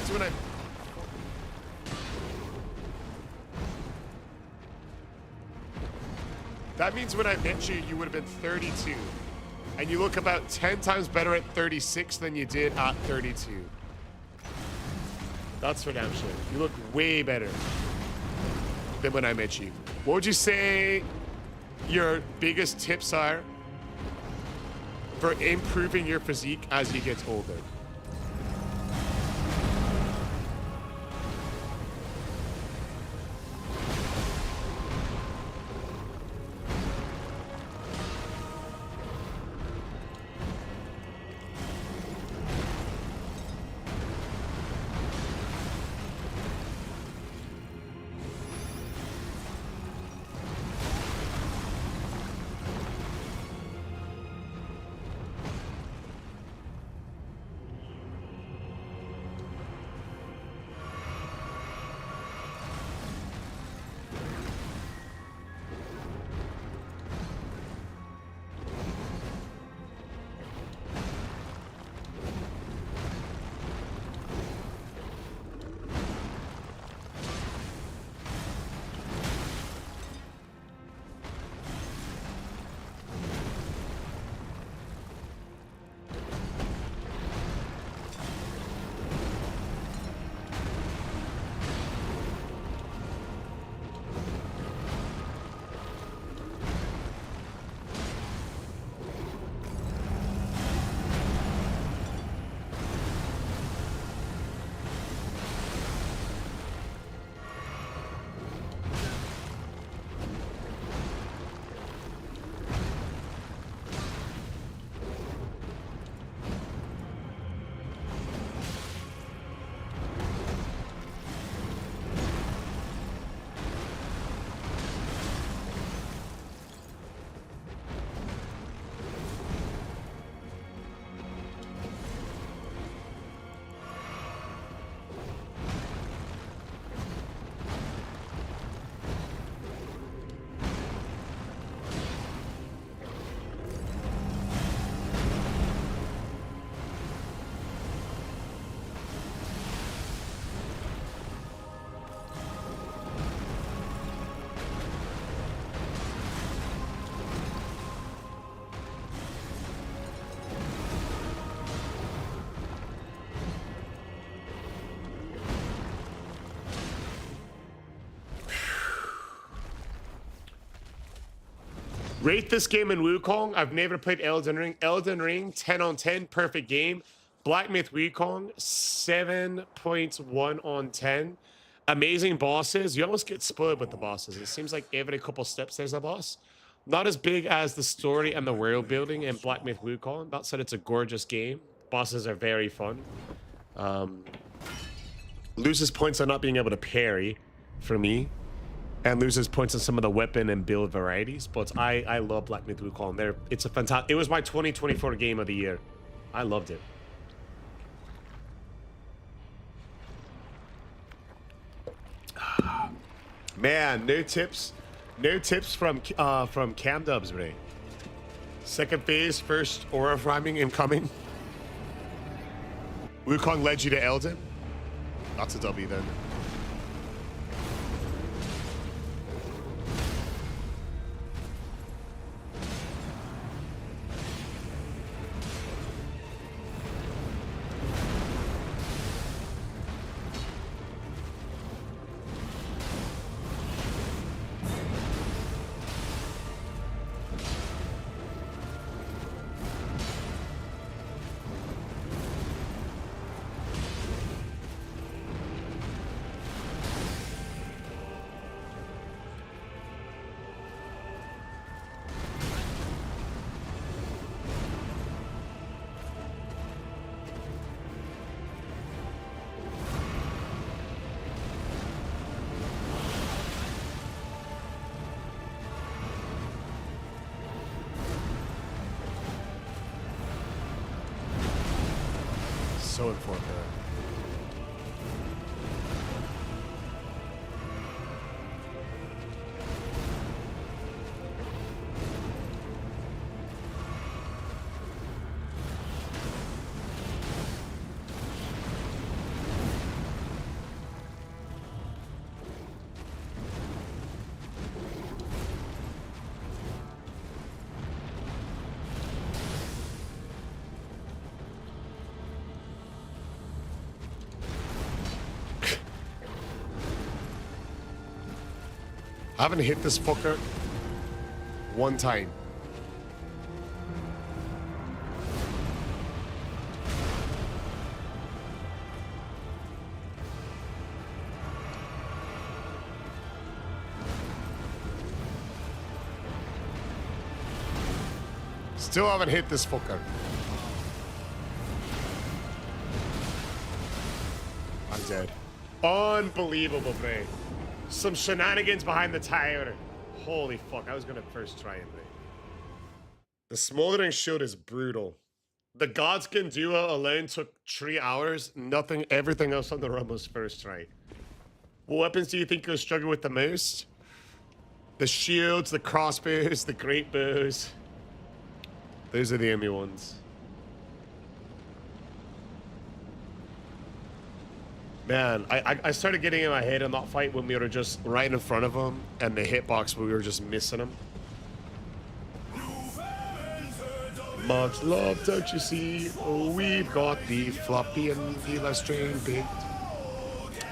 means when I met you, you would have been 32. And you look about 10 times better at 36 than you did at 32. That's for damn sure. You look way better than when I met you. What would you say your biggest tips are for improving your physique as you get older? Rate this game in Wukong. I've never played Elden Ring. Elden Ring, 10 on 10, perfect game. Black Myth Wukong, 7.1 on 10. Amazing bosses. You almost get spoiled with the bosses. It seems like every couple steps there's a boss. Not as big as the story and the world building in Black Myth Wukong. That said, it's a gorgeous game. Bosses are very fun. Loses points on not being able to parry for me. And loses points on some of the weapon and build varieties. But I love Black Myth Wukong. It's a fantastic... It was my 2024 game of the year. I loved it. Man, no tips from Cam Dubs, Ray. Second phase, first aura rhyming incoming. Wukong led you to Elden. That's a W then. So informative. I haven't hit this fucker one time. Still haven't hit this fucker. I'm dead. Unbelievable, Bray. Some shenanigans behind the tower. Holy fuck, I was gonna first try it, Bray. The Smoldering shield is brutal. The Godskin duo alone took 3 hours. Everything else on the run was first try. What weapons do you think you'll struggle with the most? The shields, the crossbows, the great bows. Those are the only ones. Man, I started getting in my head in that fight when we were just right in front of him, and the hitbox, we were just missing him. Much love, don't you see? Oh, we've got the floppy and the left string picked.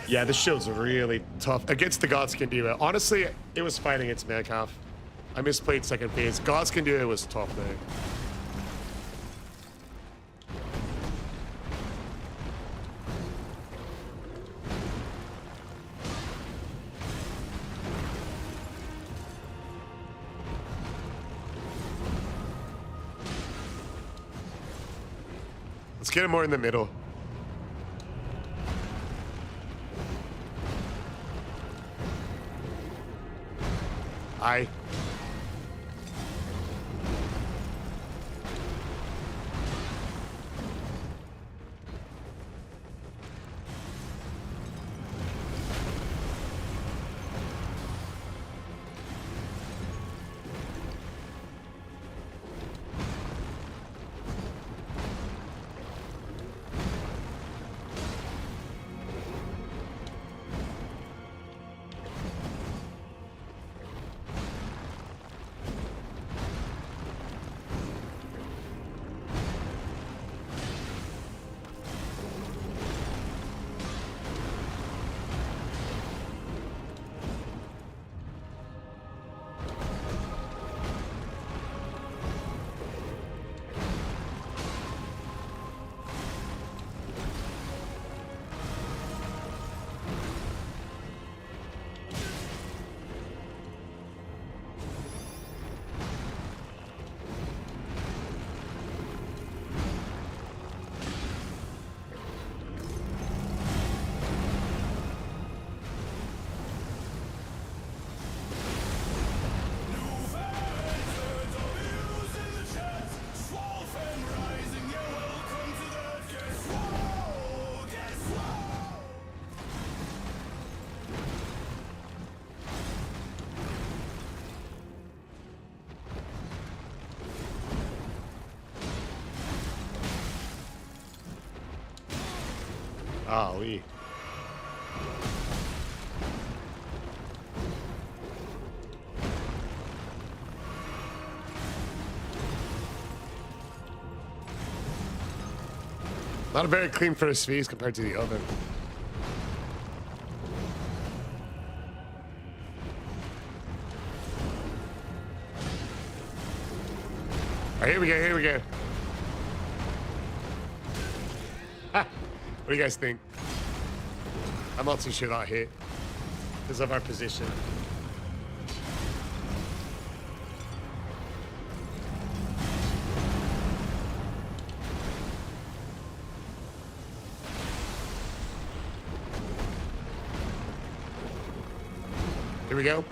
Yeah, the shield's really tough against the Godskin duo. Honestly, it was fighting against Mancalf. I misplayed second phase. Godskin duo was tough though. Let's get him more in the middle. Aye. Ah, we. Not a very clean first phase compared to the other. All right, here we go, here we go. Ha! What do you guys think? I'm not too sure that hit because of our position. Here we go.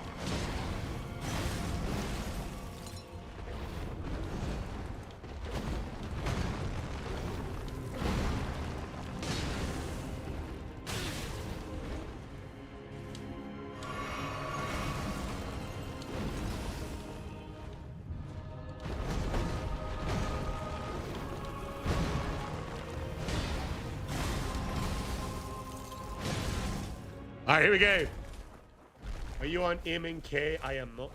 All right, here we go. Are you on M and K? I am not.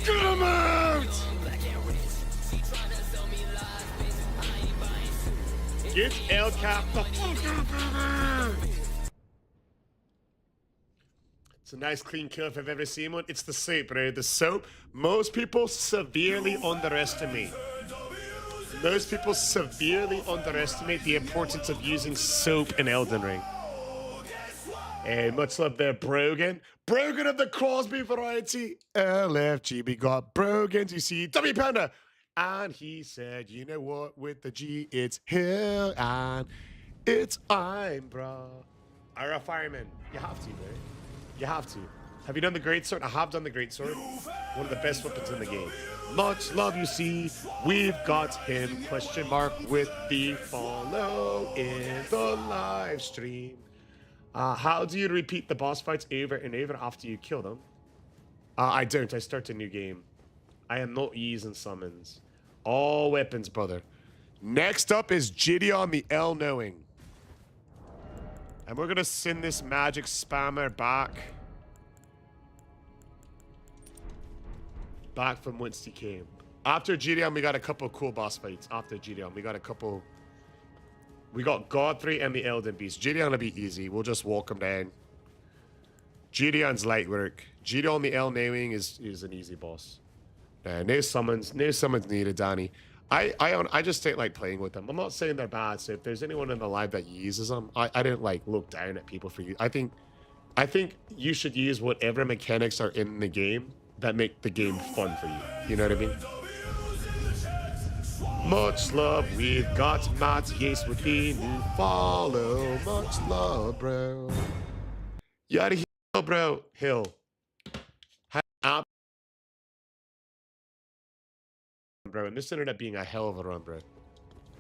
Get him out! Get El Cap the fuck out of here! It's a nice clean kill if I've ever seen one. It's the soap, bro. The soap. Most people severely underestimate. Most people severely underestimate the importance of using soap in Elden Ring. Hey, much love there, Brogan. Brogan of the Crosby variety. LFGB got Brogan to see W Panda. And he said, you know what? With the G, it's Hill and it's I'm, bro. Ira Fireman. You have to, bro. You have to. Have you done the Greatsword? I have done the Greatsword. One of the best weapons in the game. Much love, you see. We've got him, question mark, with the follow in the live stream. How do you repeat the boss fights over and over after you kill them? I don't. I start a new game. I am not using summons. All weapons, brother. Next up is Gideon the All-Knowing. And we're going to send this magic spammer back. Back from whence he came. After Gideon, we got a couple cool boss fights. After Gideon, we got a couple... We got Godfrey and the Elden Beast. Gideon will be easy. We'll just walk him down. Gideon's light work. Gideon the All-Knowing is an easy boss. No summons needed, Danny. I just don't like playing with them. I'm not saying they're bad, so if there's anyone in the live that uses them, I don't like look down at people for you. I think you should use whatever mechanics are in the game that make the game fun for you. You know what I mean? Much love, we've got Matt. Yes, with the new follow. Much love, bro. You out of here, bro. Hill. Bro, and this ended up being a hell of a run, bro.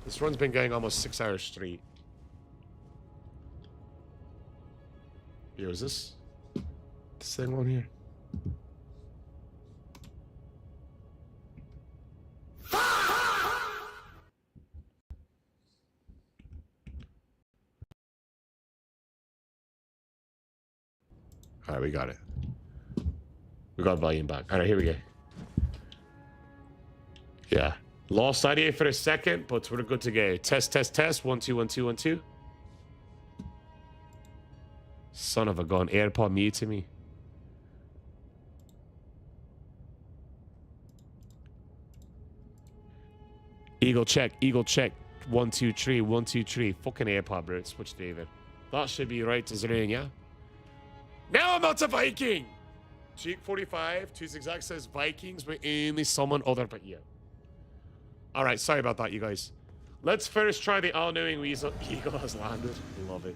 This run's been going almost 6 hours straight. Yo, is this thing on here? Alright, we got it. We got volume back. Alright, here we go. Yeah. Lost idea for a second, but we're good to go. Test, test, test. 1, 2, 1, 2, 1, 2. Son of a gun. AirPod muted me. Eagle check. Eagle check. 1, 2, 3. 1, 2, 3. Fucking AirPod, bro. Switch David. That should be right as rain, yeah? Now I'm not a Viking! Cheek 45. 2 Zigzag says Vikings will only summon other, but yeah. Alright, sorry about that, you guys. Let's first try the all-knowing weasel. Eagle has landed. Love it.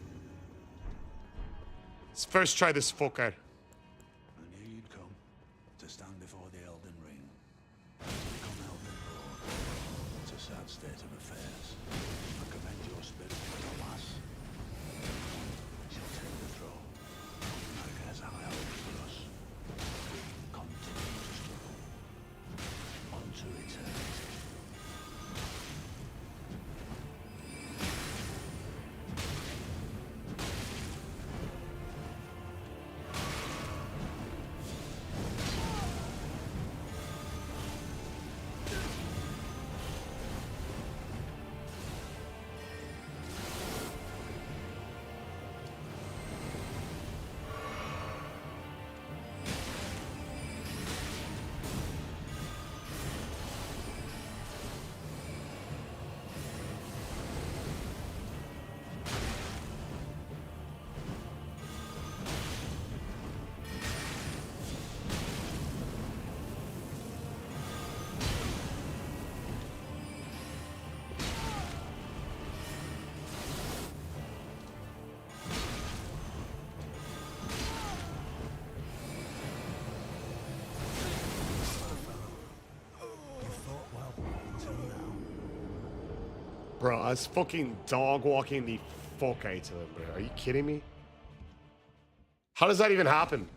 Let's first try this fucker. I knew you'd come to stand before the Elden Ring. Come Elden Lord. It's a sad state of affairs. I commend your spirit to the lass. She'll take the throne. I guess high hopes for us. Continue to struggle. Unto eternity. Bro, I was fucking dog walking the fuck out of him, bro. Are you kidding me? How does that even happen?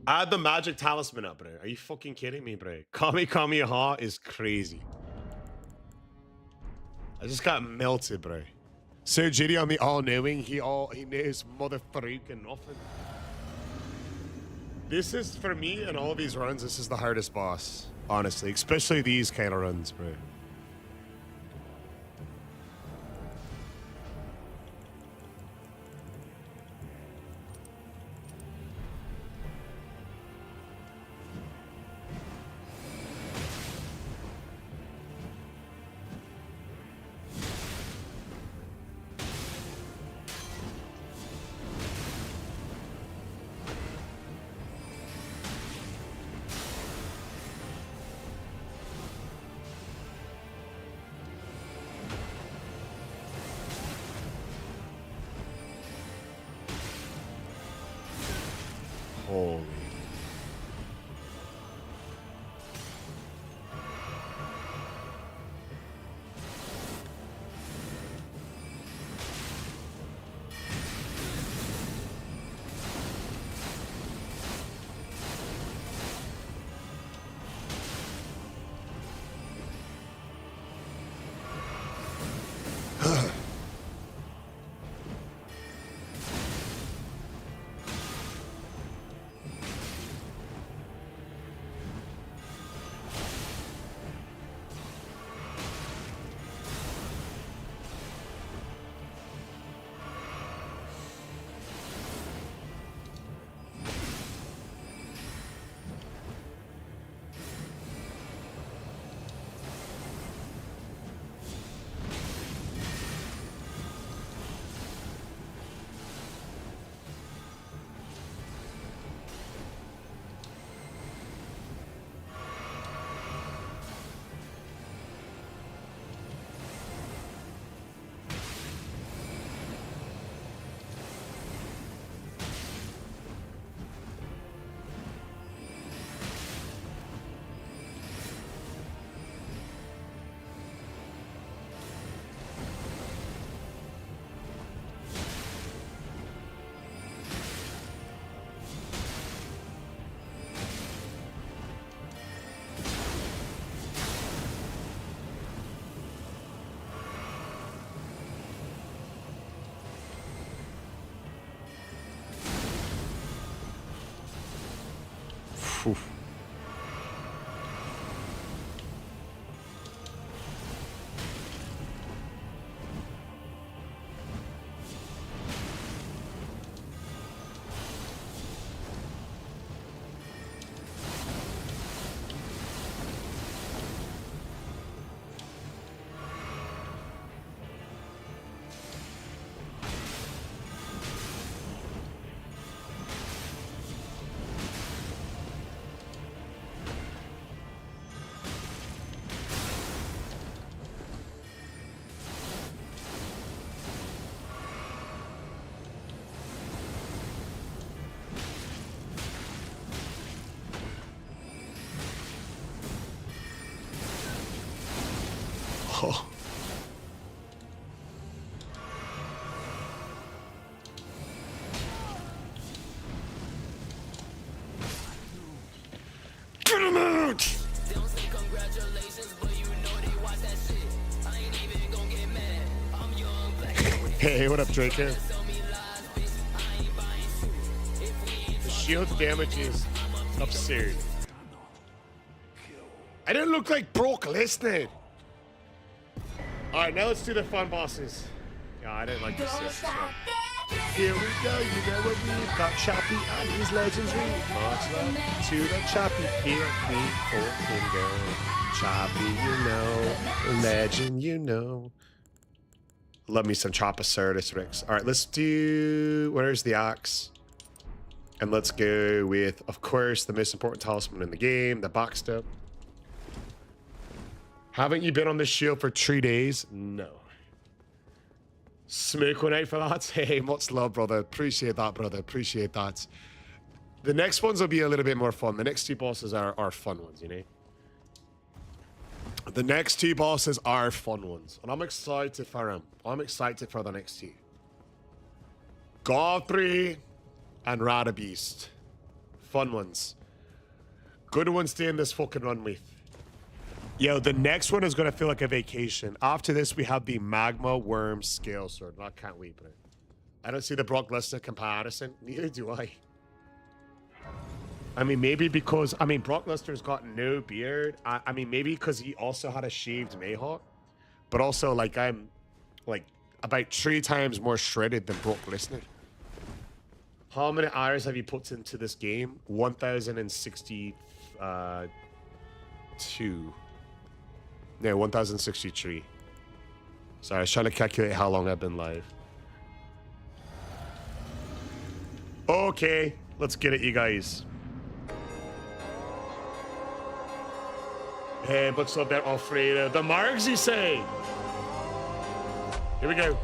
Add the magic talisman up, bro. Are you fucking kidding me, bro? Kami Ha is crazy. I just got melted, bro. Sir Gideon the all-knowing, he knows motherfucking nothing. This is, for me, in all these runs, this is the hardest boss. Honestly, especially these kind of runs, bro. Oof. Oh. Get him out! They don't say congratulations, but you know they watch that shit. I ain't even gonna get mad. I'm young, black and rich. Hey, what up, Drake? Here. Tell me lies, bitch. I ain't buying suit. If we ain't The shield damage is absurd. I didn't look like Brock Lesnar. Alright, now let's do the fun bosses. Yeah, I didn't like this system. Here we go, you know what we've got. Choppy and his legends ring. Much love to the Choppy. Here we fucking go. Choppy, you know. Legend, you know. Love me some Chopposaurus Rex. Alright, let's do... Where's the axe? And let's go with, of course, the most important talisman in the game, the backstep. Haven't you been on this shield for 3 days? No. Smoke one out for that? Hey, much love, brother. Appreciate that, brother. Appreciate that. The next ones will be a little bit more fun. The next two bosses are fun ones, you know? The next two bosses are fun ones. And I'm excited for them. I'm excited for the next two. Godfrey and Radabeast. Fun ones. Good ones to end this fucking run with. Yo, the next one is going to feel like a vacation. After this, we have the Magma Worm Scale Sword. I can't wait, bro. I don't see the Brock Lesnar comparison. Neither do I. I mean, maybe because... I mean, Brock Lesnar's got no beard. I mean, maybe because he also had a shaved Mayhawk. But also, like, I'm, like, about 3 times more shredded than Brock Lesnar. How many hours have you put into this game? 1,062. No, 1,063. Sorry, I was trying to calculate how long I've been live. Okay, let's get it, you guys. Hey, what's up there, Alfredo? The Margs, you say? Here we go.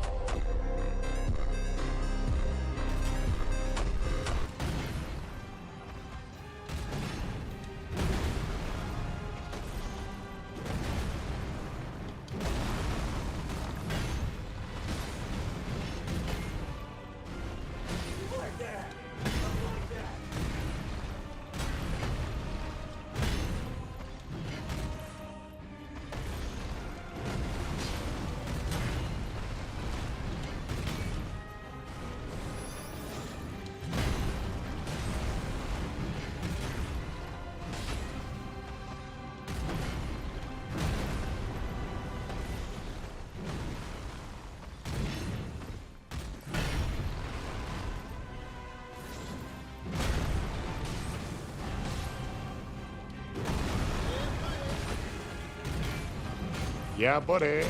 Yeah, buddy.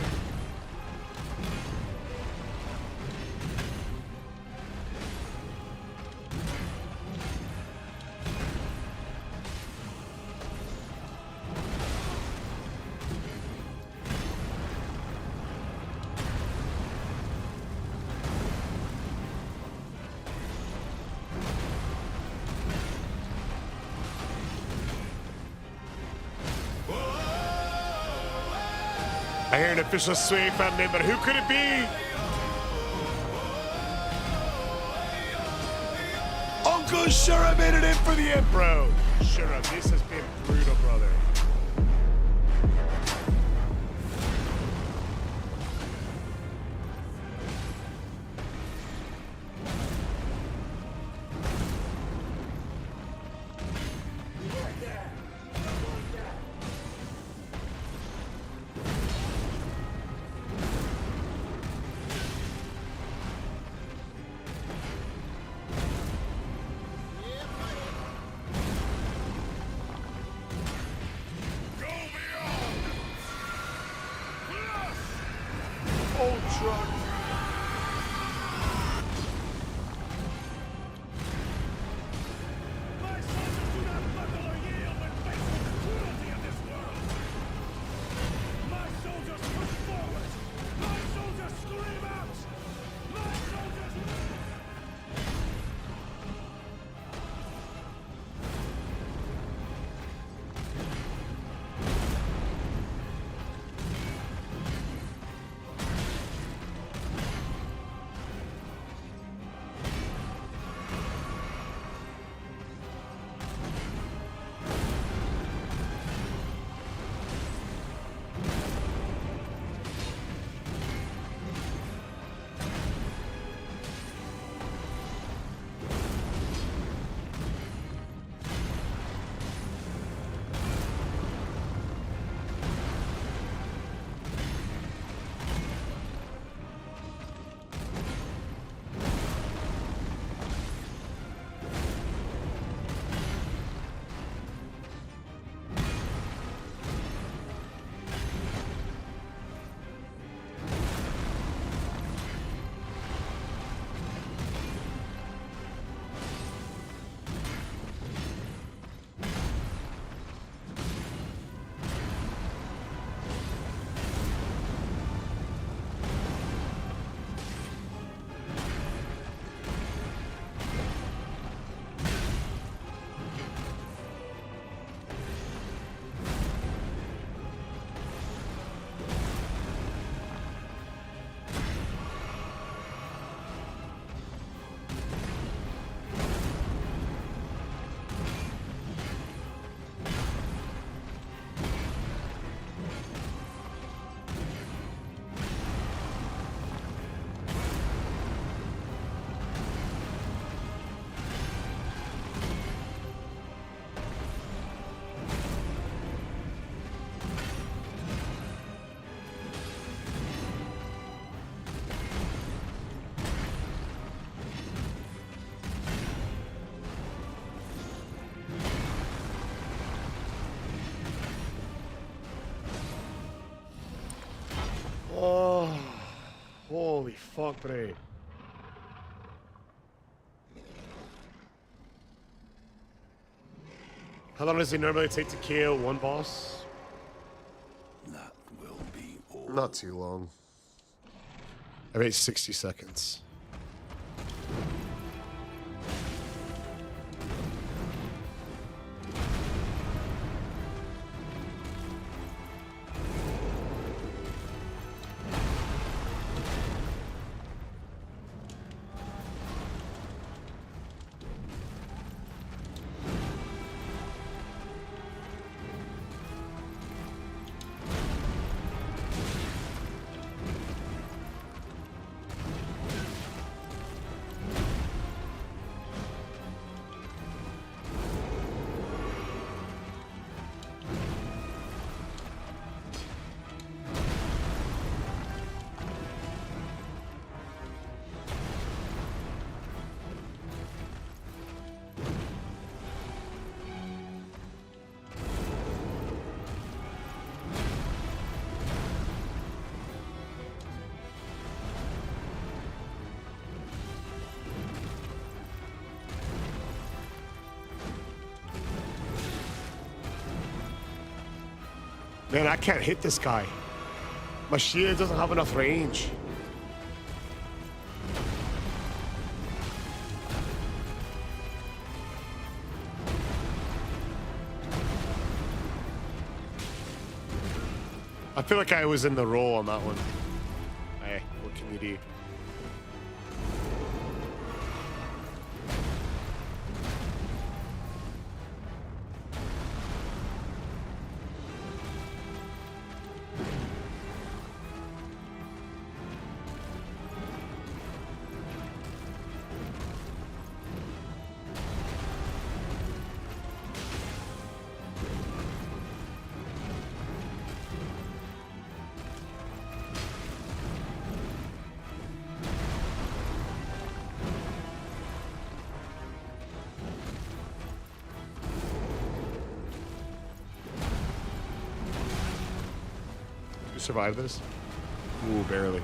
I hear an official sway fan member. Who could it be? Uncle Shura made it in for the end, bro. Shura, this has been brutal, brother. truck. My soldiers do not buckle or yield when faced with the cruelty of this world. My soldiers push forward. My soldiers scream out. My soldiers... Oh, holy fuck, bro. How long does it normally take to kill one boss? That will be all. Not too long. About 60 seconds. Man, I can't hit this guy. My shield doesn't have enough range. I feel like I was in the role on that one. Hey, what can you do? Survive this? Ooh, barely.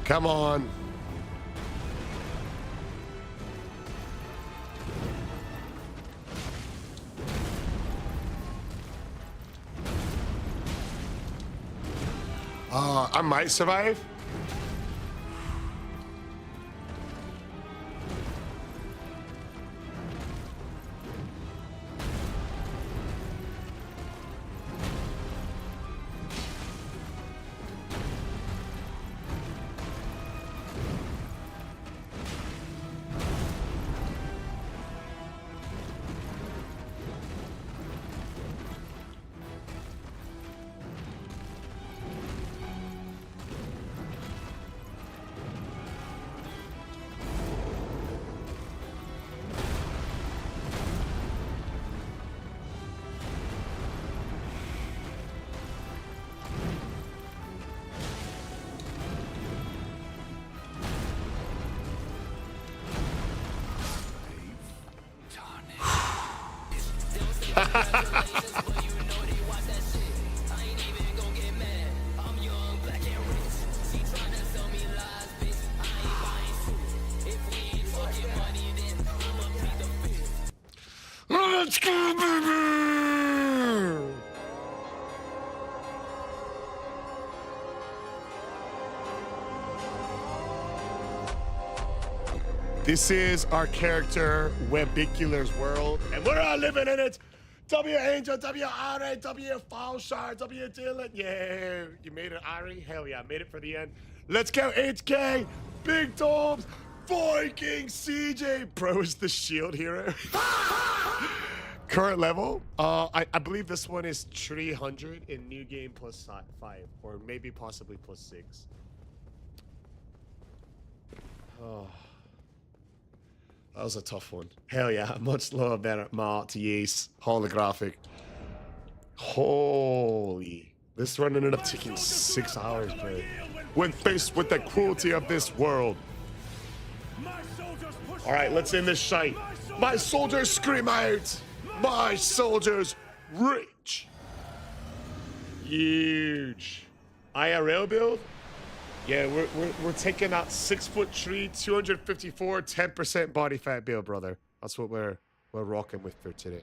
Come on. I might survive. Let's go, baby! This is our character, Webicular's world, and we're all living in it. W Angel, W Ari, W Falshar, W Dylan. Yeah, you made it, Ari. Hell yeah, made it for the end. Let's go, HK, Big Domes, Viking, CJ. Bro is the shield hero. Current level, I believe this one is 300 in new game plus 5, or maybe possibly plus 6. Oh. That was a tough one. Hell yeah, much lower better Mart to use. Holographic. Holy. This run ended up taking 6 hours, bro. When faced with the cruelty of this world. Alright, let's end this shite. My soldiers scream out. My soldiers rich. Huge. IRL build? Yeah, we're taking that 6'3", 254, 10% body fat build, brother. That's what we're rocking with for today.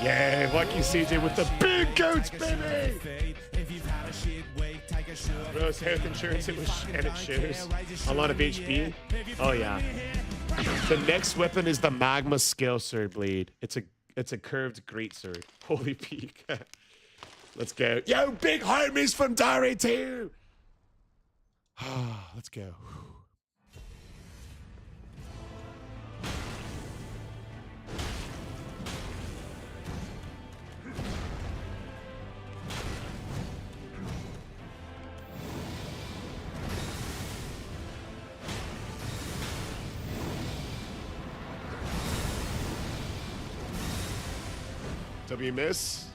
Yeah, Viking CJ with the big goats, baby! Bros, health insurance, and it shows a lot of HP. Oh yeah. The next weapon is the Magma Scale Sword Blade. It's a curved greatsword. Holy peak. Let's go. Yo, big homies from Dari too. Let's go. W miss.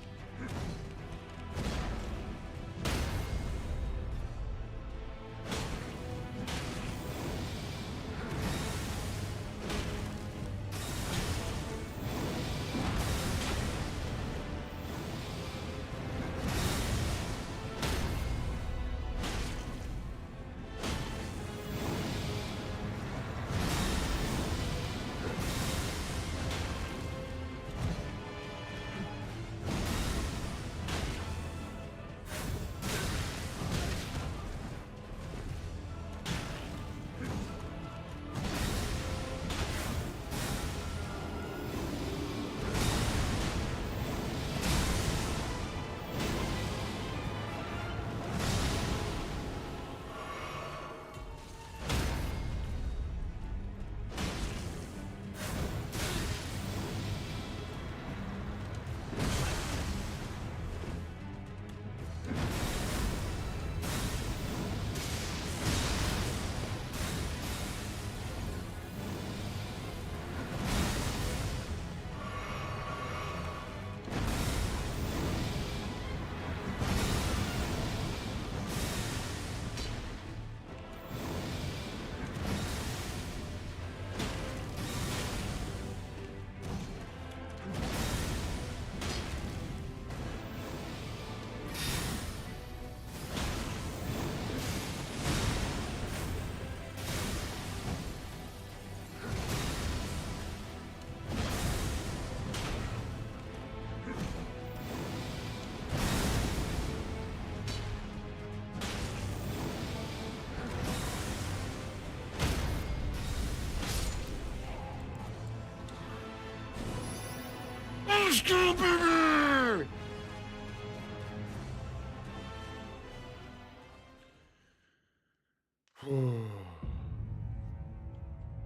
go, baby!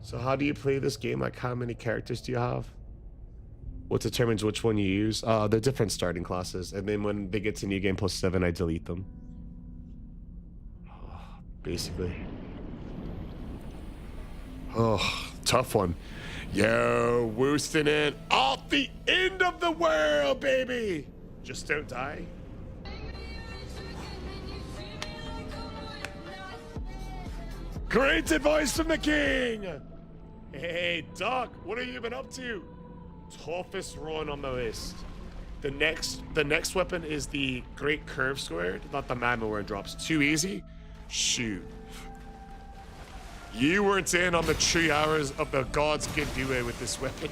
So how do you play this game? Like, how many characters do you have? What determines which one you use? They're different starting classes, and then when they get to New Game Plus 7, I delete them. Basically. Oh, tough one. Yo, woosting it off the end of the world, baby! Just don't die. Great advice from the king! Hey, Doc, what have you been up to? Toughest run on the list. The next weapon is the Great Curve Sword, not the Mammo where it drops. Too easy? Shoot. You weren't in on the 3 hours of the gods can do it with this weapon.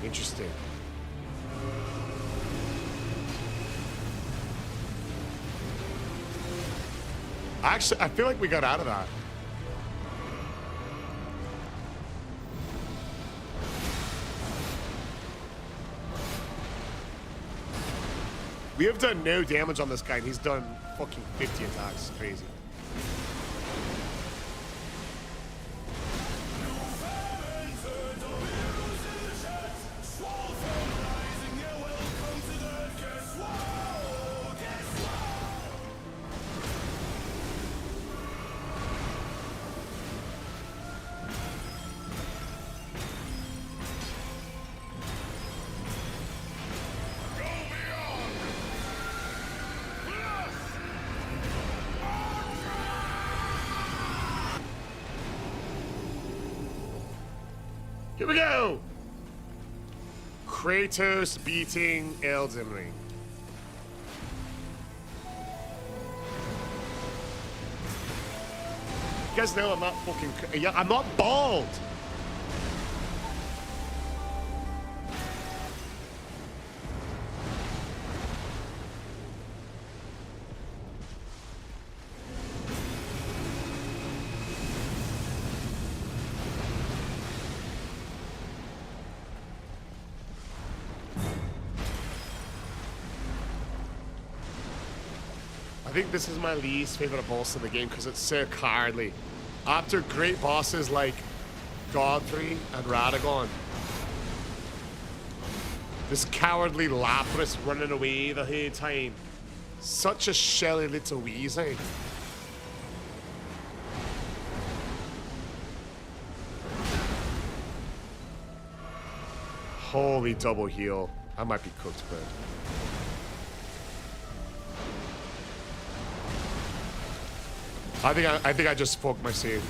Interesting. Actually, I feel like we got out of that. We have done no damage on this guy, and he's done fucking 50 attacks. It's crazy. Here we go! Kratos beating Elden Ring. You guys know I'm not fucking... Yeah, I'm not bald! I think this is my least favorite boss in the game because it's so cowardly. After great bosses like Godfrey and Radagon, this cowardly Lapras running away the whole time. Such a shelly little weasel. Holy double heal. I might be cooked, but... I think I just spoke my save.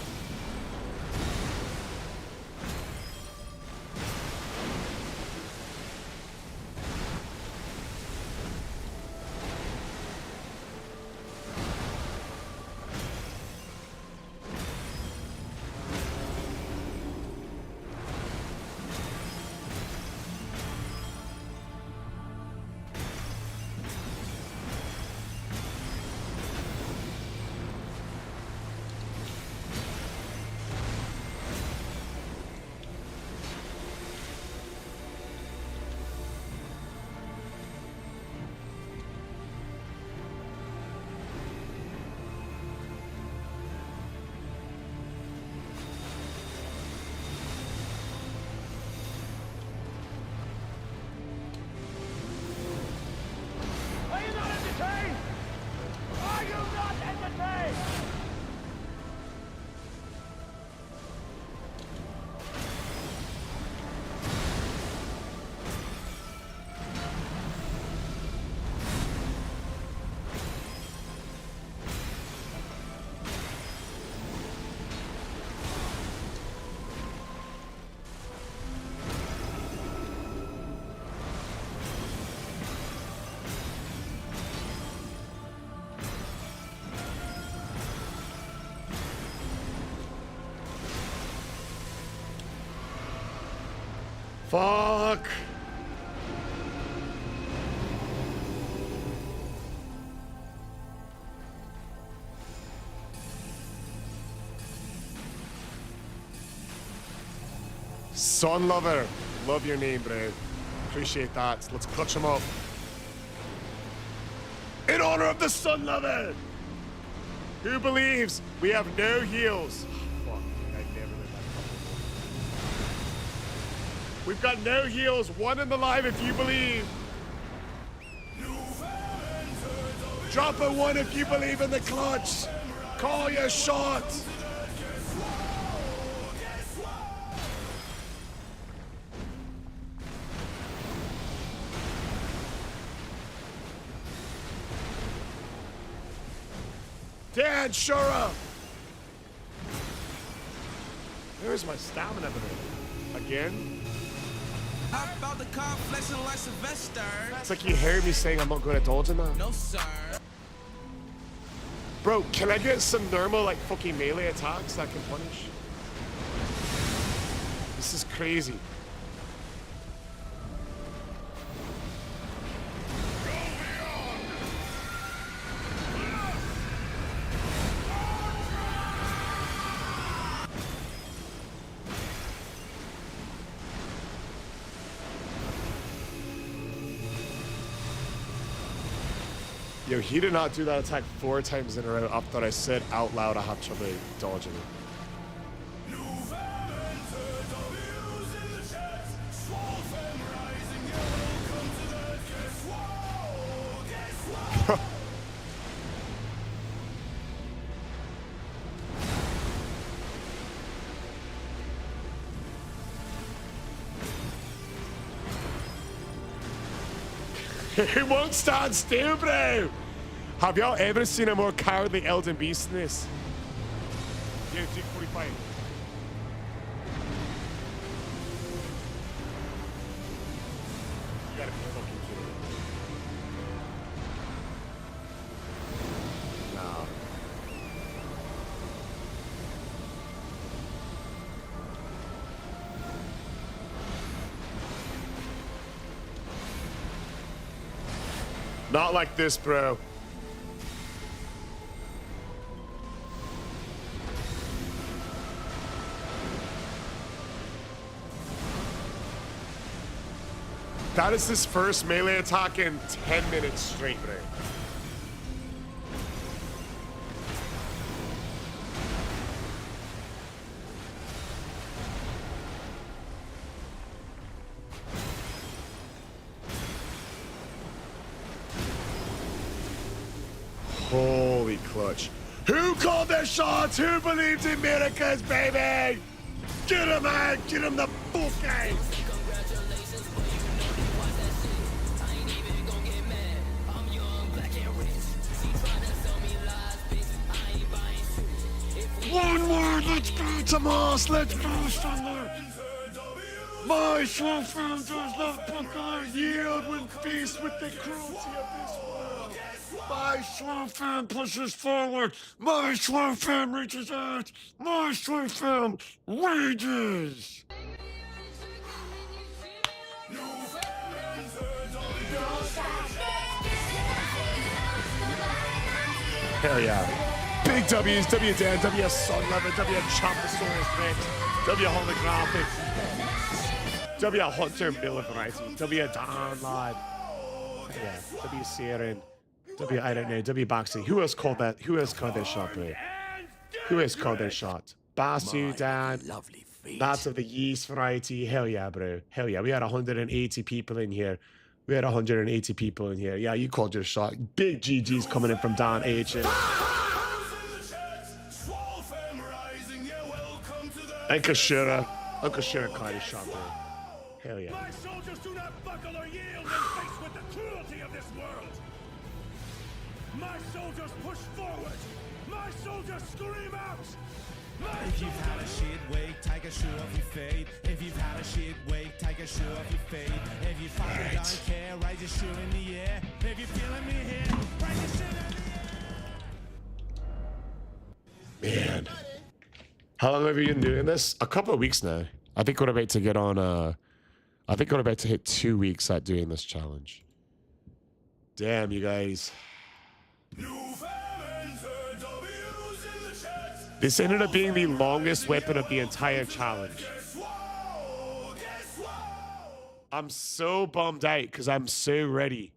Fuck. Son Lover. Love your name, bro. Appreciate that. Let's clutch him up. In honor of the Sun Lover. Who believes we have no heals? Fuck, I never did that. We've got no heals. One in the live if you believe. Drop a one if you believe in the clutch. Call your shot. Dan Shura! There's my stamina again. How about the car flexing like Sylvester? It's like you hear me saying I'm not good at dodging that. No, sir. Bro, can I get some normal, like, fucking melee attacks that can punish? This is crazy. Yo, he did not do that attack 4 times in a row after I said out loud I have trouble dodging it. He won't stand still, bro! Have y'all ever seen a more cowardly Elden beast than this? Yeah, Duke 45. You gotta be fucking kidding me. Nah. Not like this, bro. That is his first melee attack in 10 minutes straight, bro. Holy clutch. Who called their shots? Who believes in miracles, baby? Get him, man! Get him the fuck out! One more, let's go, Tomas, let's go, Thunder! My soul fan does not buckle yield when faced with the cruelty of this world. My slow fan pushes forward. My slow fan reaches out. My slow fan rages. Hell yeah. Big W's, W Dan, W Sun Lover, W Chomposaurus Rex, W Holographic, W Hunter Miller Variety, W Dan Lad, yeah, W Saren, W I don't know, W Baxi. Who else called that? Who else called that shot, bro? Who else called that shot? Basu Dan, That's of the Yeast Variety. Hell yeah, bro. Hell yeah. We had 180 people in here. We had 180 people in here. Yeah, you called your shot. Big GG's coming in from Dan H. Uncle Shura caught his shot, bro. Hell yeah. My soldiers do not buckle or yield when faced with the cruelty of this world. My soldiers push forward. My soldiers scream out. If you've had a shit week, take a shoe off your feet. If you've had a shit week, take a shoe off your feet. If you fucking don't care, raise your shoe in the air. If you're feeling me here, raise your shoe in the air. Man. How long have you been doing this? A couple of weeks now. I think we're about to get on a I think we're about to hit 2 weeks at doing this challenge. Damn, you guys. This ended up being the longest weapon of the entire challenge. I'm so bummed out because I'm so ready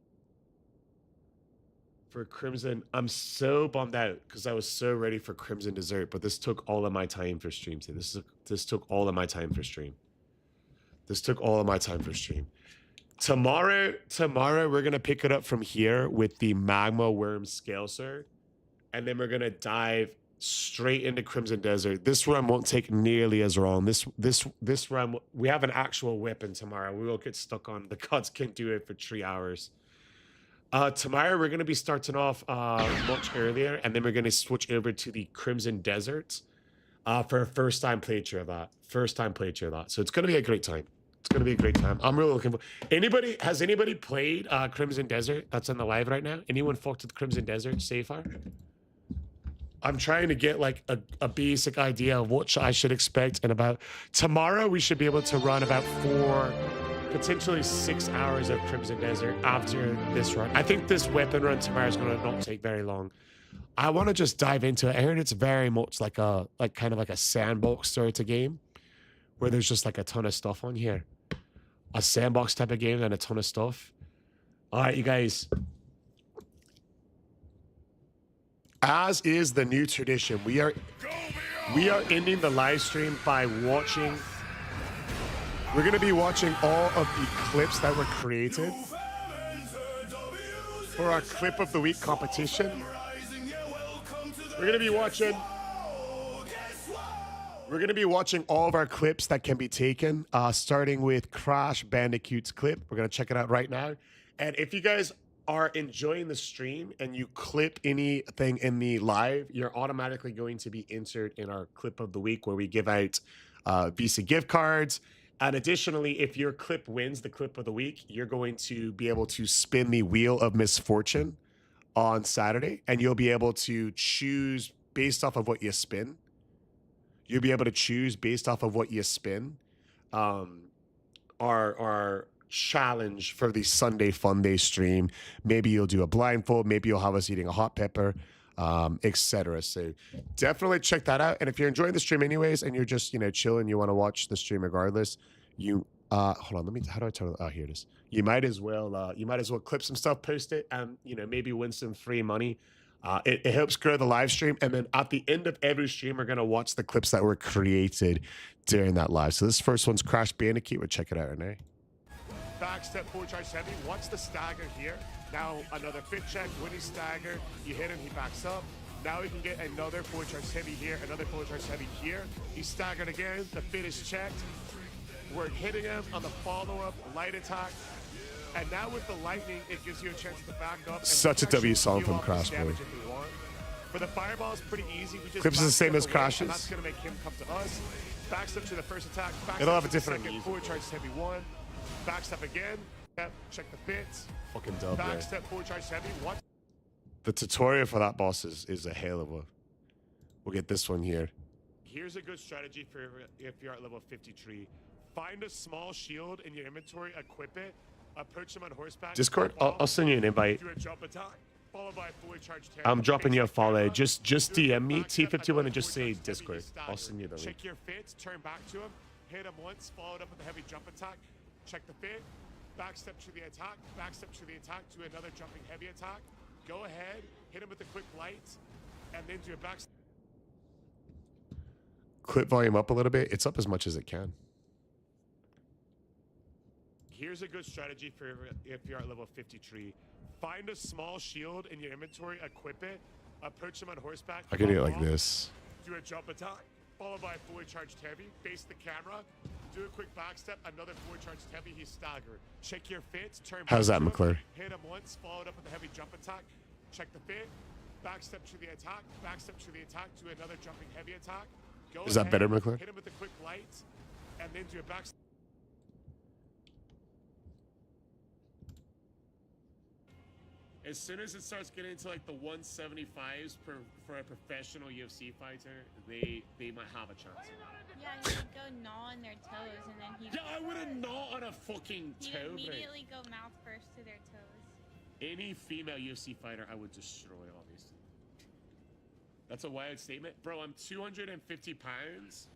for Crimson. I'm so bummed out because I was so ready for Crimson Dessert, but this took all of my time for stream today. This took all of my time for stream. This took all of my time for stream. Tomorrow we're gonna pick it up from here with the Magma Worm Scale Sword, and then we're gonna dive straight into Crimson Desert. This run won't take nearly as long. This run, we have an actual weapon tomorrow. We will get stuck on. The gods can't do it for 3 hours. Tomorrow we're gonna be starting off much earlier, and then we're gonna switch over to the Crimson Desert for a first time playthrough of that. So it's gonna be a great time. It's gonna be a great time. I'm really looking for. Has anybody played Crimson Desert that's on the live right now? Anyone fucked with Crimson Desert so far? I'm trying to get like a basic idea of what I should expect. And about tomorrow, we should be able to run about 4, potentially 6 hours of Crimson Desert after this run. I think this weapon run tomorrow is going to not take very long. I want to just dive into it. I heard it's very much like kind of like a sandbox sort of game where there's just like a ton of stuff on here. A sandbox type of game and a ton of stuff. All right, you guys. As is the new tradition, we are ending the live stream by watching. We're going to be watching all of the clips that were created for our clip of the week competition. We're going to be watching all of our clips that can be taken, starting with Crash Bandicoot's clip. We're going to check it out right now. And if you guys are enjoying the stream and you clip anything in the live, you're automatically going to be entered in our clip of the week where we give out Visa gift cards. And additionally, if your clip wins the clip of the week, you're going to be able to spin the Wheel of Misfortune on Saturday, and you'll be able to choose based off of what you spin. You'll be able to choose based off of what you spin. Our challenge for the Sunday Fun Day stream. Maybe you'll do a blindfold. Maybe you'll have us eating a hot pepper, etc. So definitely check that out. And if you're enjoying the stream anyways, and you're just chilling, you want to watch the stream regardless, you hold on. How do I turn it? Oh, here it is. You might as well clip some stuff, post it, and maybe win some free money. It helps grow the live stream. And then at the end of every stream, we're gonna watch the clips that were created during that live. So this first one's Crash Bandicoot. We'll check it out right now. Backstep forward charge heavy. Watch the stagger here. Now another fit check. When he stagger, you hit him, he backs up. Now we can get another forward charge heavy here, another forward charge heavy here. He staggered again. The fit is checked. We're hitting him on the follow-up light attack. And now with the lightning, it gives you a chance to back up. Such a W song from Crash Boy. For the fireball, it's pretty easy. We just clips is the same as Crash's. That's going to make him come to us. Backstep to the first attack. It'll have a different second. Forward charge heavy 1. Backstep again. Check the fits. Fucking dub. Backstep forward charge heavy. What? The tutorial for that boss is a hell of a. We'll get this one here. Here's a good strategy for if you're at level 53. Find a small shield in your inventory, equip it, approach him on horseback. Discord, I'll send you an invite. Do a jump attack, followed by a fully charged I'm dropping you a follow. Just DM me T51 and just say Discord. I'll send you the link. Check your fits, turn back to him, hit him once, followed up with a heavy jump attack. Check the fit, backstep to the attack, backstep to the attack, do another jumping heavy attack. Go ahead, hit him with a quick light, and then do a backstep. Clip volume up a little bit. It's up as much as it can. Here's a good strategy for if you're at level 53. Find a small shield in your inventory, equip it, approach him on horseback. I can do it like this. Do a jump attack, followed by a fully charged heavy. Face the camera, do a quick backstep, another fully charged heavy. He's staggered. Check your fits, turn. How's that, McClure? Hit him once, followed up with a heavy jump attack. Check the fit, backstep to the attack, backstep to the attack, do another jumping heavy attack. Go Is that better, McClure? Hit him with a quick light, and then do a backstep. As soon as it starts getting into like the 175s for a professional UFC fighter, they might have a chance. Yeah, he would go gnaw on their toes and then he. Yeah, I would have gnaw on a fucking You toe, bro. immediately go mouth first to their toes. Any female UFC fighter, I would destroy, obviously. That's a wild statement. Bro, I'm 250 pounds.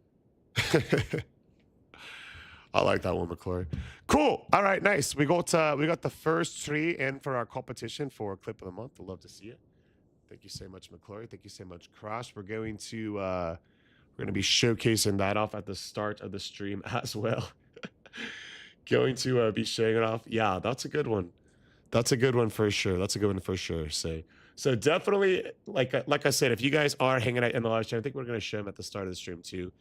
I like that one, McClory. Cool. All right, nice. We got the first 3 in for our competition for clip of the month. I'd love to see it. Thank you so much, McClory. Thank you so much, Crash. We're going to be showcasing that off at the start of the stream as well. Going to be showing it off. Yeah, that's a good one. That's a good one for sure. That's a good one for sure. So definitely, like I said, if you guys are hanging out in the live stream, I think we're going to show them at the start of the stream too.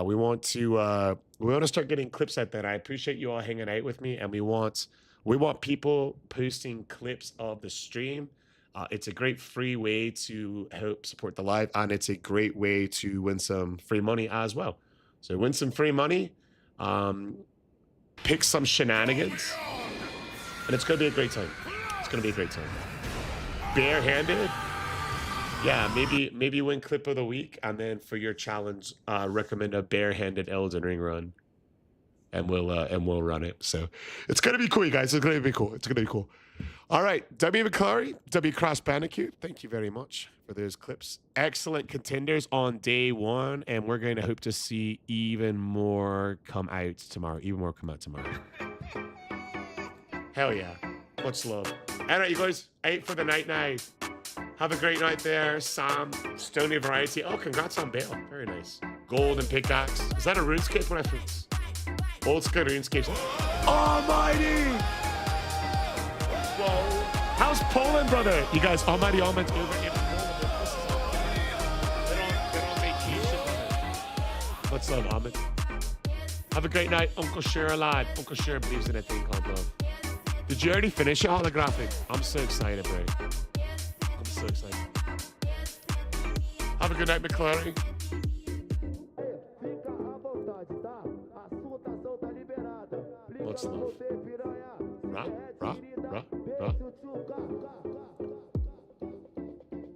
We want to start getting clips out there. I appreciate you all hanging out with me, and we want people posting clips of the stream. It's a great free way to help support the live, and it's a great way to win some free money as well. So win some free money, pick some shenanigans, and it's going to be a great time. It's going to be a great time. Barehanded, yeah, maybe win clip of the week, and then for your challenge, recommend a barehanded Elden Ring run, and we'll run it. So it's gonna be cool, you guys. It's gonna be cool. It's gonna be cool. All right, W. McClary, W. Cross Bandicoot. Thank you very much for those clips. Excellent contenders on day 1, and we're going to hope to see even more come out tomorrow. Hell yeah. Much love. All right, you guys, 8 for the night now. Have a great night there, Sam. Stony Variety. Oh, congrats on Bale. Very nice. Golden Pickaxe. Is that a RuneScape reference? Old school RuneScapes. Almighty! Whoa. How's Poland, brother? You guys, Almighty Almonds over in Poland. They're on vacation, brother. Much love, Almond. Have a great night, Uncle Sure lad. Uncle Sure believes in a thing called love. Did you already finish it, holographic? I'm so excited, bro. I'm so excited. Have a good night, McClary. Much love. Rah.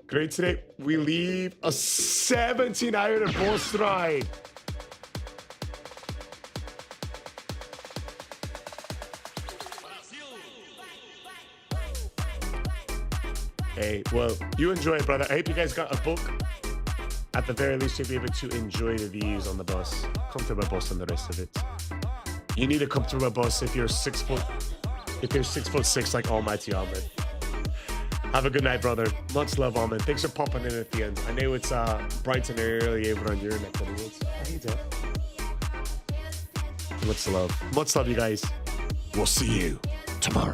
Great today. We leave a 17-hour boss ride. Hey, well, you enjoy it, brother. I hope you guys got a book. At the very least, you'll be able to enjoy the views on the bus. Comfortable bus and the rest of it. You need a comfortable bus if you're 6 foot. If you're 6'6" like Almighty Ahmed. Have a good night, brother. Much love, Ahmed. Thanks for popping in at the end. I know it's bright and early over on your neck of the woods. How you doing? Much love. Much love, you guys. We'll see you tomorrow.